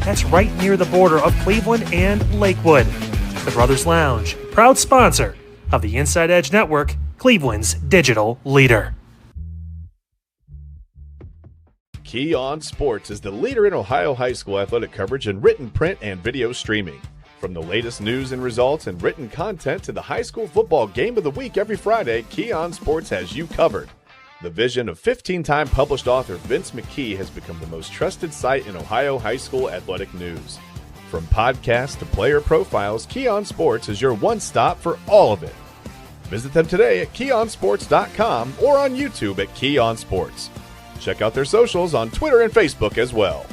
That's right near the border of Cleveland and Lakewood. The Brothers Lounge, proud sponsor of the Inside Edge Network, Cleveland's digital leader. Key On Sports is the leader in Ohio high school athletic coverage in written, print, and video streaming. From the latest news and results and written content to the high school football game of the week every Friday, Key On Sports has you covered. The vision of 15-time published author Vince McKee has become the most trusted site in Ohio high school athletic news. From podcasts to player profiles, Key On Sports is your one-stop for all of it. Visit them today at keyonsports.com or on YouTube at Key On Sports. Check out their socials on Twitter and Facebook as well.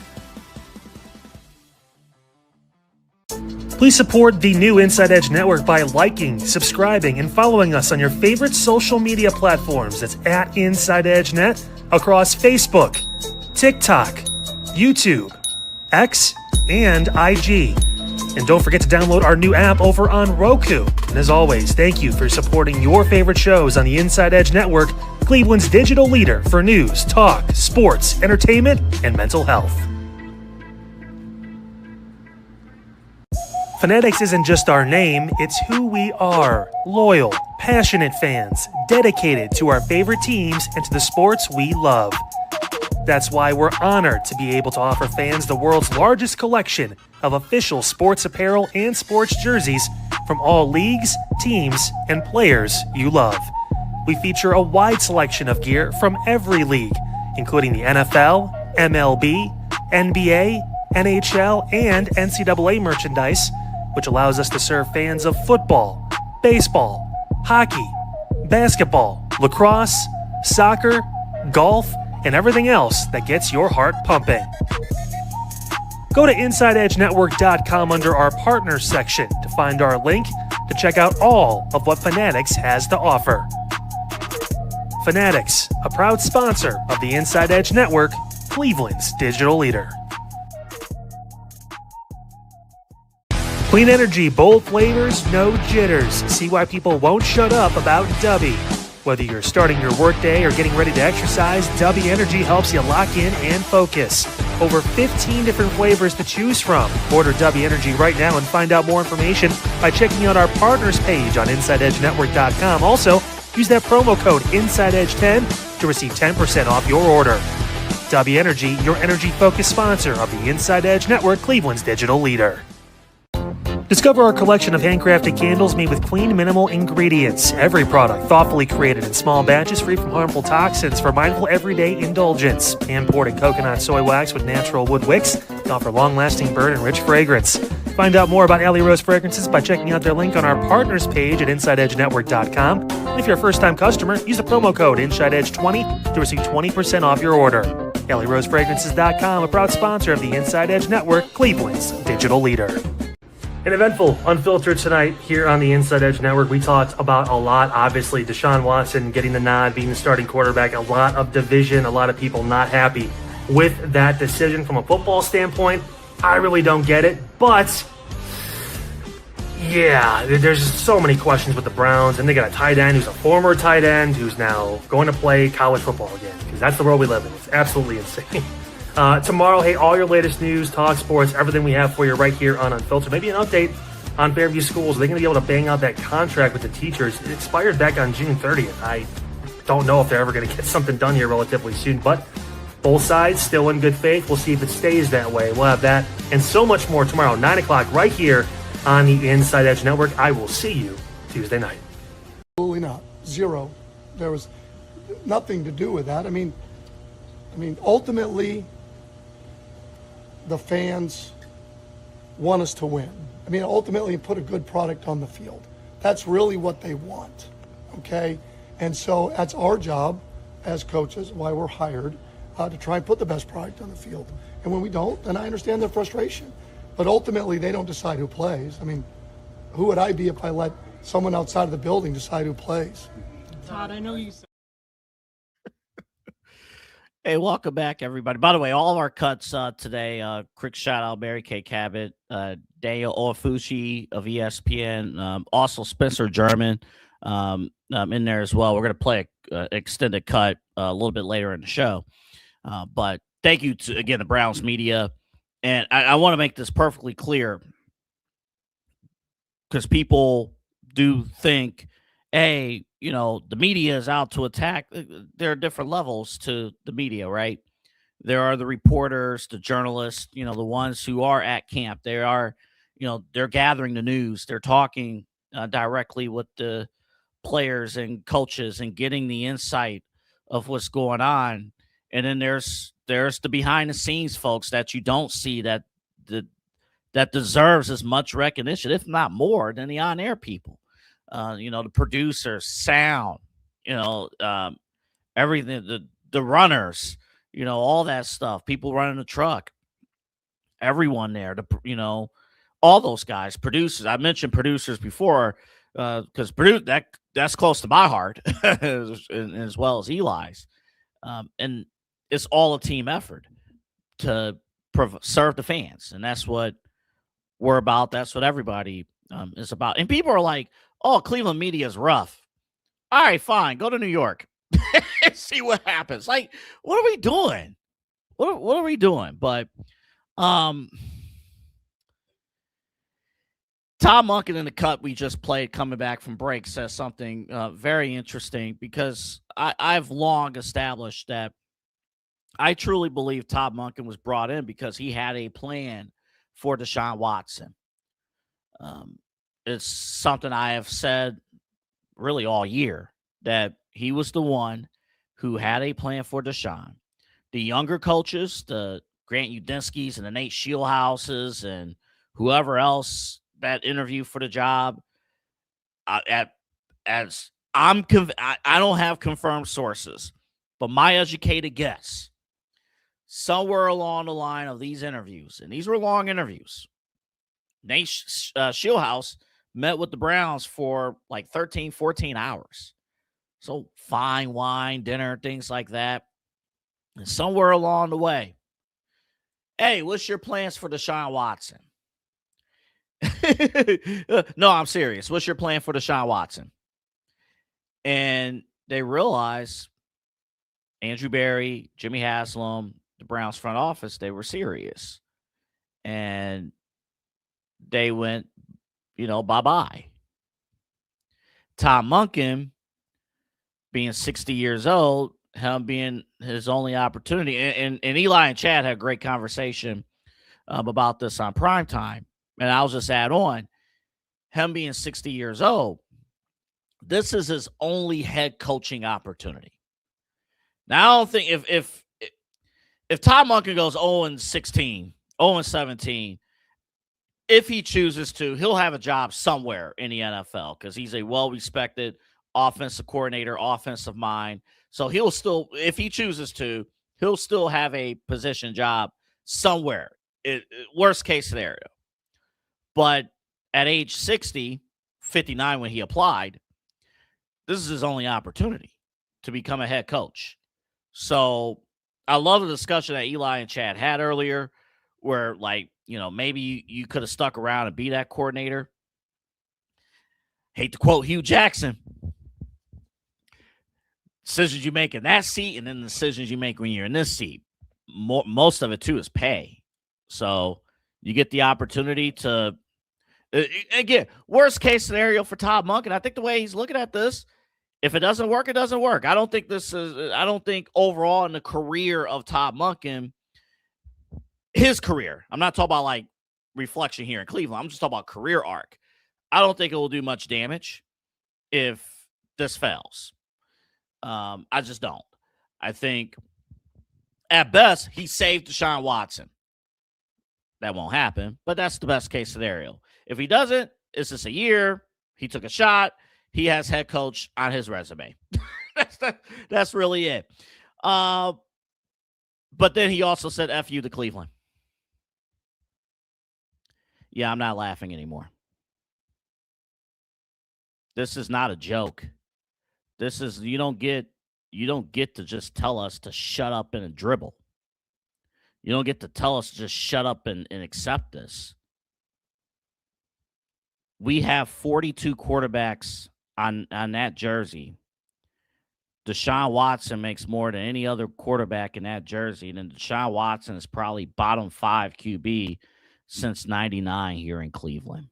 Please support the new Inside Edge Network by liking, subscribing, and following us on your favorite social media platforms. That's at Inside Edge Net across Facebook, TikTok, YouTube, X, and IG. And don't forget to download our new app over on Roku. And as always, thank you for supporting your favorite shows on the Inside Edge Network, Cleveland's digital leader for news, talk, sports, entertainment, and mental health. Fanatics isn't just our name, it's who we are. Loyal, passionate fans, dedicated to our favorite teams and to the sports we love. That's why we're honored to be able to offer fans the world's largest collection of official sports apparel and sports jerseys from all leagues, teams, and players you love. We feature a wide selection of gear from every league, including the NFL, MLB, NBA, NHL, and NCAA merchandise, which allows us to serve fans of football, baseball, hockey, basketball, lacrosse, soccer, golf, and everything else that gets your heart pumping. Go to InsideEdgeNetwork.com under our Partners section to find our link to check out all of what Fanatics has to offer. Fanatics, a proud sponsor of the Inside Edge Network, Cleveland's digital leader. Clean energy, bold flavors, no jitters. See why people won't shut up about Dubby. Whether you're starting your workday or getting ready to exercise, Dubby Energy helps you lock in and focus. Over 15 different flavors to choose from. Order Dubby Energy right now and find out more information by checking out our partners page on InsideEdgeNetwork.com. Also, use that promo code InsideEdge10 to receive 10% off your order. Dubby Energy, your energy-focused sponsor of the Inside Edge Network, Cleveland's digital leader. Discover our collection of handcrafted candles made with clean, minimal ingredients. Every product thoughtfully created in small batches free from harmful toxins for mindful everyday indulgence. Hand-poured in coconut soy wax with natural wood wicks to offer long-lasting burn and rich fragrance. Find out more about Alley Rose Fragrances by checking out their link on our partners page at InsideEdgeNetwork.com. And if you're a first-time customer, use the promo code InsideEdge20 to receive 20% off your order. AlleyRoseFragrances.com, a proud sponsor of the Inside Edge Network, Cleveland's digital leader. An eventful Unfiltered tonight here on the Inside Edge Network. We talked about a lot. Obviously, Deshaun Watson getting the nod, being the starting quarterback. A lot of division, a lot of people not happy with that decision from a football standpoint. I really don't get it, but yeah, there's just so many questions with the Browns, and they got a tight end who's a former tight end who's now going to play college football again, because that's the world we live in. It's absolutely insane. Tomorrow, hey, all your latest news, talk sports, everything we have for you right here on Unfiltered. Maybe an update on Fairview Schools. Are they going to be able to bang out that contract with the teachers? It expired back on June 30th. I don't know if they're ever going to get something done here relatively soon, but both sides still in good faith. We'll see if it stays that way. We'll have that and so much more tomorrow, 9 o'clock, right here on the Inside Edge Network. I will see you Tuesday night. Absolutely not. Zero. There was nothing to do with that. I mean, ultimately, the fans want us to win. I mean, ultimately, put a good product on the field. That's really what they want, okay? And so that's our job as coaches, why we're hired, to try and put the best product on the field. And when we don't, then I understand their frustration. But ultimately, they don't decide who plays. I mean, who would I be if I let someone outside of the building decide who plays? Todd, I know you said. Hey, welcome back, everybody. By the way, all of our cuts today, quick shout out, Mary Kay Cabot, Daniel Ofushi of ESPN, also Spencer German in there as well. We're going to play an extended cut a little bit later in the show. But thank you to, again, the Browns media. And I want to make this perfectly clear, because people do think, hey, the media is out to attack. There are different levels to the media, right? There are the reporters, the journalists, the ones who are at camp. They are, they're gathering the news. They're talking directly with the players and coaches and getting the insight of what's going on. And then there's the behind the scenes folks that you don't see that deserves as much recognition, if not more, than the on air people. The producers, sound, everything, the runners, all that stuff, people running the truck, everyone there, all those guys, producers. I mentioned producers before, because that's close to my heart as well as Eli's. And it's all a team effort to serve the fans. And that's what we're about. That's what everybody is about. And people are like, oh, Cleveland media is rough. All right, fine. Go to New York. See what happens. Like, what are we doing? What are we doing? But Tom Monken in the cut we just played coming back from break says something very interesting, because I've long established that I truly believe Tom Monken was brought in because he had a plan for Deshaun Watson. It's something I have said really all year, that he was the one who had a plan for Deshaun. The younger coaches, the Grant Udinskis and the Nate Shieldhouses and whoever else that interview for the job, I don't have confirmed sources, but my educated guess, somewhere along the line of these interviews, and these were long interviews, Nate Shieldhouse met with the Browns for like 13, 14 hours. So fine wine, dinner, things like that. And somewhere along the way, hey, what's your plans for Deshaun Watson? No, I'm serious. What's your plan for Deshaun Watson? And they realized Andrew Berry, Jimmy Haslam, the Browns front office, they were serious. And they went, bye-bye. Tom Monken, being 60 years old, him being his only opportunity, and Eli and Chad had a great conversation about this on primetime, and I'll just add on, him being 60 years old, this is his only head coaching opportunity. Now, I don't think if Tom Monken goes 0-16, 0-17, if he chooses to, he'll have a job somewhere in the NFL, because he's a well-respected offensive coordinator, offensive mind. So he'll still, if he chooses to, he'll still have a position job somewhere. Worst case scenario. But at age 60, 59 when he applied, this is his only opportunity to become a head coach. So I love the discussion that Eli and Chad had earlier where, like, maybe you could have stuck around and be that coordinator. Hate to quote Hugh Jackson. Decisions you make in that seat and then the decisions you make when you're in this seat. Most of it, too, is pay. So you get the opportunity to, again, worst case scenario for Todd Monken. I think the way he's looking at this, if it doesn't work, it doesn't work. I don't think overall in the career of Todd Monken, his career, I'm not talking about like reflection here in Cleveland. I'm just talking about career arc. I don't think it will do much damage if this fails. I just don't. I think at best, he saved Deshaun Watson. That won't happen, but that's the best case scenario. If he doesn't, it's just a year. He took a shot. He has head coach on his resume. That's really it. But then he also said F you to Cleveland. Yeah, I'm not laughing anymore. This is not a joke. This is you don't get to just tell us to shut up and dribble. You don't get to tell us to just shut up and accept this. We have 42 quarterbacks on that jersey. Deshaun Watson makes more than any other quarterback in that jersey. And then Deshaun Watson is probably bottom 5 QB since 99 here in Cleveland.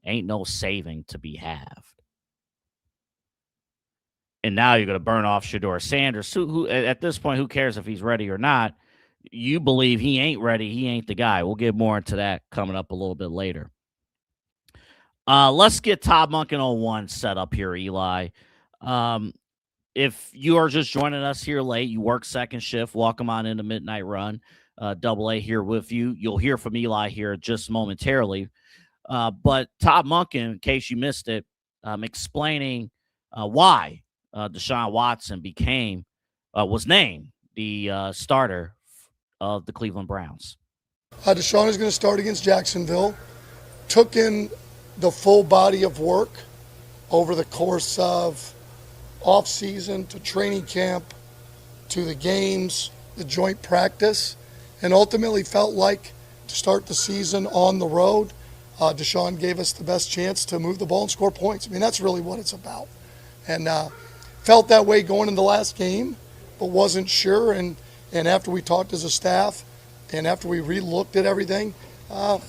Ain't no saving to be had. And now you're going to burn off Shedeur Sanders, who at this point, who cares if he's ready or not? You believe he ain't ready. He ain't the guy. We'll get more into that coming up a little bit later. Let's get Todd Monken 01 set up here, Eli. If you are just joining us here late, you work second shift, welcome on into Midnight Run. Double A here with you. You'll hear from Eli here just momentarily. But Todd Monken, in case you missed it, explaining why Deshaun Watson was named the starter of the Cleveland Browns. Deshaun is going to start against Jacksonville. Took in the full body of work over the course of off-season to training camp to the games, the joint practice, and ultimately felt like to start the season on the road, Deshaun gave us the best chance to move the ball and score points. I mean, that's really what it's about. And felt that way going in the last game, but wasn't sure. And after we talked as a staff and after we re-looked at everything, we're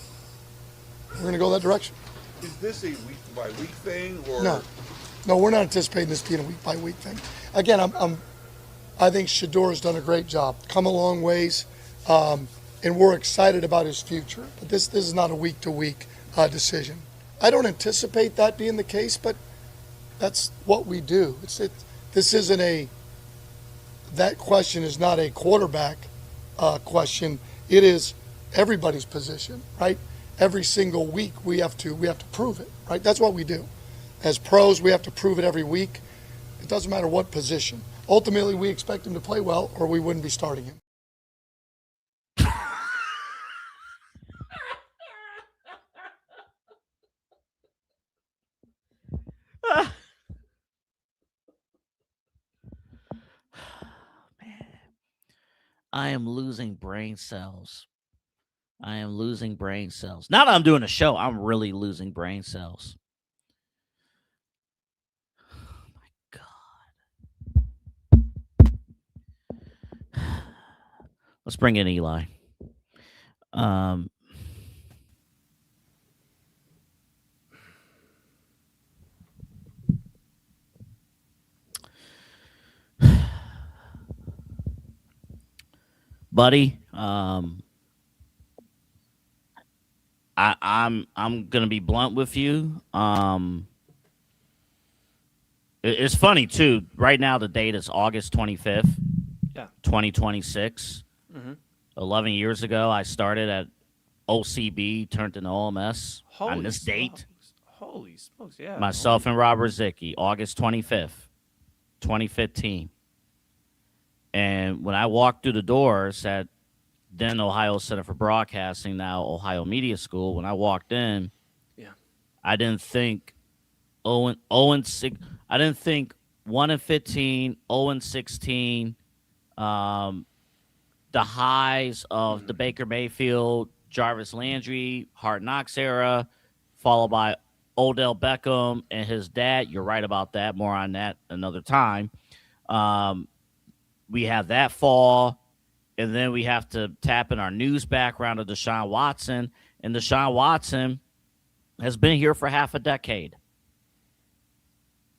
going to go that direction. Is this a week-by-week thing? Or? No, we're not anticipating this being a week-by-week thing. Again, I think Shedeur has done a great job, come a long ways, and we're excited about his future. But this is not a week-to-week decision. I don't anticipate that being the case, but that's what we do. That question is not a quarterback question. It is everybody's position, right? Every single week we have to prove it, right? That's what we do. As pros, we have to prove it every week. It doesn't matter what position. Ultimately, we expect him to play well or we wouldn't be starting him. I am losing brain cells. Now that I'm doing a show, I'm really losing brain cells. Oh, my God. Let's bring in Eli. Buddy, I'm gonna be blunt with you. It's funny too. Right now, the date is August 25th, 2026. 11 years ago, I started at OCB, turned into OMS on this date. Holy smokes! Yeah. Myself and Robert Zicki, August 25th, 2015. And when I walked through the doors at then Ohio Center for Broadcasting, now Ohio Media School, when I walked in, I didn't think 0-6. I didn't think 1-15, 0-16. The highs of the Baker Mayfield, Jarvis Landry, Hard Knocks era, followed by Odell Beckham and his dad. You're right about that. More on that another time. We have that fall, and then we have to tap in our news background of Deshaun Watson. And Deshaun Watson has been here for half a decade.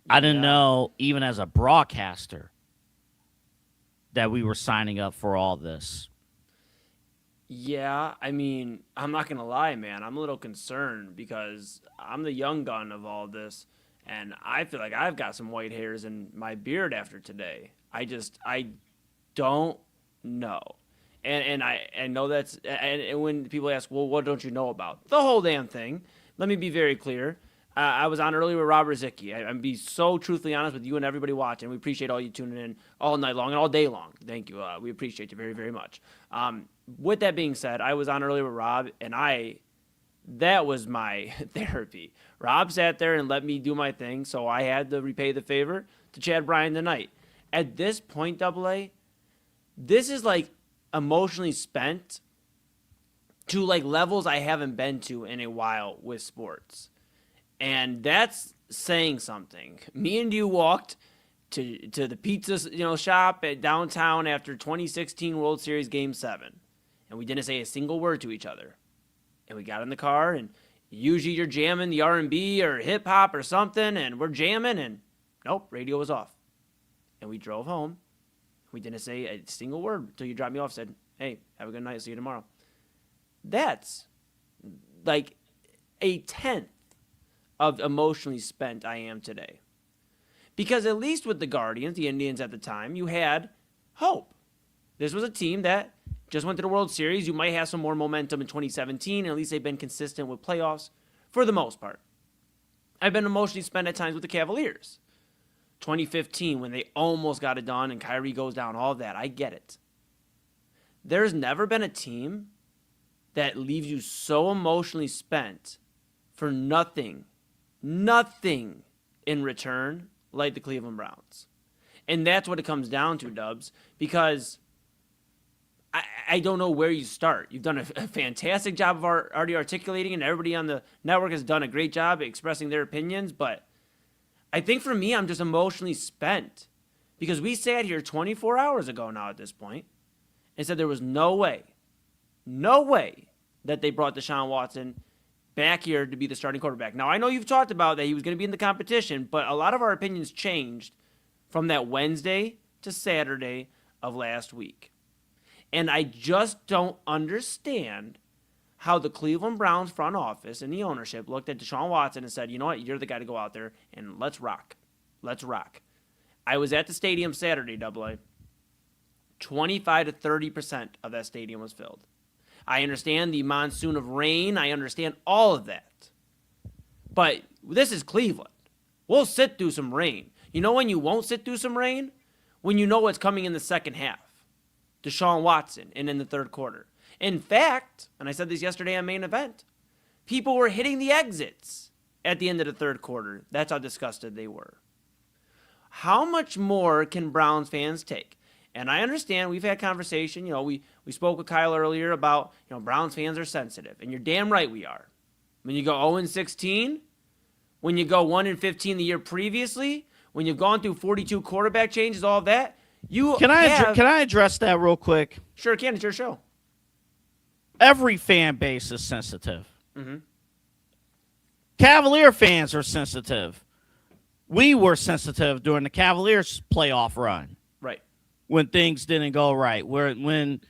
I didn't know, even as a broadcaster, that we were signing up for all this. Yeah, I mean, I'm not gonna lie, man. I'm a little concerned because I'm the young gun of all this, and I feel like I've got some white hairs in my beard after today. I don't know, and I know that's and when people ask, well, what don't you know about the whole damn thing? Let me be very clear. I was on earlier with Robert Zicki. I'm be so truthfully honest with you and everybody watching. We appreciate all you tuning in all night long and all day long. Thank you. We appreciate you very, very much. With that being said, I was on earlier with Rob, and that was my therapy. Rob sat there and let me do my thing, so I had to repay the favor to Chad Bryan tonight. At this point, AA, this is like emotionally spent to like levels I haven't been to in a while with sports. And that's saying something. Me and you walked to the pizza shop at downtown after 2016 World Series Game 7. And we didn't say a single word to each other. And we got in the car, and usually you're jamming the R&B or hip-hop or something, and we're jamming, and nope, radio was off. And we drove home. We didn't say a single word until you dropped me off, said, hey, have a good night, see you tomorrow. That's like a tenth of emotionally spent I am today. Because at least with the Guardians, the Indians at the time, you had hope. This was a team that just went to the World Series. You might have some more momentum in 2017, and at least they've been consistent with playoffs for the most part. I've been emotionally spent at times with the Cavaliers. 2015, when they almost got it done and Kyrie goes down, all that. I get it. There's never been a team that leaves you so emotionally spent for nothing in return like the Cleveland Browns. And that's what it comes down to, Dubs, because I don't know where you start. You've done a fantastic job of already articulating, and everybody on the network has done a great job expressing their opinions, but I think for me, I'm just emotionally spent because we sat here 24 hours ago now at this point and said there was no way that they brought Deshaun Watson back here to be the starting quarterback. Now, I know you've talked about that he was going to be in the competition, but a lot of our opinions changed from that Wednesday to Saturday of last week. And I just don't understand how the Cleveland Browns front office and the ownership looked at Deshaun Watson and said, you know what, you're the guy to go out there and let's rock. Let's rock. I was at the stadium Saturday, AA. 25 to 30% of that stadium was filled. I understand the monsoon of rain. I understand all of that. But this is Cleveland. We'll sit through some rain. You know when you won't sit through some rain? When you know what's coming in the second half. Deshaun Watson and in the third quarter. In fact, and I said this yesterday on Main Event, people were hitting the exits at the end of the third quarter. That's how disgusted they were. How much more can Browns fans take? And I understand we've had conversation. We spoke with Kyle earlier about, Browns fans are sensitive. And you're damn right we are. When you go 0-16, when you go 1-15 the year previously, when you've gone through 42 quarterback changes, all of that, Can I address that real quick? Sure can. It's your show. Every fan base is sensitive. Mm-hmm. Cavalier fans are sensitive. We were sensitive during the Cavaliers playoff run. Right. When things didn't go right. When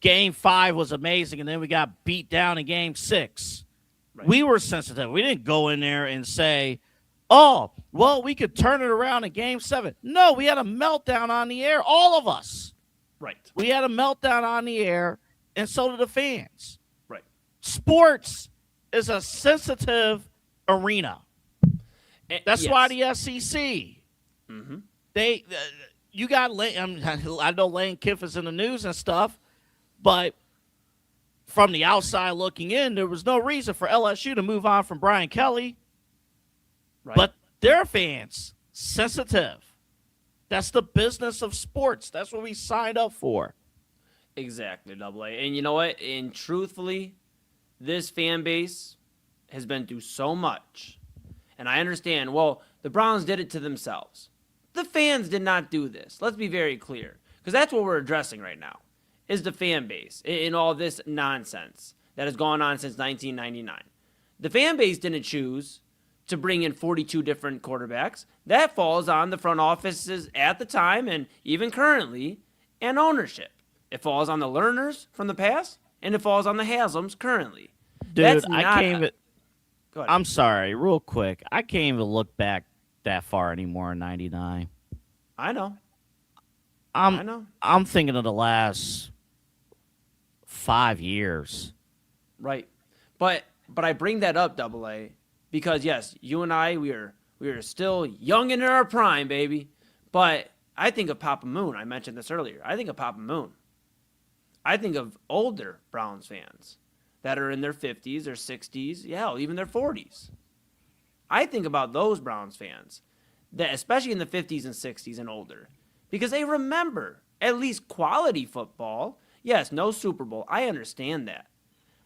Game 5 was amazing, and then we got beat down in Game 6. Right. We were sensitive. We didn't go in there and say, we could turn it around in Game 7. No, we had a meltdown on the air, all of us. Right. We had a meltdown on the air, and so did the fans. Right. Sports is a sensitive arena. That's why the SEC. Mm-hmm. You got Lane. I know Lane Kiffin's in the news and stuff, but from the outside looking in, there was no reason for LSU to move on from Brian Kelly. Right. But their fans, sensitive. That's the business of sports. That's what we signed up for. Exactly, Double A. And you know what? And truthfully, this fan base has been through so much. And I understand, well, the Browns did it to themselves. The fans did not do this. Let's be very clear. Because that's what we're addressing right now, is the fan base in all this nonsense that has gone on since 1999. The fan base didn't choose to bring in 42 different quarterbacks. That falls on the front offices at the time and even currently and ownership. It falls on the learners from the past and it falls on the Haslam's currently. Dude, I'm sorry, real quick. I can't even look back that far anymore in 99. I know. I'm thinking of the last 5 years. Right. But I bring that up, Double A, because yes, you and I, we are still young and in our prime, baby. But I think of Papa Moon. I mentioned this earlier. I think of Papa Moon. I think of older Browns fans that are in their 50s or 60s, yeah, even their 40s. I think about those Browns fans, that especially in the 50s and 60s and older, because they remember at least quality football. Yes, no Super Bowl. I understand that.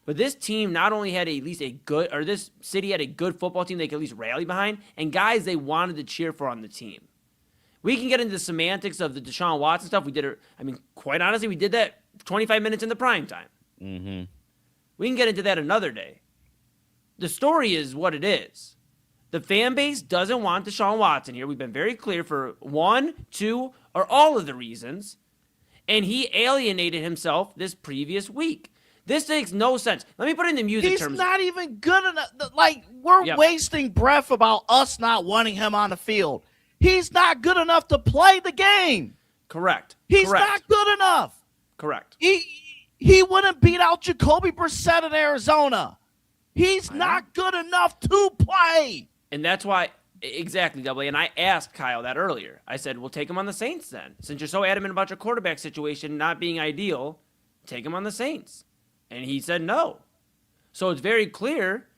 But this team not only had this city had a good football team they could at least rally behind, and guys they wanted to cheer for on the team. We can get into the semantics of the Deshaun Watson stuff. We did it. I mean, quite honestly, we did that 25 minutes in the prime time. Mm-hmm. We can get into that another day. The story is what it is. The fan base doesn't want Deshaun Watson here. We've been very clear for 1, 2, or all of the reasons. And he alienated himself this previous week. This makes no sense. Let me put it in the music terms. He's not even good enough. Like, we're wasting breath about us not wanting him on the field. He's not good enough to play the game. Correct. He's not good enough. Correct. He wouldn't beat out Jacoby Brissett in Arizona. He's not good enough to play. And that's why, exactly, Double A. And I asked Kyle that earlier. I said, well, take him on the Saints then. Since you're so adamant about your quarterback situation not being ideal, take him on the Saints. And he said no. So it's very clear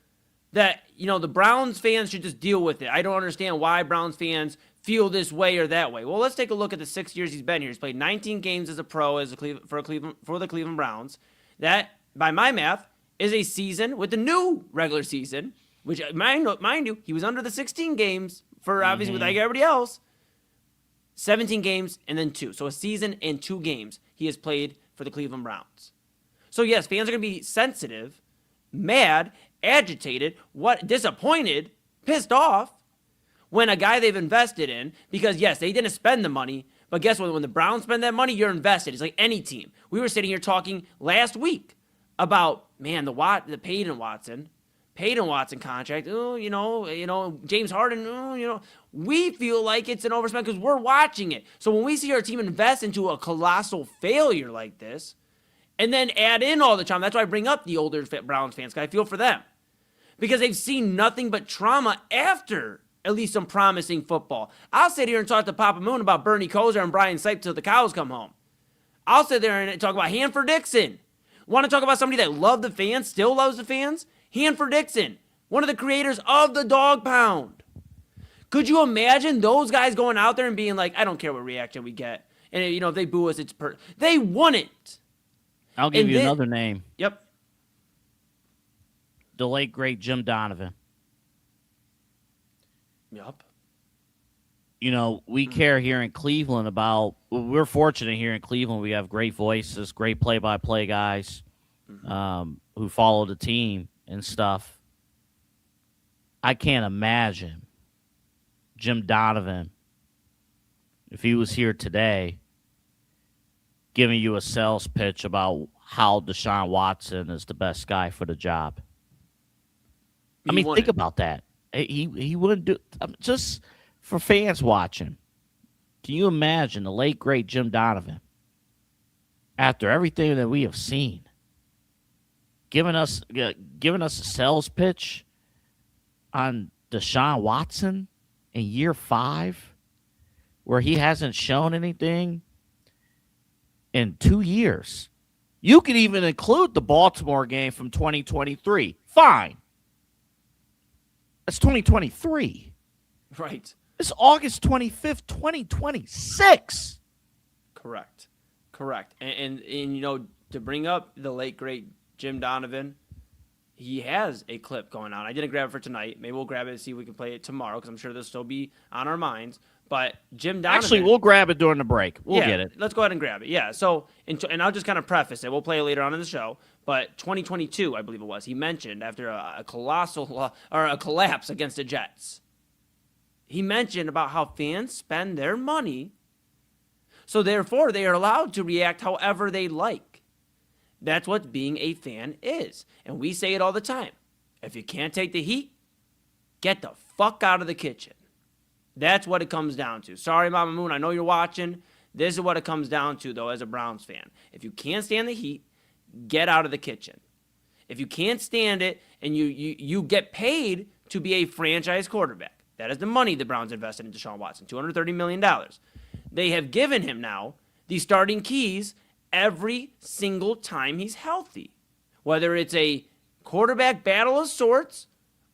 that, the Browns fans should just deal with it. I don't understand why Browns fans feel this way or that way. Well, let's take a look at the 6 years he's been here. He's played 19 games as a pro for the Cleveland Browns. That, by my math, is a season with the new regular season, which, mind you, he was under the 16 games for obviously with like everybody else. 17 games and then 2. So a season and 2 games he has played for the Cleveland Browns. So yes, fans are going to be sensitive, mad, agitated, disappointed, pissed off when a guy they've invested in, because yes, they didn't spend the money, but guess what? When the Browns spend that money, you're invested. It's like any team. We were sitting here talking last week about, man, the Peyton Watson contract. Oh, James Harden. We feel like it's an overspend because we're watching it. So when we see our team invest into a colossal failure like this, and then add in all the trauma, that's why I bring up the older Browns fans, because I feel for them, because they've seen nothing but trauma after at least some promising football. I'll sit here and talk to Papa Moon about Bernie Kosar and Brian Sipe till the cows come home. I'll sit there and talk about Hanford Dixon. Want to talk about somebody that loved the fans, still loves the fans? Hanford Dixon, one of the creators of the Dog Pound. Could you imagine those guys going out there and being like, I don't care what reaction we get. And, if they boo us, they wouldn't. I'll give you another name. Yep. The late, great Jim Donovan. Yep. We care here in Cleveland about, we're fortunate here in Cleveland. We have great voices, great play-by-play guys who follow the team and stuff. I can't imagine Jim Donovan, if he was here today, giving you a sales pitch about how Deshaun Watson is the best guy for the job. Think about that. He wouldn't do, just for fans watching. Can you imagine the late, great Jim Donovan, after everything that we have seen, giving us a sales pitch on Deshaun Watson in year 5, where he hasn't shown anything in 2 years? You could even include the Baltimore game from 2023. Fine. That's 2023. Right. It's August 25th, 2026. Correct. And you know, to bring up the late, great Jim Donovan, he has a clip going on. I didn't grab it for tonight. Maybe we'll grab it and see if we can play it tomorrow because I'm sure this will still be on our minds. But Jim Donovan. Actually, we'll grab it during the break. We'll get it. Let's go ahead and grab it. Yeah. So, and I'll just kind of preface it. We'll play it later on in the show. But 2022, I believe it was, he mentioned after a collapse against the Jets, he mentioned about how fans spend their money, so therefore they are allowed to react however they like. That's what being a fan is. And we say it all the time. If you can't take the heat, get the fuck out of the kitchen. That's what it comes down to. Sorry, Mama Moon, I know you're watching. This is what it comes down to, though, as a Browns fan. If you can't stand the heat, get out of the kitchen. If you can't stand it and you get paid to be a franchise quarterback, that is the money the Browns invested in Deshaun Watson, $230 million. They have given him now the starting keys every single time he's healthy, whether it's a quarterback battle of sorts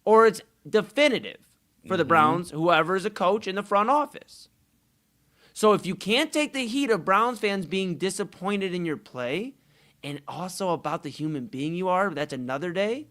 or it's definitive for the Browns, whoever is a coach in the front office. So if you can't take the heat of Browns fans being disappointed in your play and also about the human being you are, that's another day,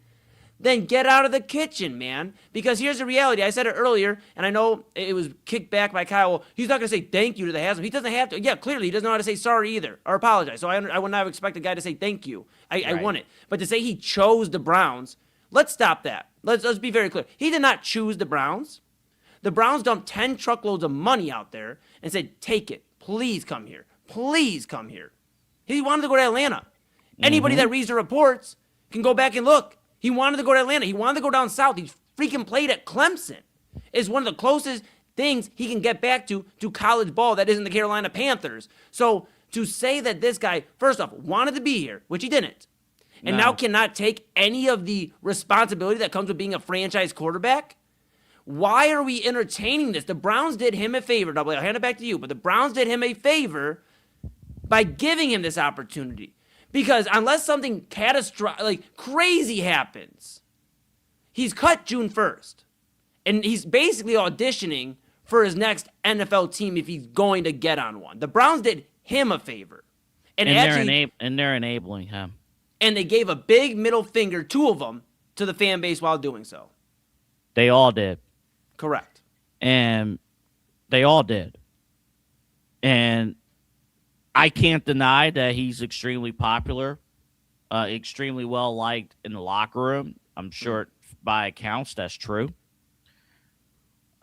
then get out of the kitchen, man. Because here's the reality. I said it earlier, and I know it was kicked back by Kyle. Well, he's not going to say thank you to the Haslam. He doesn't have to. Yeah, clearly, he doesn't know how to say sorry either or apologize. So I would not expect a guy to say thank you. I want it. But to say he chose the Browns, let's stop that. Let's be very clear. He did not choose the Browns. The Browns dumped 10 truckloads of money out there and said, take it. Please come here. Please come here. He wanted to go to Atlanta. Anybody that reads the reports can go back and look. He wanted to go to Atlanta. He wanted to go down south. He freaking played at Clemson. It's one of the closest things he can get back to college ball that isn't the Carolina Panthers. So to say that this guy, first off, wanted to be here, which he didn't, and now cannot take any of the responsibility that comes with being a franchise quarterback, why are we entertaining this? The Browns did him a favor. I'll hand it back to you, but the Browns did him a favor by giving him this opportunity. Because unless something catastrophic, like crazy happens, he's cut June 1st. And he's basically auditioning for his next NFL team if he's going to get on one. The Browns did him a favor. And they're enabling him. And they gave a big middle finger, two of them, to the fan base while doing so. They all did. Correct. And they all did. And I can't deny that he's extremely popular, extremely well liked in the locker room. I'm sure by accounts that's true.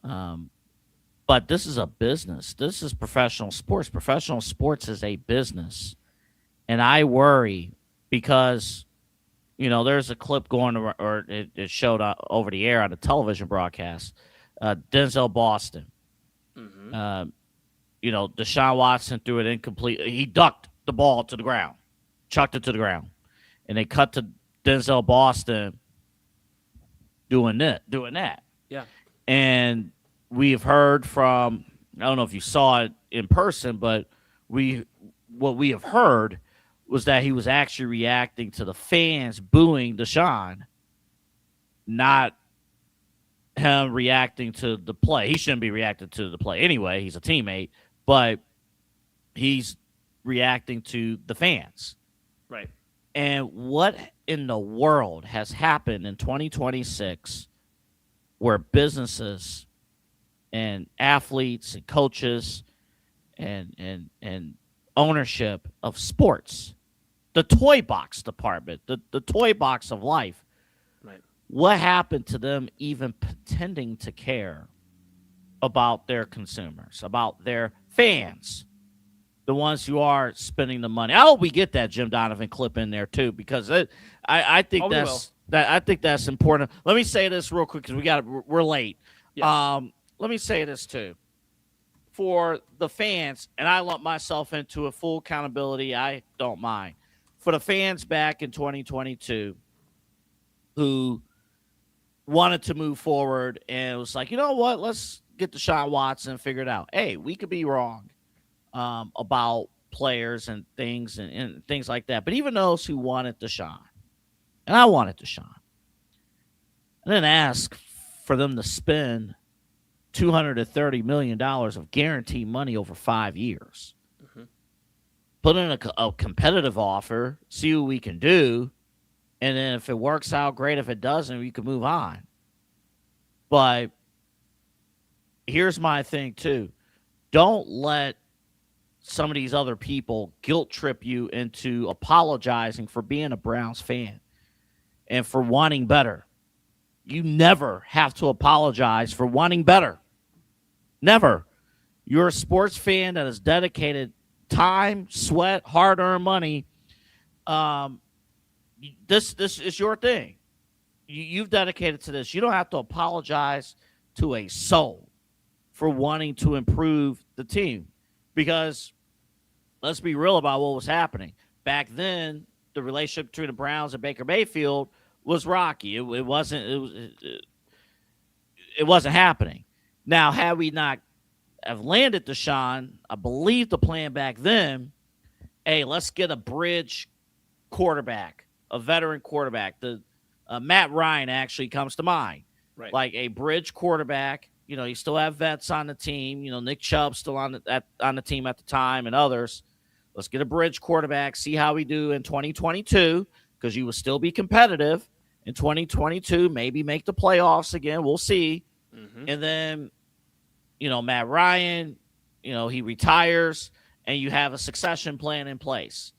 But this is a business. This is professional sports. Professional sports is a business. And I worry because, you know, there's a clip going, or it showed over the air on a television broadcast. Denzel Boston. You know, Deshaun Watson threw it incomplete. He ducked the ball to the ground, chucked it to the ground. And they cut to Denzel Boston doing that. Yeah. And we've heard from, I don't know if you saw it in person, but what we have heard was that he was actually reacting to the fans booing Deshaun, not him reacting to the play. He shouldn't be reacting to the play anyway. He's a teammate, but he's reacting to the fans. Right. And what in the world has happened in 2026 where businesses and athletes and coaches and ownership of sports, the toy box department, the toy box of life, right? What happened to them even pretending to care about their consumers, about their fans, the ones who are spending the money? I hope we get that Jim Donovan clip in there too, because I think I think that's important. Let me say this real quick because we're late. Yeah. Let me say this too. For the fans, and I lump myself into a full accountability, I don't mind. For the fans back in 2022 who wanted to move forward and it was like, you know what, let's get Deshaun Watson figured out. Hey, we could be wrong about players and things and things like that. But even those who wanted Deshaun, and I wanted Deshaun, I didn't ask for them to spend $230 million of guaranteed money over 5 years. Put in a competitive offer, see what we can do, and then if it works out, great. If it doesn't, we can move on. But here's my thing, too. Don't let some of these other people guilt trip you into apologizing for being a Browns fan and for wanting better. You never have to apologize for wanting better. Never. You're a sports fan that has dedicated time, sweat, hard-earned money. This is your thing. You've dedicated to this. You don't have to apologize to a soul for wanting to improve the team, because let's be real about what was happening. Back then, the relationship between the Browns and Baker Mayfield was rocky. It wasn't happening. Now, had we not have landed Deshaun, I believe the plan back then, hey, let's get a bridge quarterback, a veteran quarterback. The Matt Ryan actually comes to mind. Right. Like a bridge quarterback. You know, you still have vets on the team. You know, Nick Chubb's still on the team at the time, and others. Let's get a bridge quarterback, see how we do in 2022, because you will still be competitive in 2022, maybe make the playoffs again. We'll see. And then, you know, Matt Ryan, you know, he retires, and you have a succession plan in place.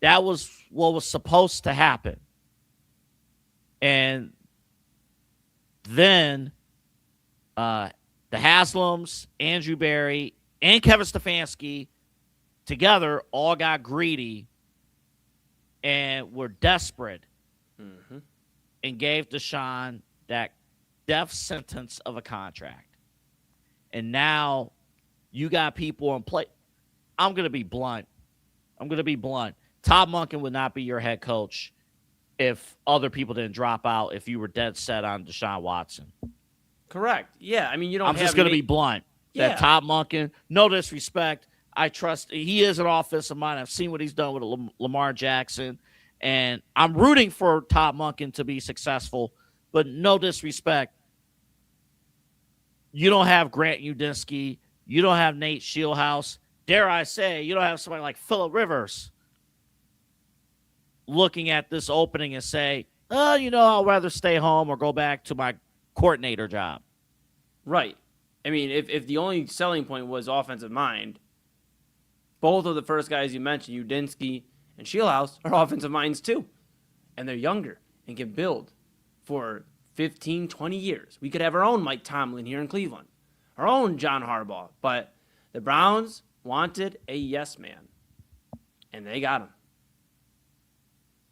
That was what was supposed to happen. And then the Haslams, Andrew Berry, and Kevin Stefanski together all got greedy and were desperate and gave Deshaun that death sentence of a contract. And now you got people in play. I'm going to be blunt. Todd Monken would not be your head coach if other people didn't drop out, if you were dead set on Deshaun Watson. Correct. Yeah. I mean, you don't I'm just going to be blunt. Yeah. That Todd Monken, no disrespect, I trust. He is an offensive mind. I've seen what he's done with Lamar Jackson, and I'm rooting for Todd Monken to be successful, but no disrespect. You don't have Grant Udinski. You don't have Nate Shieldhouse. Dare I say, you don't have somebody like Phillip Rivers looking at this opening and say, oh, you know, I'll rather stay home or go back to my coordinator job. Right. I mean, if the only selling point was offensive mind, both of the first guys you mentioned, Udinski and Shieldhouse, are offensive minds too. And they're younger and can build for 15, 20 years. We could have our own Mike Tomlin here in Cleveland, our own John Harbaugh. But the Browns wanted a yes man, and they got him.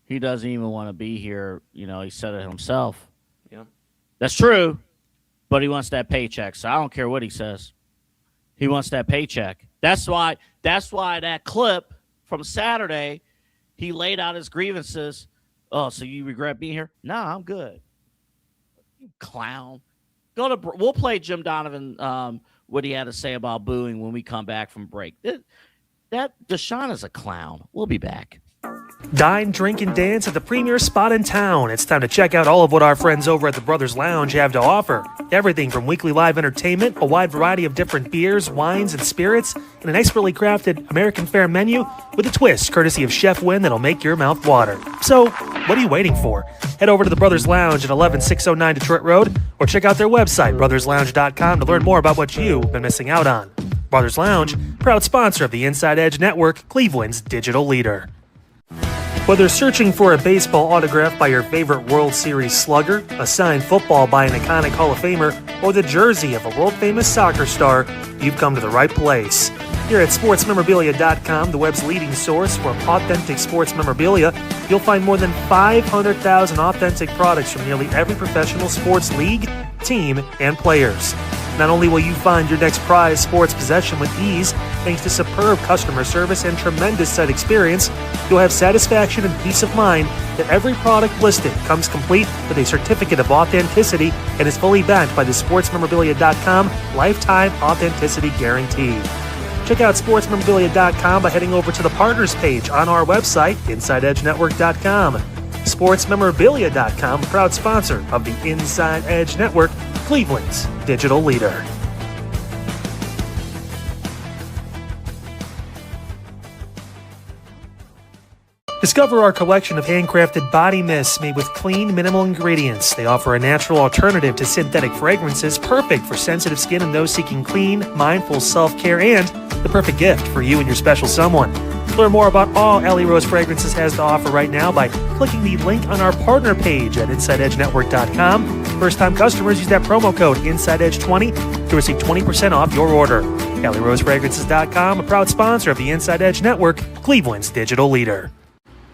He doesn't even want to be here. You know, he said it himself. Yeah. That's true, but he wants that paycheck, so I don't care what he says. He wants that paycheck. That's why that clip from Saturday, he laid out his grievances. Oh, so you regret being here? No, I'm good. You clown. We'll play Jim Donovan, what he had to say about booing when we come back from break. That Deshaun is a clown. We'll be back. Dine, drink, and dance at the premier spot in town. It's time to check out all of what our friends over at the Brothers Lounge have to offer. Everything from weekly live entertainment, a wide variety of different beers, wines, and spirits, and an expertly crafted American fare menu with a twist courtesy of Chef Wynn that'll make your mouth water. So, what are you waiting for? Head over to the Brothers Lounge at 11609 Detroit Road or check out their website, brotherslounge.com, to learn more about what you've been missing out on. Brothers Lounge, proud sponsor of the Inside Edge Network, Cleveland's digital leader. Whether searching for a baseball autograph by your favorite World Series slugger, a signed football by an iconic Hall of Famer, or the jersey of a world-famous soccer star, you've come to the right place. Here at sportsmemorabilia.com, the web's leading source for authentic sports memorabilia, you'll find more than 500,000 authentic products from nearly every professional sports league, team, and players. Not only will you find your next prized sports possession with ease, thanks to superb customer service and tremendous site experience, you'll have satisfaction and peace of mind that every product listed comes complete with a certificate of authenticity and is fully backed by the sportsmemorabilia.com lifetime authenticity guarantee. Check out sportsmemorabilia.com by heading over to the partners page on our website, InsideEdgeNetwork.com. Sportsmemorabilia.com, proud sponsor of the Inside Edge Network, Cleveland's digital leader. Discover our collection of handcrafted body mists made with clean, minimal ingredients. They offer a natural alternative to synthetic fragrances, perfect for sensitive skin and those seeking clean, mindful self-care, and the perfect gift for you and your special someone. Learn more about all Ellie Rose Fragrances has to offer right now by clicking the link on our partner page at InsideEdgeNetwork.com. First-time customers use that promo code InsideEdge20 to receive 20% off your order. EllieRoseFragrances.com, a proud sponsor of the Inside Edge Network, Cleveland's digital leader.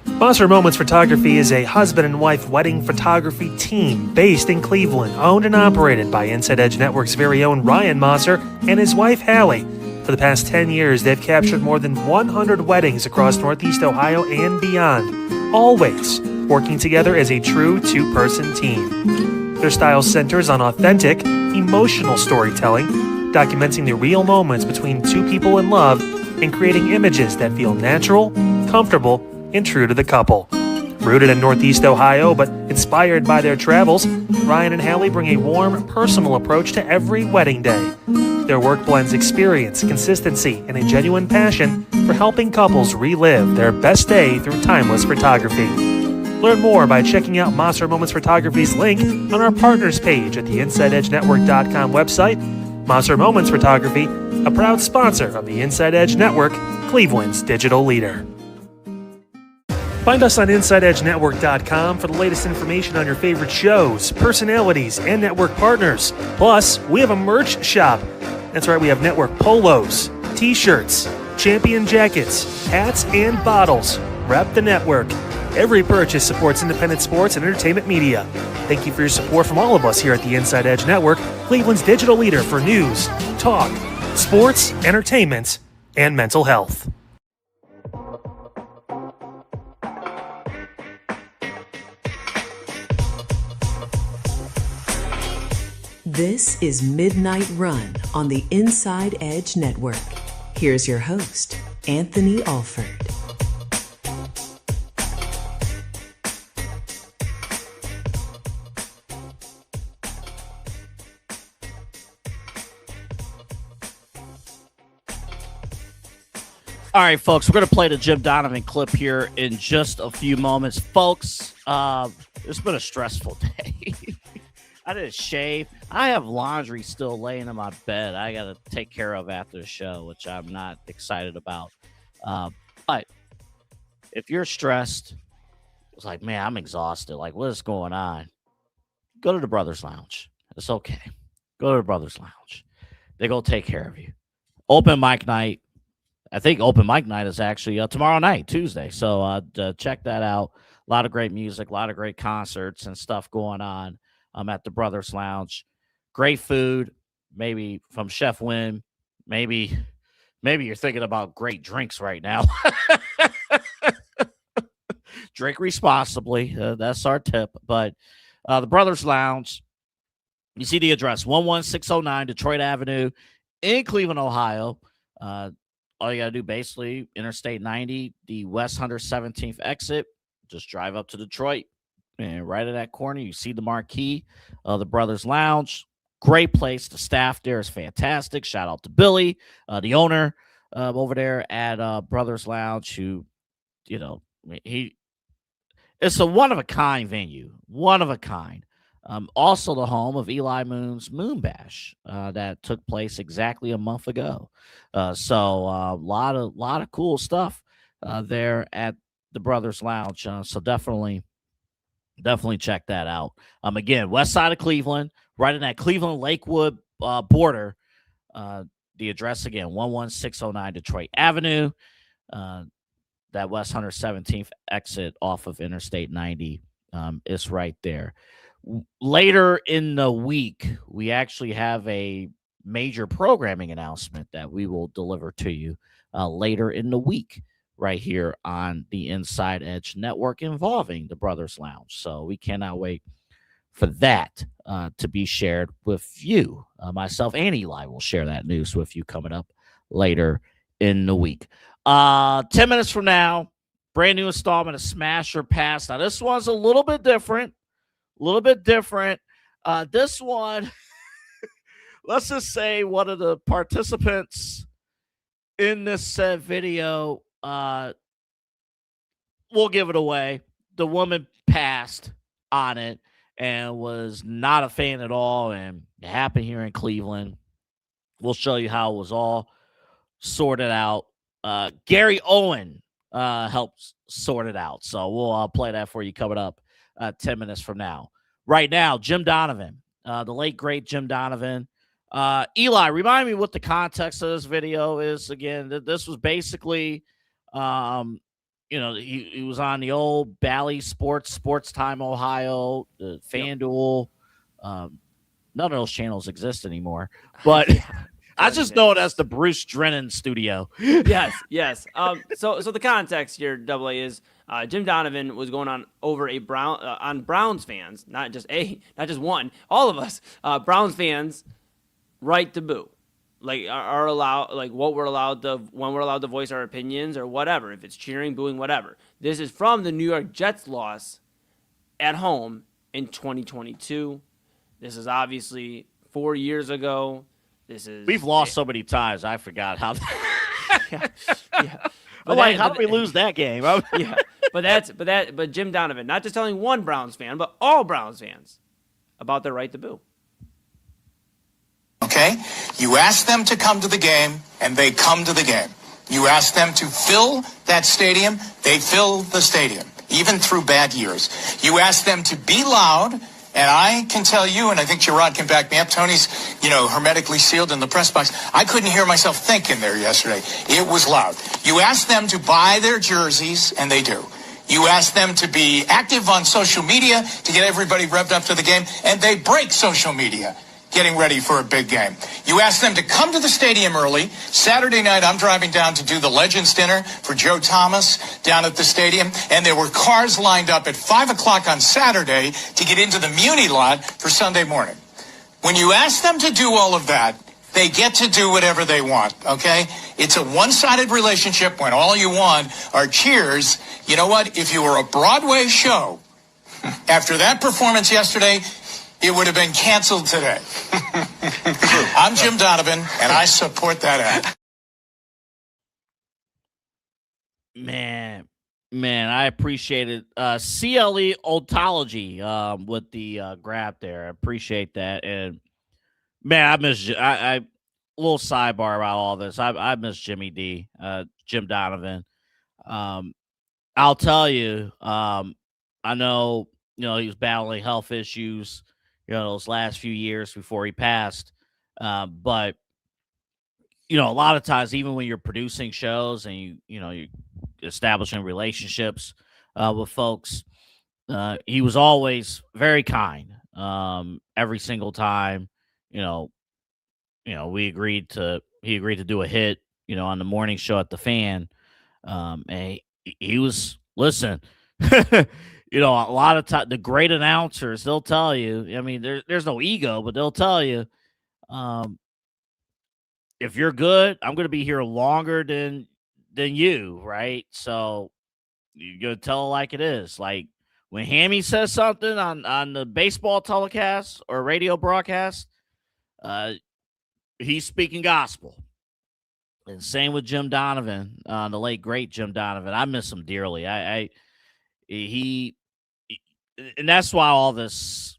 Monster Moments Photography is a husband and wife wedding photography team based in Cleveland, owned and operated by Inside Edge Network's very own Ryan Mosser and his wife Hallie. For the past 10 years, they've captured more than 100 weddings across Northeast Ohio and beyond, always working together as a true two-person team. Their style centers on authentic, emotional storytelling, documenting the real moments between two people in love and creating images that feel natural, comfortable, and true to the couple. Rooted in Northeast Ohio, but inspired by their travels, Ryan and Hallie bring a warm, personal approach to every wedding day. Their work blends experience, consistency, and a genuine passion for helping couples relive their best day through timeless photography. Learn more by checking out Monster Moments Photography's link on our partners page at the InsideEdgeNetwork.com website. Monster Moments Photography, a proud sponsor of the Inside Edge Network, Cleveland's digital leader. Find us on InsideEdgeNetwork.com for the latest information on your favorite shows, personalities, and network partners. Plus, we have a merch shop. That's right, we have network polos, t-shirts, champion jackets, hats, and bottles. Rep the network. Every purchase supports independent sports and entertainment media. Thank you for your support from all of us here at the Inside Edge Network, Cleveland's digital leader for news, talk, sports, entertainment, and mental health. This is Midnight Run on the Inside Edge Network. Here's your host, Anthony Alford. All right, folks, we're going to play the Jim Donovan clip here in just a few moments. Folks, it's been a stressful day. I didn't shave. I have laundry still laying in my bed I got to take care of after the show, which I'm not excited about. But if you're stressed, it's like, man, I'm exhausted. Like, what is going on? Go to the Brothers Lounge. It's okay. Go to the Brothers Lounge. They're going to take care of you. Open mic night. I think open mic night is actually tomorrow night, Tuesday. So check that out. A lot of great music, a lot of great concerts and stuff going on at the Brothers Lounge. Great food, maybe from Chef Wynn. Maybe you're thinking about great drinks right now. Drink responsibly. That's our tip. But the Brothers Lounge, you see the address, 11609 Detroit Avenue in Cleveland, Ohio. All you got to do, basically, Interstate 90, the West 117th exit, just drive up to Detroit. And right at that corner, you see the marquee of the Brothers Lounge. Great place. The staff there is fantastic. Shout out to Billy, the owner over there at Brothers Lounge, who, it's a one-of-a-kind venue. One of a kind. Also the home of Eli Moon's Moon Bash that took place exactly a month ago. So a lot of cool stuff there at the Brothers Lounge. So definitely check that out. Again, west side of Cleveland, right in that Cleveland-Lakewood border. The address again, 11609 Detroit Avenue. That West 117th exit off of Interstate 90 is right there. Later in the week, we actually have a major programming announcement that we will deliver to you later in the week right here on the Inside Edge Network involving the Brothers Lounge. So we cannot wait for that to be shared with you. Myself and Eli will share that news with you coming up later in the week. 10 minutes from now, brand new installment of Smash or Pass. Now, this one's a little bit different. This one, let's just say one of the participants in this said video, we'll give it away. The woman passed on it and was not a fan at all, and it happened here in Cleveland. We'll show you how it was all sorted out. Gary Owen helps sort it out. So we'll play that for you coming up 10 minutes from now. Right now, Jim Donovan, the late, great Jim Donovan. Eli, remind me what the context of this video is again. This was basically, he was on the old Bally Sports Time Ohio, the FanDuel. None of those channels exist anymore, but I just know it as the Bruce Drennan studio. Yes. So the context here, Double A, is Jim Donovan was going on over on Browns fans, not just one, all of us Browns fans, right to boo, like are allowed, like when we're allowed to voice our opinions or whatever, if it's cheering, booing, whatever. This is from the New York Jets loss at home in 2022. This is obviously 4 years ago. We've lost so many times. I forgot how. Yeah. How did we lose that game? But Jim Donovan, not just telling one Browns fan, but all Browns fans about their right to boo. Okay? You ask them to come to the game, and they come to the game. You ask them to fill that stadium, they fill the stadium, even through bad years. You ask them to be loud. And I can tell you, and I think Gerard can back me up, Tony's, hermetically sealed in the press box. I couldn't hear myself think in there yesterday. It was loud. You ask them to buy their jerseys, and they do. You ask them to be active on social media to get everybody revved up to the game, and they break social media getting ready for a big game. You ask them to come to the stadium early. Saturday night, I'm driving down to do the Legends Dinner for Joe Thomas down at the stadium, and there were cars lined up at 5 o'clock on Saturday to get into the Muni lot for Sunday morning. When you ask them to do all of that, they get to do whatever they want, okay? It's a one-sided relationship when all you want are cheers. You know what? If you were a Broadway show, after that performance yesterday, it would have been canceled today. I'm Jim Donovan, and I support that act. Man, I appreciate it. CLE Ontology with the grab there. I appreciate that. And, man, I miss I little sidebar about all this. I miss Jimmy D, Jim Donovan. I'll tell you, I know, he was battling health issues, those last few years before he passed. But, a lot of times, even when you're producing shows and you're establishing relationships with folks, he was always very kind. Every single time, he agreed to do a hit, on the morning show at the Fan. And he was, listen, a lot of time, the great announcers, they'll tell you, I mean, there's no ego, but they'll tell you, if you're good, I'm going to be here longer than you, right? So you're going to tell it like it is. Like when Hammy says something on the baseball telecast or radio broadcast, he's speaking gospel. And same with Jim Donovan, the late, great Jim Donovan. I miss him dearly. And that's why all this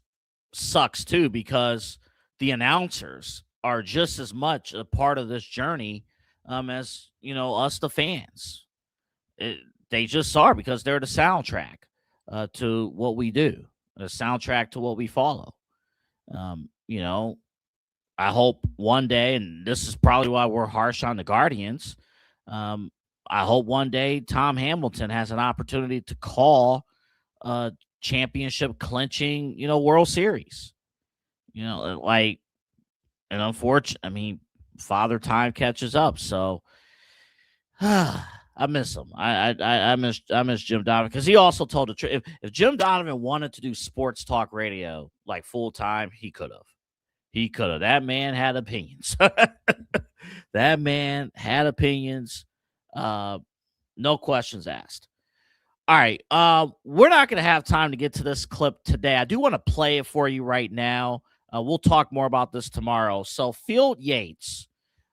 sucks too, because the announcers are just as much a part of this journey as, us, the fans. They just are, because they're the soundtrack to what we do, the soundtrack to what we follow. I hope one day, and this is probably why we're harsh on the Guardians, I hope one day Tom Hamilton has an opportunity to call a championship clinching, World Series. And unfortunately, Father Time catches up. So I miss him. I miss Jim Donovan, because he also told the truth. If Jim Donovan wanted to do sports talk radio like full time, he could have. That man had opinions. That man had opinions. No questions asked. All right. We're not going to have time to get to this clip today. I do want to play it for you right now. We'll talk more about this tomorrow. So Phil Yates,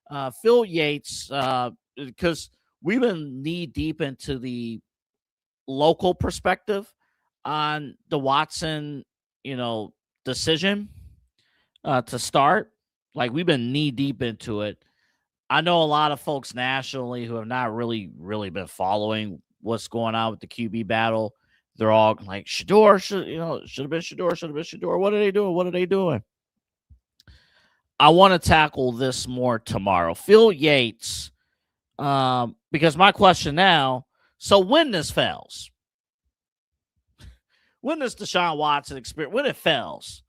because we've been knee deep into the local perspective on the Watson, decision to start. Like, we've been knee deep into it. I know a lot of folks nationally who have not really been following what's going on with the QB battle. They're all like, Shedeur should have been Shedeur. What are they doing? I want to tackle this more tomorrow. Phil Yates, because my question now, so when this fails, when this Deshaun Watson experience, when it fails,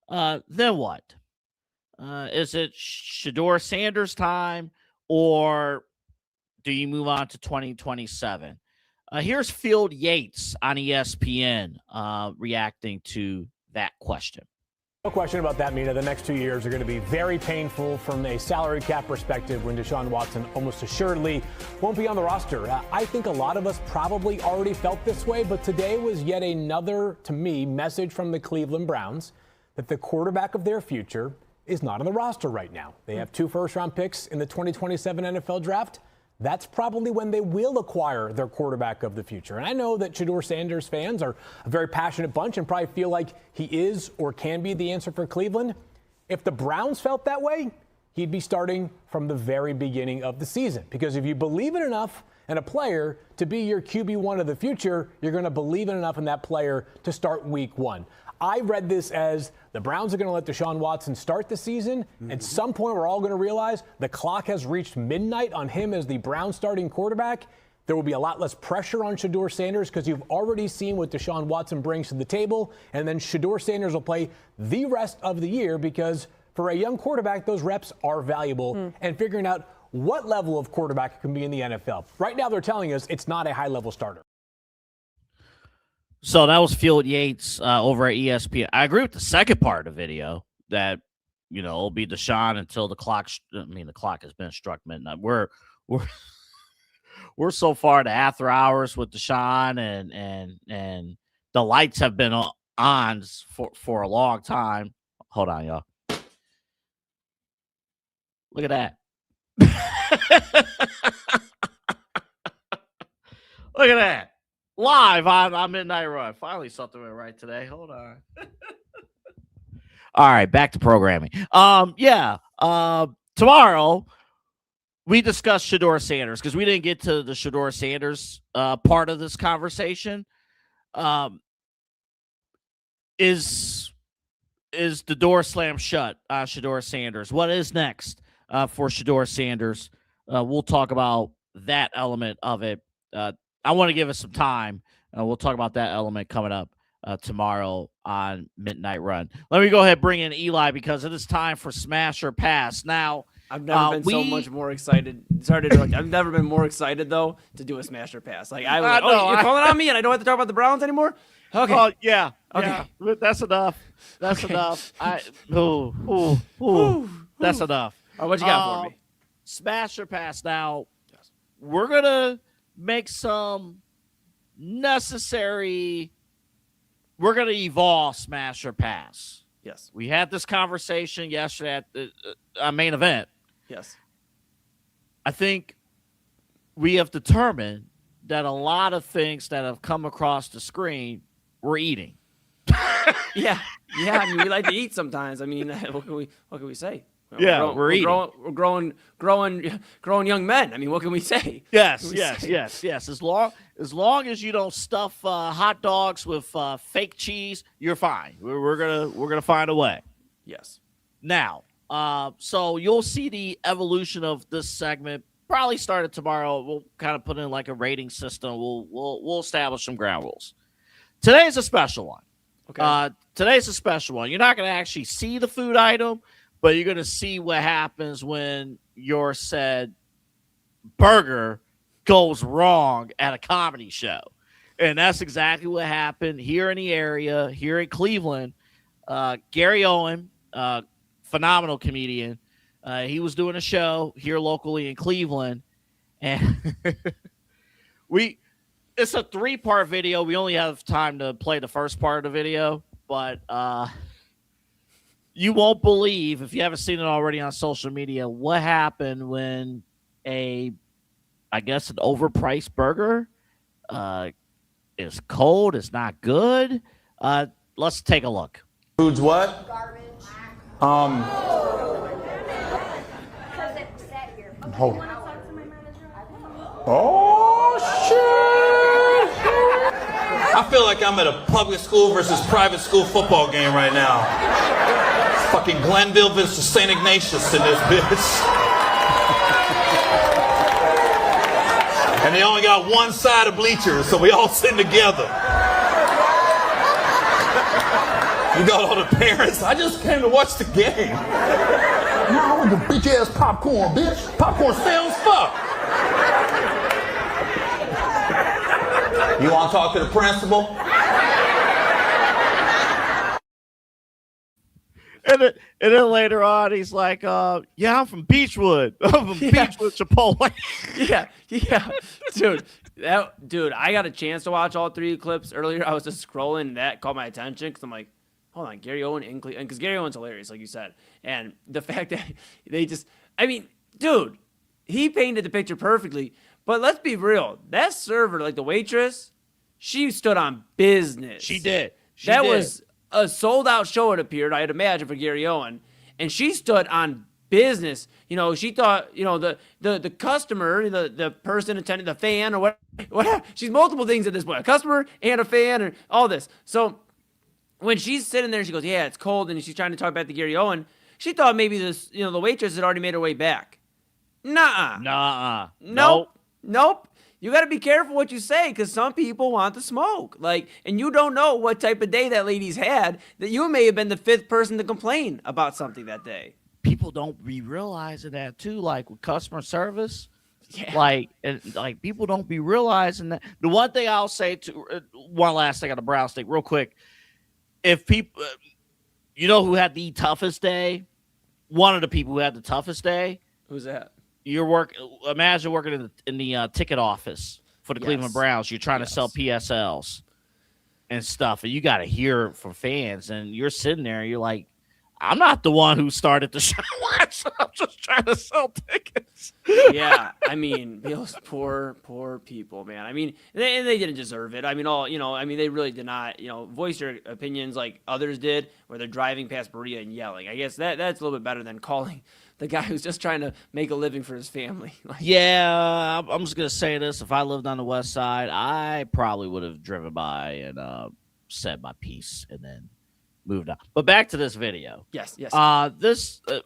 then what? Is it Shedeur Sanders time, or do you move on to 2027? Here's Phil Yates on ESPN reacting to that question. No question about that, Mina. The next 2 years are going to be very painful from a salary cap perspective when Deshaun Watson almost assuredly won't be on the roster. I think a lot of us probably already felt this way, but today was yet another, to me, message from the Cleveland Browns that the quarterback of their future is not on the roster right now. They have 2 first-round picks in the 2027 NFL draft. That's probably when they will acquire their quarterback of the future. And I know that Shedeur Sanders fans are a very passionate bunch and probably feel like he is or can be the answer for Cleveland. If the Browns felt that way, he'd be starting from the very beginning of the season. Because if you believe in enough in a player to be your QB1 of the future, you're going to believe in enough in that player to start week 1. I read this as the Browns are going to let Deshaun Watson start the season. At some point, we're all going to realize the clock has reached midnight on him as the Browns starting quarterback. There will be a lot less pressure on Shedeur Sanders because you've already seen what Deshaun Watson brings to the table. And then Shedeur Sanders will play the rest of the year because for a young quarterback, those reps are valuable. And figuring out what level of quarterback can be in the NFL. Right now, they're telling us it's not a high-level starter. So that was Phil Yates over at ESPN. I agree with the second part of the video that, it'll be Deshaun until the clock. The clock has been struck midnight. We're so far to after hours with Deshaun, and the lights have been on for a long time. Hold on, y'all. Look at that. Look at that. Live on Midnight Run. Finally, something went right today. Hold on. All right, back to programming. Tomorrow we discussed Shedeur Sanders because we didn't get to the Shedeur Sanders part of this conversation. Is the door slammed shut on Shedeur Sanders? What is next for Shedeur Sanders? We'll talk about that element of it. I want to give us some time. We'll talk about that element coming up tomorrow on Midnight Run. Let me go ahead and bring in Eli because it is time for Smash or Pass. Now, I've never been so much more excited. I've never been more excited, though, to do a Smash or Pass. Like, I was you're calling on me and I don't have to talk about the Browns anymore? Okay. Oh, yeah. Okay. Yeah. That's enough. That's enough. That's enough. What you got for me? Smash or Pass. Now, we're going to make some necessary. We're going to evolve Smash or Pass. Yes. We had this conversation yesterday at the main event. Yes. I think we have determined that a lot of things that have come across the screen we're eating. Yeah. I mean, we like to eat sometimes. I mean, what can we say? We're eating. We're growing young men. I mean, what can we say? Yes. As long as you don't stuff hot dogs with fake cheese, you're fine. We're gonna find a way. Yes. Now, so you'll see the evolution of this segment. Probably started tomorrow. We'll kind of put in like a rating system. We'll establish some ground rules. Today's a special one. Okay. Today's a special one. You're not gonna actually see the food item, but you're going to see what happens when your said burger goes wrong at a comedy show. And that's exactly what happened here in the area, here in Cleveland. Gary Owen, phenomenal comedian, He was doing a show here locally in Cleveland, and it's a 3-part video. We only have time to play the first part of the video, but you won't believe, if you haven't seen it already on social media, what happened when an overpriced burger is cold, it's not good. Let's take a look. Food's what? Garbage. Hold on. Oh, shit! I feel like I'm at a public school versus private school football game right now. It's fucking Glenville versus St. Ignatius in this bitch. And they only got one side of bleachers, so we all sitting together. You got all the parents. I just came to watch the game. No, I want the bitch ass popcorn, bitch. Popcorn sounds fuck. You want to talk to the principal? And then later on, he's like, yeah, I'm from Beechwood. I'm from Beechwood, Chipotle. yeah. Dude, I got a chance to watch all 3 clips earlier. I was just scrolling, and that caught my attention because I'm like, hold on, Gary Owen in Cleveland, because Gary Owen's hilarious, like you said. And the fact that dude, he painted the picture perfectly. But let's be real. That server, like the waitress, she stood on business. She did. That was a sold-out show, it appeared, I'd imagine, for Gary Owen. And she stood on business. She thought, the customer, the person attending, the fan, or whatever. She's multiple things at this point. A customer and a fan and all this. So when she's sitting there, she goes, yeah, it's cold, and she's trying to talk back to Gary Owen. She thought maybe this, the waitress had already made her way back. Nuh-uh. Nope. You got to be careful what you say, because some people want to smoke. And you don't know what type of day that lady's had, that you may have been the 5th person to complain about something that day. People don't be realizing that too, like with customer service. Yeah. People don't be realizing that. The one thing I'll say one last thing on the brown stick real quick. If people, who had the toughest day? One of the people who had the toughest day. Who's that? Imagine working in the ticket office for the Cleveland Browns. You're trying to sell PSLs and stuff, and you got to hear from fans, and you're sitting there, and you're like, I'm not the one who started the show. I'm just trying to sell tickets. Yeah, those poor people, man. They didn't deserve it. They really did not, voice their opinions like others did, where they're driving past Berea and yelling. I guess that's a little bit better than calling the guy who's just trying to make a living for his family. Yeah, I'm just going to say this. If I lived on the west side, I probably would have driven by and said my piece and then moved on. But back to this video. Yes.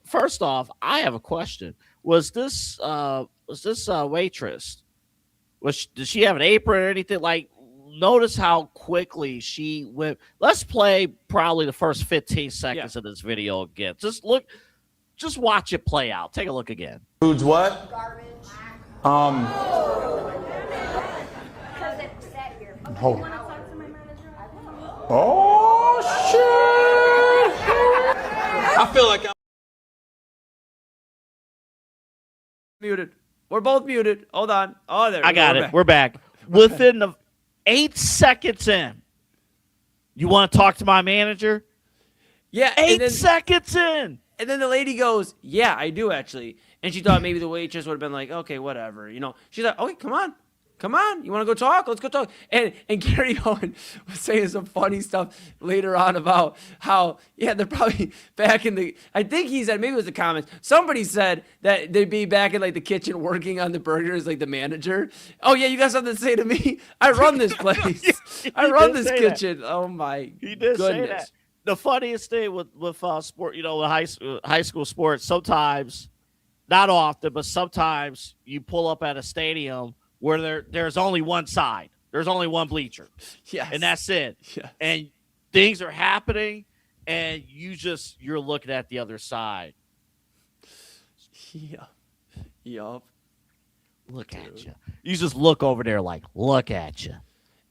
First off, I have a question. Was this waitress? Did she have an apron or anything? Notice how quickly she went. Let's play probably the first 15 seconds of this video again. Just watch it play out. Take a look again. Food's what? Garbage. Hold on. Oh, shit! I feel like I'm muted. We're both muted. Hold on. Oh, there. I got it. We're back. Within the 8 seconds in, you want to talk to my manager? Yeah. 8 seconds in. And then the lady goes, yeah, I do actually. And she thought maybe the waitress would have been like, okay, whatever. She's like, okay, come on. You want to go talk? Let's go talk. And Gary Owen was saying some funny stuff later on about how, they're probably back in I think he said, maybe it was the comments. Somebody said that they'd be back in the kitchen working on the burgers, the manager. Oh yeah, you got something to say to me? I run this place. I run this kitchen. That. Oh my he did goodness. Say that. The funniest thing with sport, with high school sports, sometimes, not often, but sometimes you pull up at a stadium where there's only one side. There's only one bleacher. Yes. And that's it. Yes. And things are happening, and you're looking at the other side. Yeah. Yup. Look at you. You just look over there look at you.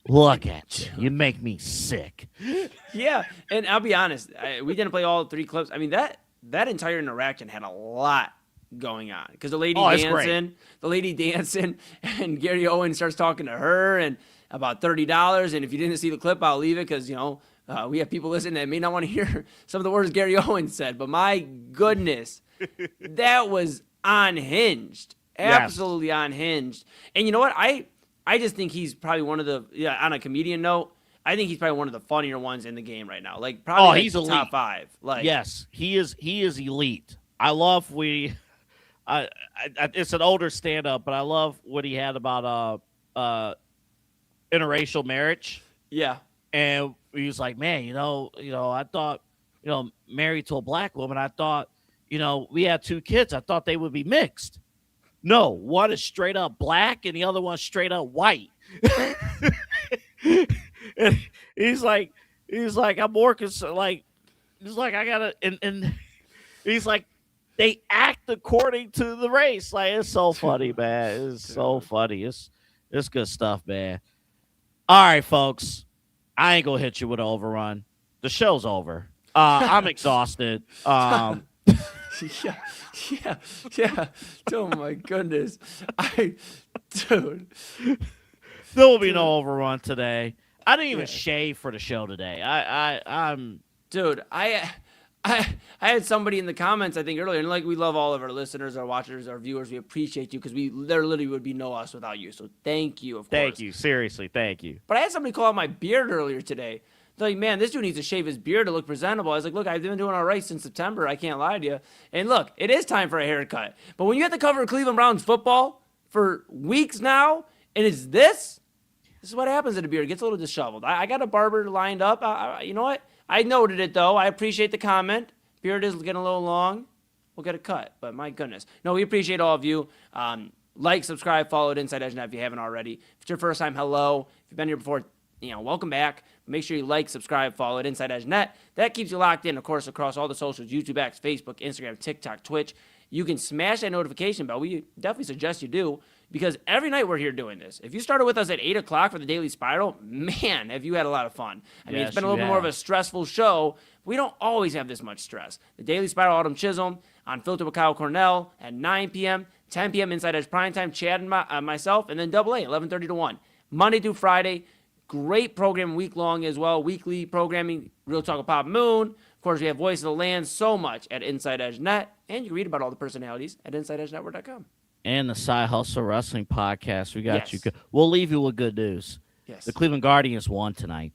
Look at you. You make me sick. Yeah, and I'll be honest. We didn't play all 3 clips. That entire interaction had a lot going on because the lady dancing, and Gary Owen starts talking to her and about $30. And if you didn't see the clip, I'll leave it because we have people listening that may not want to hear some of the words Gary Owen said. But my goodness, that was unhinged, absolutely unhinged. And you know what? I just think he's probably one of the on a comedian note. I think he's probably one of the funnier ones in the game right now. Like probably he's elite. Top 5. Like yes, he is elite. I love it's an older stand-up, but I love what he had about interracial marriage. Yeah. And he was like, man, I thought, married to a black woman, I thought, we had 2 kids. I thought they would be mixed. No, one is straight up black and the other one's straight up white. And he's like, I'm more concerned. Like, he's like, I gotta, and he's like, they act according to the race. Like, it's so funny, man. It's so funny. It's good stuff, man. All right, folks. I ain't gonna hit you with an overrun. The show's over. I'm exhausted. Yeah. Oh my goodness. Dude. There will be no overrun today. I didn't even shave for the show today. I'm dude. I had somebody in the comments I think earlier, and like we love all of our listeners, our watchers, our viewers. We appreciate you because there literally would be no us without you. So thank you. Of course. Thank you. Seriously, thank you. But I had somebody call out my beard earlier today. They're like, man, this dude needs to shave his beard to look presentable. I was like, look, I've been doing all right since September. I can't lie to you. And look, it is time for a haircut. But when you have to cover Cleveland Browns football for weeks now, and it's this is what happens to the beard. It gets a little disheveled. I got a barber lined up. You know what? I noted it, though. I appreciate the comment. Beard is getting a little long. We'll get a cut. But my goodness. No, we appreciate all of you. Like, subscribe, follow at InsideEdge Net if you haven't already. If it's your first time, hello. If you've been here before, welcome back. Make sure you like, subscribe, follow at InsideEdge Net. That keeps you locked in, of course, across all the socials, YouTube, X, Facebook, Instagram, TikTok, Twitch. You can smash that notification bell. We definitely suggest you do, because every night we're here doing this. If you started with us at 8 o'clock for the Daily Spiral, man, have you had a lot of fun. I mean, it's been a little bit more of a stressful show. We don't always have this much stress. The Daily Spiral, Autumn Chisholm, on Filter with Kyle Cornell at 9 p.m., 10 p.m. Inside Edge Primetime, Chad and myself, and then Double A, 11:30 to 1. Monday through Friday, great program week long as well. Weekly programming, Real Talk with Pop Moon. Of course, we have Voice of the Land so much at Inside Edge Net, and you can read about all the personalities at InsideEdgeNetwork.com. And the Side Hustle Wrestling Podcast. We got you. We'll leave you with good news. Yes. The Cleveland Guardians won tonight.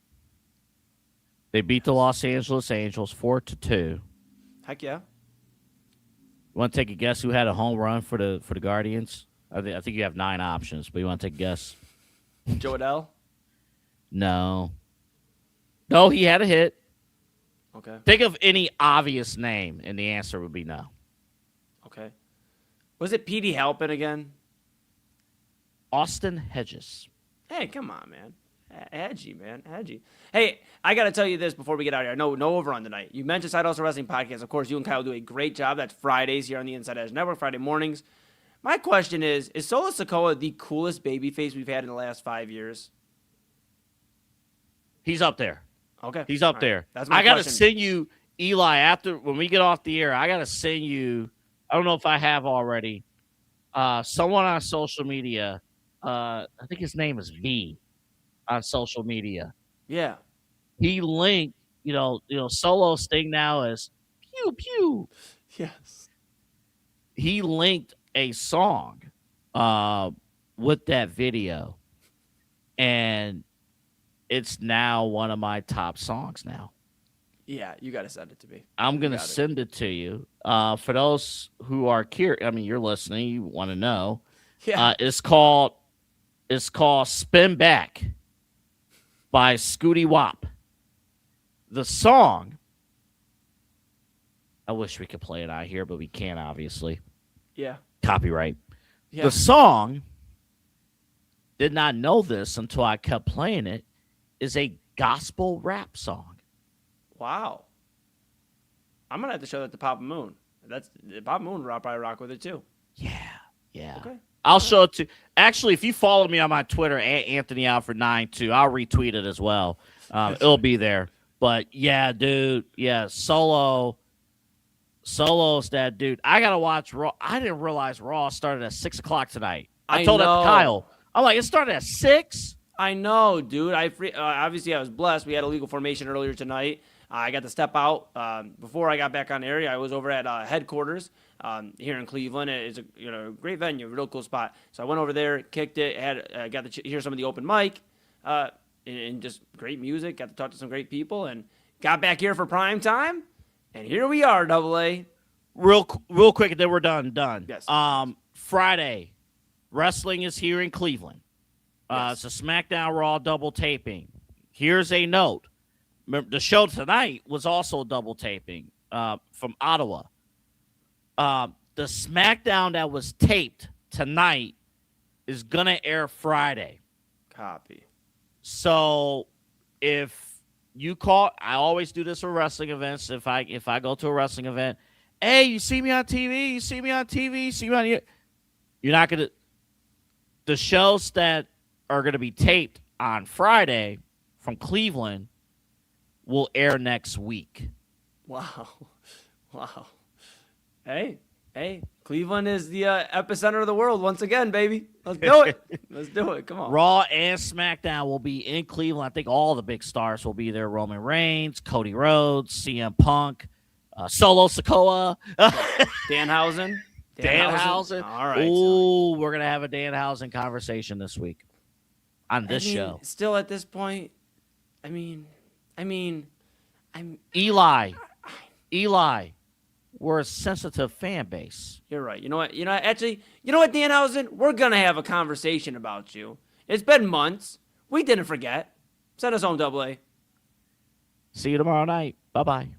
They beat the Los Angeles Angels 4-2. Heck yeah. You want to take a guess who had a home run for the Guardians? I think you have 9 options, but you want to take a guess? Joe Adele? No, he had a hit. Okay. Think of any obvious name, and the answer would be no. Okay. Was it Petey Halpin again? Austin Hedges. Hey, come on, man. Edgy, man. Edgy. Hey, I got to tell you this before we get out of here. No overrun tonight. You mentioned Side Hustle Wrestling Podcast. Of course, you and Kyle do a great job. That's Fridays here on the Inside Edge Network, Friday mornings. My question is Solo Sikoa the coolest babyface we've had in the last 5 years? He's up there. Okay. He's up there. That's my I got to question. send you, Eli, after when we get off the air, I got to send you, I don't know if I have already, someone on social media. I think his name is V on social media. Yeah. He linked, Solo's thing now is pew, pew. Yes. He linked a song with that video. And it's now one of my top songs now. Yeah, you got to send it to me. I'm going to send it to you. For those who are curious, I mean, you're listening, you want to know. Yeah. It's called Spin Back by Scooty Wop. The song, I wish we could play it out here, but we can't, obviously. Yeah. Copyright. Yeah. The song, did not know this until I kept playing it, is a gospel rap song. Wow. I'm going to have to show that to Papa Moon. Papa Moon would probably rock with it too. Yeah. Okay. I'll show it to. Actually, if you follow me on my Twitter, Anthony Alfred 92, I'll retweet it as well. It'll be there. But yeah, dude. Yeah, Solo. Solo's that dude. I gotta watch Raw. I didn't realize Raw started at 6 o'clock tonight. I told that to Kyle. I'm like, it started at 6. I know, dude. Obviously I was blessed. We had a legal formation earlier tonight. I got to step out before I got back on the area. I was over at headquarters here in Cleveland. It's a great venue, real cool spot. So I went over there, kicked it, got to hear some of the open mic, and just great music. Got to talk to some great people, and got back here for prime time. And here we are, Double A. Real quick, and then we're done. Yes. Friday, wrestling is here in Cleveland. It's a SmackDown Raw double taping. Here's a note. Remember, the show tonight was also double taping from Ottawa. The SmackDown that was taped tonight is going to air Friday. Copy. So if you call, I always do this for wrestling events. If I go to a wrestling event, hey, you see me on TV, you're not going to, the shows that are going to be taped on Friday from Cleveland will air next week. Wow. Hey, Cleveland is the epicenter of the world once again, baby. Let's do it. Come on. Raw and SmackDown will be in Cleveland. I think all the big stars will be there. Roman Reigns, Cody Rhodes, CM Punk, Solo Sikoa. Danhausen. All right. Ooh, we're going to have a Danhausen conversation this week on this show. Still at this point, I'm Eli. We're a sensitive fan base. You're right. You know what, Danhausen? We're going to have a conversation about you. It's been months. We didn't forget. Send us home, Double A. See you tomorrow night. Bye-bye.